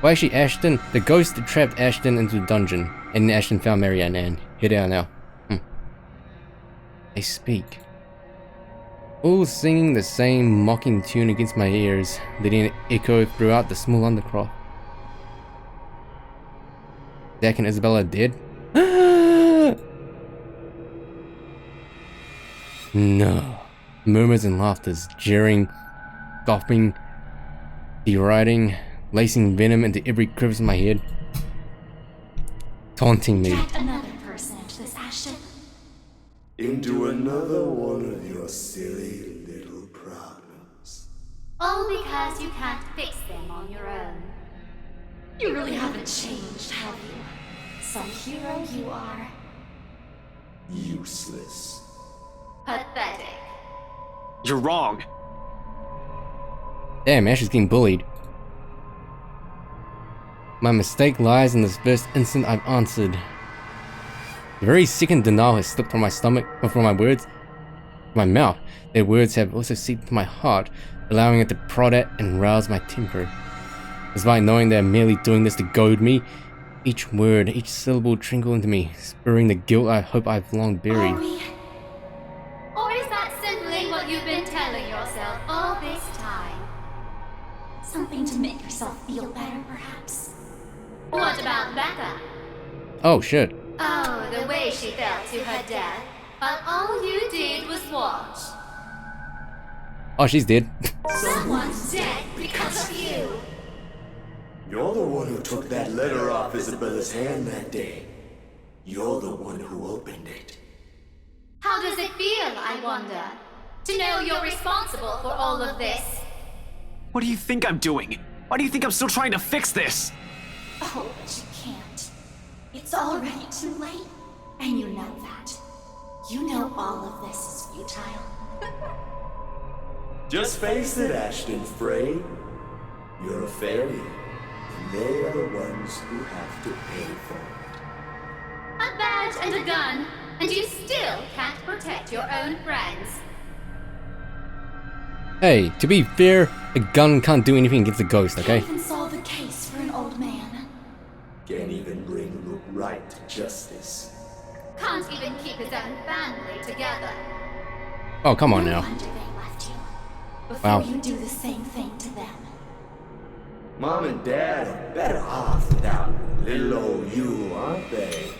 well actually Ashton, the ghost trapped Ashton into the dungeon. And Ashton found Marianne and here they are now. They speak. All singing the same mocking tune against my ears, letting it echo throughout the small undercroft. Zach and Isabella dead? No. Murmurs and laughters, jeering, scoffing, deriding, lacing venom into every crevice of my head. Taunting me. Drag another person into this, Ashton. Into another one of your silly little problems. All because you can't fix them on your own. You really haven't changed, have you? Some hero you are. Useless. Pathetic. You're wrong. Damn, Ash is getting bullied. My mistake lies in this first instant I've answered. The very second denial has slipped from my stomach, or from my words, my mouth. Their words have also seeped into my heart, allowing it to prod at and rouse my temper. Despite knowing they're merely doing this to goad me, each word, each syllable trickle into me, spurring the guilt I hope I've long buried. Or is that simply what to make yourself feel better, perhaps? What about Becca? Oh shit. Oh, the way she fell to her death. But all you did was watch. Oh, she's dead. Someone's dead because of you. You're the one who took that letter off Isabella's hand that day. You're the one who opened it. How does it feel, I wonder? To know you're responsible for all of this? What do you think I'm doing? Why do you think I'm still trying to fix this? Oh, but you can't. It's already too late. And you know that. You know all of this is futile. Just face it, Ashton Frey. You're a failure. And they are the ones who have to pay for it. A badge and a gun, and you still can't protect your own friends. Hey, to be fair, a gun can't do anything against a ghost, okay? Can't even solve a case for an old man. Can't even bring Luke right to justice. Can't even keep his own family together. Oh, come on now. No wonder they left you. Before you do the same thing to them. Mom and Dad are better off without little old you, aren't they?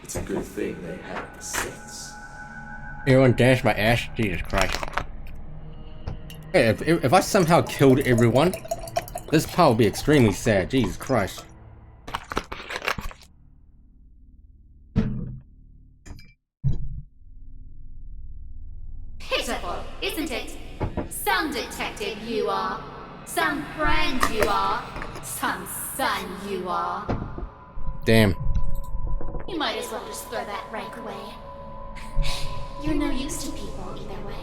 It's a good thing they have the sense. Everyone dash my ass? Jesus Christ. Hey, if I somehow killed everyone, this part would be extremely sad. Jesus Christ. Pitiful, isn't it? Some detective you are. Some friend you are. Some son you are. Damn. You might as well just throw that rank away. You're no use to people either way.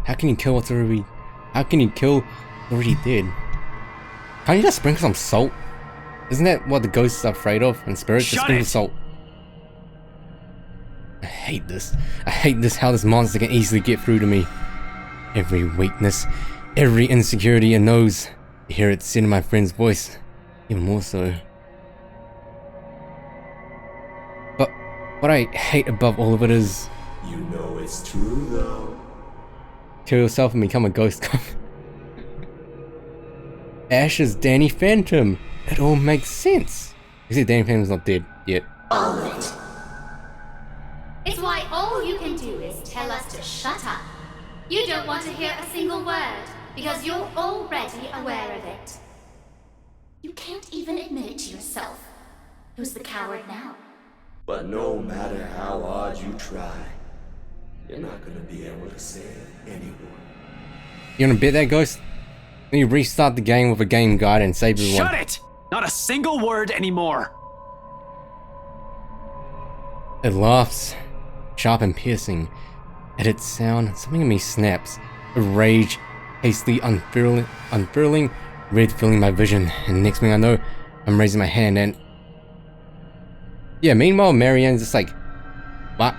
How can you kill what's already... How can you kill what's already dead? Can't you just sprinkle some salt? Isn't that what the ghosts are afraid of? And spirits? Just sprinkle salt. I hate this. I hate this, how this monster can easily get through to me. Every weakness, every insecurity it knows. I hear it sit in my friend's voice. Even more so. But what I hate above all of it is... You know it's true though. Kill yourself and become a ghost. Ash is Danny Phantom. It all makes sense. Except Danny Phantom's not dead yet. All of it. It's why all you can do is tell us to shut up. You don't want to hear a single word, because you're already aware of it. You can't even admit it to yourself. Who's the coward now? But no matter how hard you try, you're not gonna be able to save anyone. You wanna bet that, Ghost? Then you restart the game with a game guide and save everyone. Shut it! Not a single word anymore. It laughs, sharp and piercing. At its sound, something in me snaps. A rage, hastily unfurling, red filling my vision. And next thing I know, I'm raising my hand and... Yeah, meanwhile, Marianne's just like... What?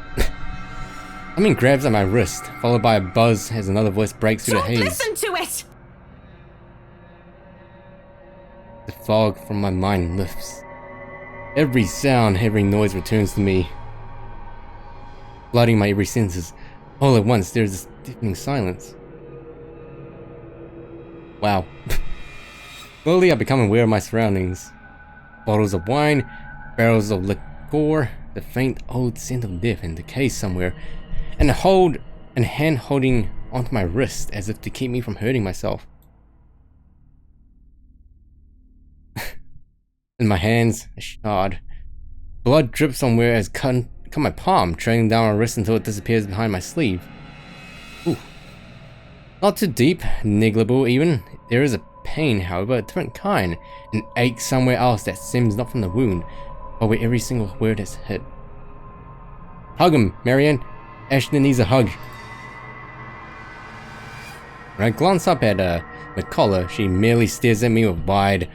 Something grabs at my wrist, followed by a buzz as another voice breaks through the haze. Listen to it! The fog from my mind lifts. Every sound, every noise returns to me, flooding my every senses. All at once, there's this deafening silence. Wow. Slowly, I become aware of my surroundings. Bottles of wine, barrels of liqueur, the faint old scent of death and decay somewhere, and a hand holding onto my wrist as if to keep me from hurting myself. In my hands, a shard. Blood drips somewhere as cut my palm, trailing down my wrist until it disappears behind my sleeve. Ooh. Not too deep, negligible even. There is a pain, however, a different kind. An ache somewhere else that stems not from the wound, but where every single word has hit. Hug him, Marianne. Ashton needs a hug. When I glance up at McCullough, she merely stares at me with wide,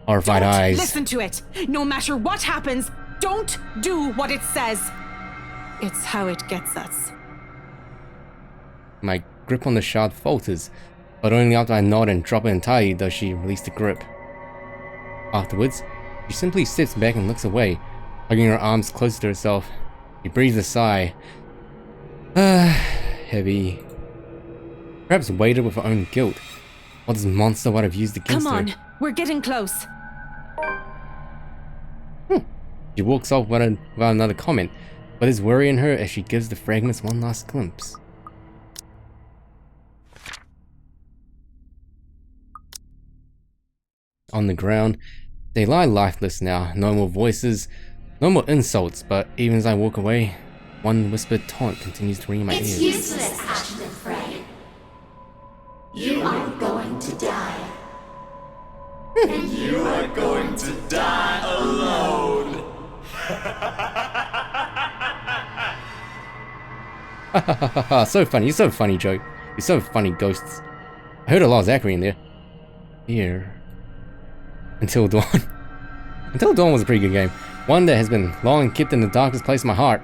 horrified eyes. Listen to it. No matter what happens, don't do what it says. It's how it gets us. My grip on the shard falters, but only after I nod and drop it entirely does she release the grip. Afterwards, she simply sits back and looks away, hugging her arms close to herself. She breathes a sigh. Heavy. Perhaps weighted with her own guilt. what this monster would have used against Come her. on, we're getting close. She walks off without another comment, but is worrying her as she gives the fragments one last glimpse. On the ground, they lie lifeless now. No more voices, no more insults, but even as I walk away, one whispered taunt continues to ring in my It's ears. useless, Ashton Frey. You are going to die. And you are going to die alone. So funny, you're so funny, Joe. You're so funny, ghosts. I heard a lot of Zachary in there. Here. Until Dawn. Until Dawn was a pretty good game. One that has been long kept in the darkest place in my heart.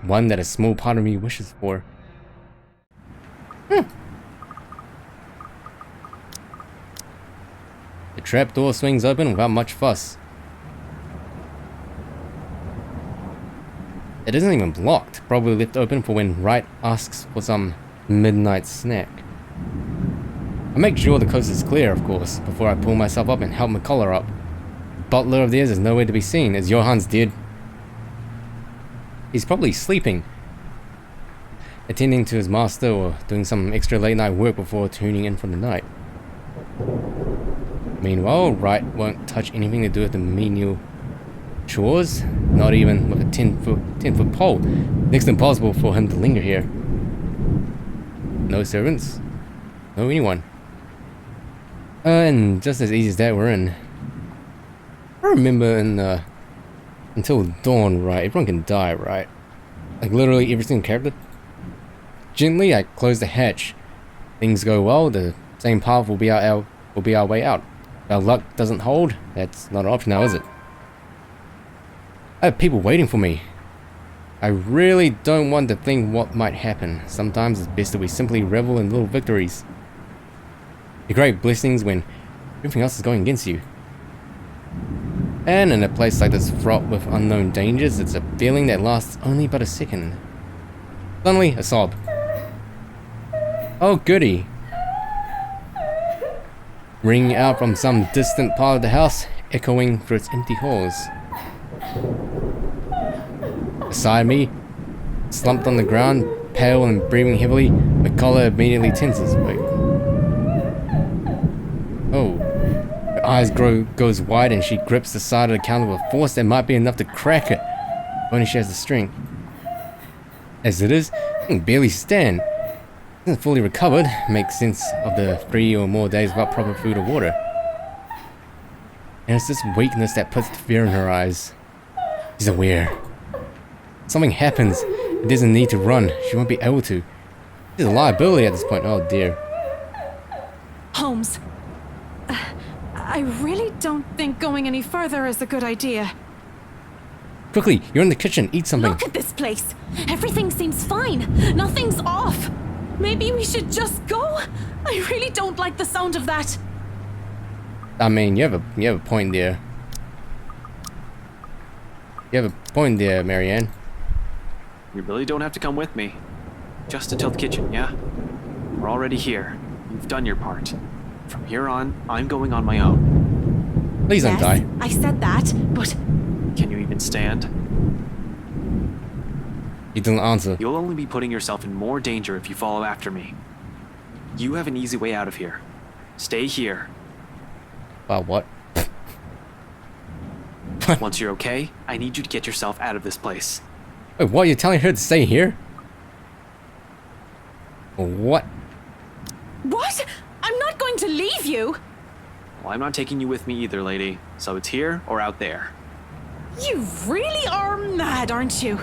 One that a small part of me wishes for. The trapdoor swings open without much fuss. It isn't even blocked, probably left open for when Wright asks for some midnight snack. I make sure the coast is clear, of course, before I pull myself up and help McCullough up. The butler of theirs is nowhere to be seen, as Johan's dead. He's probably sleeping, attending to his master or doing some extra late night work before tuning in for the night. Meanwhile, Wright won't touch anything to do with the menial chores, not even with a 10-foot pole. Next to impossible for him to linger here. No servants, no anyone. And just as easy as that, we're in. I remember in Until Dawn, right? Everyone can die, right? Like literally every single character. Gently, I close the hatch. Things go well, the same path will be our way out. If our luck doesn't hold, that's not an option now, is it? I have people waiting for me. I really don't want to think what might happen. Sometimes it's best that we simply revel in little victories. The great blessings when everything else is going against you. And in a place like this fraught with unknown dangers, it's a feeling that lasts only but a second. Suddenly, a sob. Oh goody. Ringing out from some distant part of the house, echoing through its empty halls. Beside me, slumped on the ground, pale and breathing heavily, McCullough immediately tenses. Wait. Oh. Her eyes goes wide and she grips the side of the counter with a force that might be enough to crack it. If only she has the strength. As it is, I can barely stand. Isn't fully recovered, makes sense of the 3 or more days without proper food or water. And it's this weakness that puts the fear in her eyes. She's aware. Something happens, it doesn't need to run, she won't be able to. She's a liability at this point, oh dear. Holmes, I really don't think going any further is a good idea. Quickly, you're in the kitchen, eat something. Look at this place. Everything seems fine. Nothing's off. Maybe we should just go? I really don't like the sound of that. I mean, you have a point there. You have a point there, Marianne. You really don't have to come with me. Just until the kitchen, yeah? We're already here. You've done your part. From here on, I'm going on my own. Please don't die. I said that, but... Can you even stand? You didn't answer. You'll only be putting yourself in more danger if you follow after me. You have an easy way out of here. Stay here. What? Once you're okay, I need you to get yourself out of this place. Wait, what? You're telling her to stay here? What? What? I'm not going to leave you! Well, I'm not taking you with me either, lady. So it's here or out there. You really are mad, aren't you?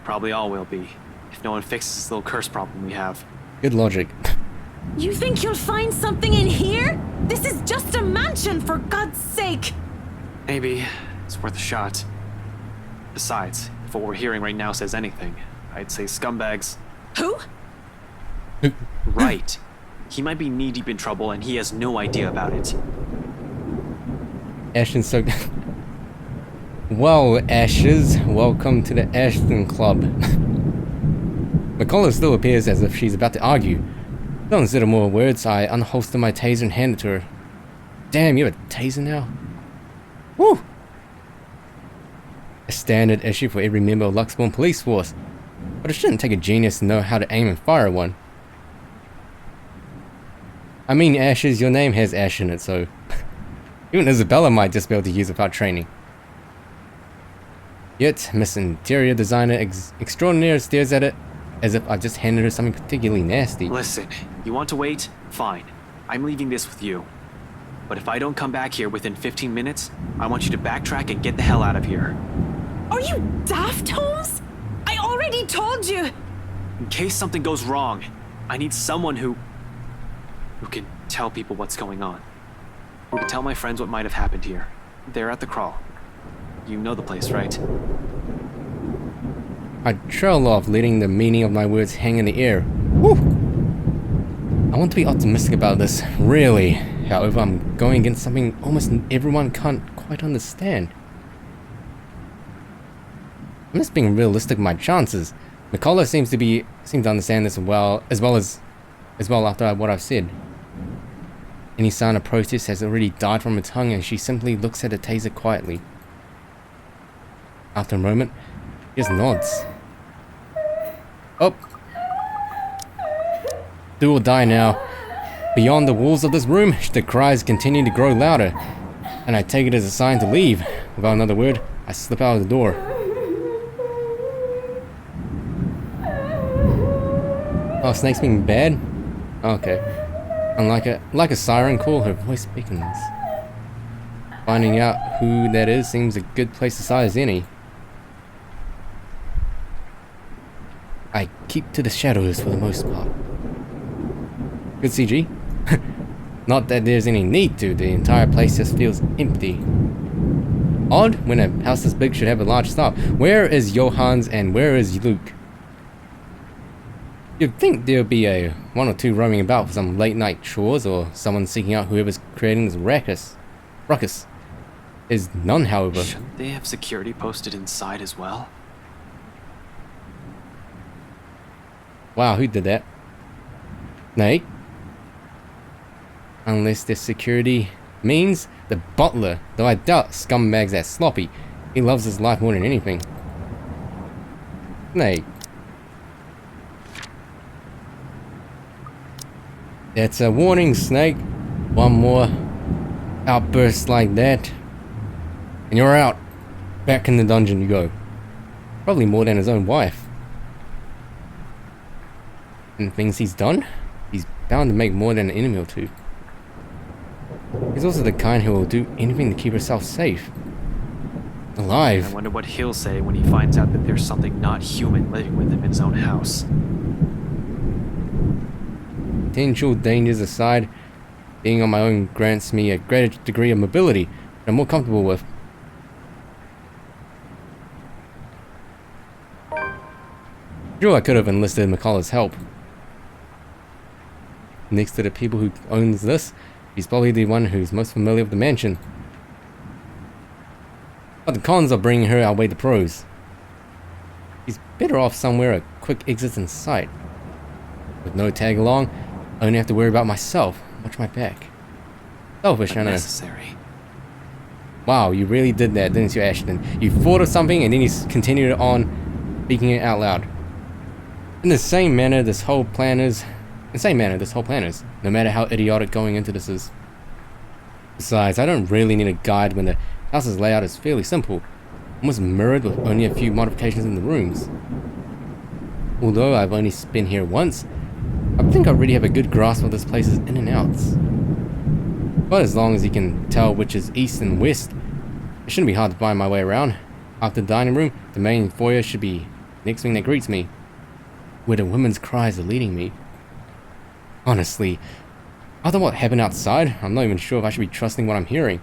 Probably all will be, if no one fixes this little curse problem we have. Good logic. You think you'll find something in here? This is just a mansion, for God's sake! Maybe. It's worth a shot. Besides, if what we're hearing right now says anything, I'd say scumbags. Who? Right. He might be knee-deep in trouble and he has no idea about it. Ashton's so... Well, Ashes, welcome to the Ashton Club. McCullough still appears as if she's about to argue. Don't consider more words, I unholstered my taser and handed it to her. Damn, you have a taser now? Woo! A standard issue for every member of Luxborn police force. But it shouldn't take a genius to know how to aim and fire one. I mean, Ashes, your name has Ash in it, so even Isabella might just be able to use it without training. Yet, Miss Interior Designer Extraordinaire stares at it as if I just handed her something particularly nasty. Listen, you want to wait? Fine. I'm leaving this with you. But if I don't come back here within 15 minutes, I want you to backtrack and get the hell out of here. Are you daft, Holmes? I already told you! In case something goes wrong, I need someone who can tell people what's going on. Who can tell my friends what might have happened here. They're at the crawl. You know the place, right? I trail off, letting the meaning of my words hang in the air. Woo! I want to be optimistic about this, really. However, I'm going against something almost everyone can't quite understand. I'm just being realistic with my chances. McCullough seems to understand this as well after what I've said. Any sign of protest has already died from her tongue, and she simply looks at the taser quietly. After a moment, she just nods. Oh. Do or die now. Beyond the walls of this room, the cries continue to grow louder, and I take it as a sign to leave. Without another word, I slip out of the door. Oh, Snake's being bad? Okay. And like a siren call, her voice beckons. Finding out who that is seems a good place to start as any. I keep to the shadows for the most part. Good CG. Not that there's any need to, the entire place just feels empty. Odd, when a house this big should have a large staff. Where is Johannes and where is Luke? You'd think there'd be one or two roaming about for some late night chores, or someone seeking out whoever's creating this ruckus. There's none, however. Shouldn't they have security posted inside as well? Wow, who did that? Snake? Unless their security means the butler, though I doubt scumbag's that sloppy. He loves his life more than anything. Snake. That's a warning, Snake. One more outburst like that, and you're out. Back in the dungeon you go. Probably more than his own wife. And the things he's done, he's bound to make more than an enemy or two. He's also the kind who will do anything to keep herself safe. Alive. I wonder what he'll say when he finds out that there's something not human living with him in his own house. Potential dangers aside, being on my own grants me a greater degree of mobility that I'm more comfortable with. Sure, I could have enlisted McCullough's help. Next to the people who owns this, he's probably the one who's most familiar with the mansion. But the cons are bringing her outweigh the pros. He's better off somewhere a quick exit in sight. With no tag along, I only have to worry about myself. Watch my back. Selfish, I know. Unnecessary. Wow, you really did that, didn't you, Ashton? You thought of something and then you continued on speaking it out loud. In the same manner this whole plan is. No matter how idiotic going into this is. Besides, I don't really need a guide when the house's layout is fairly simple. Almost mirrored with only a few modifications in the rooms. Although I've only been here once, I think I already have a good grasp of this place's in and outs. But as long as you can tell which is east and west, it shouldn't be hard to find my way around. After the dining room, the main foyer should be the next thing that greets me, where the women's cries are leading me. Honestly, after what happened outside, I'm not even sure if I should be trusting what I'm hearing.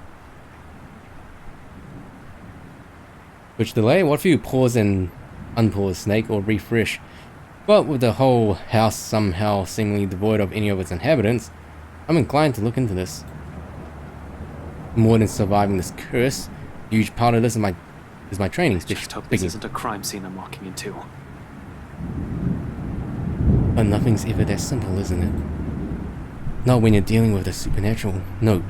Which delay? What if you pause and unpause, Snake, or refresh? But with the whole house somehow seemingly devoid of any of its inhabitants, I'm inclined to look into this. More than surviving this curse, a huge part of this is my training. Just hope this isn't a crime scene I'm walking into. But nothing's ever that simple, isn't it? Not when you're dealing with the supernatural. Nope.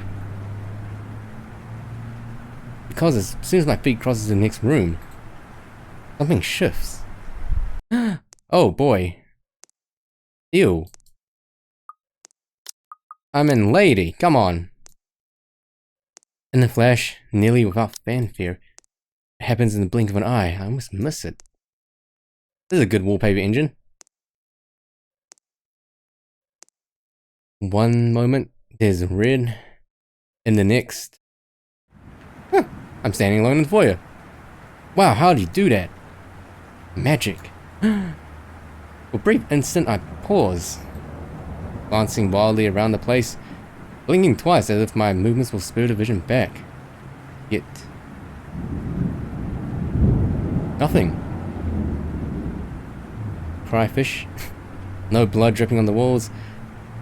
Because as soon as my feet crosses the next room, something shifts. Oh boy. Ew. I'm in lady, come on. In the flash, nearly without fanfare, it happens in the blink of an eye. I almost miss it. This is a good wallpaper engine. One moment, there's red. In the next, I'm standing alone in the foyer. Wow, how do you do that? Magic. For a brief instant, I pause, glancing wildly around the place, blinking twice as if my movements will spur the vision back. Yet, nothing. Cryfish. No blood dripping on the walls.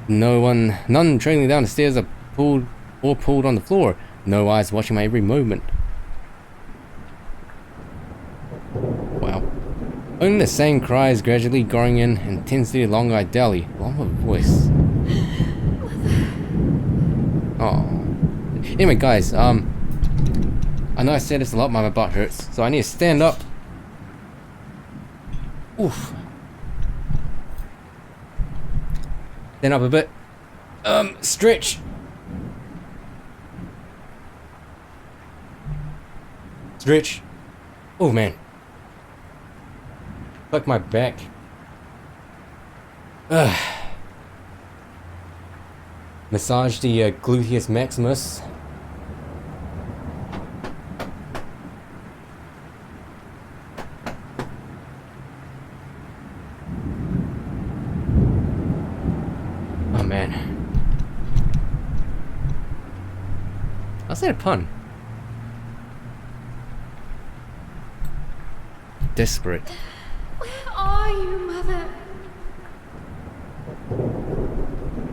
None trailing down the stairs are pulled on the floor. No eyes watching my every movement. Wow. Only the same cries gradually growing in intensity longer I dally, along with voice. Oh. Anyway, guys, I know I said this a lot, my butt hurts, so I need to stand up. Oof. Stand up a bit. Stretch. Stretch. Oh man. Fuck my back. Massage the gluteus maximus. Oh man. How's that a pun? Desperate. Where are you, Mother?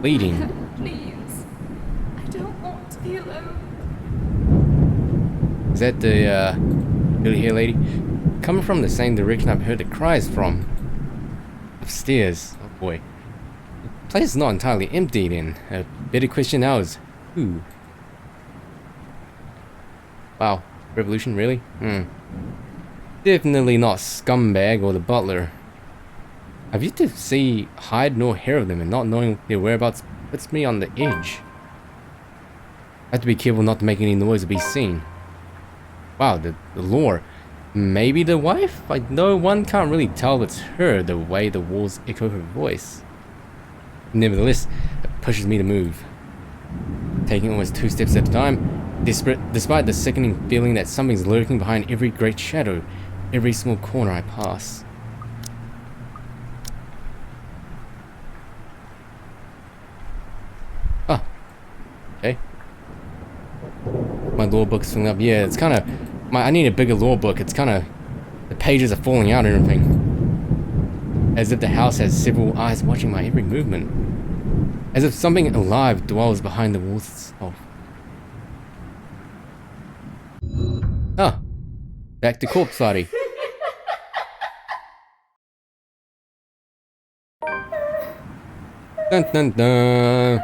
Bleeding. Please. I don't want to be alone. Is that the curly hair lady? Coming from the same direction I've heard the cries from. Upstairs. Oh boy. The place is not entirely empty then. A better question now is who? Wow. Revolution, really? Definitely not Scumbag or the butler. I've yet to see hide nor hair of them, and not knowing their whereabouts puts me on the edge. I have to be careful not to make any noise or be seen. Wow, the lore. Maybe the wife? I know one can't really tell it's her the way the walls echo her voice. Nevertheless, it pushes me to move. Taking almost 2 steps at a time, despite the sickening feeling that something's lurking behind every great shadow, every small corner I pass. Ah. Okay. My lore book's filling up. Yeah, it's kind of... I need a bigger lore book. It's kind of... The pages are falling out and everything. As if the house has several eyes watching my every movement. As if something alive dwells behind the walls itself. Ah. Back to corpse party. Dun dun dun.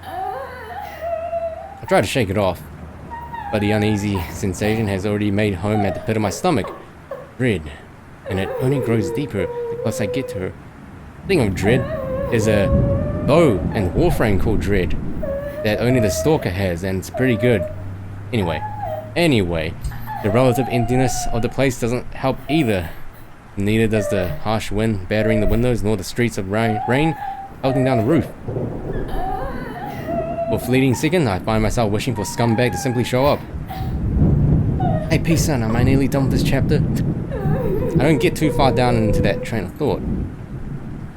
I try to shake it off, but the uneasy sensation has already made home at the pit of my stomach. Dread, and it only grows deeper the closer I get to her. Speaking of dread, there's a bow and warframe called Dread that only the stalker has, and it's pretty good. Anyway, the relative emptiness of the place doesn't help either. Neither does the harsh wind battering the windows, nor the streets of rain pelting down the roof. For a fleeting second, I find myself wishing for Scumbag to simply show up. Hey, peace son, am I nearly done with this chapter? I don't get too far down into that train of thought.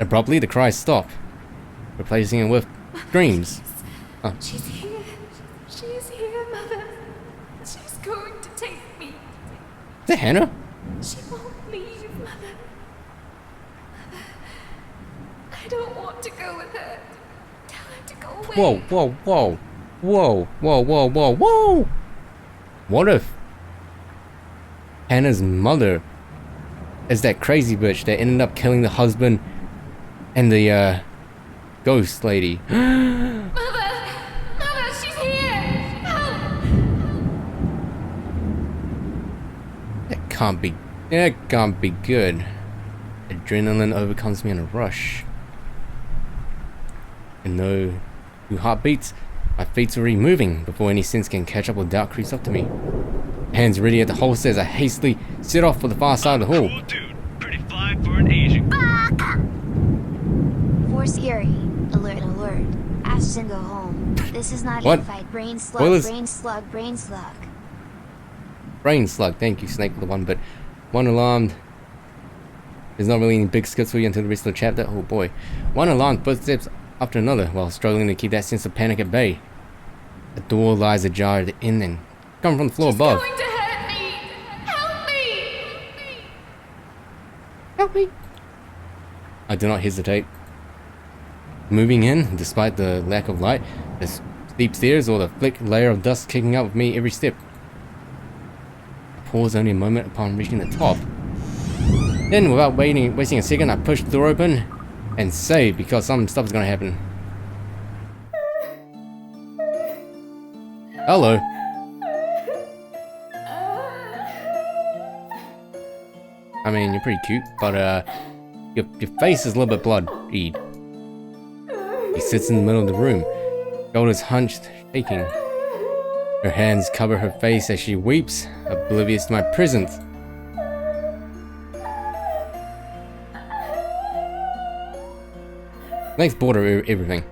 Abruptly, the cries stop, replacing it with screams. Oh. She's here. She's here, Mother. She's going to take me. Is that Hannah? She won't leave, Mother. Mother, I don't want to go with her. Tell her to go away. Whoa, whoa, whoa. Whoa, whoa, whoa, whoa, whoa! What if Hannah's mother is that crazy bitch that ended up killing the husband and the ghost lady. Mother! Mother, she's here! Help! That can't be good. Adrenaline overcomes me in a rush. And no 2 heartbeats, my feet's already moving before any sense can catch up or doubt creeps up to me. Hands ready at the holster as I hastily set off for the far side of the hall. Cool dude. Pretty fly for an Asian. Force Eerie. Alert, alert. Ashton, go home. This is not What? a fight. Brain slug, What is- brain slug, brain slug. Brain slug, thank you, Snake, for the one, but one alarmed. There's not really any big skips for you until the rest of the chapter. Oh boy. One alarmed footsteps after another while struggling to keep that sense of panic at bay. The door lies ajar at the end and come from the floor above. Going to hurt me! Help me! Help me! I do not hesitate. Moving in, despite the lack of light, the steep stairs or the thick layer of dust kicking up with me every step. I pause only a moment upon reaching the top. Then, without wasting a second, I push the door open and save because some stuff is gonna happen. Hello. I mean, you're pretty cute, but your face is a little bit bloodied. She sits in the middle of the room, shoulders hunched, shaking. Her hands cover her face as she weeps, oblivious to my presence. Legs border everything.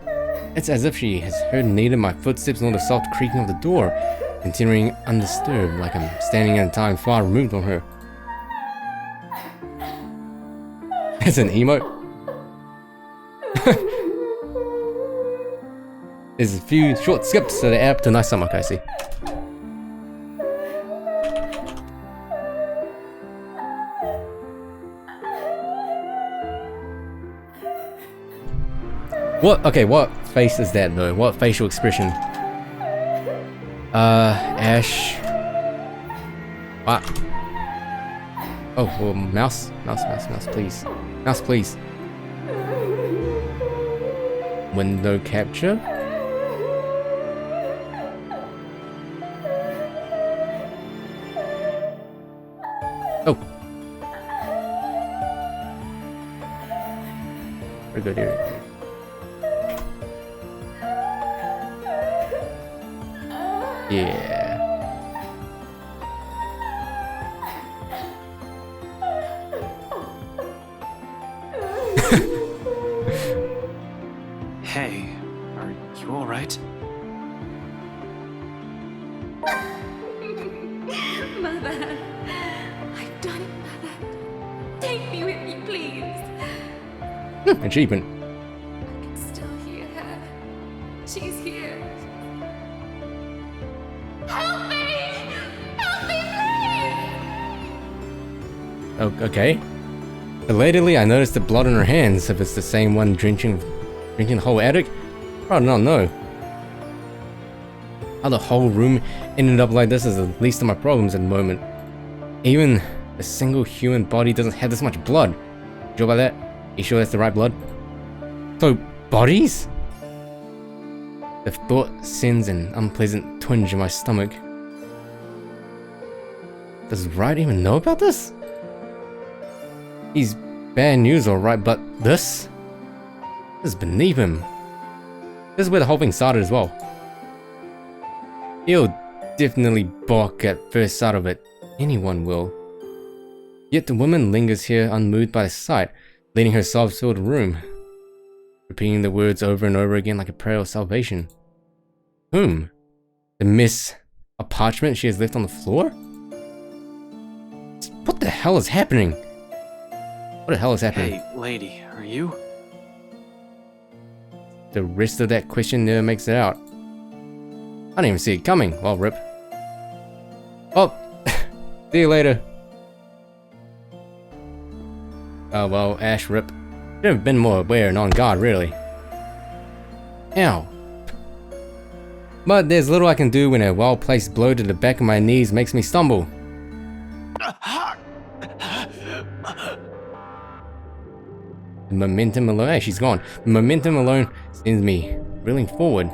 It's as if she has heard neither my footsteps nor the soft creaking of the door, continuing undisturbed, like I'm standing in a time far removed from her. It's an emote. There's a few short skips that add up to a nice stomach, I see. What? Okay, what face is that though? What facial expression? Ash. What? Oh, well, mouse, please. Mouse, please. Window capture? Oh. Very good here. Yeah. Hey, are you alright? Mother, I've done it, Mother. Take me with you, please. Achievement. I can still hear her. She's here. Help me! Help me, please! Oh, okay. Belatedly, I noticed the blood on her hands. If it's the same one drenching the whole attic, I do not know. How the whole room ended up like this is the least of my problems at the moment. Even a single human body doesn't have this much blood. You sure about that? You sure that's the right blood? So, bodies? The thought sends an unpleasant twinge in my stomach. Does Wright even know about this? He's bad news alright, but this is beneath him. This is where the whole thing started as well. He'll definitely balk at first sight of it. Anyone will. Yet the woman lingers here unmoved by the sight, leading her sobs to the room, repeating the words over and over again like a prayer of salvation. Whom? The miss a parchment she has left on the floor? What the hell is happening? What the hell is happening? Hey, lady, are you? The rest of that question never makes it out. I didn't even see it coming. Well, rip. Oh, see you later. Oh well, Ash, rip. Should have been more aware and on guard, really. Ow. But there's little I can do when a well-placed blow to the back of my knees makes me stumble. The momentum alone, hey, she's gone. The momentum alone sends me reeling forward.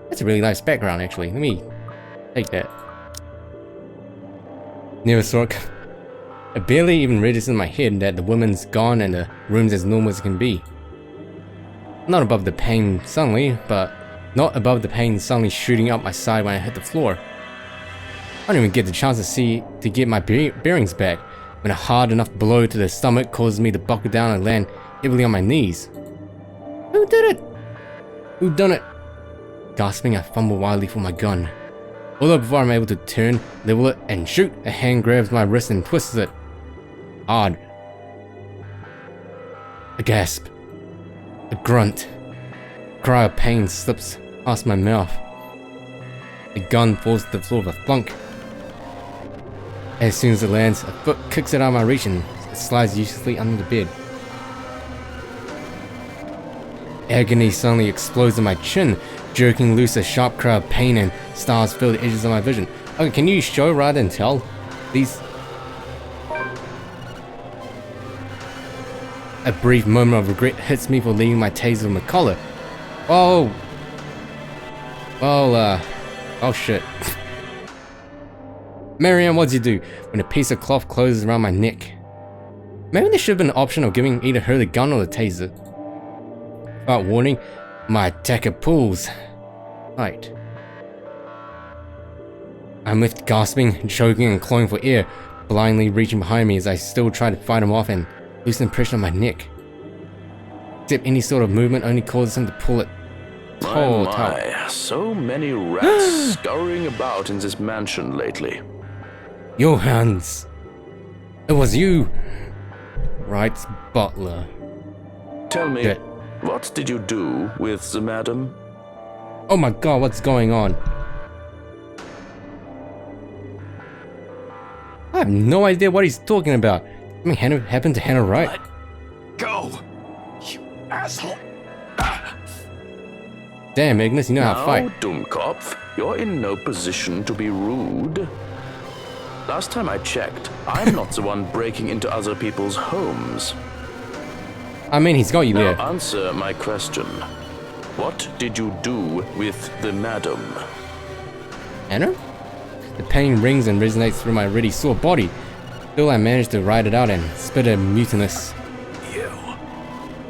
That's a really nice background, actually. Let me take that. Never saw it. It barely even registers in my head that the woman's gone and the room's as normal as it can be. Not above the pain suddenly, but not above the pain suddenly shooting up my side when I hit the floor. I don't even get the chance to get my bearings back when a hard enough blow to the stomach causes me to buckle down and land heavily on my knees. Who did it? Who done it? Gasping, I fumble wildly for my gun. Although before I'm able to turn, level it, and shoot, a hand grabs my wrist and twists it. Hard. A gasp. A grunt. A cry of pain slips past my mouth. The gun falls to the floor with a thunk. As soon as it lands, a foot kicks it out of my reach and it slides uselessly under the bed. Agony suddenly explodes in my chin, jerking loose a sharp cry of pain and stars fill the edges of my vision. Okay, can you show rather than tell? Please. A brief moment of regret hits me for leaving my taser in the collar. Oh. Well, oh shit. Marianne, what'd you do? When a piece of cloth closes around my neck. Maybe there should have been an option of giving either her the gun or the taser. Without warning, my attacker pulls. Right. I'm left gasping, choking and clawing for air, blindly reaching behind me as I still try to fight him off and loosen pressure on my neck. Except any sort of movement only causes him to pull it. My, so many rats scurrying about in this mansion lately. Johannes. It was you. Writes Butler. Tell me, what did you do with the madam? Oh my god, what's going on? I have no idea what he's talking about. Something happened to Hannah, right? Let go, you asshole. Damn, Ignis, you know how to fight. Now, Dummkopf, you're in no position to be rude. Last time I checked, I'm not the one breaking into other people's homes. I mean, he's got you there. Now answer my question. What did you do with the madam? Hannah? The pain rings and resonates through my already sore body. Still, I managed to ride it out and spit a mutinous. You.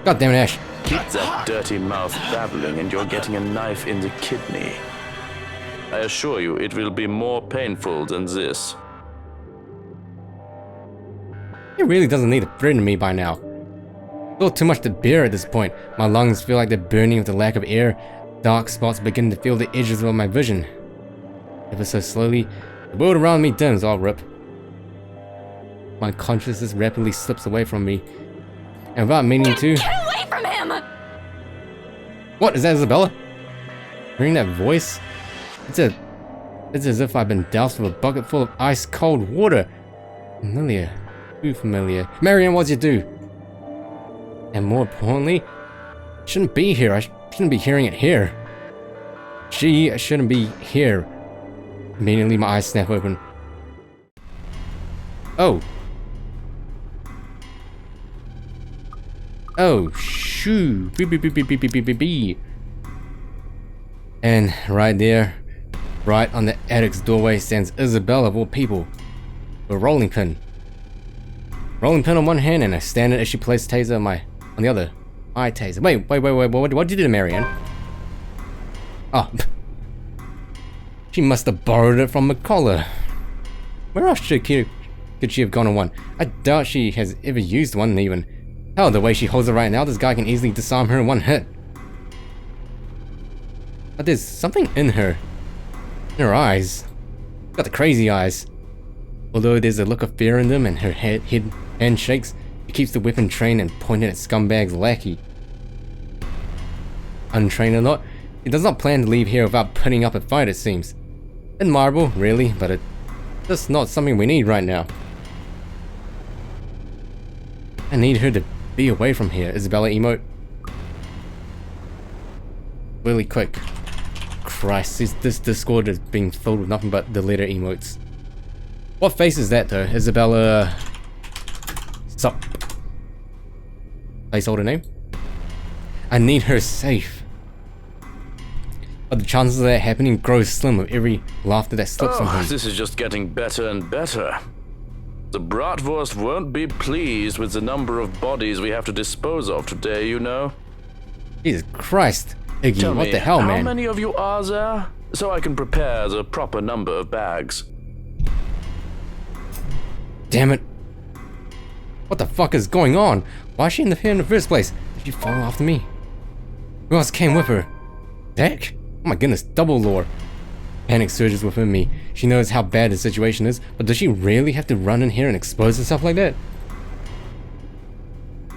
God damn it, Ash. Keep that dirty mouth babbling and you're getting a knife in the kidney. I assure you, it will be more painful than this. He really doesn't need to threaten me by now. Still too much to bear at this point. My lungs feel like they're burning with the lack of air. Dark spots begin to feel the edges of my vision. Ever so slowly, the world around me dims. I'll rip. My consciousness rapidly slips away from me. And without meaning to... Get away from him! What? Is that Isabella? Hearing that voice? It's as if I've been doused with a bucket full of ice cold water. Familiar. Too familiar. Marianne, what'd you do? And more importantly, I shouldn't be here. I shouldn't be hearing it here. She shouldn't be here. Immediately my eyes snap open. Oh. Oh, shoo. And right there, right on the attic's doorway, stands Isabella of all people. A rolling pin. Rolling pin on one hand and a standard issue place taser on the other. My taser. Wait. What did you do to Marianne? Oh. She must have borrowed it from McCullough. Where else could she have gone on one? I doubt she has ever used one even. Hell, the way she holds it right now, this guy can easily disarm her in one hit. But there's something in her. In her eyes. Got the crazy eyes. Although there's a look of fear in them and her hand shakes, she keeps the weapon trained and pointed at scumbag's lackey. Untrained or not, he does not plan to leave here without putting up a fight, it seems. Admirable, really, but it's just not something we need right now. I need her to be away from here, Isabella emote. Really quick. Christ, this Discord is being filled with nothing but the letter emotes. What face is that though? Isabella... Sup? Placeholder name? I need her safe. But the chances of that happening grow slim with every laughter that slips from him. This is just getting better and better. The Bratwurst won't be pleased with the number of bodies we have to dispose of today, you know. Jesus Christ, Iggy, Tell what me, the hell, how man? many of you are there? So I can prepare the proper number of bags. Damn it. What the fuck is going on? Why is she here in the first place? Did she follow after me? Who else came with her? Dak? Oh my goodness, double lore. Panic surges within me. She knows how bad the situation is, but does she really have to run in here and expose herself like that?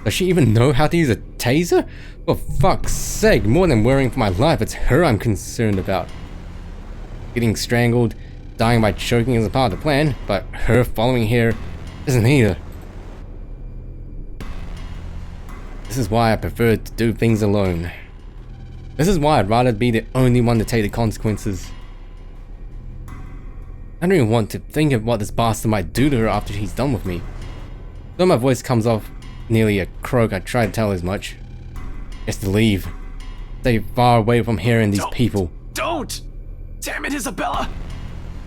Does she even know how to use a taser? For fuck's sake, more than worrying for my life, it's her I'm concerned about. Getting strangled, dying by choking is a part of the plan, but her following here isn't either. This is why I prefer to do things alone. This is why I'd rather be the only one to take the consequences. I don't even want to think of what this bastard might do to her after he's done with me. Though my voice comes off nearly a croak, I try to tell as much. Just to leave. Stay far away from here and these people. Don't! Damn it, Isabella!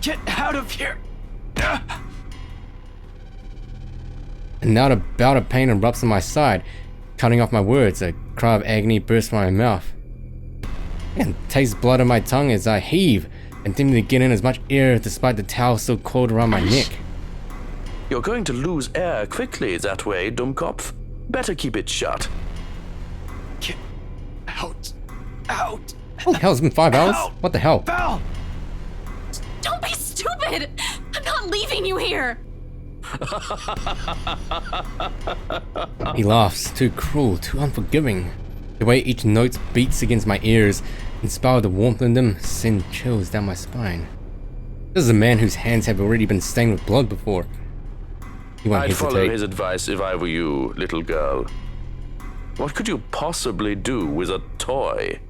Get out of here! And now the bout of pain erupts on my side, cutting off my words. A cry of agony bursts from my mouth. I can taste blood on my tongue as I heave, attempting to get in as much air despite the towel still coiled around my neck. You're going to lose air quickly that way, Dummkopf. Better keep it shut. Get out. Out. Oh hell, it's been 5 hours? What the hell? Val! Don't be stupid! I'm not leaving you here! He laughs, too cruel, too unforgiving. The way each note beats against my ears, inspired the warmth in them, send chills down my spine. This is a man whose hands have already been stained with blood before. He won't I'd hesitate. follow his advice if I were you, little girl. What could you possibly do with a toy?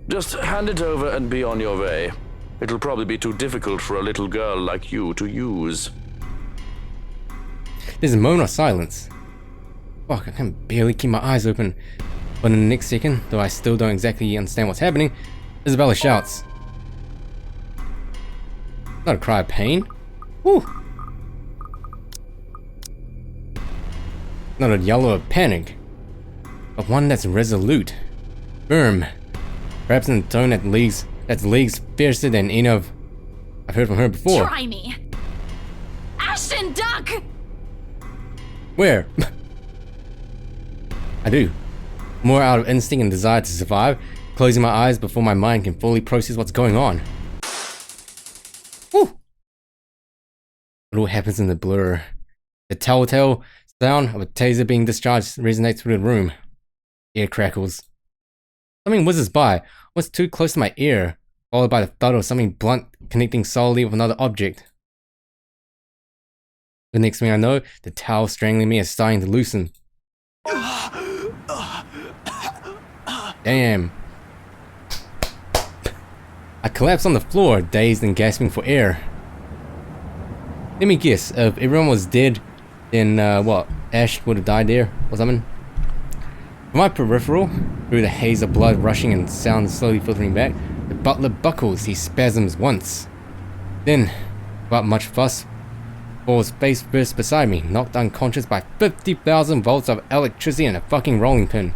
Just hand it over and be on your way. It'll probably be too difficult for a little girl like you to use. There's a moment of silence. Fuck, I can barely keep my eyes open. But in the next second, though I still don't exactly understand what's happening, Isabella shouts. Not a cry of pain. Woo! Not a yell of panic, but one that's resolute, firm, perhaps in a tone that's leagues fiercer than any of I've heard from her before. Try me! Ashton, duck! Where? I do. More out of instinct and desire to survive, closing my eyes before my mind can fully process what's going on. Woo! It all happens in the blur. The telltale sound of a taser being discharged resonates through the room. Air crackles. Something whizzes by, almost too close to my ear, followed by the thud of something blunt connecting solidly with another object. The next thing I know, the towel strangling me is starting to loosen. Damn. I collapse on the floor, dazed and gasping for air. Let me guess, if everyone was dead, then what? Ash would have died there or something? From my peripheral, through the haze of blood rushing and sound slowly filtering back, the butler buckles, he spasms once. Then, without much fuss, falls face first beside me, knocked unconscious by 50,000 volts of electricity and a fucking rolling pin.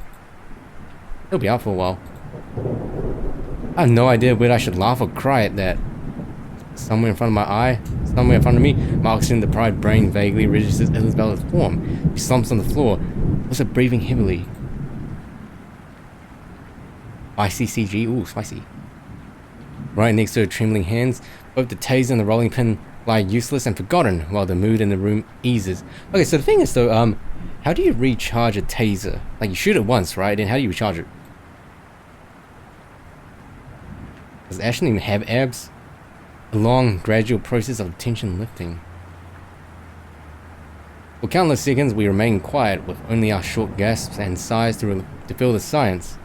He'll be out for a while. I have no idea whether I should laugh or cry at that. Somewhere in front of my eye, somewhere in front of me, my oxygen-deprived brain vaguely registers Isabella's form. She slumps on the floor, also breathing heavily. Spicy CG, ooh, spicy. Right next to her trembling hands, both the taser and the rolling pin lie useless and forgotten while the mood in the room eases. Okay, so the thing is though, how do you recharge a taser? Like, you shoot it once, right? Then how do you recharge it? Does Ashton even have abs? A long, gradual process of tension lifting. For countless seconds, we remain quiet, with only our short gasps and sighs to fill the silence,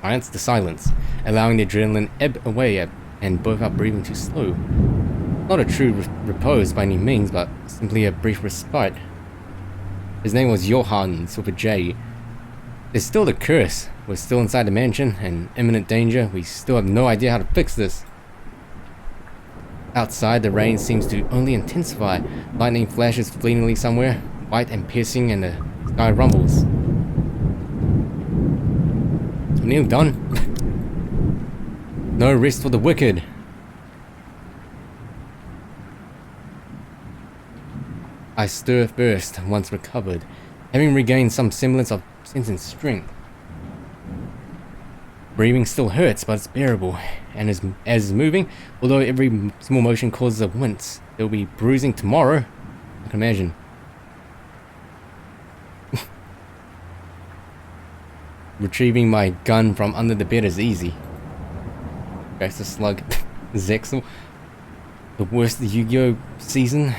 allowing the adrenaline ebb away and both our breathing too slow. Not a true repose by any means, but simply a brief respite. His name was Johannes with a J. There's still the curse. We're still inside the mansion and imminent danger. We still have no idea how to fix this. Outside, the rain seems to only intensify. Lightning flashes fleetingly somewhere, white and piercing, and the sky rumbles. I'm nearly done. No rest for the wicked. I stir first, once recovered, having regained some semblance of sense and strength. Breathing still hurts, but it's bearable, and as moving, although every small motion causes a wince. There'll be bruising tomorrow, I can imagine. Retrieving my gun from under the bed is easy. That's a slug. Zexel. The worst Yu-Gi-Oh season.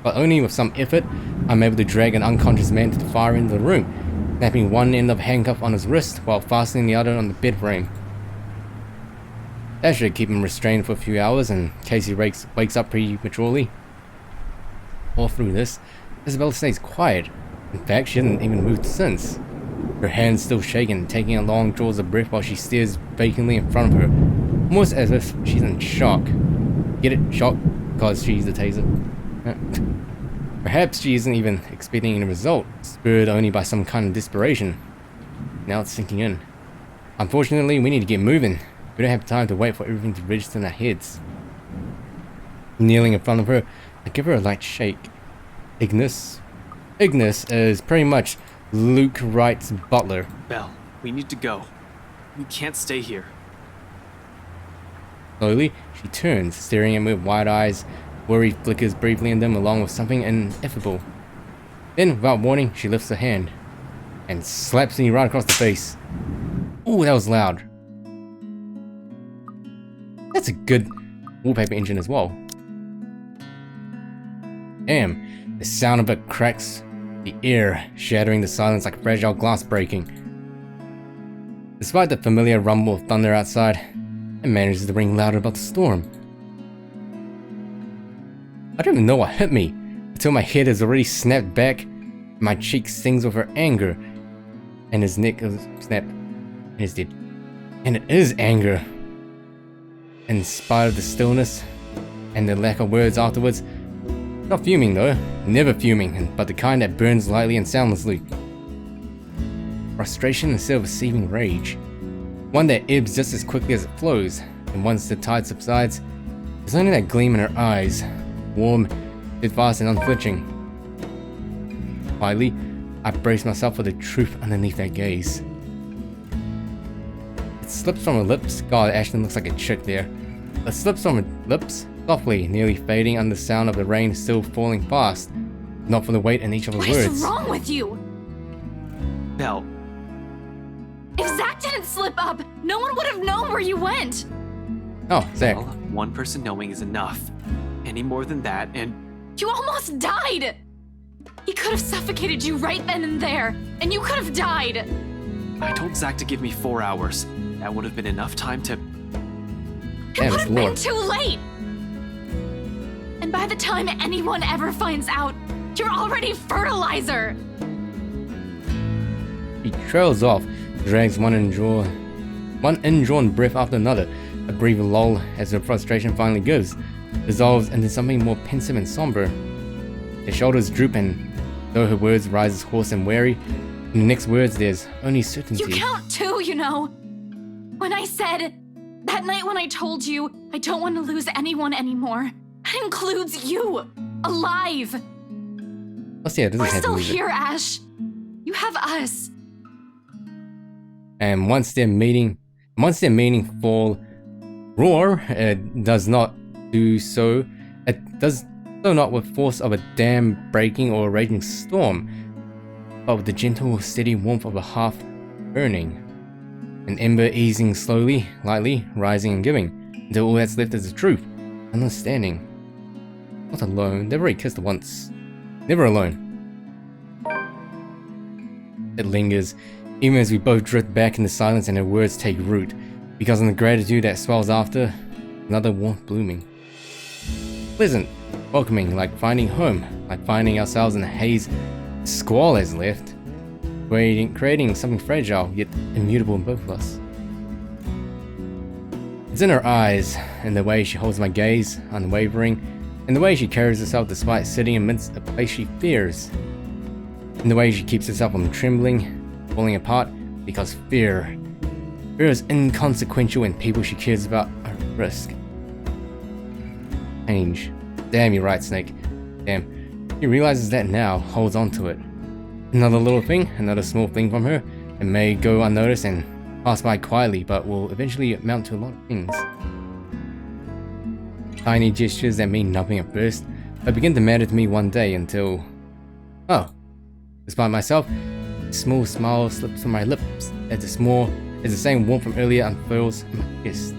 But only with some effort, I'm able to drag an unconscious man to the far end of the room, snapping one end of handcuff on his wrist while fastening the other on the bed frame. That should keep him restrained for a few hours in case he wakes up prematurely. All through this, Isabella stays quiet. In fact, she hasn't even moved since. Her hands still shaking, taking a long draws of breath while she stares vacantly in front of her, almost as if she's in shock. Get it? Shock? Because she used a taser. Perhaps she isn't even expecting any result, spurred only by some kind of desperation. Now it's sinking in. Unfortunately, we need to get moving. We don't have time to wait for everything to register in our heads. Kneeling in front of her, I give her a light shake. Ignis is pretty much Luke Wright's butler. Belle, we need to go. We can't stay here. Slowly, she turns, staring at me with wide eyes. Worry flickers briefly in them along with something ineffable. Then, without warning, she lifts her hand and slaps me right across the face. Ooh, that was loud. That's a good wallpaper engine as well. Damn, the sound of it cracks the air, shattering the silence like fragile glass breaking. Despite the familiar rumble of thunder outside, it manages to ring louder about the storm. I don't even know what hit me, until my head has already snapped back, and my cheek stings with her anger, and his neck is snapped, and he's dead. And it is anger. In spite of the stillness, and the lack of words afterwards, not fuming though, never fuming, but the kind that burns lightly and soundlessly. Frustration instead of a seething rage. One that ebbs just as quickly as it flows, and once the tide subsides, there's only that gleam in her eyes. Warm, steadfast, and unflinching. Quietly, I brace myself for the truth underneath that gaze. It slips from her lips. God, Ashton looks like a chick there. It slips from her lips, softly, nearly fading under the sound of the rain still falling fast. Not for the weight in each of her words. What is wrong with you? Belle. If Zach didn't slip up, no one would have known where you went. Oh, Zach. Well, one person knowing is enough. Any more than that, and... You almost died! He could have suffocated you right then and there, and you could have died! I told Zach to give me 4 hours. That would have been enough time to... It would have been too late! And by the time anyone ever finds out, you're already fertilizer! He trails off, drags one indrawn breath after another, a brief lull as her frustration finally gives. Dissolves into something more pensive and somber. Her shoulders droop, and though her words rise hoarse and weary, in the next words there's only certainty. You count too, you know. When I said, that night when I told you I don't want to lose anyone anymore, that includes you, alive. Oh, yeah, We're still here, Ash. You have us. And once their meaningful roar does not do so, it does so not with force of a dam breaking or a raging storm, but with the gentle, steady warmth of a hearth burning. An ember easing slowly, lightly, rising and giving, until all that's left is the truth, understanding. Not alone, they've already kissed once. Never alone. It lingers, even as we both drift back into silence and her words take root, because in the gratitude that swells after, another warmth blooming. Pleasant, welcoming, like finding home, like finding ourselves in the haze squall has left. creating something fragile yet immutable in both of us. It's in her eyes, in the way she holds my gaze, unwavering, in the way she carries herself despite sitting amidst a place she fears, in the way she keeps herself from trembling, falling apart, because fear is inconsequential when people she cares about are at risk. Change. Damn, you're right, Snake. Damn. She realizes that now, holds on to it. Another little thing, another small thing from her, it may go unnoticed and pass by quietly, but will eventually amount to a lot of things. Tiny gestures that mean nothing at first, but begin to matter to me one day until... Oh. Despite myself, a small smile slips from my lips as the same warmth from earlier unfurls in my fist.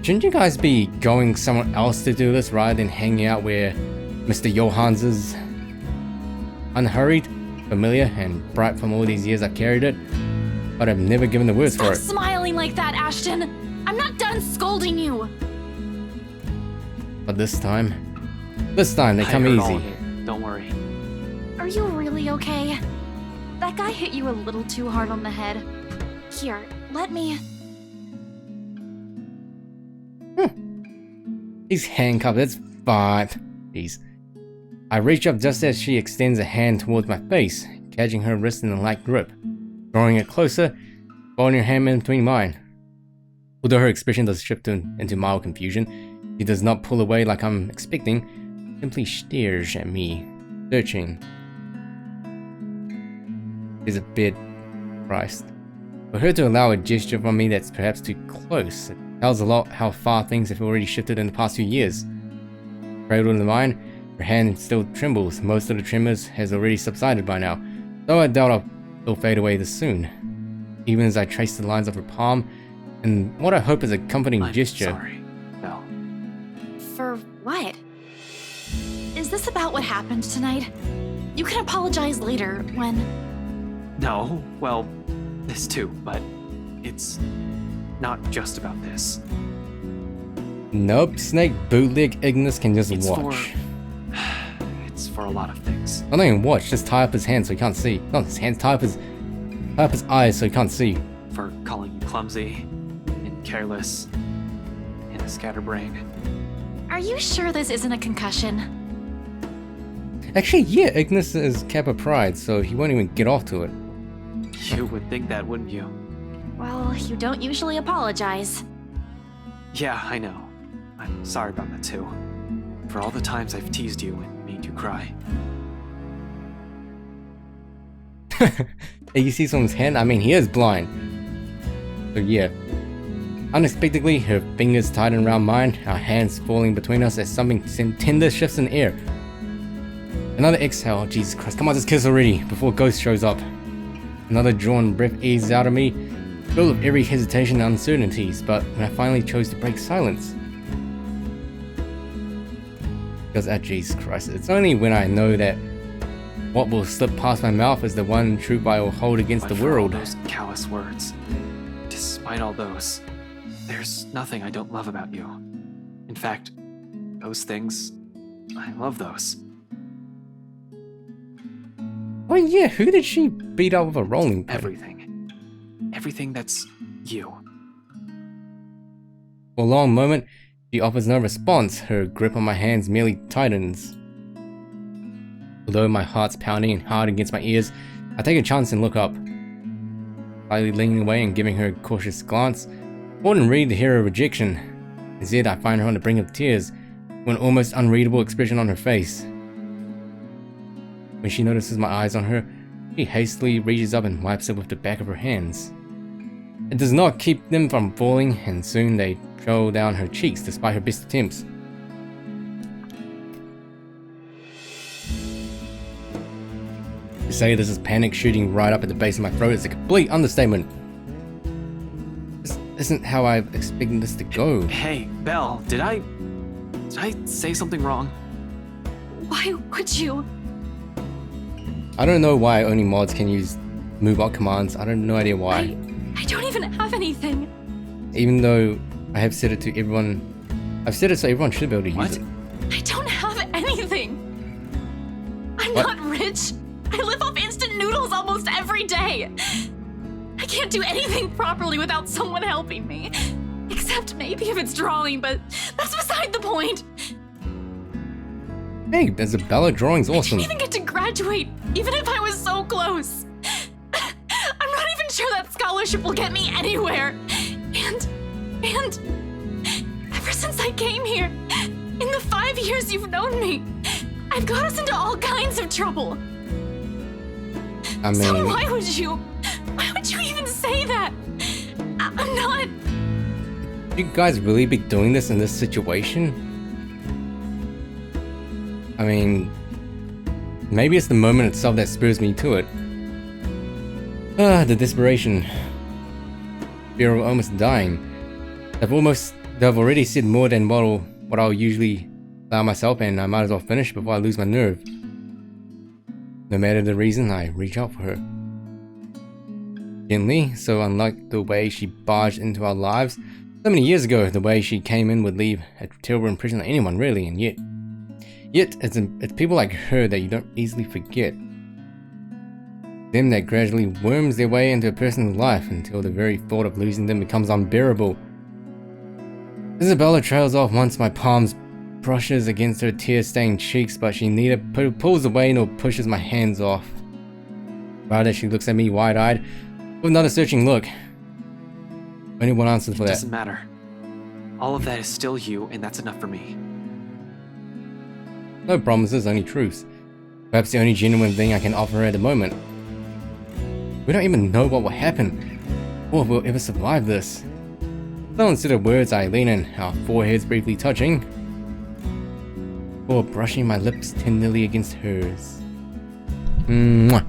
Shouldn't you guys be going somewhere else to do this rather than hanging out where Mr. Johans is? Unhurried, familiar, and bright from all these years I've carried it, but I've never given the words for it. Stop smiling like that, Ashton! I'm not done scolding you! But this time they come easy. Don't worry. Are you really okay? That guy hit you a little too hard on the head. Here, let me... He's handcuffed, it's fine. Jeez. I reach up just as she extends a hand towards my face, catching her wrist in a light grip. Drawing it closer, folding her hand in between mine. Although her expression does shift into mild confusion, she does not pull away like I'm expecting, simply stares at me, searching. Is a bit Christ. For her to allow a gesture from me that's perhaps too close, it tells a lot how far things have already shifted in the past few years. Cradled in mine, her hand still trembles. Most of the tremors has already subsided by now, though I doubt it'll fade away this soon. Even as I trace the lines of her palm, and what I hope is a comforting gesture. Sorry, Belle. For what? Is this about what happened tonight? You can apologize later, when... No, well, this too, but it's not just about this. Nope, Snake bootleg Ignis can just watch. It's for a lot of things. Not even watch, just tie up his hands so he can't see. Not his hands, tie up his eyes so he can't see. For calling you clumsy, and careless, and a scatterbrain. Are you sure this isn't a concussion? Actually, yeah, Ignis is Kappa Pride, so he won't even get off to it. You would think that, wouldn't you? Well, you don't usually apologize. Yeah, I know. I'm sorry about that too. For all the times I've teased you and made you cry. Hey, you see someone's hand? I mean, he is blind. So yeah. Unexpectedly, her fingers tighten around mine, our hands falling between us as something tender shifts in the air. Another exhale, Jesus Christ, come on, just kiss already, before Ghost shows up. Another drawn breath eases out of me, filled with every hesitation and uncertainties, but when I finally chose to break silence. Because, Jesus Christ, it's only when I know that what will slip past my mouth is the one truth I will hold against the world. For all those callous words, despite all those, there's nothing I don't love about you. In fact, those things, I love those. Oh yeah, who did she beat up with a rolling pin? Everything. Everything that's you. For a long moment, she offers no response. Her grip on my hands merely tightens. Although my heart's pounding and hard against my ears, I take a chance and look up. Slightly leaning away and giving her a cautious glance, more than ready to hear her rejection. Instead, I find her on the brink of tears, with an almost unreadable expression on her face. When she notices my eyes on her, she hastily reaches up and wipes it with the back of her hands. It does not keep them from falling, and soon they trail down her cheeks despite her best attempts. To say this is panic shooting right up at the base of my throat is a complete understatement. This isn't how I expected this to go. Hey, Belle, did I say something wrong? Why would you? I don't know why only mods can use move out commands. I don't no idea why. I don't even have anything. Even though I have set it to everyone, I've set it so everyone should be able to use it. I don't have anything. I'm What? not rich. I live off instant noodles almost almost every day. I can't do anything properly without someone helping me. Except maybe if it's drawing, but that's beside the point. Hey, Isabella, drawing's awesome. I didn't even get to graduate, even if I was so close. I'm not even sure that scholarship will get me anywhere. And ever since I came here, in the 5 years you've known me, I've got us into all kinds of trouble. I mean, so why would you even say that? I'm not. You guys really be doing this in this situation? I mean, maybe it's the moment itself that spurs me to it. The desperation. Fear of almost dying. I've already said more than what I'll usually allow myself, and I might as well finish before I lose my nerve. No matter the reason, I reach out for her. Gently, so unlike the way she barged into our lives so many years ago, the way she came in would leave a terrible impression on anyone, really, and yet it's people like her that you don't easily forget. Them that gradually worms their way into a person's life until the very thought of losing them becomes unbearable. Isabella trails off once my palms brushes against her tear-stained cheeks, but she neither pulls away nor pushes my hands off. Rather, she looks at me wide-eyed with another searching look. Only one answer for that. It doesn't matter. All of that is still you, and that's enough for me. No promises, only truths. Perhaps the only genuine thing I can offer her at the moment. We don't even know what will happen, or if we'll ever survive this. So instead of words, I lean in, our foreheads briefly touching, or brushing my lips tenderly against hers. Mwah.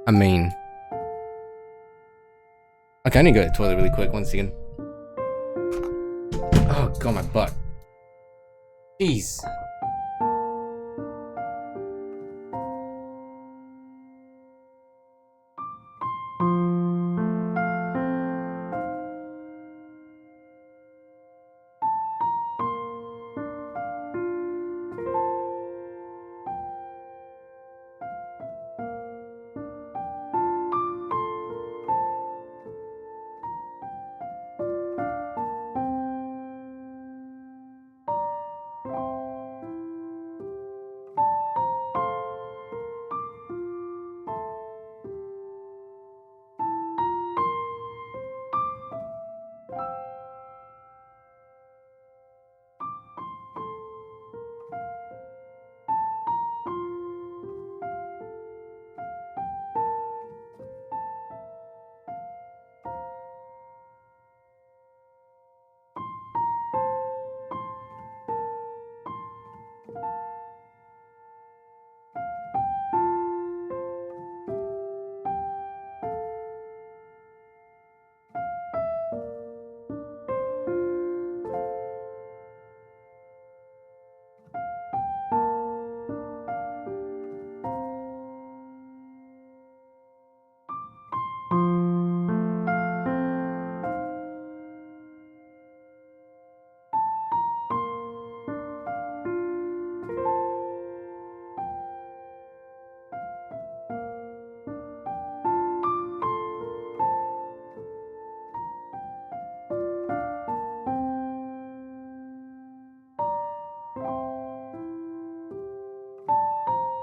I mean, okay, I need to go to the toilet really quick. 1 second. Oh god, my butt. Jeez.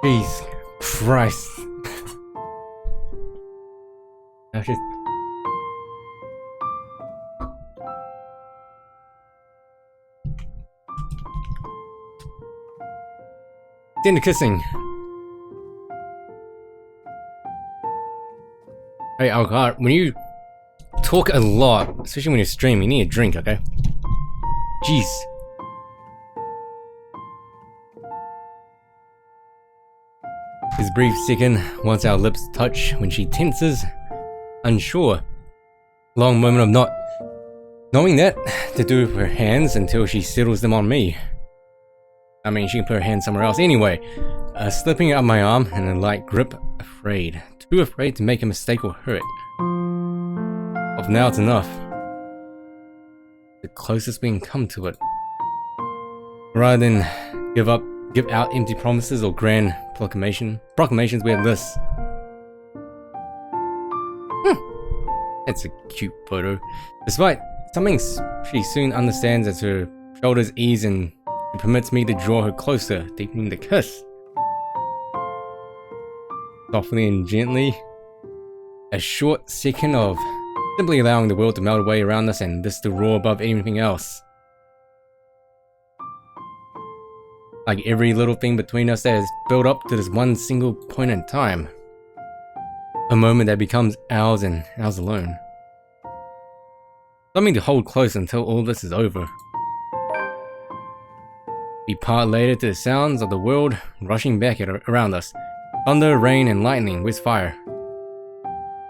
Jesus Christ. I just... Into kissing. Hey, oh god, when you talk a lot, especially when you're streaming, you need a drink, okay? Jeez. His brief second, once our lips touch, when she tenses, unsure. Long moment of not knowing that to do with her hands until she settles them on me. I mean, she can put her hand somewhere else. Anyway, slipping up my arm in a light grip, afraid. Too afraid to make a mistake or hurt. Of now it's enough. the closest we can come to it. Rather than give out empty promises or grand proclamations, we have this. That's a cute photo. Despite something she soon understands as her shoulders ease and she permits me to draw her closer, deepening the kiss. Softly and gently. A short second of simply allowing the world to melt away around us and this to roar above anything else. Like every little thing between us that has built up to this one single point in time. A moment that becomes ours and ours alone. Something to hold close until all this is over. We part later to the sounds of the world rushing back around us. Thunder, rain, and lightning with fire.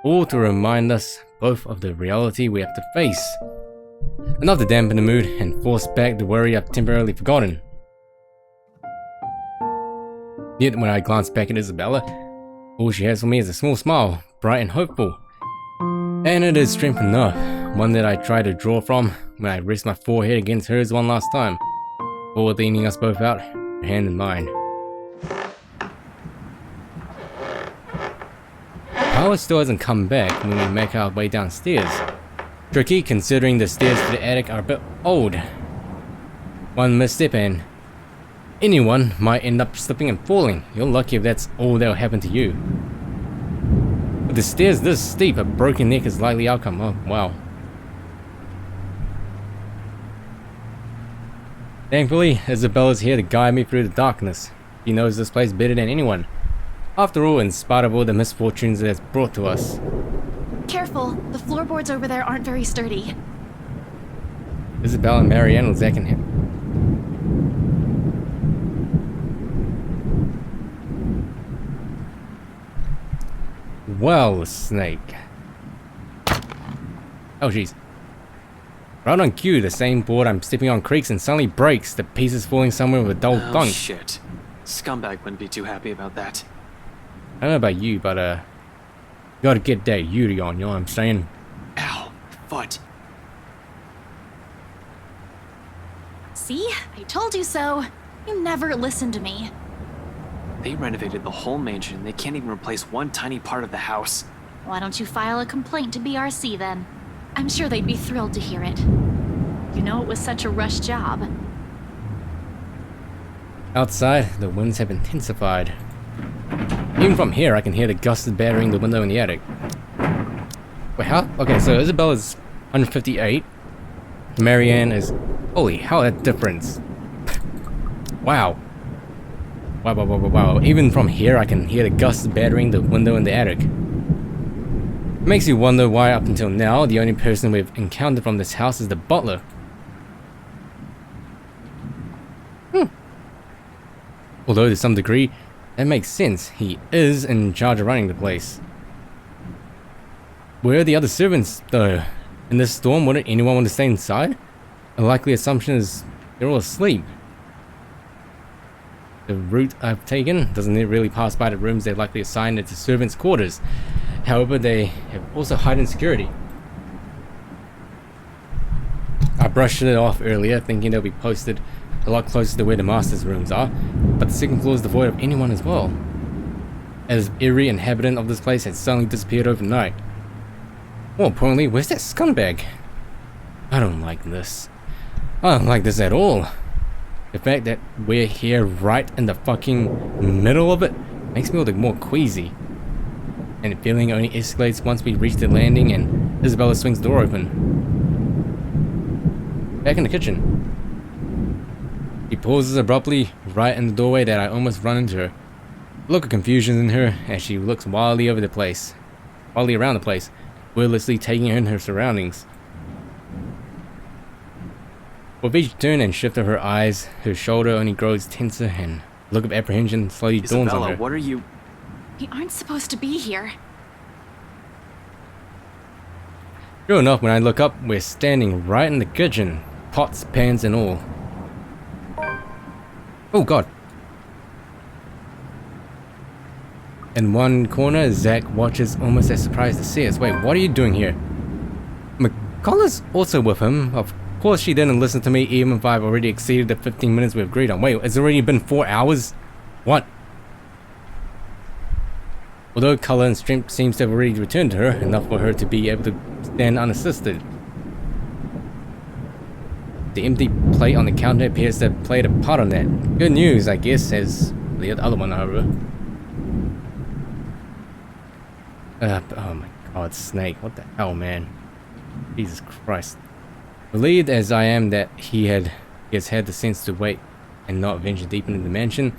All to remind us both of the reality we have to face. Enough to dampen the mood and force back the worry I've temporarily forgotten. Yet when I glance back at Isabella, all she has for me is a small smile, bright and hopeful. And it is strength enough, one that I try to draw from when I rest my forehead against hers one last time, before leaning us both out, her hand in mine. Power still hasn't come back when we make our way downstairs. Tricky considering the stairs to the attic are a bit old. One misstep and anyone might end up slipping and falling. You're lucky if that's all that'll happen to you. With the stairs this steep, a broken neck is likely outcome. Oh, wow. Thankfully, Isabella's here to guide me through the darkness. She knows this place better than anyone. After all, in spite of all the misfortunes it has brought to us. Careful, the floorboards over there aren't very sturdy. Isabella and Marianne will Zack and him. Well, Snake. Oh jeez. Right on cue, the same board I'm stepping on creaks and suddenly breaks, the pieces falling somewhere with a dull Oh thunk. shit. Scumbag wouldn't be too happy about that. I don't know about you, but you gotta get that Yuri on, you know what I'm saying? Ow, foot. See? I told you so. You never listened to me. They renovated the whole mansion. They can't even replace one tiny part of the house. Why don't you file a complaint to BRC then? I'm sure they'd be thrilled to hear it. You know it was such a rushed job. Outside, the winds have intensified. Even from here, I can hear the gusts battering the window in the attic. Wait, how? Okay, so Isabella's 158. Marianne is... Holy hell, that difference. Wow. Wow. Even from here, I can hear the gusts battering the window in the attic. It makes you wonder why, up until now, the only person we've encountered from this house is the butler. Although, to some degree, that makes sense. He is in charge of running the place. Where are the other servants, though? In this storm, wouldn't anyone want to stay inside? A likely assumption is they're all asleep. The route I've taken doesn't really pass by the rooms they're likely assigned to servants' quarters. However, they have also heightened security. I brushed it off earlier, thinking they'll be posted a lot closer to where the master's rooms are, but the second floor is devoid of anyone as well. As every inhabitant of this place had suddenly disappeared overnight. More importantly, where's that scumbag? I don't like this. I don't like this at all. The fact that we're here right in the fucking middle of it makes me look more queasy. And the feeling only escalates once we reach the landing and Isabella swings the door open. Back in the kitchen. She pauses abruptly right in the doorway that I almost run into her. A look of confusion in her as she looks wildly around the place, wordlessly taking in her surroundings. With each turn and shift of her eyes, her shoulder only grows tenser and a look of apprehension slowly dawns on her. What are you... We aren't supposed to be here. Sure enough, when I look up, we're standing right in the kitchen, pots, pans and all. Oh god. In one corner, Zack watches almost as surprised to see us. Wait, what are you doing here? McCullough's also with him, of Of course she didn't listen to me even if I've already exceeded the 15 minutes we agreed on. Wait, it's already been 4 hours? What? Although color and strength seems to have already returned to her, enough for her to be able to stand unassisted. The empty plate on the counter appears to have played a part on that. Good news, I guess, as the other one, however. Oh my god, Snake. What the hell, man? Jesus Christ. Relieved as I am that he has had the sense to wait and not venture deep into the mansion,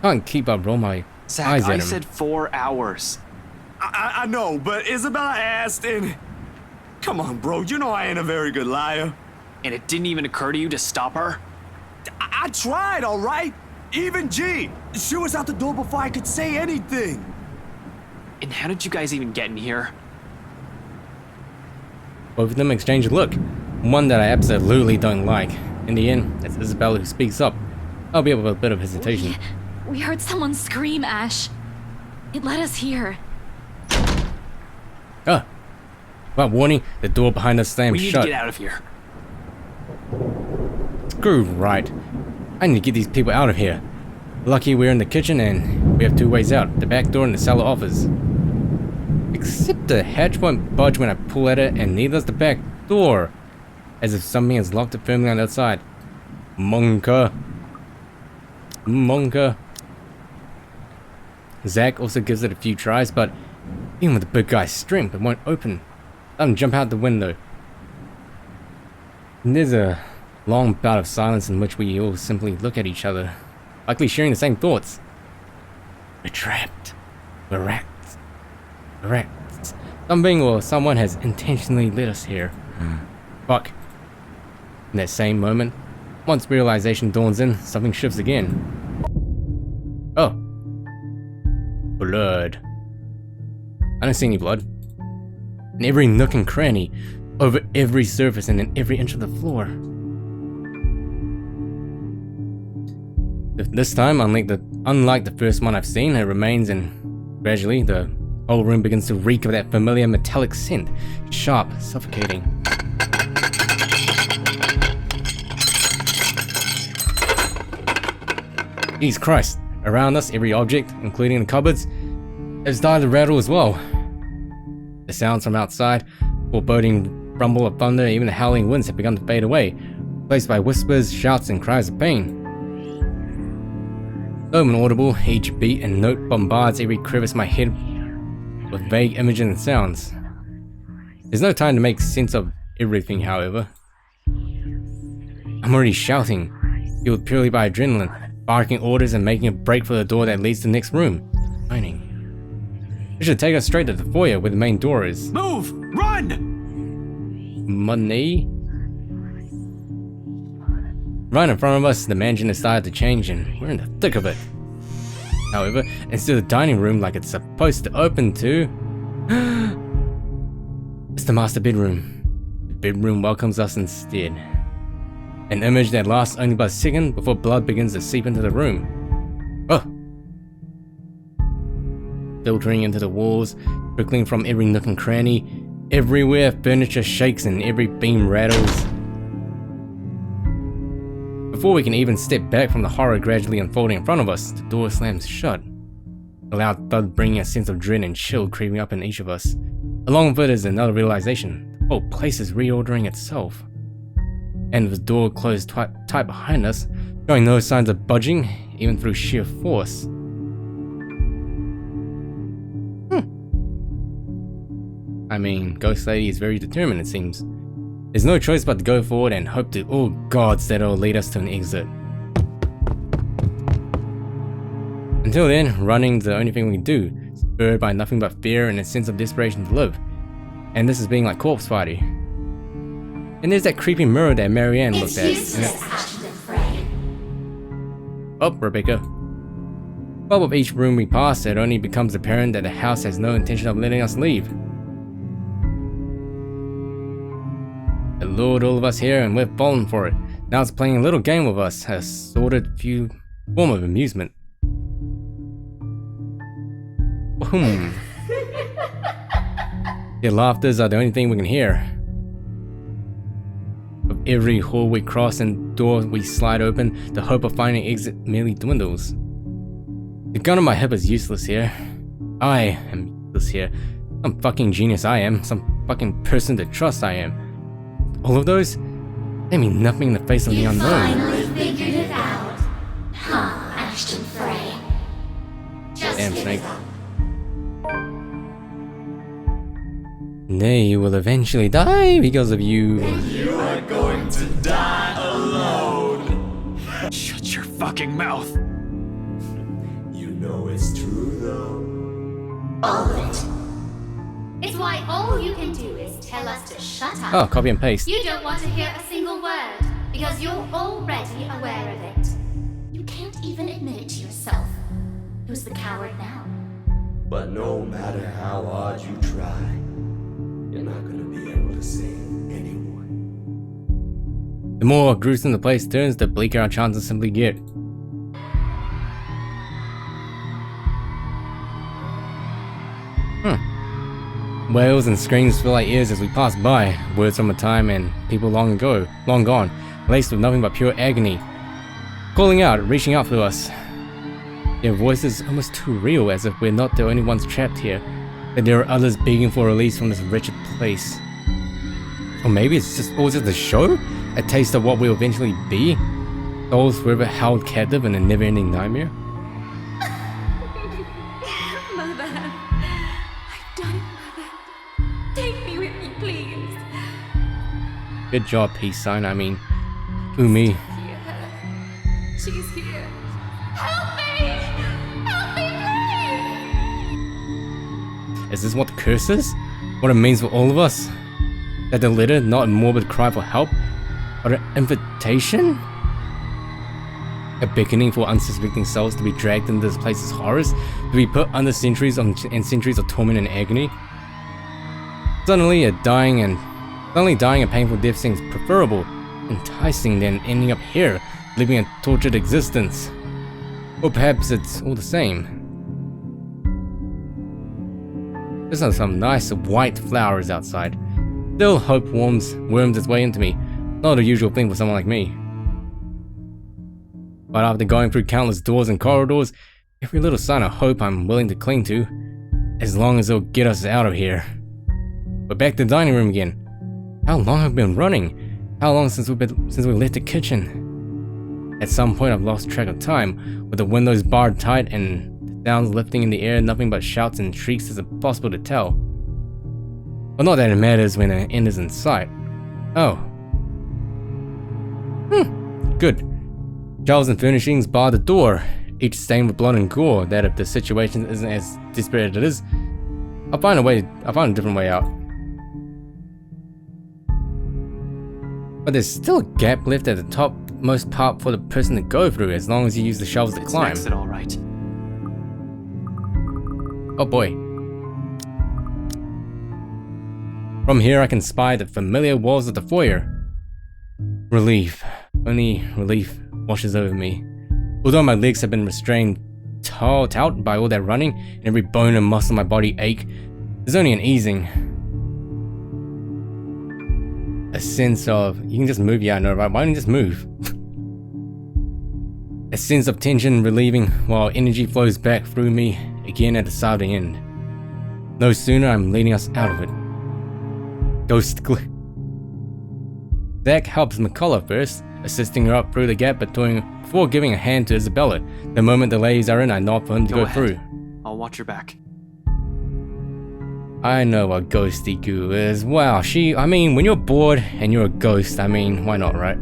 can't keep up roll my Zach, eyes at I him. said 4 hours. I know, but Isabella asked and... Come on, bro, you know I ain't a very good liar. And it didn't even occur to you to stop her? I tried, all right? Even G, she was out the door before I could say anything. And how did you guys even get in here? Both of them exchange a look, one that I absolutely don't like. In the end, it's Isabella who speaks up, albeit with a bit of hesitation. We heard someone scream, Ash. It led us here. Ah, without warning, the door behind us slams We need shut. to get out of here. Screw right. I need to get these people out of here. Lucky we're in the kitchen and we have 2 ways out, the back door and the cellar office. Except the hatch won't budge when I pull at it, and neither does the back door. As if something has locked it firmly on the outside. Monka. Zach also gives it a few tries, but even with the big guy's strength, it won't open. Let him jump out the window. And there's a long bout of silence in which we all simply look at each other, likely sharing the same thoughts. We're trapped. We're rats. We're rats. Something or someone has intentionally led us here. Fuck. In that same moment, once realization dawns in, something shifts again. Oh. Blood. I don't see any blood. In every nook and cranny, over every surface and in every inch of the floor. This time, unlike the first one I've seen, it remains, and gradually the whole room begins to reek of that familiar metallic scent, sharp, suffocating. Jesus Christ! Around us, every object, including the cupboards, has started to rattle as well. The sounds from outside, foreboding rumble of thunder, even the howling winds have begun to fade away, replaced by whispers, shouts, and cries of pain. Though inaudible, each beat and note bombards every crevice of my head with vague images and sounds. There's no time to make sense of everything, however. I'm already shouting, fueled purely by adrenaline, barking orders and making a break for the door that leads to the next room. Whining. It should take us straight to the foyer where the main door is. Move! Run! Money? Right in front of us, the mansion has started to change and we're in the thick of it. However, instead of the dining room like it's supposed to open to, it's the master bedroom. The bedroom welcomes us instead. An image that lasts only but a second before blood begins to seep into the room. Oh! Filtering into the walls, trickling from every nook and cranny, everywhere furniture shakes and every beam rattles. Before we can even step back from the horror gradually unfolding in front of us, the door slams shut. A loud thud bringing a sense of dread and chill creeping up in each of us. Along with it is another realization. The whole place is reordering itself. And with the door closed tight behind us, showing no signs of budging, even through sheer force. I mean, Ghost Lady is very determined, it seems. There's no choice but to go forward and hope to all gods that it'll lead us to an exit. Until then, running's the only thing we can do, spurred by nothing but fear and a sense of desperation to live. And this is being like corpse party. And there's that creepy mirror that Marianne looked at. Oh, Rebecca. But with each room we pass, it only becomes apparent that the house has no intention of letting us leave. It lured all of us here and we've fallen for it. Now it's playing a little game with us, a sordid form of amusement. Boom. Their laughters are the only thing we can hear. With every hall we cross and door we slide open, the hope of finding exit merely dwindles. The gun on my hip is useless here. I am useless here. Some fucking genius I am. Some fucking person to trust I am. All of those? They mean nothing in the face of the unknown. Finally figured it out. Huh, Ashton Frey. Just Damn, give Snake. it up. Nay, you will eventually die because of you. You are going to die alone. Shut your fucking mouth. You know it's true though. All of it. It's why all you can do is tell us to shut up. Oh, copy and paste. You don't want to hear a single word because you're already aware of it. You can't even admit it to yourself. Who's the coward now? But no matter how hard you try, you're not gonna be able to save anyone. The more gruesome the place turns, the bleaker our chances simply get. Wails and screams fill our ears as we pass by, words from a time and people long ago, long gone, laced with nothing but pure agony. Calling out, reaching out for us. Their voices almost too real, as if we're not the only ones trapped here, that there are others begging for release from this wretched place. Or maybe it's just all just a show? A taste of what we'll eventually be? Souls forever held captive in a never-ending nightmare? Mother, I've done it, Mother. Take me with you, please. Good job, peace sign. I mean, who me? She's here. Help me! Help me, please! Is this what the curse is? What it means for all of us? That the letter, not a morbid cry for help, but an invitation? A beckoning for unsuspecting souls to be dragged into this place's horrors? To be put under centuries and centuries of torment and agony? Suddenly dying a painful death seems preferable, enticing than ending up here, living a tortured existence. Or perhaps it's all the same. There's some nice white flowers outside. Still, hope worms its way into me. Not a usual thing for someone like me. But after going through countless doors and corridors, every little sign of hope I'm willing to cling to, as long as it'll get us out of here. But back to the dining room again. How long have we been running? How long since we left the kitchen? At some point I've lost track of time, with the windows barred tight and the sounds lifting in the air, nothing but shouts and shrieks is impossible to tell. But not that it matters when an end is in sight. Oh. Good. Shelves and furnishings bar the door, each stained with blood and gore, that if the situation isn't as desperate as it is, I'll find a different way out. But there's still a gap left at the topmost part for the person to go through, as long as you use the shelves to climb. It's all right. Oh boy. From here I can spy the familiar walls of the foyer. Relief. Only relief washes over me. Although my legs have been restrained taut by all that running, and every bone and muscle in my body ache, there's only an easing. A sense of, you can just move, yeah I know right, why don't you just move? A sense of tension relieving while energy flows back through me again at the sounding end. No sooner I'm leading us out of it. Zach helps McCullough first, assisting her up through the gap before giving a hand to Isabella. The moment the ladies are in, I nod for him to go through. I'll watch your back. I know what ghosty goo is. Wow, I mean, when you're bored and you're a ghost, I mean, why not, right?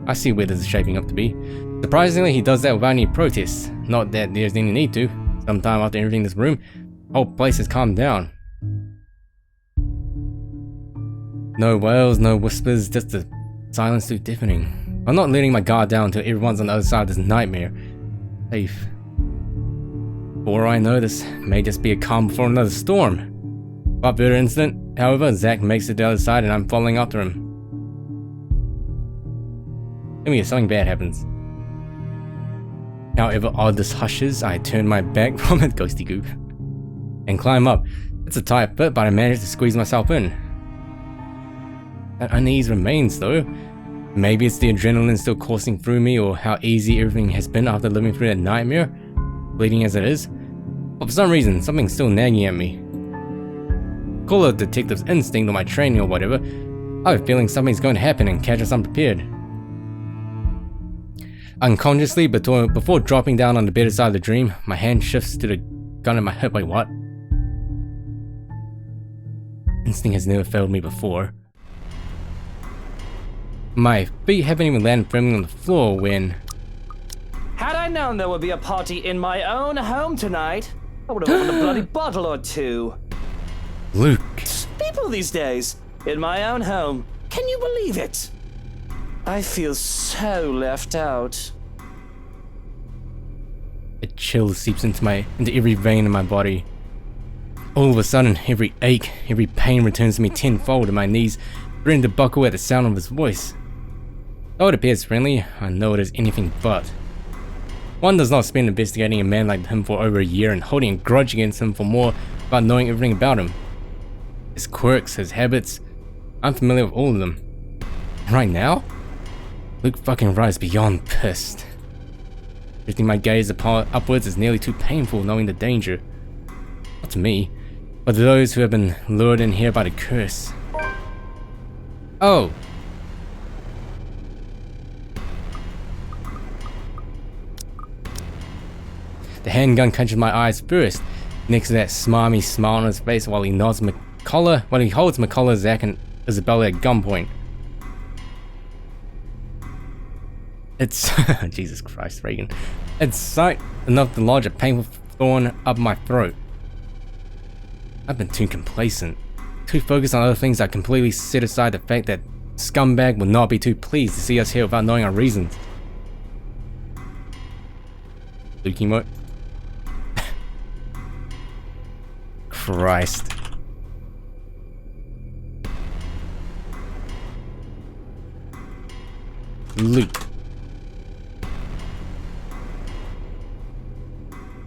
I see where this is shaping up to be. Surprisingly, he does that without any protests. Not that there's any need to. Sometime after entering this room, the whole place has calmed down. No wails, no whispers, just the silence too deafening. I'm not letting my guard down until everyone's on the other side of this nightmare. Safe. For all I know, this may just be a calm before another storm. But for an instant, however, Zach makes it to the other side and I'm following after him. Tell me if something bad happens. However odd this hush is, I turn my back from it, ghosty goop, and climb up. It's a tight fit, but I manage to squeeze myself in. That unease remains though. Maybe it's the adrenaline still coursing through me, or how easy everything has been after living through that nightmare, bleeding as it is. But for some reason, something's still nagging at me. Call it a detective's instinct or my training or whatever, I have a feeling something's going to happen and catch us unprepared. Unconsciously, before dropping down on the better side of the dream, my hand shifts to the gun at my hip. Wait, what? Instinct has never failed me before. My feet haven't even landed firmly on the floor when... Had I known there would be a party in my own home tonight, I would have opened a bloody bottle or two. Luke. People these days, in my own home, can you believe it? I feel so left out. A chill seeps into every vein in my body. All of a sudden, every ache, every pain returns to me tenfold, and my knees threaten to buckle at the sound of his voice. Though it appears friendly, I know it is anything but. One does not spend investigating a man like him for over a year and holding a grudge against him for more about knowing everything about him. His quirks, his habits, I'm familiar with all of them. And right now, Luke fucking Wright's beyond pissed. Drifting my gaze upwards is nearly too painful, knowing the danger. Not to me, but to those who have been lured in here by the curse. Oh. The handgun catches my eyes first, next to that smarmy smile on his face while he holds McCullough, Zach, and Isabella at gunpoint. It's Jesus Christ, Reagan. It's sight enough to lodge a painful thorn up my throat. I've been too complacent, too focused on other things that completely set aside the fact that scumbag will not be too pleased to see us here without knowing our reasons. Luke emote. Christ. Luke.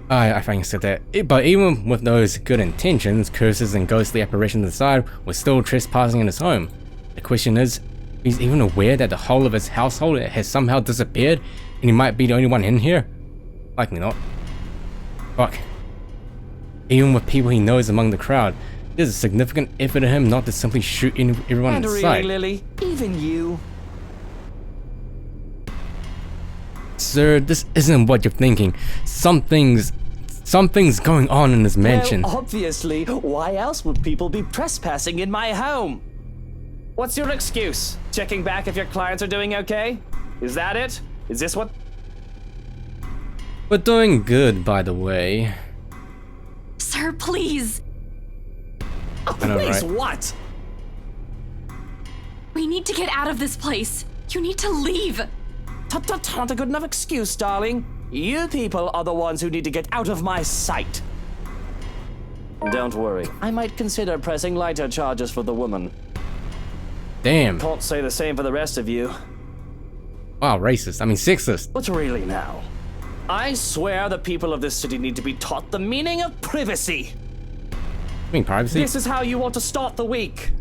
I fucking said that. But even with those good intentions, curses and ghostly apparitions aside, we're still trespassing in his home. The question is, he's even aware that the whole of his household has somehow disappeared and he might be the only one in here? Likely not. Fuck. Even with people he knows among the crowd, there's a significant effort in him not to simply shoot everyone in sight. And really, Lily, even you. Sir, this isn't what you're thinking. Something's going on in this mansion. Well, obviously, why else would people be trespassing in my home? What's your excuse? Checking back if your clients are doing okay? Is that it? Is this what? We're doing good, by the way. Sir, please. Oh, please, right? What? We need to get out of this place. You need to leave. Not a good enough excuse, darling. You people are the ones who need to get out of my sight. Don't worry, I might consider pressing lighter charges for the woman. Damn. Can't say the same for the rest of you. Wow, racist. I mean sexist. But really now, I swear the people of this city need to be taught the meaning of privacy. You mean privacy? This is how you want to start the week.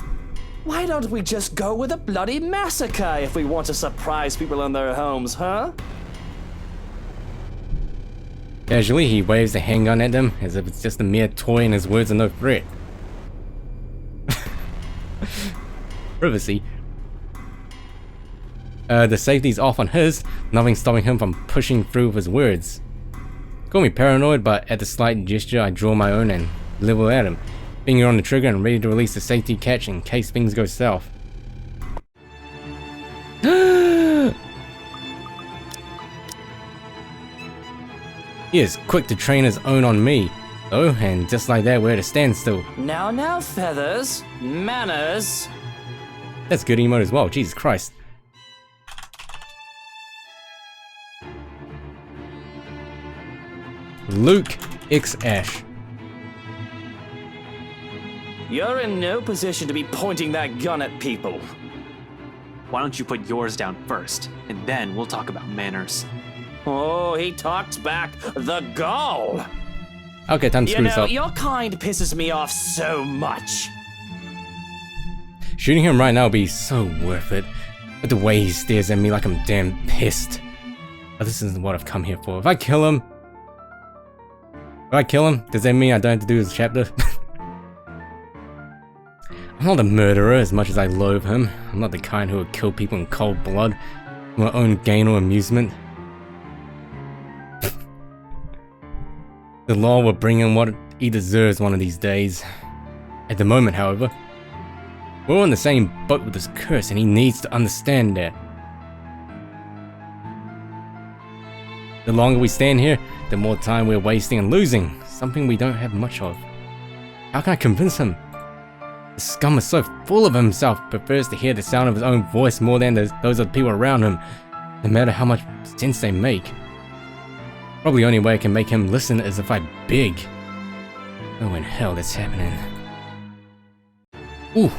Why don't we just go with a bloody massacre if we want to surprise people in their homes, huh? Casually, he waves the handgun at them as if it's just a mere toy and his words are no threat. Privacy. The safety's off on his, nothing stopping him from pushing through with his words. Call me paranoid, but at the slight gesture I draw my own and level at him, finger on the trigger and ready to release the safety catch in case things go south. He is quick to train his own on me, though, and just like that we're at a standstill. Now, feathers, manners. That's good emote as well, Jesus Christ. Luke X Ash. You're in no position to be pointing that gun at people. Why don't you put yours down first, and then we'll talk about manners. Oh, he talks back. The gall. Okay, time to screw this up. Your kind pisses me off so much. Shooting him right now would be so worth it. But the way he stares at me like I'm damn pissed. But this isn't what I've come here for. If I kill him, does that mean I don't have to do this chapter? I'm not a murderer as much as I loathe him. I'm not the kind who would kill people in cold blood for my own gain or amusement. The law will bring him what he deserves one of these days. At the moment, however, we're all in the same boat with this curse and he needs to understand that. The longer we stand here, the more time we're wasting and losing, something we don't have much of. How can I convince him? The scum is so full of himself, prefers to hear the sound of his own voice more than those of the people around him, no matter how much sense they make. Probably the only way I can make him listen is if I beg. Oh, in hell that's happening. Ooh.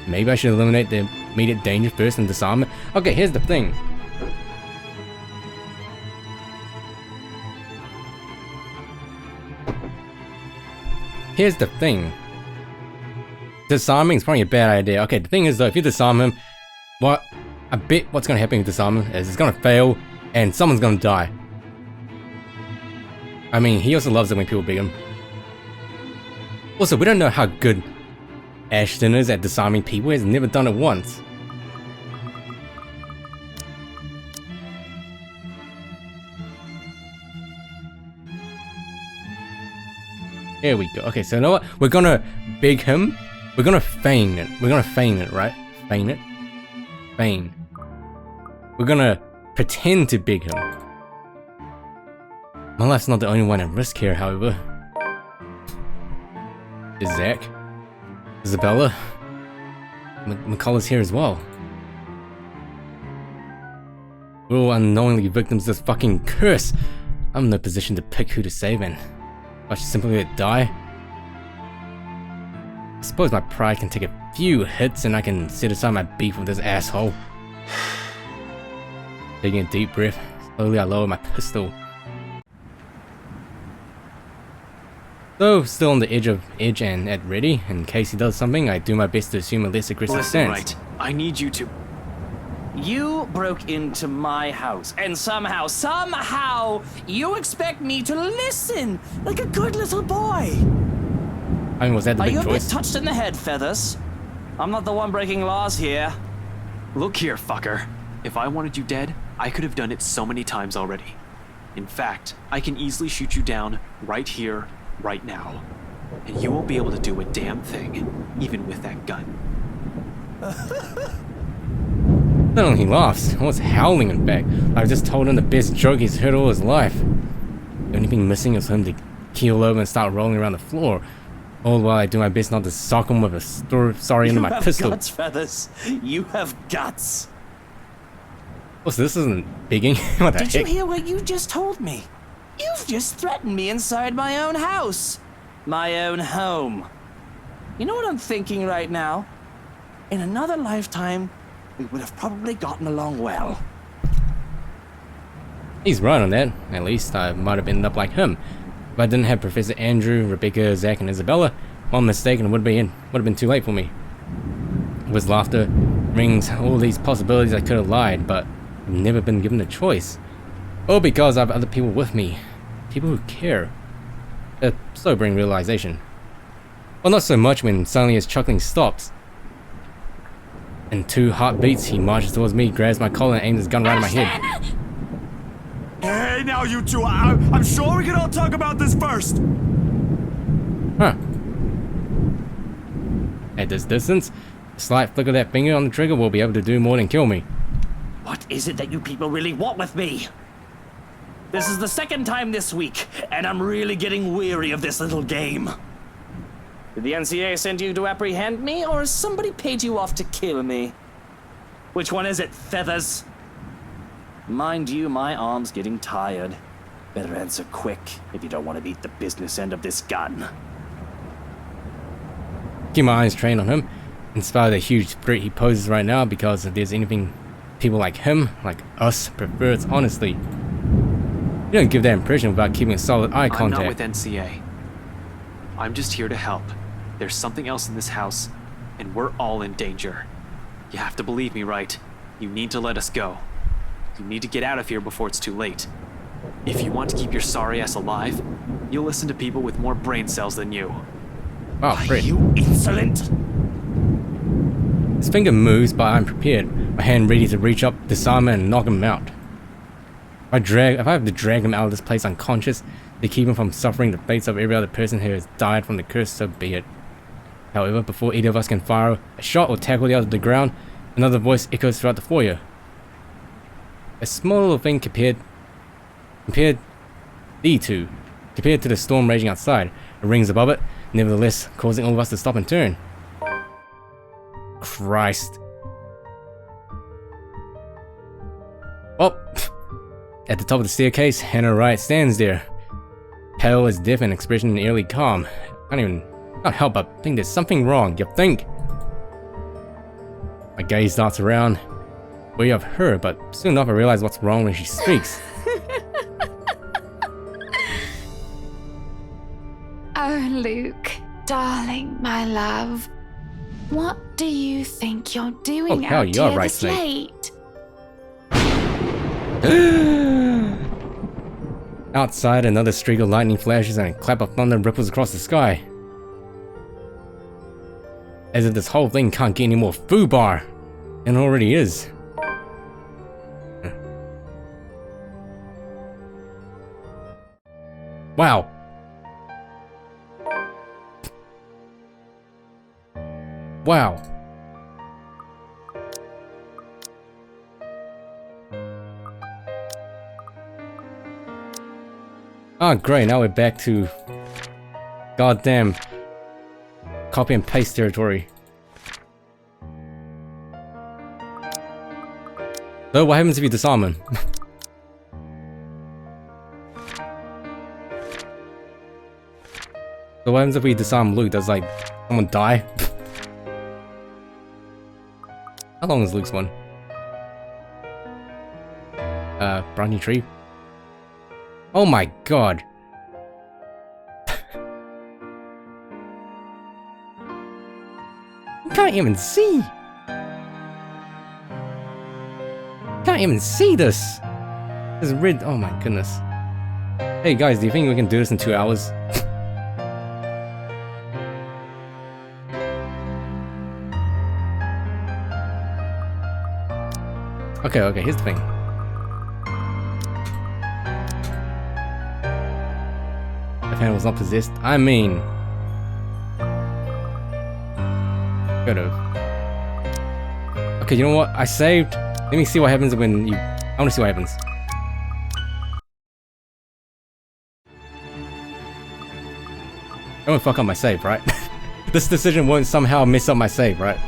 Maybe I should eliminate the immediate danger first and disarm it. Okay, here's the thing. Here's the thing. Disarming is probably a bad idea. Okay, the thing is though, if you disarm him, what I bet what's gonna happen with disarm him is it's gonna fail and someone's gonna die. I mean, he also loves it when people beat him. Also, we don't know how good Ashton is at disarming people. He has never done it once. Here we go. Okay, so you know what? We're gonna beg him. We're gonna feign it. We're gonna feign it, right? Feign it. Feign. We're gonna pretend to beg him. My life's not the only one at risk here, however. There's Zach. Isabella. McCullough's here as well. We're all unknowingly victims of this fucking curse. I'm in no position to pick who to save and I should simply let it die. I suppose my pride can take a few hits and I can set aside my beef with this asshole. Taking a deep breath, slowly I lower my pistol. Though still on the edge and at ready, in case he does something, I do my best to assume a less aggressive Listen, stance. right. I need you to... You broke into my house, and somehow, you expect me to listen like a good little boy. I mean, was that the big choice? Are you a bit choice? touched in the head, Feathers? I'm not the one breaking laws here. Look here, fucker. If I wanted you dead, I could have done it so many times already. In fact, I can easily shoot you down right here, right now. And you won't be able to do a damn thing, even with that gun. Not only he laughs, I was howling in fact. I just told him the best joke he's heard all his life. The only thing missing is for him to keel over and start rolling around the floor. All while I do my best not to sock him with a sorry into my pistol. You have guts, Feathers. You have guts. Also, this isn't begging. What the Did heck? you hear what you just told me? You've just threatened me inside my own house. My own home. You know what I'm thinking right now? In another lifetime, we would have probably gotten along well. He's right on that. At least I might have ended up like him. If I didn't have Professor Andrew, Rebecca, Zach, and Isabella, one mistake and it would have been too late for me. With laughter rings all these possibilities I could have lied, but I've never been given a choice. All because I have other people with me. People who care. A sobering realization. Well, not so much when suddenly his chuckling stops. In 2 heartbeats, he marches towards me, grabs my collar, and aims his gun right at my head. Hey, now you two, I'm sure we can all talk about this first. Huh. At this distance, a slight flick of that finger on the trigger will be able to do more than kill me. What is it that you people really want with me? This is the second time this week, and I'm really getting weary of this little game. Did the NCA send you to apprehend me, or has somebody paid you off to kill me? Which one is it, Feathers? Mind you, my arm's getting tired. Better answer quick if you don't want to beat the business end of this gun. Keep my eyes trained on him, in spite of the huge threat he poses right now, because if there's anything people like him, like us, prefer, it's honestly. You don't give that impression without keeping a solid eye contact. I'm not with NCA. I'm just here to help. There's something else in this house and we're all in danger. You have to believe me, right? You need to let us go. You need to get out of here before it's too late. If you want to keep your sorry ass alive, you'll listen to people with more brain cells than you. Oh, great. You insolent! His finger moves, but I'm prepared. My hand ready to reach up, disarm him, and knock him out. If I have to drag him out of this place unconscious to keep him from suffering the fates of every other person who has died from the curse, so be it. However, before either of us can fire a shot or tackle the other to the ground, another voice echoes throughout the foyer. A small little thing compared to the storm raging outside. It rings above it, nevertheless causing all of us to stop and turn. Christ. Oh, at the top of the staircase, Hannah Wright stands there, pale as death and expression eerily calm. Can't help but think there's something wrong. You think? My gaze darts around, wary of her, but soon enough I realize what's wrong when she speaks. Oh, Luke, darling, my love. What do you think you're doing out here this late? Outside, another streak of lightning flashes and a clap of thunder ripples across the sky. As if this whole thing can't get any more foobar. And it already is. Wow. Wow. Oh great, now we're back to goddamn copy and paste territory. So what happens if you disarm him? So what happens if we disarm Luke? Does like someone die? How long is Luke's one? Briny tree. Oh my god. You can't even see. Can't even see this. It's red. Oh my goodness. Hey guys, do you think we can do this in 2 hours? Okay, here's the thing. The fan was not possessed. I mean... could've. Okay, you know what? I saved. Let me see what happens when you... I wanna see what happens. I won't fuck up my save, right? This decision won't somehow mess up my save, right?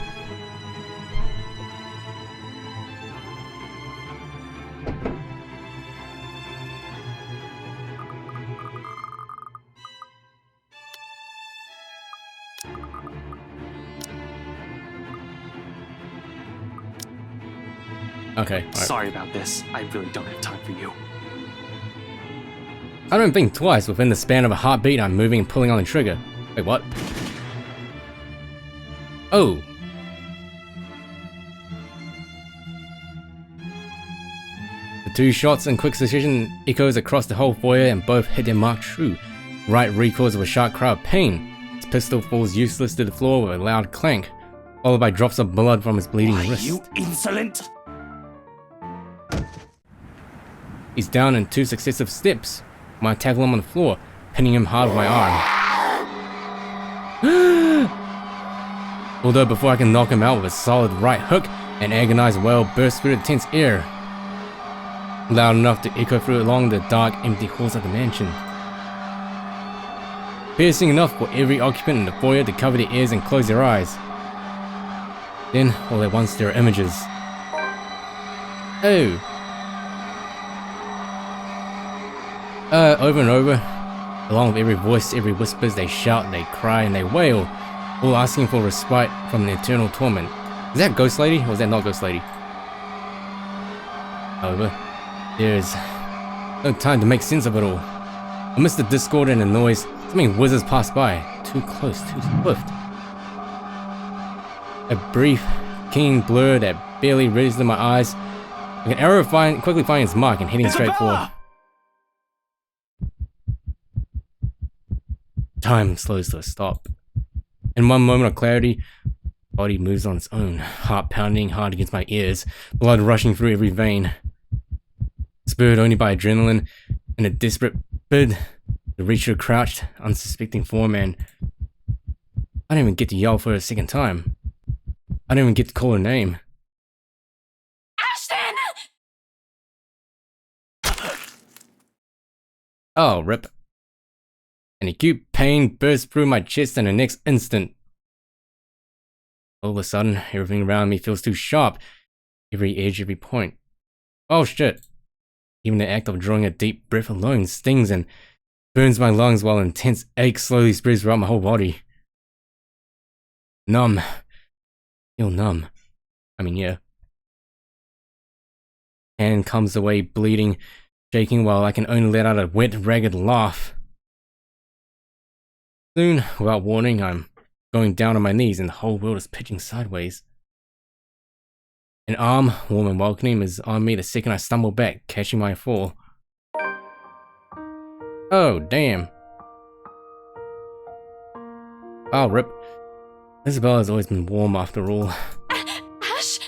Okay. Right. Sorry about this. I really don't have time for you. I don't think twice. Within the span of a heartbeat, I'm moving and pulling on the trigger. Wait, what? Oh. The two shots in quick succession echoes across the whole foyer and both hit their mark true. Wright recoils with a sharp cry of pain. His pistol falls useless to the floor with a loud clank, followed by drops of blood from his bleeding wrist. You insolent! He's down in 2 successive steps. I tackle him on the floor, pinning him hard with my arm. Although before I can knock him out with a solid right hook, an agonized wail bursts through the tense air, loud enough to echo through along the dark, empty halls of the mansion. Piercing enough for every occupant in the foyer to cover their ears and close their eyes. Then, all at once, there are images. Oh. Over and over, along with every voice, every whisper, they shout, they cry, and they wail, all asking for respite from the eternal torment. Is that Ghost Lady, or is that not Ghost Lady? However, there is no time to make sense of it all. Amidst the discord and the noise, something whizzes past by, too close, too swift. A brief, keen blur that barely registered my eyes. Like an arrow quickly finding its mark and heading straight forward. Time slows to a stop. In one moment of clarity, body moves on its own, heart pounding hard against my ears, blood rushing through every vein. Spurred only by adrenaline and a desperate bid to reach her crouched, unsuspecting form, and I didn't even get to yell for her a second time. I didn't even get to call her name. Ashton! Oh, rip. An acute pain burst through my chest in the next instant. All of a sudden, everything around me feels too sharp. Every edge, every point. Oh shit. Even the act of drawing a deep breath alone stings and burns my lungs while intense ache slowly spreads throughout my whole body. Numb. Feel numb. I mean, yeah. Hand comes away bleeding, shaking while I can only let out a wet, ragged laugh. Soon, without warning, I'm going down on my knees and the whole world is pitching sideways. An arm, warm and welcoming, is on me the second I stumble back, catching my fall. Oh, damn. Oh, rip. Isabella's always been warm after all. Ash?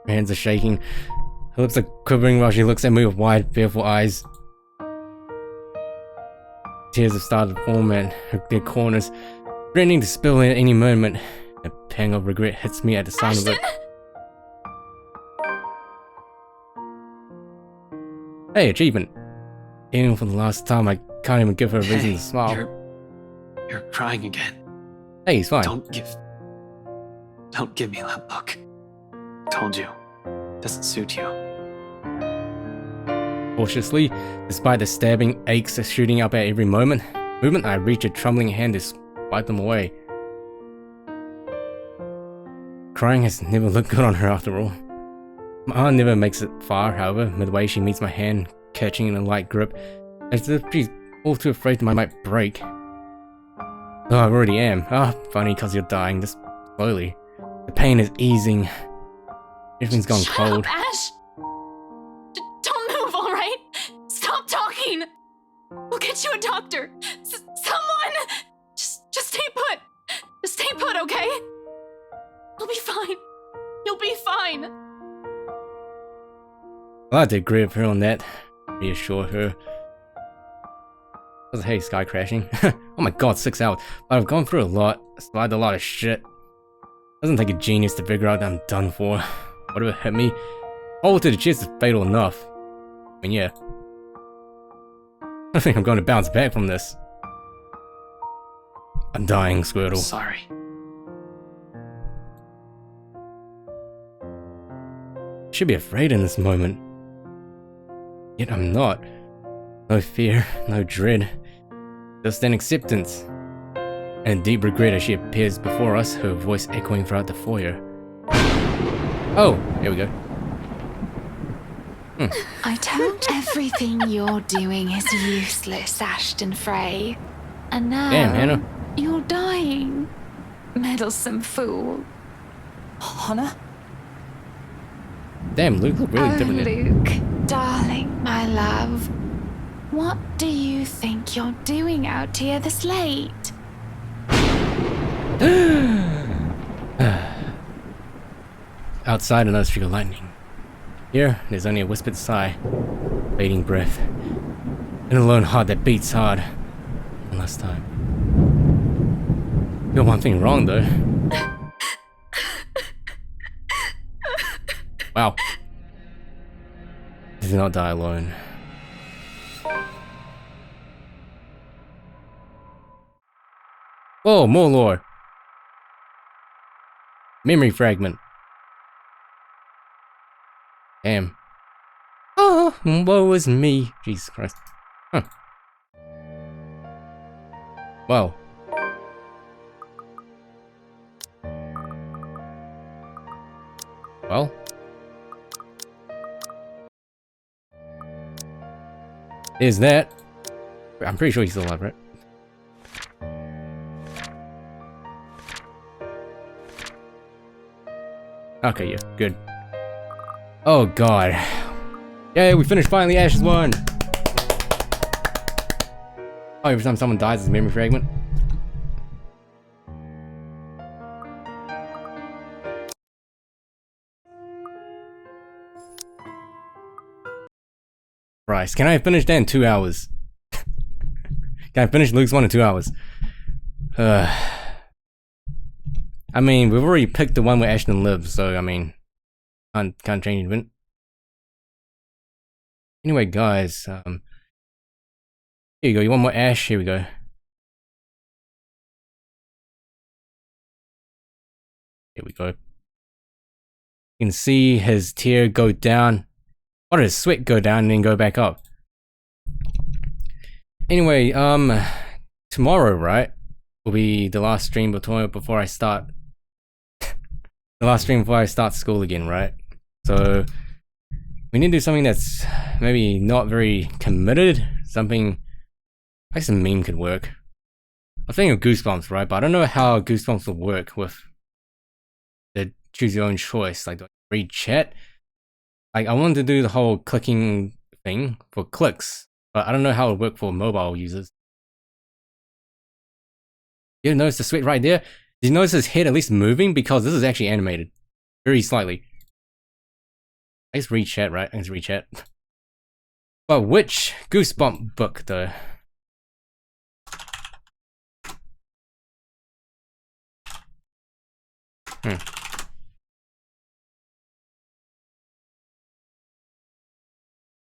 Her hands are shaking. Her lips are quivering while she looks at me with wide, fearful eyes. Tears have started to form at their corners, threatening to spill at any moment. A pang of regret hits me at the sound of it. Hey, achievement. Even for the last time, I can't even give her a reason to smile. You're crying again. Hey, he's fine. Don't give me that look. Told you. Doesn't suit you. Cautiously, despite the stabbing aches shooting up at every movement, I reach a trembling hand to swipe them away. Crying has never looked good on her after all. My arm never makes it far, however. Midway she meets my hand, catching in a light grip, as if she's all too afraid that I might break. Oh, I already am. Funny cause you're dying, just slowly. The pain is easing. Everything's gone cold. Shut up, Ash! Don't move, alright? Stop talking! We'll get you a doctor! Someone! Just stay put! Just stay put, okay? You'll be fine. You'll be fine. Well, I did grip her on that. Reassure her. Hey, sky crashing. Oh my god, 6 hours. But I've gone through a lot. Survived a lot of shit. Doesn't take a genius to figure out that I'm done for. Whatever hit me, hole to the chest is fatal enough. I mean, yeah. I think I'm going to bounce back from this. I'm dying, Squirtle. Sorry. Should be afraid in this moment. Yet I'm not. No fear, no dread. Just an acceptance. And deep regret as she appears before us, her voice echoing throughout the foyer. Oh, here we go. I told everything you're doing is useless, Ashton Frey. And now Damn, Hannah. you're dying. Meddlesome fool. Hannah? Damn, Luke looked really different. Luke, darling, my love. What do you think you're doing out here this late? Outside another streak of lightning. Here, there's only a whispered sigh, fading breath, and a lone heart that beats hard. One last time. Got one thing wrong though. Wow. Did not die alone. Whoa, more lore. Memory fragment. Damn. Oh, woe is me. Jesus Christ. Huh. Well. Well. Is that? I'm pretty sure he's still alive, right? Okay, yeah, good. Oh god. Yeah, we finished finally. Ash has won. Oh, every time someone dies, it's a memory fragment. Christ, can I finish that in 2 hours? Can I finish Luke's one in 2 hours? I mean, we've already picked the one where Ashton lives, so I mean, can't change it. Anyway, guys, here you go. You want more Ash? Here we go. Here we go. You can see his tear go down. Or his sweat go down and then go back up. Anyway, tomorrow, right, will be the last stream before I start. The last stream before I start school again, right? So we need to do something that's maybe not very committed. Something, I guess a meme could work. I'm thinking of Goosebumps, right? But I don't know how Goosebumps will work with the choose your own choice. Like, do I read chat? Like, I wanted to do the whole clicking thing for clicks, but I don't know how it would work for mobile users. You notice the sweat right there? Did you notice his head at least moving? Because this is actually animated. Very slightly. I guess read chat, right? I guess read chat. But which Goosebump book, though?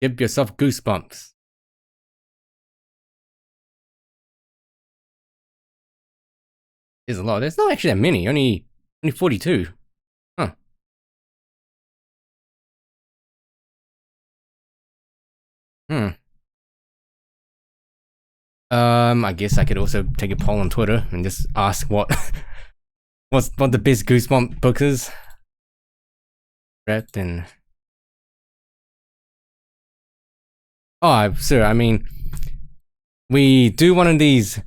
Give yourself goosebumps. There's a lot. There's not actually that many. Only 42. Huh. I guess I could also take a poll on Twitter and just ask what what the best Goosebump book is. Wrapped in. Oh, sir, I mean, we do one of these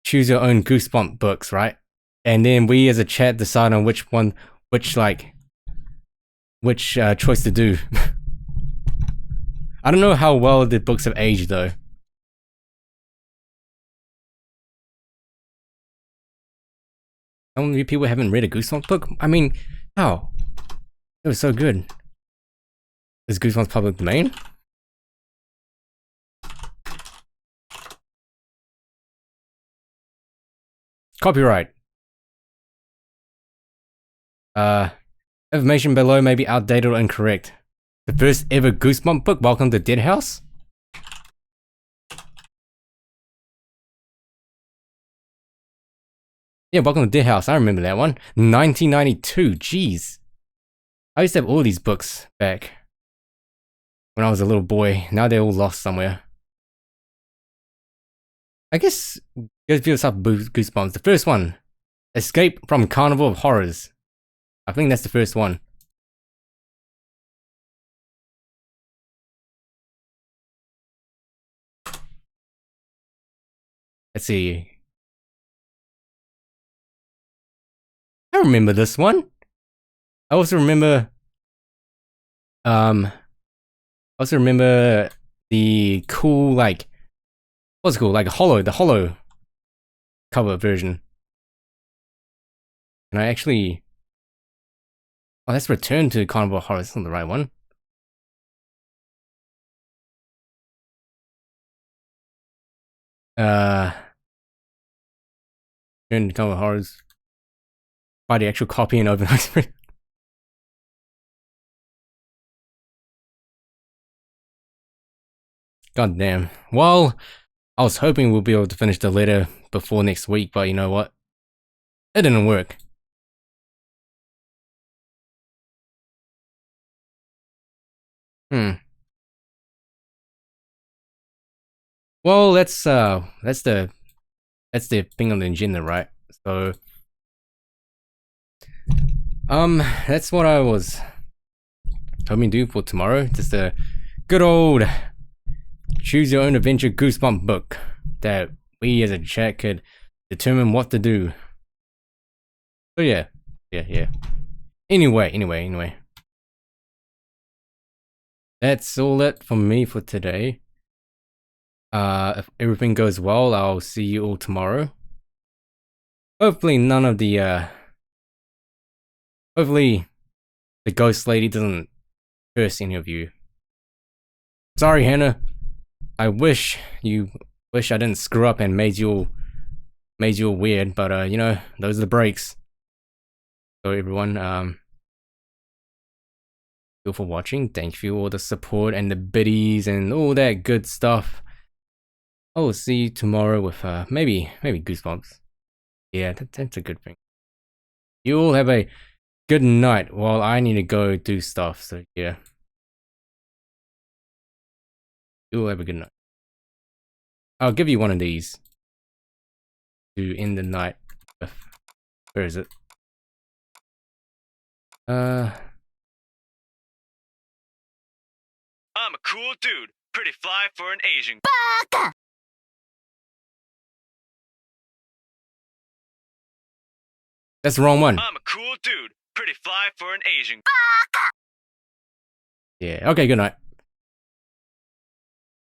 choose your own Goosebump books, right? And then we as a chat decide on which choice to do. I don't know how well the books have aged though. How many people haven't read a Goosebumps book? I mean, how? It was so good. Is Goosebumps public domain? Copyright. Information below may be outdated or incorrect. The first ever Goosebump book, Welcome to Dead House? Yeah, Welcome to Dead House, I remember that one. 1992, jeez. I used to have all these books back when I was a little boy. Now they're all lost somewhere. I guess give yourself Goosebumps. The first one, Escape from Carnival of Horrors. I think that's the first one. Let's see. I remember this one. I also remember the cool, like, what's it called? Like the hollow cover version. And I actually, oh, that's Return to Carnival of Horrors. That's not the right one. Return to Carnival of Horrors. Buy the actual copy and open it. God damn. Well, I was hoping we'll be able to finish the letter before next week, but you know what? It didn't work. Well, that's the thing on the agenda, right? So, that's what I was hoping to do for tomorrow. Just a good old choose your own adventure Goosebump book that we as a chat could determine what to do. So yeah. Anyway. That's all it from me for today. If everything goes well, I'll see you all tomorrow. Hopefully none of the hopefully the ghost lady doesn't curse any of you. Sorry, Hannah. I wish I didn't screw up and made you all weird, but you know, those are the breaks. So everyone, thank you for watching. Thank you for all the support and the biddies and all that good stuff. I will see you tomorrow with maybe Goosebumps. Yeah, that's a good thing. You all have a good night while I need to go do stuff, so yeah. You all have a good night. I'll give you one of these to end the night with. Where is it? I'm a cool dude, pretty fly for an Asian. Baka! That's the wrong one. I'm a cool dude, pretty fly for an Asian. Yeah, okay, good night.